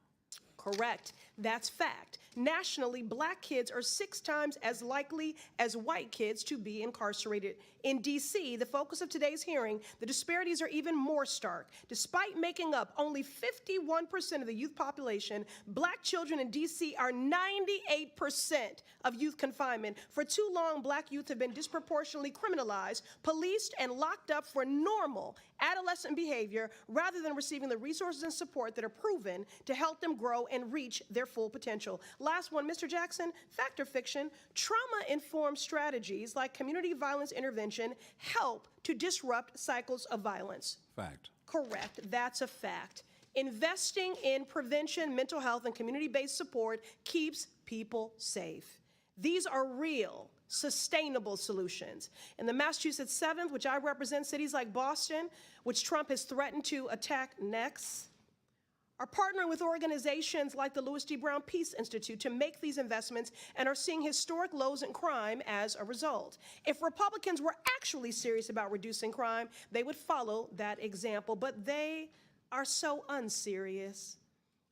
Correct. That's fact. Nationally, black kids are 6 times as likely as white kids to be incarcerated. In D.C., the focus of today's hearing, the disparities are even more stark. Despite making up only 51% of the youth population, black children in D.C. are 98% of youth confinement. For too long, black youth have been disproportionately criminalized, policed, and locked up for normal adolescent behavior rather than receiving the resources and support that are proven to help them grow and reach their full potential. Last one, Mr. Jackson, fact or fiction? Trauma-informed strategies like community violence intervention help to disrupt cycles of violence. Fact. Correct, that's a fact. Investing in prevention, mental health, and community-based support keeps people safe. These are real, sustainable solutions. In the Massachusetts 7th, which I represent, cities like Boston, which Trump has threatened to attack next, are partnering with organizations like the Louis D. Brown Peace Institute to make these investments and are seeing historic lows in crime as a result. If Republicans were actually serious about reducing crime, they would follow that example, but they are so unserious.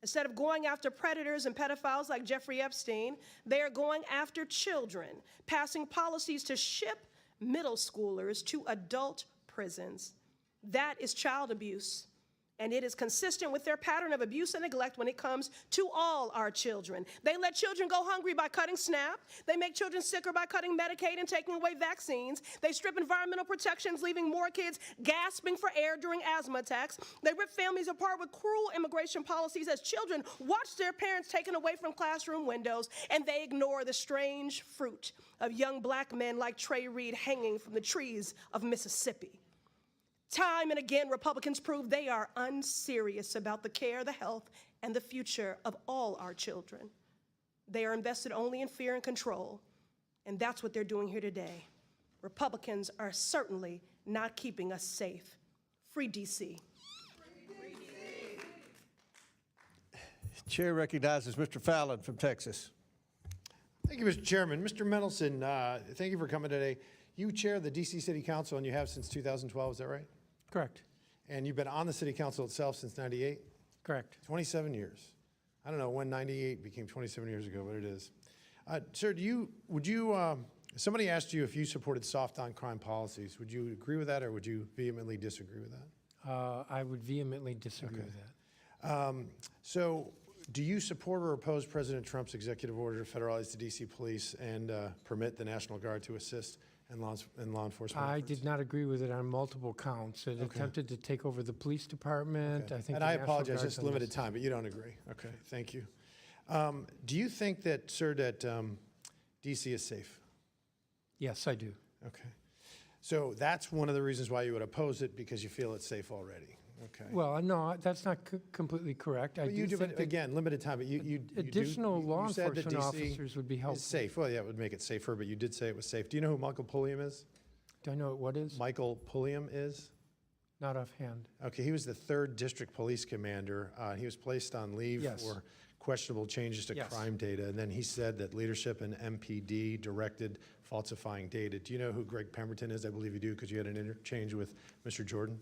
Instead of going after predators and pedophiles like Jeffrey Epstein, they are going after children, passing policies to ship middle schoolers to adult prisons. That is child abuse. And it is consistent with their pattern of abuse and neglect when it comes to all our children. They let children go hungry by cutting SNAP. They make children sicker by cutting Medicaid and taking away vaccines. They strip environmental protections, leaving more kids gasping for air during asthma attacks. They rip families apart with cruel immigration policies as children watch their parents taken away from classroom windows, and they ignore the strange fruit of young black men like Trey Reed hanging from the trees of Mississippi. Time and again, Republicans prove they are unserious about the care, the health, and the future of all our children. They are invested only in fear and control, and that's what they're doing here today. Republicans are certainly not keeping us safe. Free D.C. Chair recognizes Mr. Fallon from Texas. Thank you, Mr. Chairman. Mr. Mendelson, thank you for coming today. You chair the D.C. City Council, and you have since 2012, is that right? Correct. And you've been on the City Council itself since 98? Correct. 27 years. I don't know when 98 became 27 years ago, but it is. Sir, somebody asked you if you supported soft on crime policies. Would you agree with that, or would you vehemently disagree with that? I would vehemently disagree with that. So do you support or oppose President Trump's executive order to federalize the D.C. police and permit the National Guard to assist in law enforcement I efforts? did not agree with it on multiple counts. It attempted to take over the police department. I think. And the I National apologize, Guard's it's on limited this. time, but you don't agree. Okay, thank you. Do you think that D.C. is safe? Yes, I do. Okay. So that's one of the reasons why you would oppose it, because you feel it's safe already. Okay. Well, no, that's not completely correct. I But you do, think but that again, limited time, but you additional law you said that enforcement DC officers would be helpful. is safe. Well, yeah, it would make it safer, but you did say it was safe. Do you know who Michael Pulliam is? Do I know what what is? Michael Pulliam is? Not offhand. Okay, he was the 3rd District Police Commander. He was placed on leave Yes. for questionable changes to Yes. crime data, and then he said that leadership and MPD directed falsifying data. Do you know who Greg Pemberton is? I believe you do, because you had an interchange with Mr. Jordan.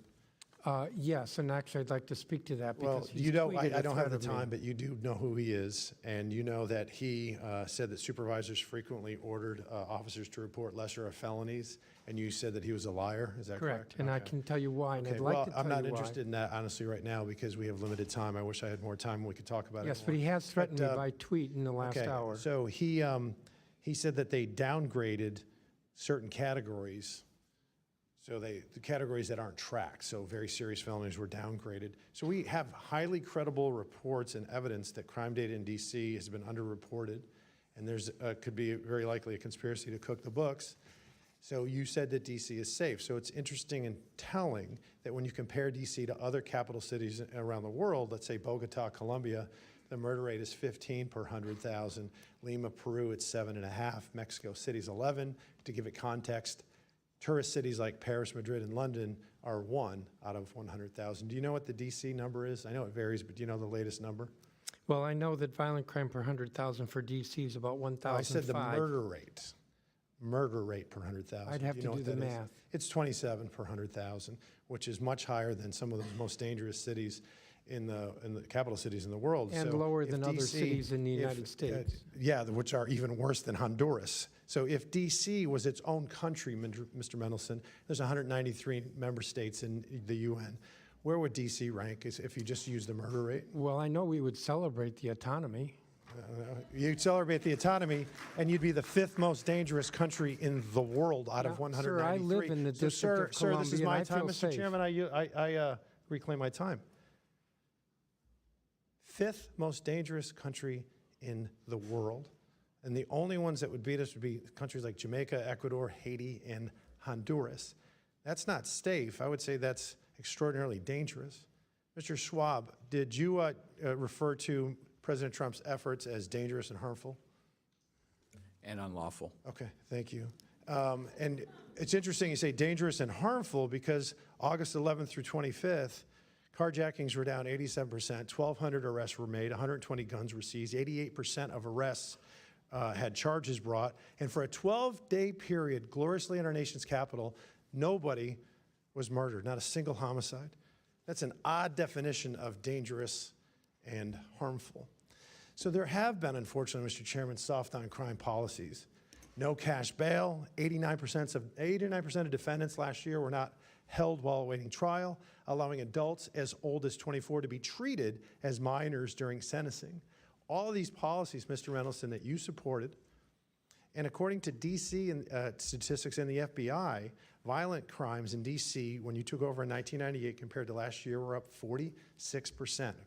Yes, and actually, I'd like to speak to that Well, because he's you know, tweeted I a don't have the threat of me. time, but you do know who he is, and you know that he said that supervisors frequently ordered officers to report lesser of felonies, and you said that he was a liar. Is that correct? And I Okay. can tell you why, and Okay, I'd like well, to tell I'm not you why. interested in that honestly right now because we have limited time. I wish I had more time and we could talk about it Yes, more. but he has threatened But, me by tweet in the last okay, hour. So he said that they downgraded certain categories. So the categories that aren't tracked, so very serious felonies were downgraded. So we have highly credible reports and evidence that crime data in DC has been underreported, and there's could be very likely a conspiracy to cook the books. So you said that DC is safe. So it's interesting and telling that when you compare DC to other capital cities around the world, let's say Bogota, Colombia, the murder rate is 15 per 100,000. Lima, Peru, it's 7.5. Mexico City's 11. To give it context, tourist cities like Paris, Madrid, and London are 1 out of 100,000. Do you know what the DC number is? I know it varies, but do you know the latest number? Well, I know that violent crime per 100,000 for DC is about 1,005. I said the murder rate. Murder rate per 100,000. I'd have you to know do what the that is? math. It's 27 per 100,000, which is much higher than some of the most dangerous cities in the capital cities in the world. And So lower if than other DC cities in the United States. Yeah, which are even worse than Honduras. So if DC was its own country, Mr. Mendelson, there's 193 member states in the UN. Where would DC rank if you just use the murder rate? Well, I know we would celebrate the autonomy. You'd celebrate the autonomy, and you'd be the 5th most dangerous country in the world out of 193. Sir, I live in the District of Sir, this is Columbia, my and I time, feel Mr. safe. Chairman. I reclaim my time. 5th most dangerous country in the world, and the only ones that would beat us would be countries like Jamaica, Ecuador, Haiti, and Honduras. That's not safe. I would say that's extraordinarily dangerous. Mr. Schwab, did you refer to President Trump's efforts as dangerous and harmful? And unlawful. Okay, thank you. And it's interesting you say dangerous and harmful because August 11th through 25th, carjackings were down 87%, 1,200 arrests were made, 120 guns were seized, 88% of arrests had charges brought, and for a 12-day period, gloriously in our nation's capital, nobody was murdered, not a single homicide. That's an odd definition of dangerous and harmful. So there have been, unfortunately, Mr. Chairman, soft on crime policies. No cash bail, 89% of defendants last year were not held while awaiting trial, allowing adults as old as 24 to be treated as minors during sentencing. All of these policies, Mr. Mendelson, that you supported, and according to DC and statistics in the FBI, violent crimes in DC when you took over in 1998 compared to last year were up 46%.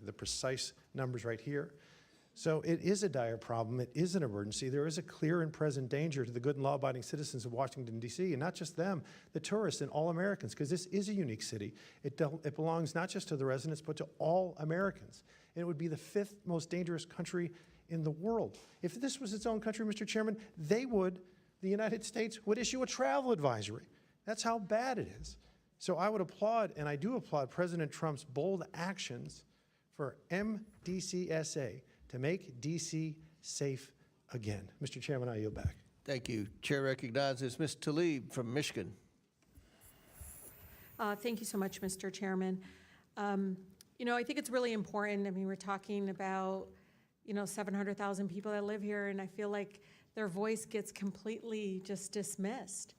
The precise numbers right here. So it is a dire problem. It is an emergency. There is a clear and present danger to the good and law-abiding citizens of Washington, D.C., and not just them, the tourists and all Americans, because this is a unique city. It belongs not just to the residents, but to all Americans. And it would be the 5th most dangerous country in the world. If this was its own country, Mr. Chairman, the United States would issue a travel advisory. That's how bad it is. So I would applaud, and I do applaud, President Trump's bold actions for MDCSA to make D.C. safe again. Mr. Chairman, I yield back. Thank you. Chair recognizes Ms. Tlaib from Michigan. Thank you so much, Mr. Chairman. I think it's really important. I mean, we're talking about, 700,000 people that live here, and I feel like their voice gets completely just dismissed.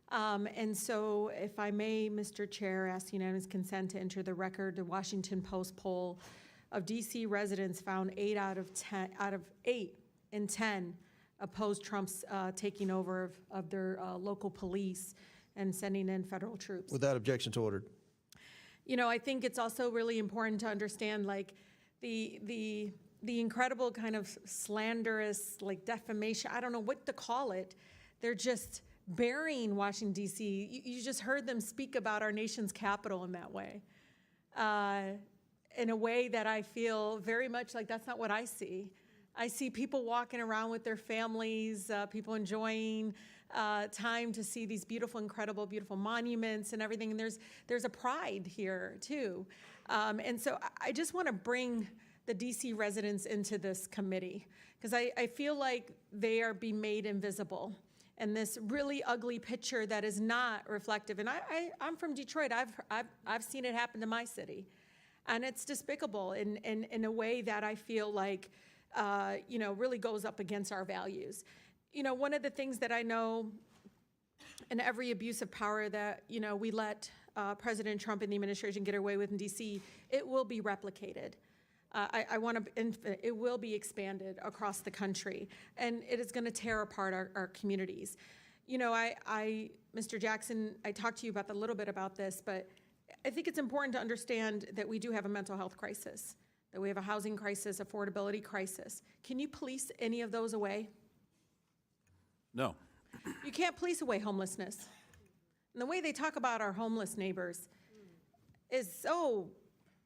And so, if I may, Mr. Chair, ask unanimous consent to enter the record the Washington Post poll of DC residents found 8 out of 8 in 10 opposed Trump's taking over of their local police and sending in federal troops. Without objections ordered. I think it's also really important to understand, like, the incredible kind of slanderous, like, defamation. I don't know what to call it. They're just burying Washington, D.C. You just heard them speak about our nation's capital in that way, in a way that I feel very much like that's not what I see. I see people walking around with their families, people enjoying time to see these beautiful, incredible, beautiful monuments and everything. And there's a pride here too. And so I just want to bring the DC residents into this committee because I feel like they are being made invisible. And this really ugly picture that is not reflective. And I'm from Detroit. I've seen it happen to my city. And it's despicable in a way that I feel like, really goes up against our values. One of the things that I know in every abuse of power that, we let President Trump and the administration get away with in DC, it will be replicated. It will be expanded across the country, and it is going to tear apart our communities. Mr. Jackson, I talked to you about a little bit about this, but I think it's important to understand that we do have a mental health crisis, that we have a housing crisis, affordability crisis. Can you police any of those away? No. You can't police away homelessness. And the way they talk about our homeless neighbors is so,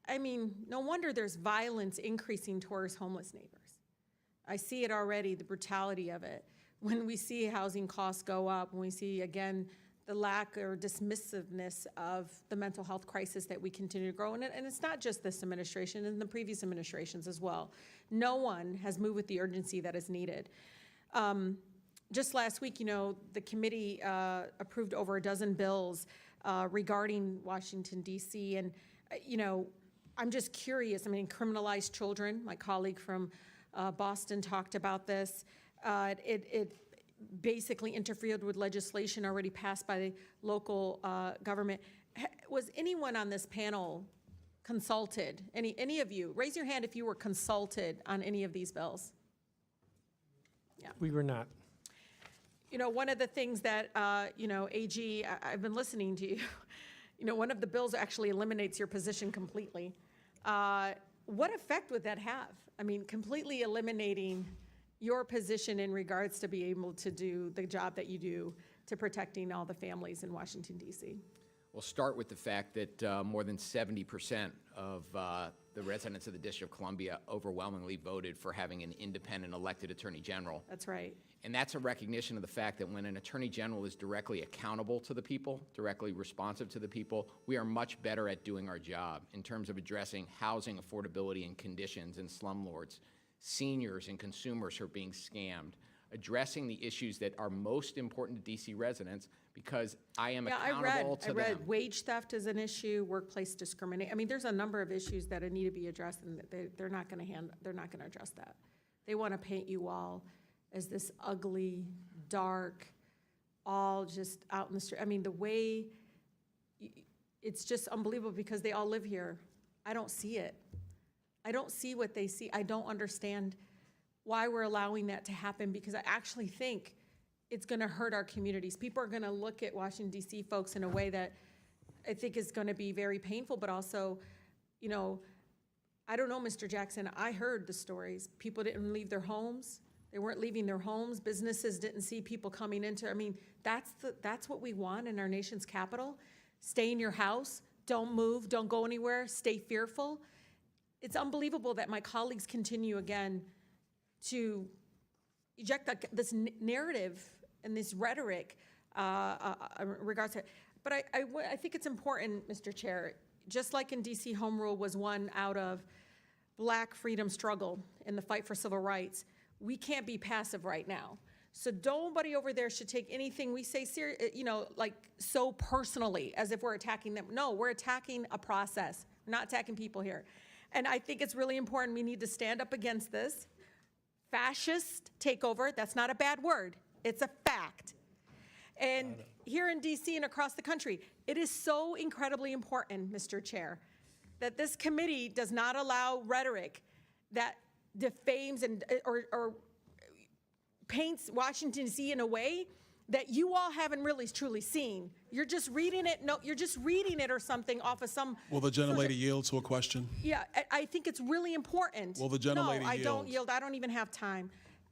no wonder there's violence increasing towards homeless neighbors. I see it already, the brutality of it. When we see housing costs go up, when we see, again, the lack or dismissiveness of the mental health crisis that we continue to grow. And it's not just this administration, and the previous administrations as well. No one has moved with the urgency that is needed. Just last week, the committee approved over a dozen bills regarding Washington, D.C. And, I'm just curious. Criminalized children. My colleague from Boston talked about this. It basically interfered with legislation already passed by the local government. Was anyone on this panel consulted? Any of you? Raise your hand if you were consulted on any of these bills. Yeah. We were not. One of the things that, AG, I've been listening to you. One of the bills actually eliminates your position completely. What effect would that have? Completely eliminating your position in regards to be able to do the job that you do to protecting all the families in Washington, D.C. We'll start with the fact that more than 70% of the residents of the District of Columbia overwhelmingly voted for having an independent elected attorney general. That's right. And that's a recognition of the fact that when an attorney general is directly accountable to the people, directly responsive to the people, we are much better at doing our job in terms of addressing housing affordability and conditions in slumlords, seniors and consumers who are being scammed, addressing the issues that are most important to DC residents because I am accountable to them. I read wage theft is an issue, workplace discrimination. There's a number of issues that need to be addressed, and they're not going to address that. They want to paint you all as this ugly, dark, all just out in the street. The way, it's just unbelievable because they all live here. I don't see it. I don't see what they see. I don't understand why we're allowing that to happen because I actually think it's going to hurt our communities. People are going to look at Washington, D.C. folks in a way that I think is going to be very painful, but also, I don't know, Mr. Jackson, I heard the stories. People didn't leave their homes. They weren't leaving their homes. Businesses didn't see people coming into, that's what we want in our nation's capital. Stay in your house, don't move, don't go anywhere, stay fearful. It's unbelievable that my colleagues continue again to eject this narrative and this rhetoric in regards to it. But I think it's important, Mr. Chair, just like in DC, home rule was one out of Black freedom struggle in the fight for civil rights. We can't be passive right now. So nobody over there should take anything we say so personally as if we're attacking them. No, we're attacking a process, not attacking people here. And I think it's really important we need to stand up against this fascist takeover. That's not a bad word. It's a fact. And here in DC and across the country, it is so incredibly important, Mr. Chair, that this committee does not allow rhetoric that defames or paints Washington, D.C. in a way that you all haven't really truly seen. You're just reading it. No, you're just reading it or something off of some. Will the gentlelady yield to a question? Yeah, I think it's really important. Will the gentlelady yield? No, I don't yield. I don't even have time.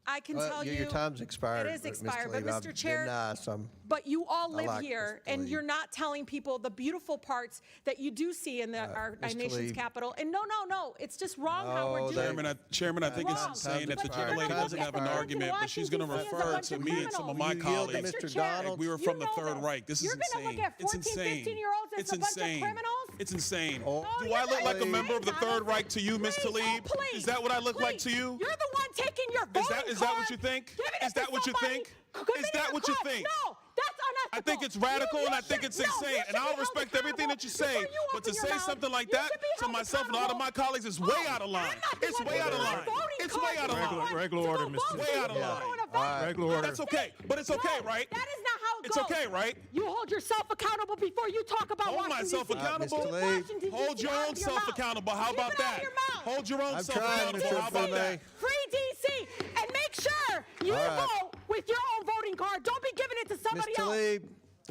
I can Well, tell you. your time's expired. It is Mr. expired, but Lee. I've Mr. been Chair. nice. But you all I live like here, Mr. and Lee. you're not telling people the beautiful parts that you do see in our Mr. nation's Lee. capital. And no, it's just wrong how we're No, doing they- it. Chairman, I think Wrong. it's insane that the Time's gentlelady expired. doesn't have an Time's argument, but she's going to Washington, D.C. is a refer bunch to of me and some of my criminals. You yield to colleagues. Mr. Mr. Chair, Donald. We were you from the know Third this. Reich. This is You're insane. gonna look at It's 14, insane. 15-year-olds as It's a bunch of insane. criminals? It's insane. Oh. Do I look like a insane, member of the Third Donald. Reich to you, Ms. Please, Tlaib? please, Is that what I look like please. to you? You're the one taking your voting Is that what card, you think? giving it Is to that what you somebody, think? giving Is it that a what you card. think? No, that's unethical. I think it's radical and I think it's insane. And I'll respect everything that you say. But to say something like that to myself and a lot of my colleagues is way out of line. It's way out of line. It's way out of line. Regular order, Mr. Way out of line. Regular order. That's okay. But it's okay, right? That is not how it It's goes. okay, right? You hold yourself accountable before you talk about Hold Washington, myself D.C. accountable. Mr. Lee. Washington, D.C. Hold your out own of your self mouth. accountable. How Keep about it out of that? your mouth. Hold your own I'm self trying, accountable. Mr. How about Bonet. that? Free D.C. and make sure you All right. vote with your own voting card. Don't be giving it to somebody Mr. else. Lee.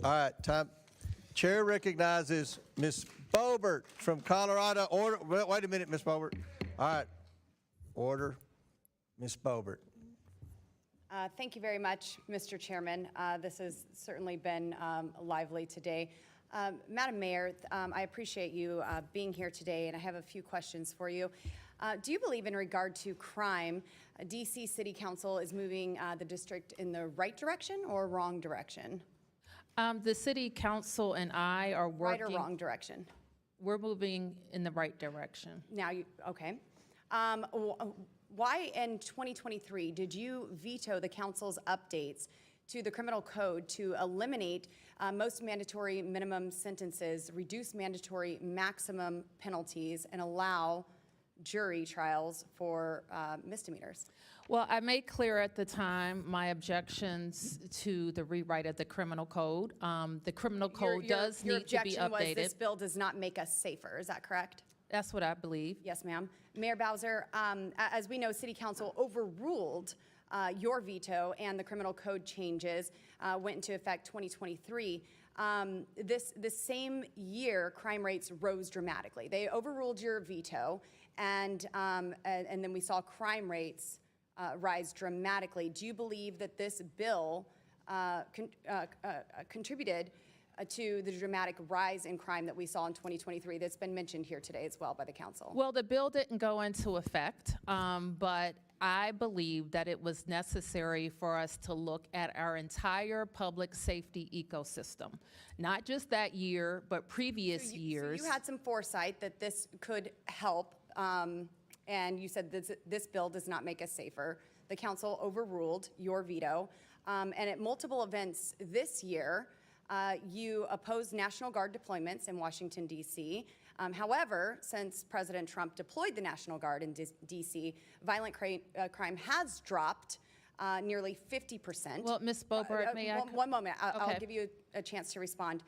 All right, time. Chair recognizes Ms. Boebert from Colorado. Order. Wait a minute, Ms. Boebert. All right. Order. Ms. Boebert. Thank you very much, Mr. Chairman. This has certainly been lively today. Madam Mayor, I appreciate you being here today, and I have a few questions for you. Do you believe in regard to crime, DC City Council is moving the district in the right direction or wrong direction? The city council and I are Right working. or wrong direction? We're moving in the right direction. Now, okay. Why in 2023 did you veto the council's updates to the criminal code to eliminate most mandatory minimum sentences, reduce mandatory maximum penalties, and allow jury trials for misdemeanors? Well, I made clear at the time my objections to the rewrite of the criminal code. The criminal code does need to be Your objection was this updated. bill does not make us safer, is that correct? That's what I believe. Yes, ma'am. Mayor Bowser, as we know, City Council overruled your veto and the criminal code changes went into effect 2023. This same year, crime rates rose dramatically. They overruled your veto, and then we saw crime rates rise dramatically. Do you believe that this bill contributed to the dramatic rise in crime that we saw in 2023 that's been mentioned here today as well by the council? Well, the bill didn't go into effect, but I believe that it was necessary for us to look at our entire public safety ecosystem, not just that year, but previous years. So you had some foresight that this could help, and you said this bill does not make us safer. The council overruled your veto, and at multiple events this year, you opposed National Guard deployments in Washington, D.C. However, since President Trump deployed the National Guard in D.C., violent crime has dropped nearly 50%. Well, Ms. Boebert, may I? One moment. I'll Okay. give you a chance to respond.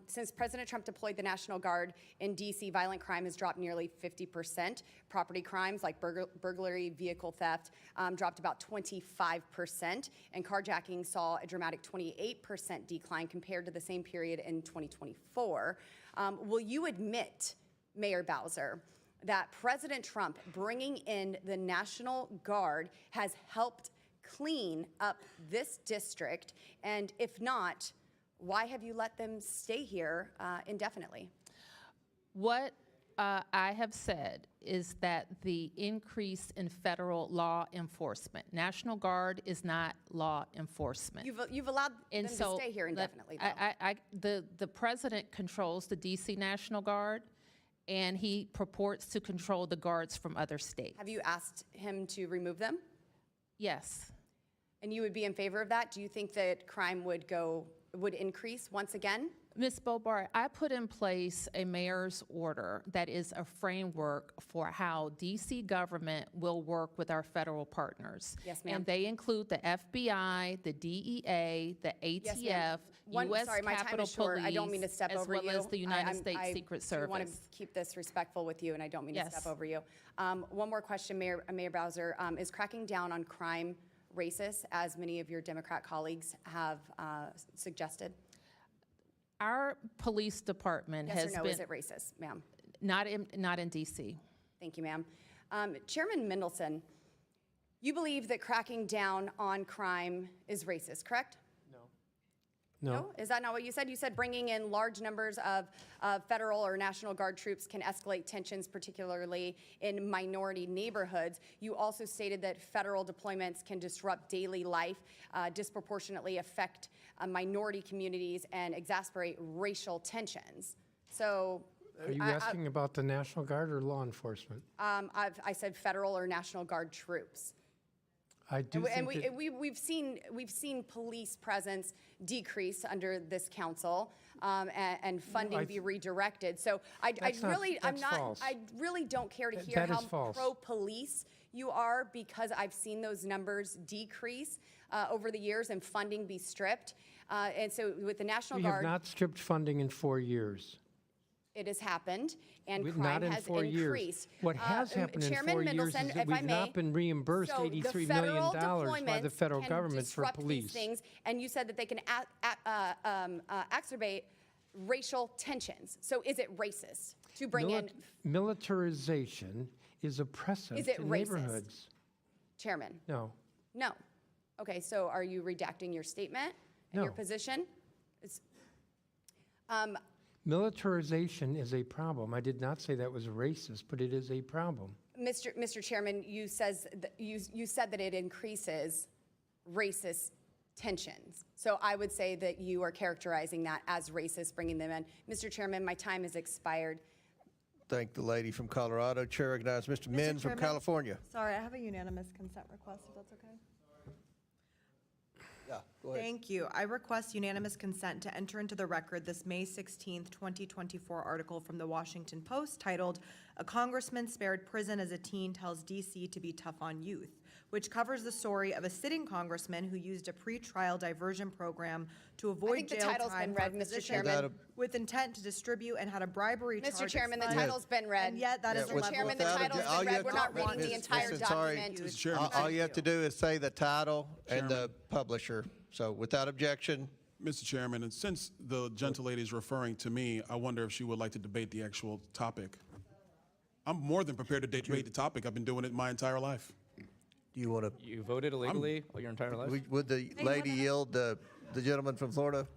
Since President Trump deployed the National Guard in D.C., violent crime has dropped nearly 50%. Property crimes like burglary, vehicle theft dropped about 25%. And carjacking saw a dramatic 28% decline compared to the same period in 2024. Will you admit, Mayor Bowser, that President Trump bringing in the National Guard has helped clean up this district? And if not, why have you let them stay here indefinitely? What I have said is that the increase in federal law enforcement, National Guard is not law enforcement. You've allowed them to stay here indefinitely, though. The president controls the DC National Guard, and he purports to control the guards from other states. Have you asked him to remove them? Yes. And you would be in favor of that? Do you think that crime would increase once again? Ms. Boebert, I put in place a mayor's order that is a framework for how DC government will work with our federal partners. Yes, ma'am. And they include the FBI, the DEA, the ATF, Yes, ma'am. U.S. Sorry, my time Capitol is short. I don't mean to Police, step as over well you. as the United States I Secret do want to Service. keep this respectful with you, and I don't mean to Yes. step over you. One more question, Mayor Bowser. Is cracking down on crime racist, as many of your Democrat colleagues have suggested? Our police department Yes has or no, been is it racist, ma'am? not in DC. Thank you, ma'am. Chairman Mendelson, You believe that cracking down on crime is racist, correct? No. Is that not what you said? You said bringing in large numbers of federal or National Guard troops can escalate tensions, particularly in minority neighborhoods. You also stated that federal deployments can disrupt daily life, disproportionately affect minority communities, and exacerbate racial tensions. So, Are you asking about the National Guard or law enforcement? I said federal or National Guard troops. I do And think that- we've seen police presence decrease under this council, and funding be redirected. So I really don't care to hear That how is false. pro-police you are, because I've seen those numbers decrease over the years and funding be stripped. And so with the National We Guard, have not stripped funding in 4 years. it has happened, and Not crime in has 4 years. increased. What has happened in Chairman 4 years is Mendelson, that if I we've may, not been reimbursed so the $83 federal million by the deployments federal can government for disrupt these police. things, and you said that they can exacerbate racial tensions. So is it racist to bring in, Militarization is oppressive Is it to racist? neighborhoods. Chairman? No. No. Okay, so are you redacting your statement and your No. position? It's, Militarization is a problem. I did not say that was racist, but it is a problem. Mr. Chairman, you said that it increases racist tensions. So I would say that you are characterizing that as racist, bringing them in. Mr. Chairman, my time has expired. Thank the lady from Colorado. Chair recognizes Mr. Min from Chairman? California. Sorry, I have a unanimous consent request, if that's okay. Yeah, go ahead. Thank you. I request unanimous consent to enter into the record this May 16th, 2024 article from the Washington Post titled, "A Congressman Spared Prison as a Teen Tells D.C. to Be Tough on Youth," which covers the story of a sitting congressman who used a pretrial diversion program to avoid think the jail title's time been for read, Mr. physicians Chairman. with intent to distribute and had a bribery charge. Mr. Chairman, the expired. title's been read. And yet that is the Mr. level Chairman, of the violence. title's all been you read. have We're to- not reading the Ms. entire Sorry. document. Chairman. All you have to do is say the title and the publisher. So without objection, Mr. Chairman, and since the gentlelady is referring to me, I wonder if she would like to debate the actual topic. I'm more than prepared to debate the topic. I've been doing it my entire life. do you want to, You voted illegally your entire life? would the lady yield the gentleman from Florida?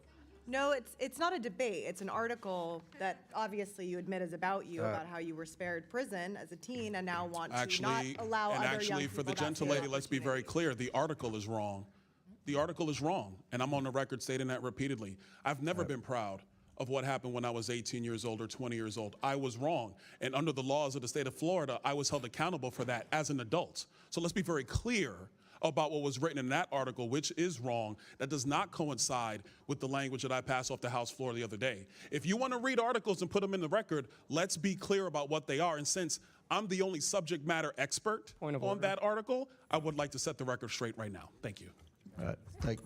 No, it's not a debate. It's an article that obviously you admit is about you, about how you were spared prison as a teen and now want to not Actually, allow and other young actually, people for the that same gentlelady, let's be very opportunity. clear, the article is wrong. The article is wrong, and I'm on the record stating that repeatedly. I've never been proud of what happened when I was 18 years old or 20 years old. I was wrong, and under the laws of the state of Florida, I was held accountable for that as an adult. So let's be very clear about what was written in that article, which is wrong. That does not coincide with the language that I passed off the House floor the other day. If you want to read articles and put them in the record, let's be clear about what they are. And since I'm the only subject matter expert on that article, I would like to set the record straight right now. Thank you. All right, thank,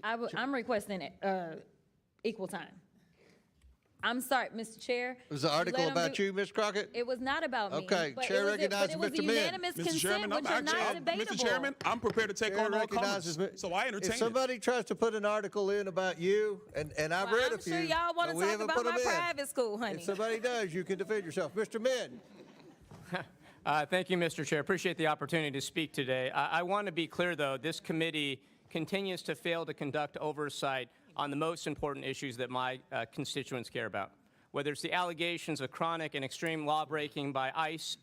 I'm requesting equal time. I'm sorry, Mr. Chair. was the You article let 'em about do- you, Ms. Crockett? It was not about me. Okay, but Chair it was recognizes it was Mr. a Min. unanimous Mr. consent, Chairman, which are not debatable. Mr. Chairman, I'm prepared to take Chair on all recognizes comers, me. so I entertain If it. somebody tries to put an article in about you, and I've Well, read I'm a few. sure y'all want but to we talk haven't about put 'em my in. private school, honey. If somebody does, you can defend yourself. Mr. Min. Thank you, Mr. Chair. Appreciate the opportunity to speak today. I want to be clear, though, this committee continues to fail to conduct oversight on the most important issues that my constituents care about, whether it's the allegations of chronic and extreme lawbreaking by ICE,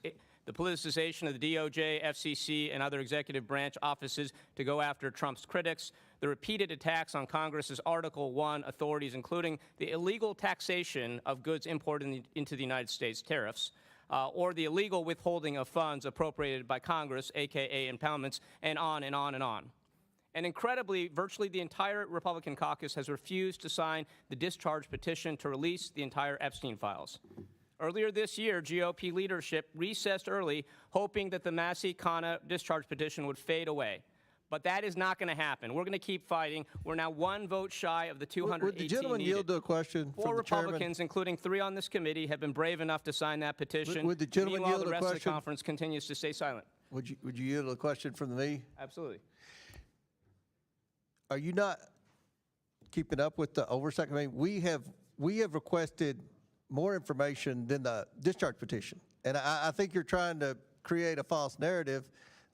the politicization of the DOJ, FCC, and other executive branch offices to go after Trump's critics, the repeated attacks on Congress's Article I authorities, including the illegal taxation of goods imported into the United States, tariffs, or the illegal withholding of funds appropriated by Congress, AKA impoundments, and on and on and on. And incredibly, virtually the entire Republican caucus has refused to sign the discharge petition to release the entire Epstein files. Earlier this year, GOP leadership recessed early, hoping that the Massey-Khanna discharge petition would fade away. But that is not going to happen. We're going to keep fighting. We're now one vote shy of the 218 Would the gentleman needed. yield to a question Four from the chairman? Republicans, including 3 on this committee, have been brave enough to sign that petition. Would the gentleman Meanwhile, yield the a rest of the question? conference continues to stay silent. Would you yield to a question from me? Absolutely. Are you not keeping up with the oversight committee? We have requested more information than the discharge petition. And I think you're trying to create a false narrative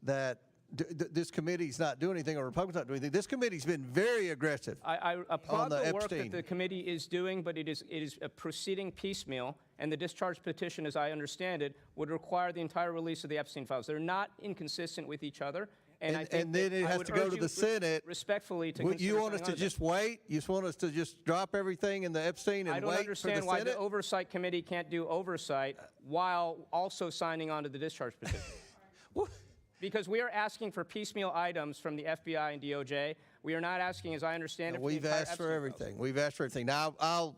that this committee's not doing anything or Republicans not doing anything. This committee's been very aggressive. I applaud the the work Epstein. that the committee is doing, but it is proceeding piecemeal, and the discharge petition, as I understand it, would require the entire release of the Epstein files. They're not inconsistent with each other, and I think And then that it I has would to go urge to you the Senate. respectfully to You consider want us signing to on that. just wait? You just want us to just drop everything in the Epstein I and don't wait for the understand why the Senate? Oversight Committee can't do oversight while also signing on to the discharge petition. Because we are asking for piecemeal items from the FBI and DOJ. We are not asking, as I understand it, for the We've entire asked for Epstein files. everything. We've asked for everything. Now, I'll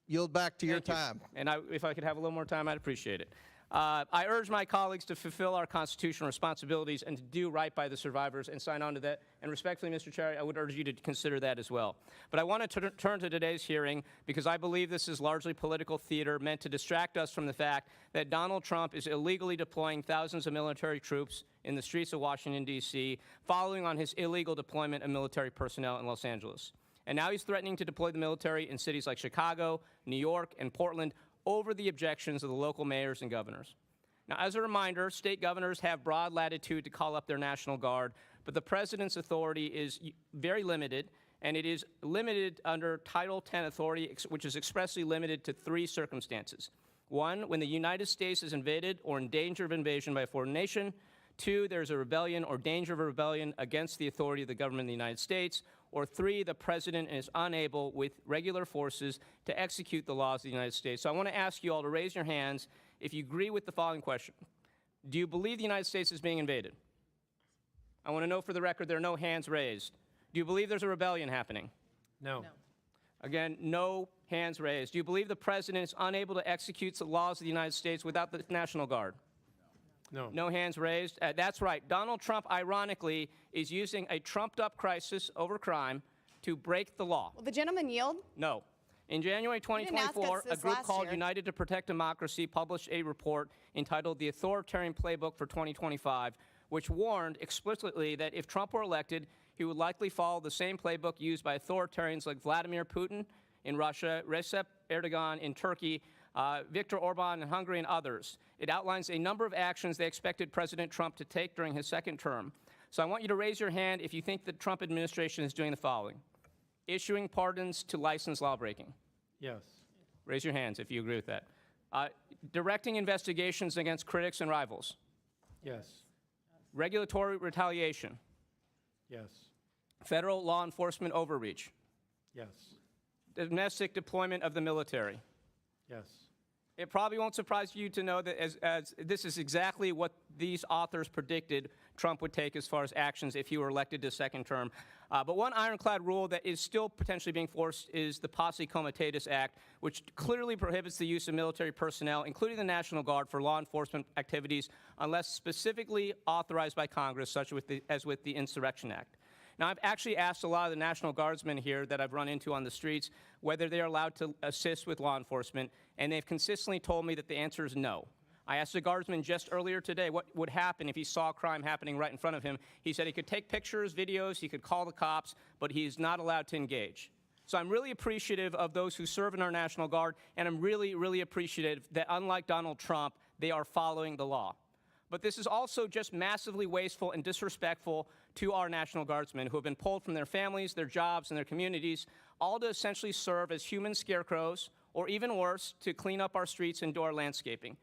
yield back to your Thank you. time. And if I could have a little more time, I'd appreciate it. I urge my colleagues to fulfill our constitutional responsibilities and to do right by the survivors and sign on to that. And respectfully, Mr. Chair, I would urge you to consider that as well. But I want to turn to today's hearing because I believe this is largely political theater meant to distract us from the fact that Donald Trump is illegally deploying thousands of military troops in the streets of Washington, D.C., following on his illegal deployment of military personnel in Los Angeles. And now he's threatening to deploy the military in cities like Chicago, New York, and Portland over the objections of the local mayors and governors. Now, as a reminder, state governors have broad latitude to call up their National Guard, but the president's authority is very limited, and it is limited under Title X authority, which is expressly limited to 3 circumstances. 1, when the United States is invaded or in danger of invasion by a foreign nation. 2, there's a rebellion or danger of a rebellion against the authority of the government of the United States. Or 3, the president is unable with regular forces to execute the laws of the United States. So I want to ask you all to raise your hands if you agree with the following question. Do you believe the United States is being invaded? I want to know for the record there are no hands raised. Do you believe there's a rebellion happening? No. Again, no hands raised. Do you believe the president is unable to execute the laws of the United States without the National Guard? No. No hands raised. That's right. Donald Trump, ironically, is using a trumped-up crisis over crime to break the law. Will the gentleman yield? No. In January didn't ask us 2024, a this group last called year. United to Protect Democracy published a report entitled The Authoritarian Playbook for 2025, which warned explicitly that if Trump were elected, he would likely follow the same playbook used by authoritarians like Vladimir Putin in Russia, Recep Erdogan in Turkey, Viktor Orban in Hungary, and others. It outlines a number of actions they expected President Trump to take during his second term. So I want you to raise your hand if you think the Trump administration is doing the following. Issuing pardons to licensed lawbreaking. Yes. Raise your hands if you agree with that. Directing investigations against critics and rivals. Yes. Regulatory retaliation. Yes. Federal law enforcement overreach. Yes. Domestic deployment of the military. Yes. It probably won't surprise you to know that as this is exactly what these authors predicted Trump would take as far as actions if he were elected to a second term. But one ironclad rule that is still potentially being forced is the Posse Comitatus Act, which clearly prohibits the use of military personnel, including the National Guard, for law enforcement activities unless specifically authorized by Congress, such as with the Insurrection Act. Now, I've actually asked a lot of the National Guardsmen here that I've run into on the streets whether they are allowed to assist with law enforcement, and they've consistently told me that the answer is no. I asked a guardsman just earlier today what would happen if he saw crime happening right in front of him. He said he could take pictures, videos, he could call the cops, but he's not allowed to engage. So I'm really appreciative of those who serve in our National Guard, and I'm really, really appreciative that unlike Donald Trump, they are following the law. But this is also just massively wasteful and disrespectful to our National Guardsmen who have been pulled from their families, their jobs, and their communities, all to essentially serve as human scarecrows, or even worse, to clean up our streets and do our landscaping.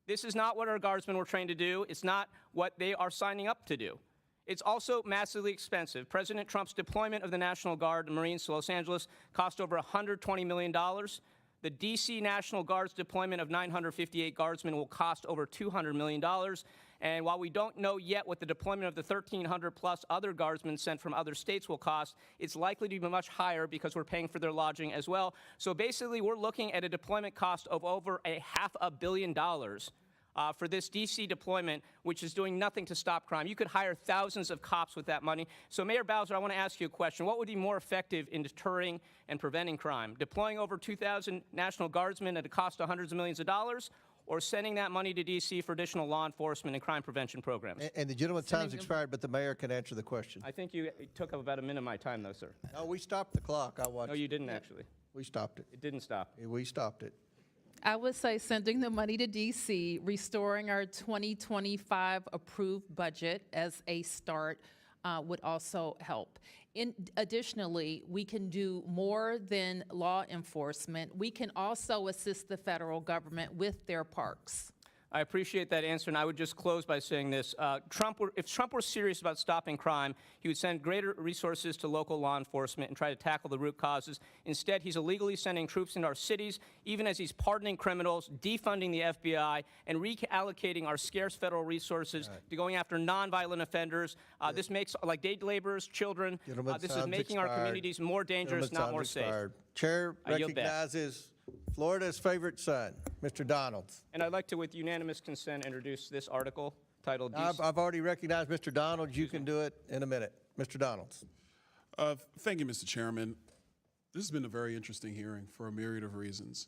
This is not what our Guardsmen were trained to do. It's not what they are signing up to do. It's also massively expensive. President Trump's deployment of the National Guard and Marines to Los Angeles cost over $120 million. The D.C. National Guard's deployment of 958 Guardsmen will cost over $200 million. And while we don't know yet what the deployment of the 1,300 plus other Guardsmen sent from other states will cost, it's likely to be much higher because we're paying for their lodging as well. So basically, we're looking at a deployment cost of over $500 million for this D.C. deployment, which is doing nothing to stop crime. You could hire thousands of cops with that money. So Mayor Bowser, I want to ask you a question. What would be more effective in deterring and preventing crime? Deploying over 2,000 National Guardsmen at a cost of hundreds of millions of dollars, or sending that money to D.C. for additional law enforcement and crime prevention programs? And the gentleman's time's expired, but the mayor can answer the question. I think you took up about a minute of my time, though, sir. No, we stopped the clock. I watched. No, you didn't, actually. We stopped it. It didn't stop. We stopped it. I would say sending the money to DC, restoring our 2025 approved budget as a start would also help. Additionally, we can do more than law enforcement. We can also assist the federal government with their parks. I appreciate that answer, and I would just close by saying this. If Trump were serious about stopping crime, he would send greater resources to local law enforcement and try to tackle the root causes. Instead, he's illegally sending troops into our cities, even as he's pardoning criminals, defunding the FBI, and reallocating our scarce federal resources to going after nonviolent offenders. This makes, like day laborers, children, this is making our communities more dangerous, not more safe. Chair I yield back. recognizes Florida's favorite son, Mr. Donalds. And I'd like to, with unanimous consent, introduce this article titled... I've already recognized Mr. Donalds. You can do it in a minute. Mr. Donalds. Thank you, Mr. Chairman. This has been a very interesting hearing for a myriad of reasons.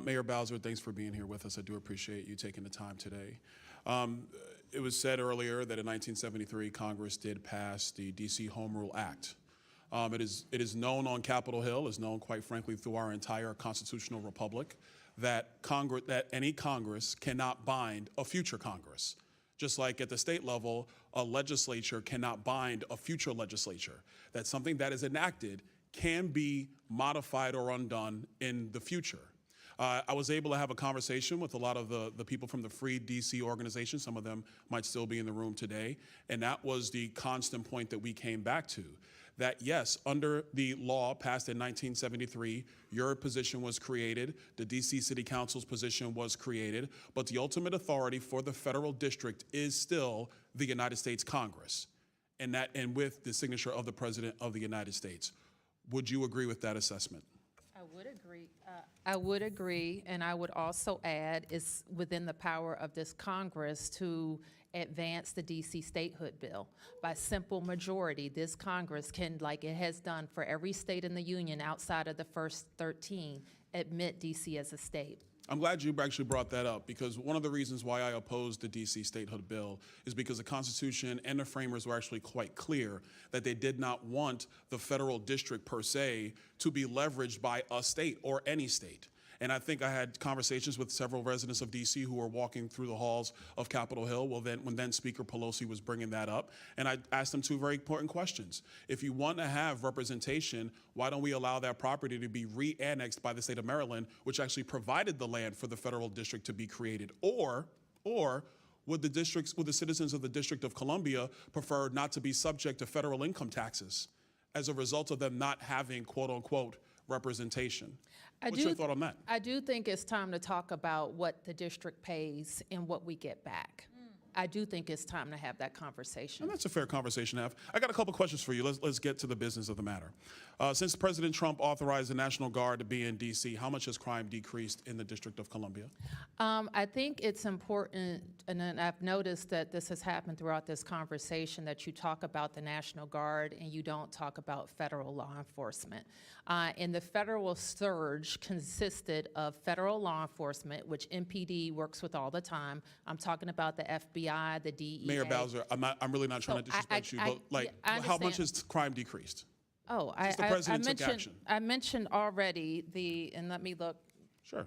Mayor Bowser, thanks for being here with us. I do appreciate you taking the time today. It was said earlier that in 1973, Congress did pass the D.C. Home Rule Act. It is known on Capitol Hill, is known, quite frankly, through our entire constitutional republic, that any Congress cannot bind a future Congress. Just like at the state level, a legislature cannot bind a future legislature. That something that is enacted can be modified or undone in the future. I was able to have a conversation with a lot of the people from the Free DC organization. Some of them might still be in the room today. And that was the constant point that we came back to. That yes, under the law passed in 1973, your position was created, the DC City Council's position was created, but the ultimate authority for the federal district is still the United States Congress, and with the signature of the President of the United States. Would you agree with that assessment? I would agree. I would agree, and I would also add it's within the power of this Congress to advance the DC statehood bill. By simple majority, this Congress can, like it has done for every state in the union outside of the first 13, admit DC as a state. I'm glad you actually brought that up, because one of the reasons why I opposed the DC statehood bill is because the Constitution and the framers were actually quite clear that they did not want the federal district per se to be leveraged by a state or any state. And I think I had conversations with several residents of DC who were walking through the halls of Capitol Hill when then Speaker Pelosi was bringing that up. And I asked them two very important questions. If you want to have representation, why don't we allow that property to be re-annexed by the state of Maryland, which actually provided the land for the federal district to be created? Or would the citizens of the District of Columbia prefer not to be subject to federal income taxes as a result of them not having, quote unquote, representation? What's your thought on that? I do think it's time to talk about what the district pays and what we get back. I do think it's time to have that conversation. And that's a fair conversation to have. I got a couple questions for you. Let's get to the business of the matter. Since President Trump authorized the National Guard to be in D.C., how much has crime decreased in the District of Columbia? I think it's important, and I've noticed that this has happened throughout this conversation, that you talk about the National Guard and you don't talk about federal law enforcement. And the federal surge consisted of federal law enforcement, which MPD works with all the time. I'm talking about the FBI, the DEA. Mayor Bowser, I'm really not trying to disrespect you, but how much has crime decreased? Oh, I mentioned already and let me look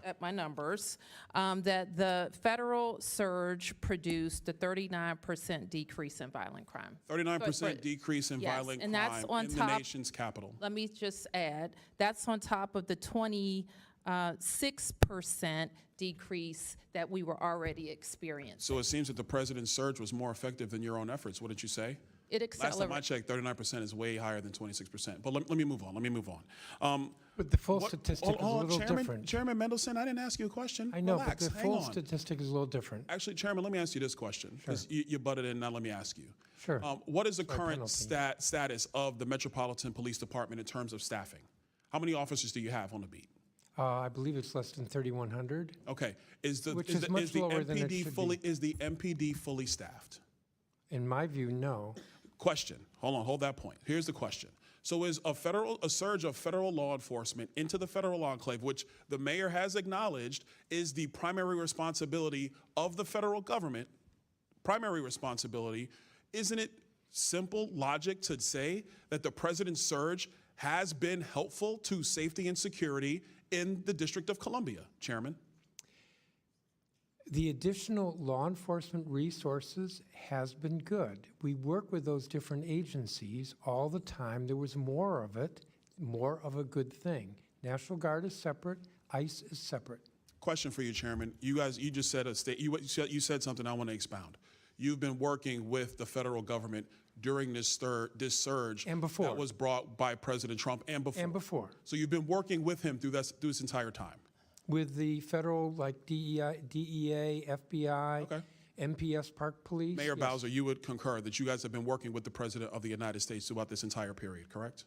at my numbers, that the federal surge produced a 39% decrease in violent crime. 39% decrease in violent crime in the nation's capital. Let me just add, that's on top of the 26% decrease that we were already experiencing. So it seems that the president's surge was more effective than your own efforts. Wouldn't you say? It accelerated. Last time I checked, 39% is way higher than 26%. But let me move on. But the full statistic is a little different. Chairman Mendelson, I didn't ask you a question. I know, Relax, but the hang full on. statistic is a little different. Actually, Chairman, let me ask you this question, because you butted in, now let me ask you. Sure. What is the current status of the Metropolitan Police Department in terms of staffing? How many officers do you have on the beat? I believe it's less than 3,100. Okay. Which is much lower than it should be. Is the MPD fully staffed? In my view, no. Question. Hold that point. Here's the question. So is a surge of federal law enforcement into the federal enclave, which the mayor has acknowledged is the primary responsibility of the federal government, isn't it simple logic to say that the president's surge has been helpful to safety and security in the District of Columbia, Chairman? The additional law enforcement resources has been good. We work with those different agencies all the time. There was more of it, more of a good thing. National Guard is separate, ICE is separate. Question for you, Chairman. You just said you said something I want to expound. You've been working with the federal government during this surge And before. that was brought by President Trump and before. And before. So you've been working with him through this entire time. With the federal, like DEA, FBI, Okay. MPS Park Police. Mayor yes. Bowser, you would concur that you guys have been working with the President of the United States throughout this entire period, correct?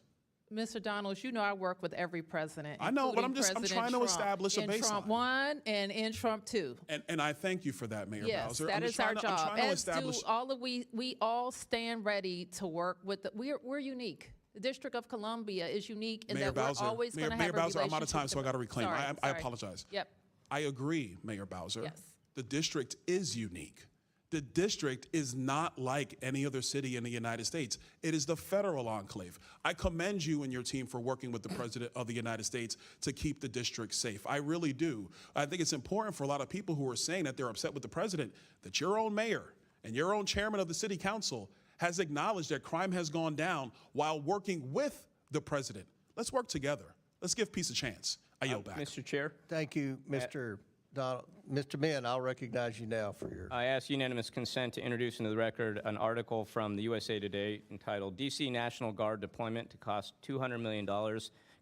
Mr. Donalds, you know I work with every president. I know, but I'm including President trying to Trump, establish a in Trump baseline. 1 and in Trump 2. And I thank you for that, Mayor Yes, Bowser. that is our job. I'm trying to As do establish. all of we all stand ready to work with. We're unique. The District of Columbia is unique in Mayor that Bowser, we're always going to have Mayor a Bowser, I'm out of relationship time, so I got to reclaim. Sorry, I sorry. apologize. Yep. I agree, Mayor Bowser. Yes. The district is unique. The district is not like any other city in the United States. It is the federal enclave. I commend you and your team for working with the President of the United States to keep the district safe. I really do. I think it's important for a lot of people who are saying that they're upset with the President that your own mayor and your own chairman of the city council has acknowledged that crime has gone down while working with the President. Let's work together. Let's give peace a chance. I yield back. Mr. Chair, Thank you, Mr. Donald. Mr. Mann, I'll recognize you now for your. I ask unanimous consent to introduce into the record an article from the USA Today entitled DC National Guard Deployment to Cost $200 million,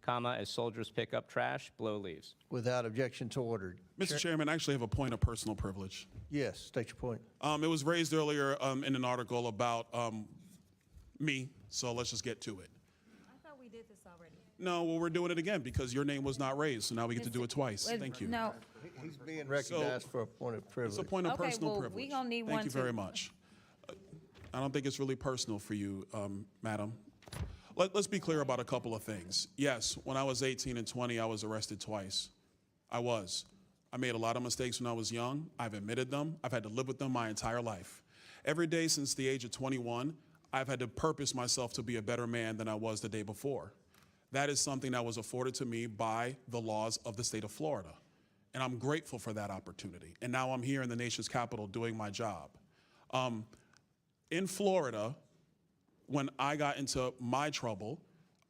comma, as soldiers pick up trash, blow leaves. Without objection to ordered. Mr. Chairman, I actually have a point of personal privilege. Yes, state your point. It was raised earlier in an article about me, so let's just get to it. I thought we did this already. No, well, we're doing it again because your name was not raised, so now we get to do it twice. Thank you. No. He's being recognized for a point of privilege. It's a point of Okay, personal well, privilege. we gonna need Thank one you too. very much. I don't think it's really personal for you, madam. Let's be clear about a couple of things. Yes, when I was 18 and 20, I was arrested twice. I was. I made a lot of mistakes when I was young. I've admitted them. I've had to live with them my entire life. Every day since the age of 21, I've had to purpose myself to be a better man than I was the day before. That is something that was afforded to me by the laws of the state of Florida. And I'm grateful for that opportunity. And now I'm here in the nation's capital doing my job. In Florida, when I got into my trouble,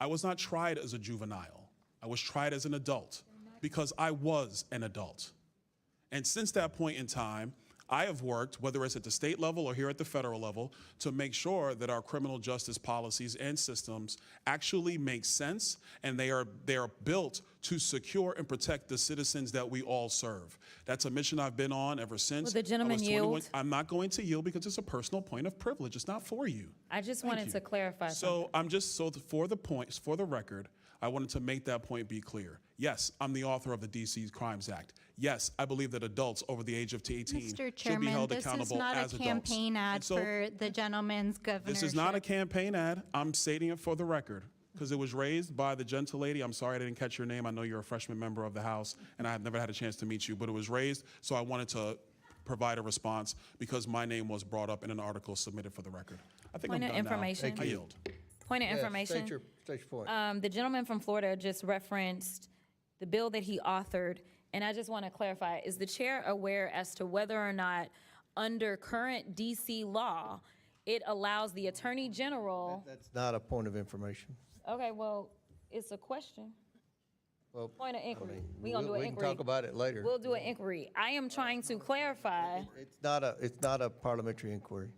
I was not tried as a juvenile. I was tried as an adult because I was an adult. And since that point in time, I have worked, whether it's at the state level or here at the federal level, to make sure that our criminal justice policies and systems actually make sense and they are built to secure and protect the citizens that we all serve. That's a mission I've been on ever since. Will the gentleman I was 21. yield? I'm not going to yield because it's a personal point of privilege. It's not for you. I just Thank wanted you. to clarify something. So for the record, I wanted to make that point be clear. Yes, I'm the author of the DC Crimes Act. Yes, I believe that adults over the age of 18 Mr. should be Chairman, held this is accountable not as a adults. campaign ad And so for the gentleman's governorship. this is not a campaign ad. I'm stating it for the record because it was raised by the gentle lady. I'm sorry I didn't catch your name. I know you're a freshman member of the House, and I have never had a chance to meet you, but it was raised, so I wanted to provide a response because my name was brought up in an article submitted for the record. I think Point I'm of done now. information. I yield. Point of Yes, information. State your point. The gentleman from Florida just referenced the bill that he authored, and I just want to clarify, is the chair aware as to whether or not under current DC law, it allows the Attorney General, That's not a point of information. okay, well, it's a question. Well, Point of inquiry. I mean, We gonna do an we inquiry. can talk about it later. We'll do an inquiry. I am trying to clarify. It's not a parliamentary inquiry.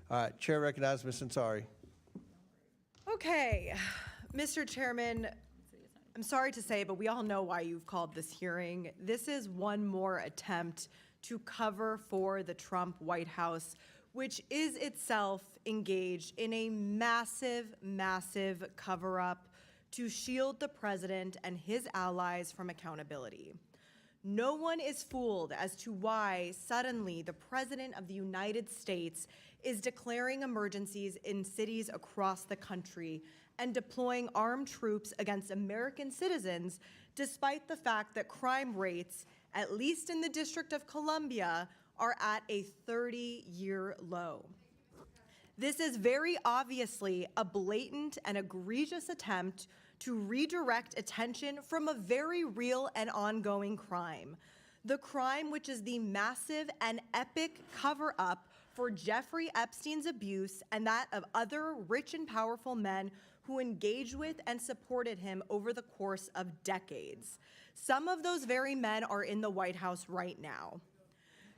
All right, Chair recognizes Ms. Ansari. Okay, Mr. Chairman, I'm sorry to say, but we all know why you've called this hearing. This is one more attempt to cover for the Trump White House, which is itself engaged in a massive, massive cover-up to shield the president and his allies from accountability. No one is fooled as to why suddenly the President of the United States is declaring emergencies in cities across the country and deploying armed troops against American citizens, despite the fact that crime rates, at least in the District of Columbia, are at a 30-year low. This is very obviously a blatant and egregious attempt to redirect attention from a very real and ongoing crime. The crime, which is the massive and epic cover-up for Jeffrey Epstein's abuse and that of other rich and powerful men who engaged with and supported him over the course of decades. Some of those very men are in the White House right now.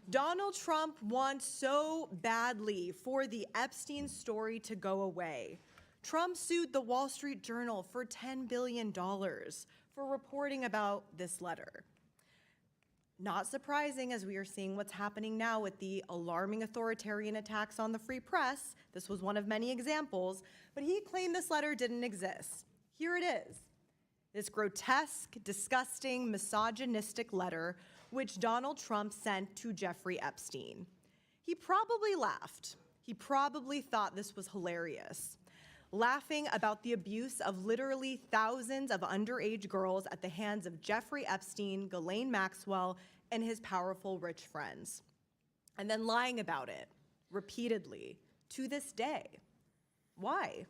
Donald Trump wants so badly for the Epstein story to go away. Trump sued the Wall Street Journal for $10 billion for reporting about this letter. Not surprising, as we are seeing what's happening now with the alarming authoritarian attacks on the free press. This was one of many examples, but he claimed this letter didn't exist. Here it is. This grotesque, disgusting, misogynistic letter which Donald Trump sent to Jeffrey Epstein. He probably laughed. He probably thought this was hilarious, laughing about the abuse of literally thousands of underage girls at the hands of Jeffrey Epstein, Ghislaine Maxwell, and his powerful rich friends, and then lying about it repeatedly to this day. Why?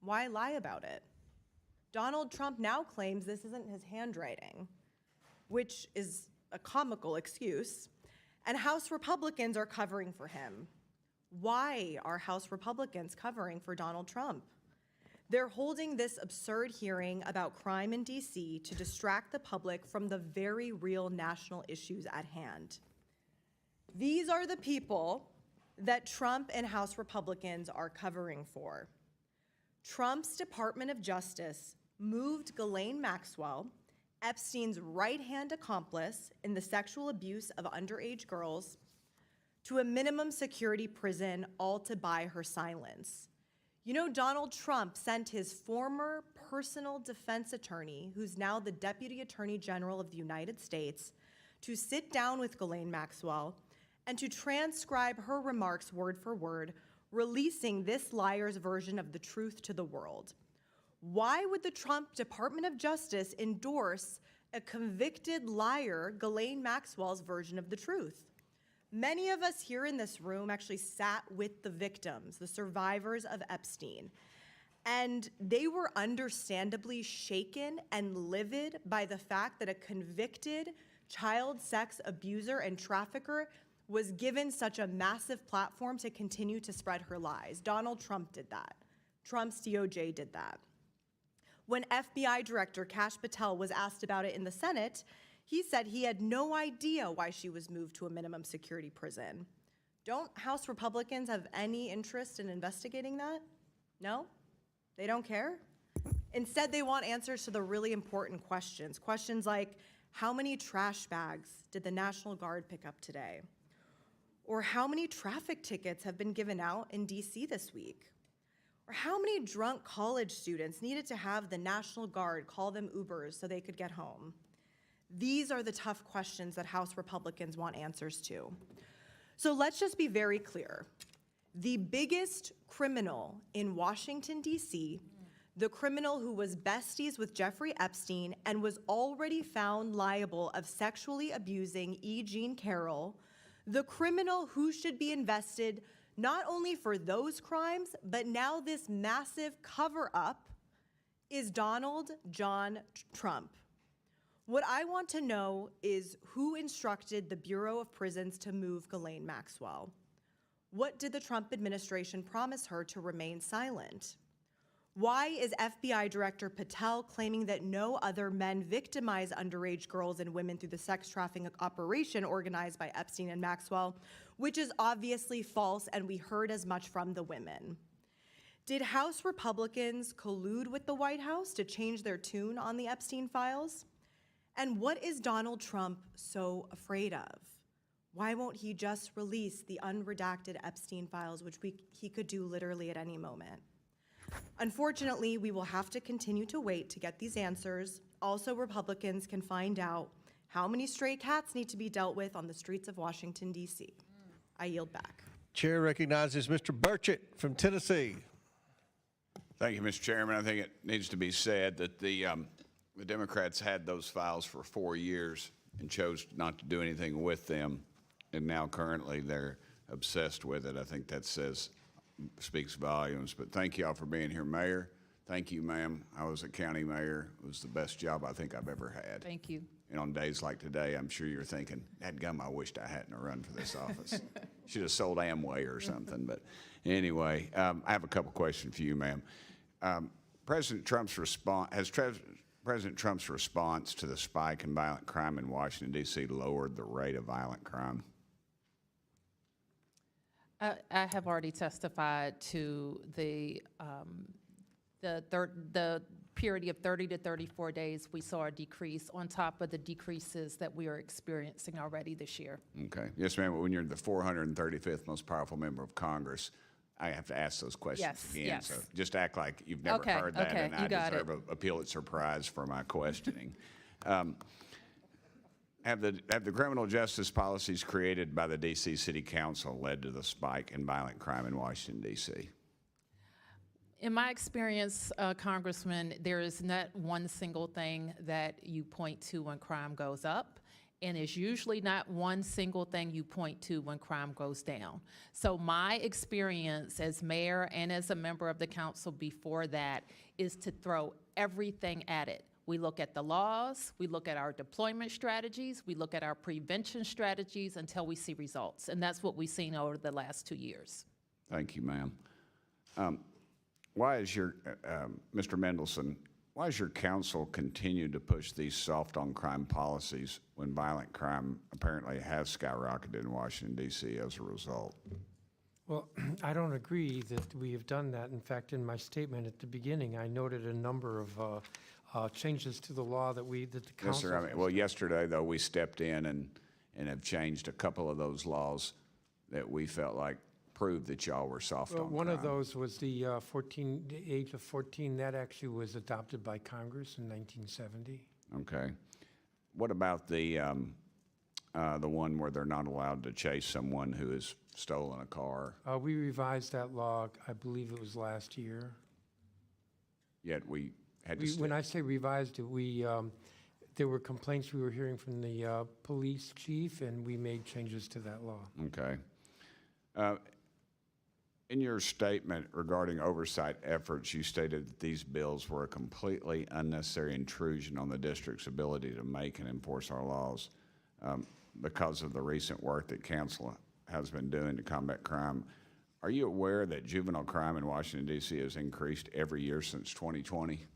Why lie about it? Donald Trump now claims this isn't his handwriting, which is a comical excuse, and House Republicans are covering for him. Why are House Republicans covering for Donald Trump? They're holding this absurd hearing about crime in DC to distract the public from the very real national issues at hand. These are the people that Trump and House Republicans are covering for. Trump's Department of Justice moved Ghislaine Maxwell, Epstein's right-hand accomplice in the sexual abuse of underage girls, to a minimum security prison, all to buy her silence. You know, Donald Trump sent his former personal defense attorney, who's now the Deputy Attorney General of the United States, to sit down with Ghislaine Maxwell and to transcribe her remarks word for word, releasing this liar's version of the truth to the world. Why would the Trump Department of Justice endorse a convicted liar, Ghislaine Maxwell's version of the truth? Many of us here in this room actually sat with the victims, the survivors of Epstein, and they were understandably shaken and livid by the fact that a convicted child sex abuser and trafficker was given such a massive platform to continue to spread her lies. Donald Trump did that. Trump's DOJ did that. When FBI Director Kash Patel was asked about it in the Senate, he said he had no idea why she was moved to a minimum security prison. Don't House Republicans have any interest in investigating that? No? They don't care? Instead, they want answers to the really important questions. Questions like, how many trash bags did the National Guard pick up today? Or how many traffic tickets have been given out in DC this week? Or how many drunk college students needed to have the National Guard call them Ubers so they could get home? These are the tough questions that House Republicans want answers to. So let's just be very clear. The biggest criminal in Washington, D.C., the criminal who was besties with Jeffrey Epstein and was already found liable of sexually abusing E. Jean Carroll, the criminal who should be invested not only for those crimes, but now this massive cover-up, is Donald John Trump. What I want to know is who instructed the Bureau of Prisons to move Ghislaine Maxwell? What did the Trump administration promise her to remain silent? Why is FBI Director Patel claiming that no other men victimize underage girls and women through the sex trafficking operation organized by Epstein and Maxwell, which is obviously false, and we heard as much from the women? Did House Republicans collude with the White House to change their tune on the Epstein files? And what is Donald Trump so afraid of? Why won't he just release the unredacted Epstein files, which he could do literally at any moment? Unfortunately, we will have to continue to wait to get these answers. Also, Republicans can find out how many stray cats need to be dealt with on the streets of Washington, D.C. I yield back. Chair recognizes Mr. Burchett from Tennessee. Thank you, Mr. Chairman. I think it needs to be said that the Democrats had those files for 4 years and chose not to do anything with them, and now currently they're obsessed with it. I think that speaks volumes. But thank you all for being here, Mayor. Thank you, ma'am. I was a county mayor. It was the best job I think I've ever had. Thank you. And on days like today, I'm sure you're thinking, dadgum, I wished I hadn't run for this office. Should have sold Amway or something. But anyway, I have a couple questions for you, ma'am. President Trump's response to the spike in violent crime in Washington, D.C. lowered the rate of violent crime? I have already testified to the period of 30 to 34 days. We saw a decrease on top of the decreases that we are experiencing already this year. Okay. Yes, ma'am. But when you're the 435th most powerful member of Congress, I have to ask those questions Yes, again. yes. So just act like you've never Okay, heard that, okay, and you I got deserve it. a Pulitzer Prize for my questioning. Have the criminal justice policies created by the D.C. City Council led to the spike in violent crime in Washington, D.C.? In my experience, Congressman, there is not one single thing that you point to when crime goes up, and it's usually not one single thing you point to when crime goes down. So my experience as mayor and as a member of the council before that is to throw everything at it. We look at the laws, we look at our deployment strategies, we look at our prevention strategies until we see results, and that's what we've seen over the last 2 years. Thank you, ma'am. Why is your, Mr. Mendelson, why does your council continue to push these soft on crime policies when violent crime apparently has skyrocketed in Washington, D.C. as a result? Well, I don't agree that we have done that. In fact, in my statement at the beginning, I noted a number of changes to the law that the Yes, council. sir. Well, yesterday, though, we stepped in and have changed a couple of those laws that we felt like proved that y'all were soft on crime. One of those was the age of 14. That actually was adopted by Congress in 1970. Okay. What about the one where they're not allowed to chase someone who has stolen a car? We revised that law, I believe it was last year. Yet we had to. When I say revised it, there were complaints we were hearing from the police chief, and we made changes to that law. Okay. In your statement regarding oversight efforts, you stated that these bills were a completely unnecessary intrusion on the district's ability to make and enforce our laws because of the recent work that council has been doing to combat crime. Are you aware that juvenile crime in Washington, D.C. has increased every year since 2020?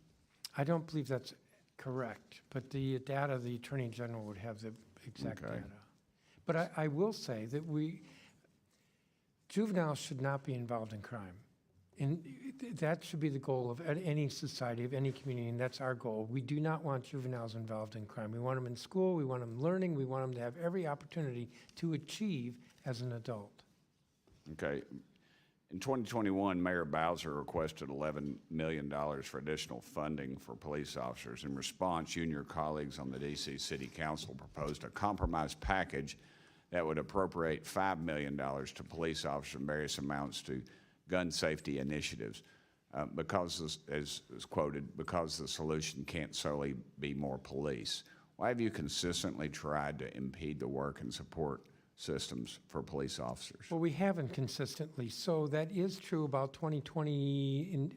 I don't believe that's correct, but the data, the Attorney General would have the exact Okay. data. But I will say that juveniles should not be involved in crime. And that should be the goal of any society, of any community, and that's our goal. We do not want juveniles involved in crime. We want them in school, we want them learning, we want them to have every opportunity to achieve as an adult. Okay. In 2021, Mayor Bowser requested $11 million for additional funding for police officers. In response, you and your colleagues on the D.C. City Council proposed a compromise package that would appropriate $5 million to police officers and various amounts to gun safety initiatives because, as quoted, because the solution can't solely be more police. Why have you consistently tried to impede the work and support systems for police officers? Well, we haven't consistently. So that is true about 2020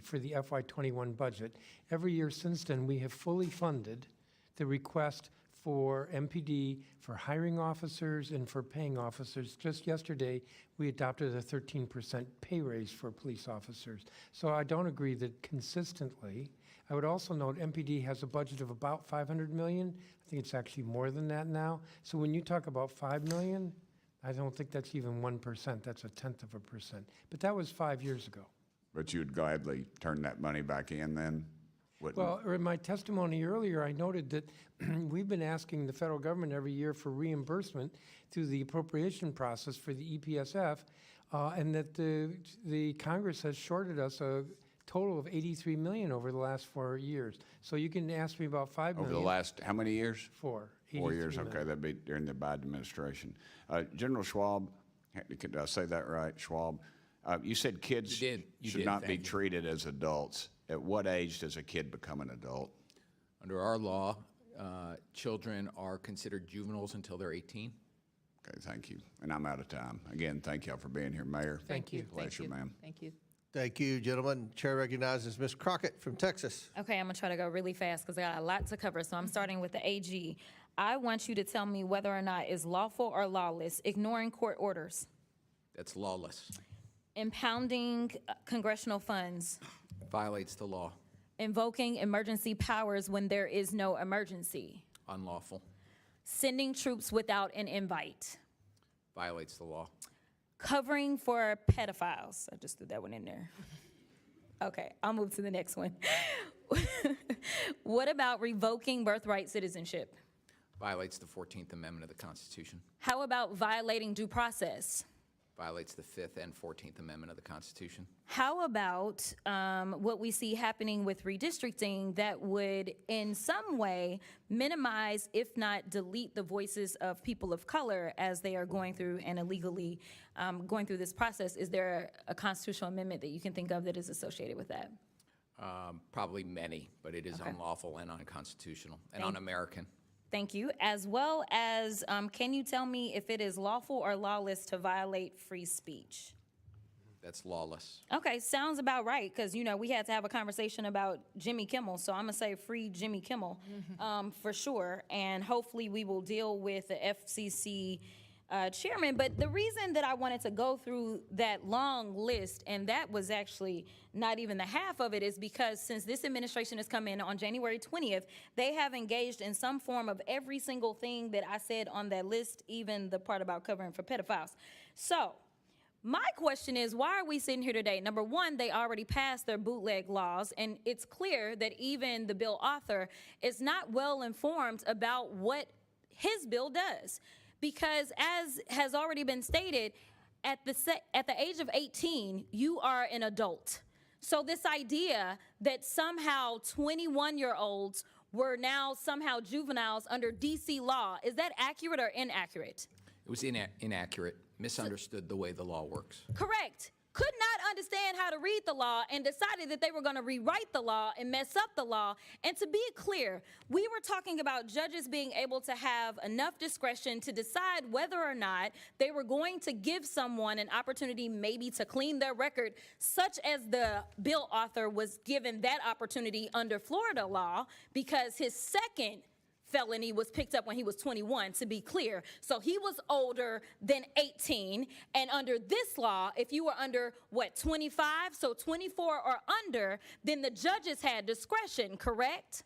for the FY21 budget. Every year since then, we have fully funded the request for MPD, for hiring officers, and for paying officers. Just yesterday, we adopted a 13% pay raise for police officers. So I don't agree that consistently. I would also note MPD has a budget of about $500 million. I think it's actually more than that now. So when you talk about $5 million, I don't think that's even 1%. That's 0.1%. But that was 5 years ago. But you would gladly turn that money back in then? Wouldn't? Well, in my testimony earlier, I noted that we've been asking the federal government every year for reimbursement through the appropriation process for the EPSF, and that the Congress has shorted us a total of $83 million over the last 4 years. So you can ask me about $5 million. Over the last, how many years? 4. 4 years, 83 okay, million. that'd be during the Biden administration. General Schwab, did I say that right, Schwab? You said kids You should did, not be thank you. treated as adults. At what age does a kid become an adult? Under our law, children are considered juveniles until they're 18. Okay, thank you. And I'm out of time. Again, thank y'all for being here, Mayor. Thank you. Pleasure, ma'am. Thank you. Thank you, gentlemen. Chair recognizes Ms. Crockett from Texas. Okay, I'm gonna try to go really fast because I got a lot to cover, so I'm starting with the AG. I want you to tell me whether or not it's lawful or lawless ignoring court orders, That's lawless. impounding congressional funds, Violates the law. invoking emergency powers when there is no emergency, Unlawful. sending troops without an invite, Violates the law. covering for pedophiles. I just threw that one in there. Okay, I'll move to the next one. What about revoking birthright citizenship? Violates the 14th Amendment of the Constitution. How about violating due process? Violates the 5th and 14th Amendment of the Constitution. How about what we see happening with redistricting that would in some way minimize, if not delete, the voices of people of color as they are going through and illegally going through this process? Is there a constitutional amendment that you can think of that is associated with that? Probably many, but it is Okay. unlawful and unconstitutional and un-American. Thank you. As well as, can you tell me if it is lawful or lawless to violate free speech? That's lawless. Okay, sounds about right, because, you know, we had to have a conversation about Jimmy Kimmel, so I'm gonna say free Jimmy Kimmel, for sure, and hopefully we will deal with the FCC chairman. But the reason that I wanted to go through that long list, and that was actually not even the half of it, is because since this administration has come in on January 20th, they have engaged in some form of every single thing that I said on that list, even the part about covering for pedophiles. So, my question is, why are we sitting here today? Number one, they already passed their bootleg laws, and it's clear that even the bill author is not well informed about what his bill does. Because as has already been stated, at the age of 18, you are an adult. So this idea that somehow 21-year-olds were now somehow juveniles under DC law, is that accurate or inaccurate? It was inaccurate, misunderstood the way the law works. Correct. Could not understand how to read the law and decided that they were going to rewrite the law and mess up the law. And to be clear, we were talking about judges being able to have enough discretion to decide whether or not they were going to give someone an opportunity maybe to clean their record, such as the bill author was given that opportunity under Florida law because his second felony was picked up when he was 21, to be clear. So he was older than 18. And under this law, if you were under, 25? So 24 or under, then the judges had discretion, correct?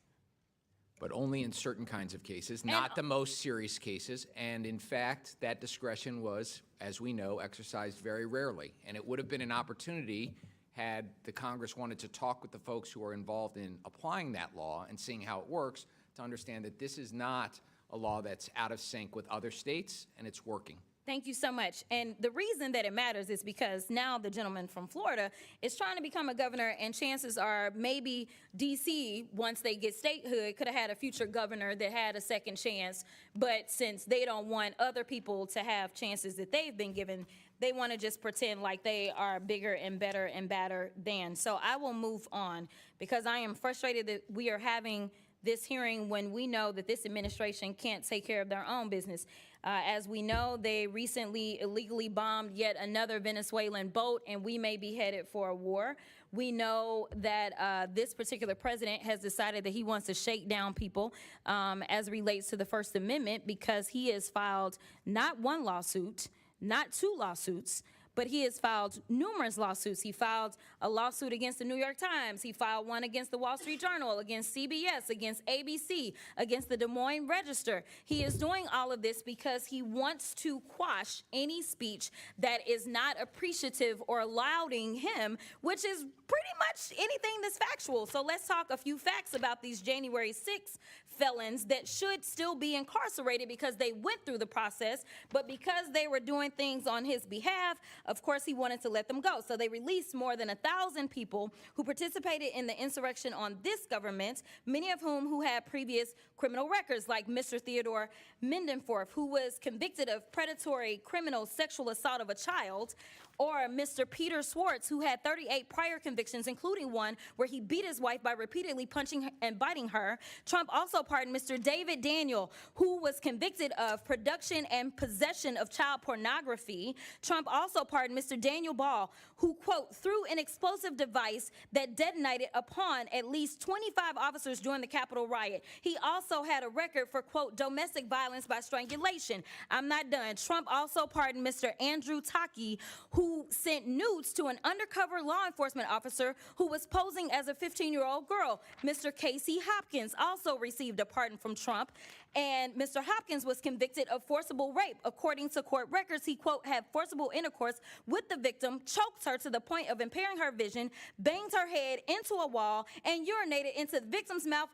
But only in certain kinds of cases, not the most serious cases. And in fact, that discretion was, as we know, exercised very rarely. And it would have been an opportunity had the Congress wanted to talk with the folks who are involved in applying that law and seeing how it works, to understand that this is not a law that's out of sync with other states, and it's working. Thank you so much. And the reason that it matters is because now the gentleman from Florida is trying to become a governor, and chances are maybe DC, once they get statehood, could have had a future governor that had a second chance. But since they don't want other people to have chances that they've been given, they want to just pretend like they are bigger and better and badder than. So I will move on because I am frustrated that we are having this hearing when we know that this administration can't take care of their own business. As we know, they recently illegally bombed yet another Venezuelan boat, and we may be headed for a war. We know that this particular president has decided that he wants to shake down people as relates to the First Amendment because he has filed not one lawsuit, not two lawsuits, but he has filed numerous lawsuits. He filed a lawsuit against the New York Times. He filed one against the Wall Street Journal, against CBS, against ABC, against the Des Moines Register. He is doing all of this because he wants to quash any speech that is not appreciative or lauding him, which is pretty much anything that's factual. So let's talk a few facts about these January 6th felons that should still be incarcerated because they went through the process, but because they were doing things on his behalf, of course, he wanted to let them go. So they released more than 1,000 people who participated in the insurrection on this government, many of whom had previous criminal records, like Mr. Theodore Mendenforth, who was convicted of predatory criminal sexual assault of a child. Or Mr. Peter Swartz, who had 38 prior convictions, including one where he beat his wife by repeatedly punching and biting her. Trump also pardoned Mr. David Daniel, who was convicted of production and possession of child pornography. Trump also pardoned Mr. Daniel Ball, who, quote, threw an explosive device that detonated upon at least 25 officers during the Capitol riot. He also had a record for, quote, domestic violence by strangulation. I'm not done. Trump also pardoned Mr. Andrew Taki, who sent nudes to an undercover law enforcement officer who was posing as a 15-year-old girl. Mr. Casey Hopkins also received a pardon from Trump, and Mr. Hopkins was convicted of forcible rape. According to court records, he, quote, had forcible intercourse with the victim, choked her to the point of impairing her vision, banged her head into a wall, and urinated into the victim's mouth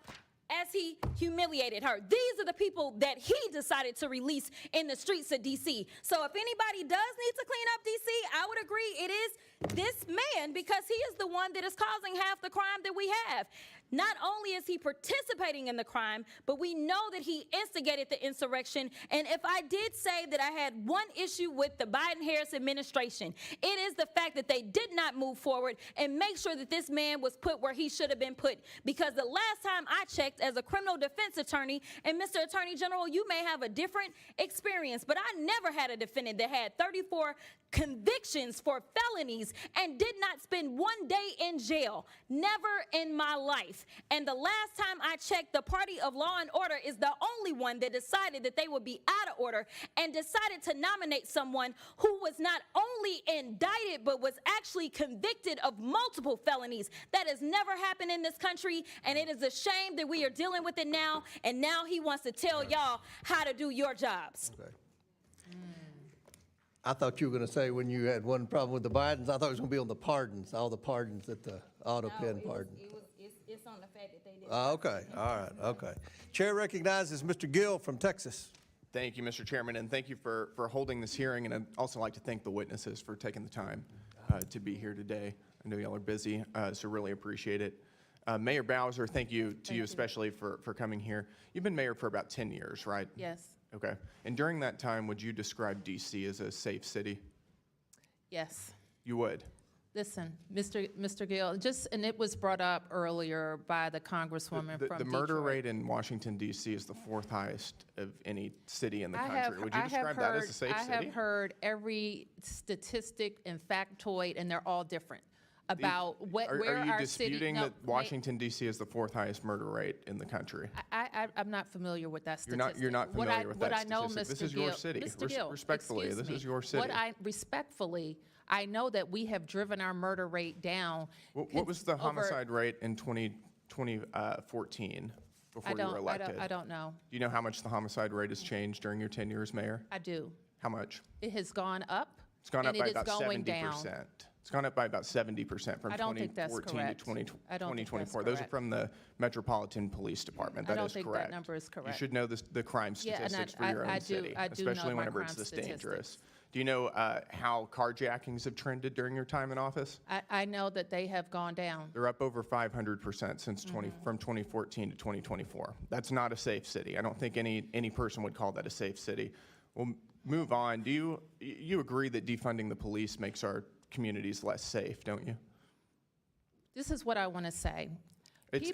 as he humiliated her. These are the people that he decided to release in the streets of D.C. So if anybody does need to clean up D.C., I would agree it is this man, because he is the one that is causing half the crime that we have. Not only is he participating in the crime, but we know that he instigated the insurrection. And if I did say that I had one issue with the Biden-Harris administration, it is the fact that they did not move forward and make sure that this man was put where he should have been put. Because the last time I checked as a criminal defense attorney, and Mr. Attorney General, you may have a different experience, but I never had a defendant that had 34 convictions for felonies and did not spend one day in jail. Never in my life. And the last time I checked, the party of law and order is the only one that decided that they would be out of order and decided to nominate someone who was not only indicted but was actually convicted of multiple felonies. That has never happened in this country, and it is a shame that we are dealing with it now, and now he wants to tell y'all how to do your jobs. Okay. I thought you were going to say when you had one problem with the Bidens, I thought it was going to be on the pardons, all the pardons at the auto pen pardon. It's on the fact that they did. Okay, all right, okay. Chair recognizes Mr. Gill from Texas. Thank you, Mr. Chairman, and thank you for holding this hearing. And I'd also like to thank the witnesses for taking the time to be here today. I know y'all are busy, so really appreciate it. Mayor Bowser, thank you to you especially for coming here. You've been mayor for about 10 years, right? Yes. Okay. And during that time, would you describe D.C. as a safe city? Yes. You would? Listen, Mr. Gill, and it was brought up earlier by the Congresswoman from The murder Detroit. rate in Washington, D.C. is the 4th highest of any city in the I country. have- Would you I have describe that as a safe I city? have heard every statistic and factoid, and they're all different about where Are you our city. disputing No, that Washington, D.C. is the 4th highest murder rate in the country? I'm not familiar with that You're statistic. not familiar with that What I know, statistic. Mr. This is your Gill- city. Mr. Gill, Respectfully, excuse this me. is your city. Respectfully, I know that we have driven our murder rate down. What was the over- homicide rate in 2014 before you were elected? I don't know. Do you know how much the homicide rate has changed during your 10 years as mayor? I do. How much? It has gone up. It's gone up and by it is about going 70%. down. It's gone up by about 70% from I don't think that's 2014 to correct. 2024. I don't think that's Those are from the Metropolitan Police Department. I That don't is think that correct. number is correct. You should know the crime Yeah, and statistics for your own city, I do know especially my whenever crime it's this statistics. dangerous. Do you know how carjackings have trended during your time in office? I know that they have gone down. They're up over 500% since Mm-hmm. from 2014 to 2024. That's not a safe city. I don't think any person would call that a safe city. We'll move on. Do you agree that defunding the police makes our communities less safe, don't you? This is what I want to say. It's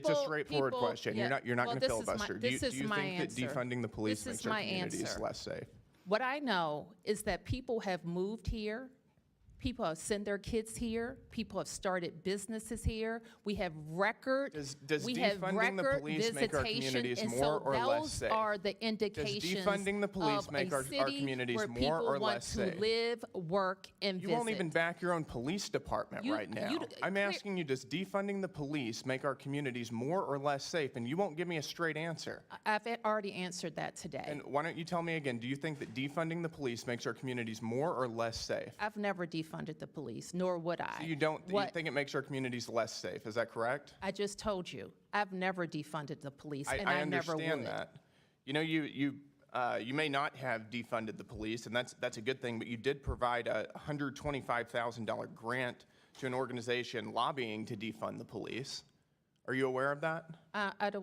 a straightforward question. yeah. You're not Well, going to this is my- filibuster. this Do is you my think that answer. defunding the police This is makes our my communities answer. less safe? What I know is that people have moved here. People have sent their kids here. People have started businesses here. We have record. Does we have defunding the record police make our visitation, communities and more so or less those safe? are the indications defunding the police of make a our city communities where more people or want less to safe? live, work, and You visit. won't even back your own police department You- right now. you- I'm asking you, does defunding the police make our communities more or less safe? And you won't give me a straight answer. I've already answered that today. And why don't you tell me again, do you think that defunding the police makes our communities more or less safe? I've never defunded the police, nor would I. So you think it makes our communities less safe, is that correct? I just told you, I've never defunded the police, and I never would. I understand that. You know, you may not have defunded the police, and that's a good thing, but you did provide a $125,000 grant to an organization lobbying to defund the police. Are you aware of that?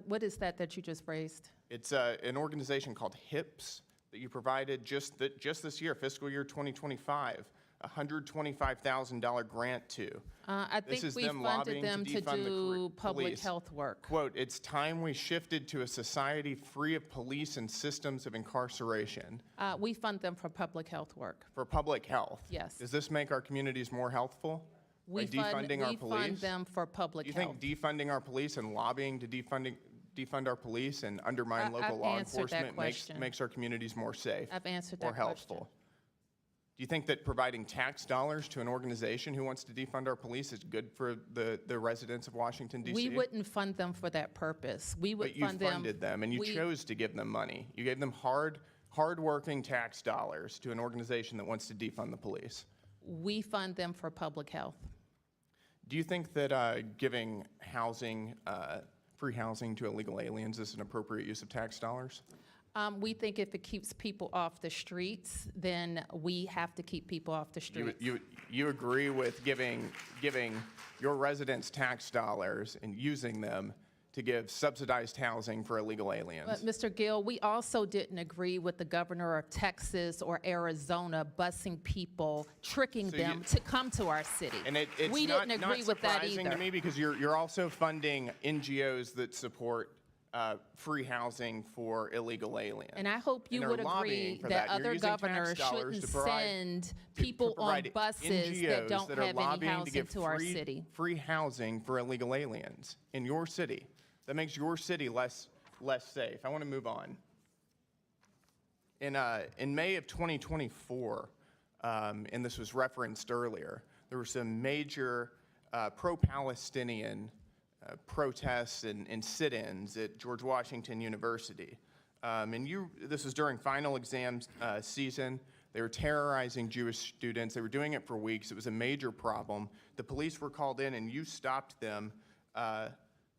What is that you just raised? It's an organization called HIPS that you provided just this year, fiscal year 2025, $125,000 grant to. I This think is we them funded lobbying them to defund the do public police. health work. Quote, "It's time we shifted to a society free of police and systems of incarceration." We fund them for public health work. For public health? Yes. Does this make our communities more healthful? By defunding our police? We fund them for public Do you health. think defunding our police and lobbying to defund our police and undermine local I've law answered that enforcement question. makes our communities more safe? I've answered More that question. helpful? Do you think that providing tax dollars to an organization who wants to defund our police is good for the residents of Washington, D.C.? We wouldn't fund them for that purpose. We would But you fund them. funded them, and you chose to give them money. You gave them hard-working tax dollars to an organization that wants to defund the police. We fund them for public health. Do you think that giving housing, free housing to illegal aliens is an appropriate use of tax dollars? We think if it keeps people off the streets, then we have to keep people off the streets. You agree with giving your residents tax dollars and using them to give subsidized housing for illegal aliens? But Mr. Gill, we also didn't agree with the governor of Texas or Arizona busing people, tricking them to come to our city. And it's we not, didn't agree not with that surprising either. to me because you're also funding NGOs that support free housing for illegal aliens. And I hope you And would they're lobbying agree for that You're other using tax governors dollars shouldn't to provide- send people on provide buses NGOs that don't that are have any lobbying to housing give to our free- city. Free housing for illegal aliens in your city. That makes your city less safe. I want to move on. In May of 2024, and this was referenced earlier, there were some major pro-Palestinian protests and sit-ins at George Washington University. This was during final exam season. They were terrorizing Jewish students. They were doing it for weeks. It was a major problem. The police were called in, and you stopped them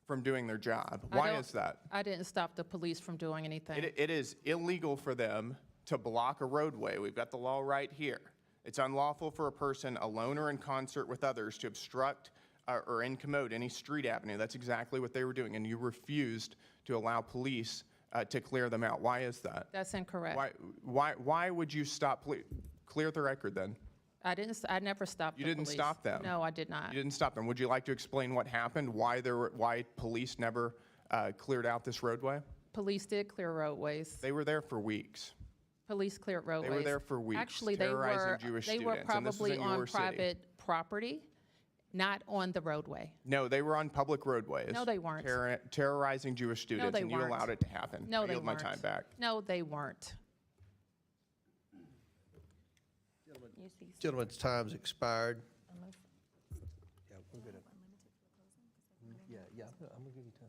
from doing their job. Why is that? I didn't stop the police from doing anything. It is illegal for them to block a roadway. We've got the law right here. It's unlawful for a person, alone or in concert with others, to obstruct or incommode any street avenue. That's exactly what they were doing, and you refused to allow police to clear them out. Why is that? That's incorrect. Why would you stop? Clear the record then. I never stopped the You didn't police. stop them. No, I did not. You didn't stop them. Would you like to explain what happened? Why police never cleared out this roadway? Police did clear roadways. They were there for weeks. Police cleared roadways. They were there for weeks, Actually, terrorizing Jewish they were students, and this was probably in on your city. private property, not on the roadway. No, they were on public roadways. No, they weren't. Terrorizing Jewish students, they and you weren't. allowed it to happen. No, I they yield weren't. my time back. No, they weren't. Gentlemen's time's expired. Yeah, we're good. Yeah, I'm gonna give you time.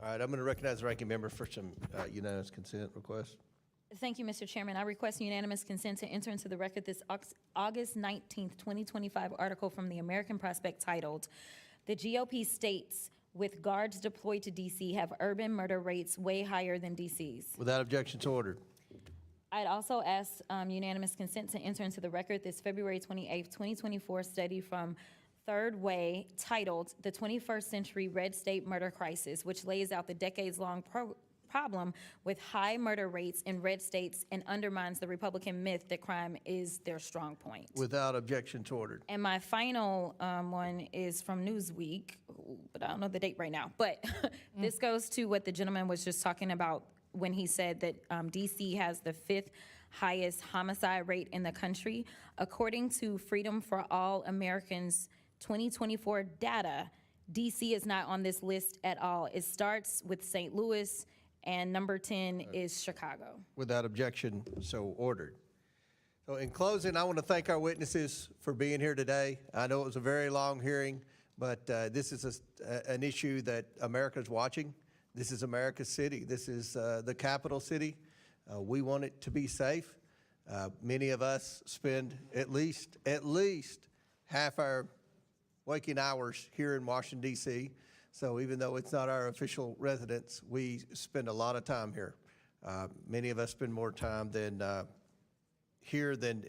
All right, I'm gonna recognize the ranking member for some unanimous consent requests. Thank you, Mr. Chairman. I request unanimous consent to enter into the record this August 19th, 2025 article from the American Prospect titled, "The GOP states with guards deployed to DC have urban murder rates way higher than DC's." Without objection, so ordered. I'd also ask unanimous consent to enter into the record this February 28th, 2024 study from Third Way titled, "The 21st Century Red State Murder Crisis," which lays out the decades-long problem with high murder rates in red states and undermines the Republican myth that crime is their strong point. Without objection, so ordered. And my final one is from Newsweek, but I don't know the date right now. But this goes to what the gentleman was just talking about when he said that DC has the 5th highest homicide rate in the country. According to Freedom for All Americans 2024 data, DC is not on this list at all. It starts with St. Louis, and number 10 is Chicago. Without objection, so ordered. So in closing, I want to thank our witnesses for being here today. I know it was a very long hearing, but this is an issue that America's watching. This is America's city. This is the capital city. We want it to be safe. Many of us spend at least half our waking hours here in Washington, D.C. So even though it's not our official residence, we spend a lot of time here. Many of us spend more time than here than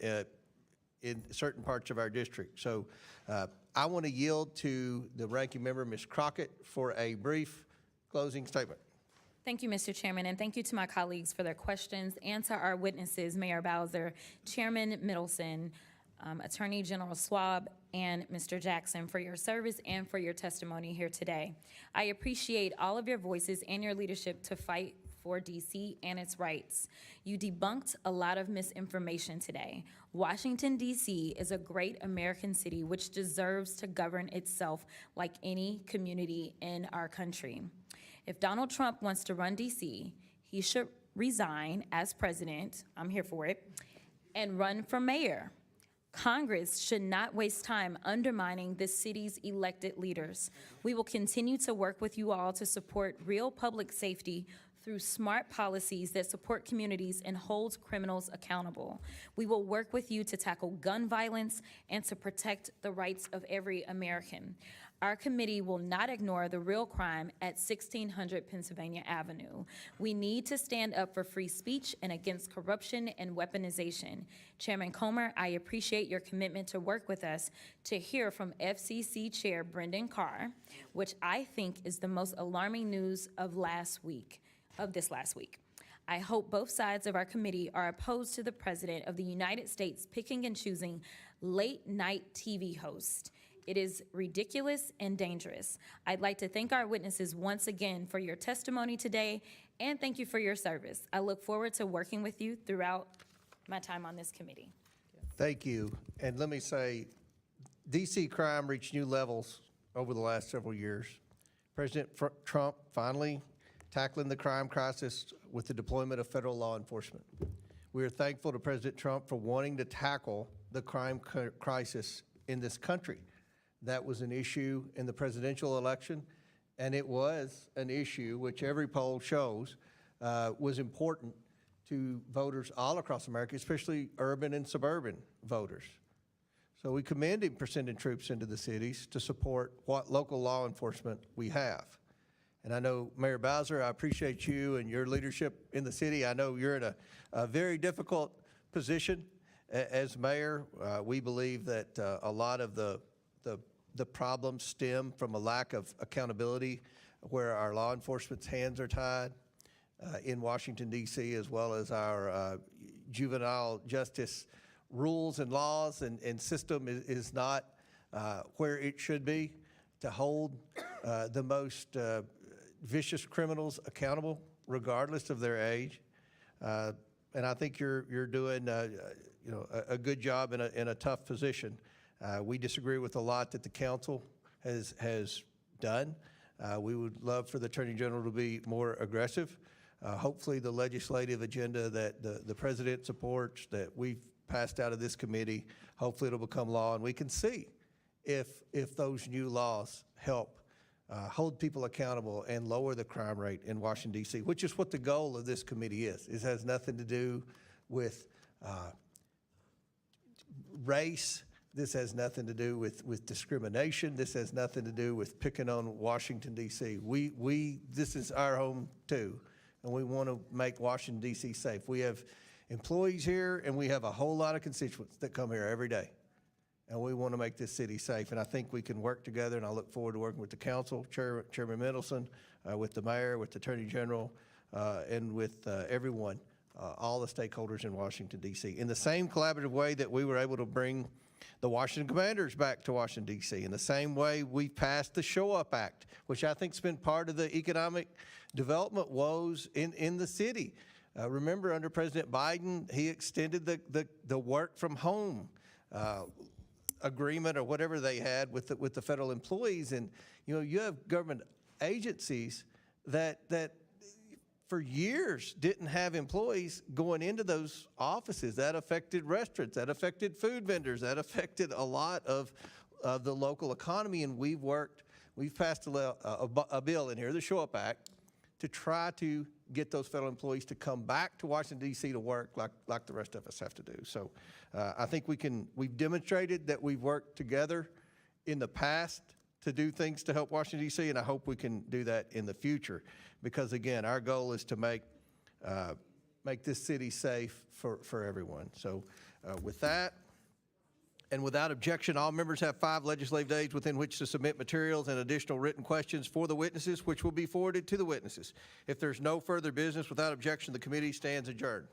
in certain parts of our district. So I want to yield to the ranking member, Ms. Crockett, for a brief closing statement. Thank you, Mr. Chairman, and thank you to my colleagues for their questions and to our witnesses, Mayor Bowser, Chairman Mendelson, Attorney General Schwab, and Mr. Jackson for your service and for your testimony here today. I appreciate all of your voices and your leadership to fight for DC and its rights. You debunked a lot of misinformation today. Washington, DC is a great American city which deserves to govern itself like any community in our country. If Donald Trump wants to run DC, he should resign as president, I'm here for it, and run for mayor. Congress should not waste time undermining this city's elected leaders. We will continue to work with you all to support real public safety through smart policies that support communities and hold criminals accountable. We will work with you to tackle gun violence and to protect the rights of every American. Our committee will not ignore the real crime at 1600 Pennsylvania Avenue. We need to stand up for free speech and against corruption and weaponization. Chairman Comer, I appreciate your commitment to work with us to hear from FCC Chair Brendan Carr, which I think is the most alarming news of this last week. I hope both sides of our committee are opposed to the President of the United States picking and choosing late-night TV hosts. It is ridiculous and dangerous. I'd like to thank our witnesses once again for your testimony today, and thank you for your service. I look forward to working with you throughout my time on this committee. Thank you. And let me say, DC crime reached new levels over the last several years. President Trump finally tackling the crime crisis with the deployment of federal law enforcement. We are thankful to President Trump for wanting to tackle the crime crisis in this country. That was an issue in the presidential election, and it was an issue which every poll shows was important to voters all across America, especially urban and suburban voters. So we commend him for sending troops into the cities to support what local law enforcement we have. And I know, Mayor Bowser, I appreciate you and your leadership in the city. I know you're in a very difficult position as mayor. We believe that a lot of the problems stem from a lack of accountability where our law enforcement's hands are tied in Washington, D.C., as well as our juvenile justice rules and laws and system is not where it should be to hold the most vicious criminals accountable, regardless of their age. And I think you're doing a good job in a tough position. We disagree with a lot that the council has done. We would love for the Attorney General to be more aggressive. Hopefully the legislative agenda that the President supports, that we've passed out of this committee, hopefully it'll become law, and we can see if those new laws help hold people accountable and lower the crime rate in Washington, D.C., which is what the goal of this committee is. It has nothing to do with race. This has nothing to do with discrimination. This has nothing to do with picking on Washington, D.C. This is our home too, and we want to make Washington, D.C. safe. We have employees here, and we have a whole lot of constituents that come here every day, and we want to make this city safe. And I think we can work together, and I look forward to working with the council, Chairman Mendelson, with the mayor, with the Attorney General, and with everyone, all the stakeholders in Washington, D.C. In the same collaborative way that we were able to bring the Washington Commanders back to Washington, D.C. In the same way we passed the Show Up Act, which I think has been part of the economic development woes in the city. Remember, under President Biden, he extended the work from home agreement or whatever they had with the federal employees. And you have government agencies that for years didn't have employees going into those offices. That affected restaurants, that affected food vendors, that affected a lot of the local economy. And we've passed a bill in here, the Show Up Act, to try to get those federal employees to come back to Washington, D.C. to work like the rest of us have to do. So I think we've demonstrated that we've worked together in the past to do things to help Washington, D.C., and I hope we can do that in the future. Because again, our goal is to make this city safe for everyone. So with that, And without objection, all members have 5 legislative days within which to submit materials and additional written questions for the witnesses, which will be forwarded to the witnesses. If there's no further business, without objection, the committee stands adjourned.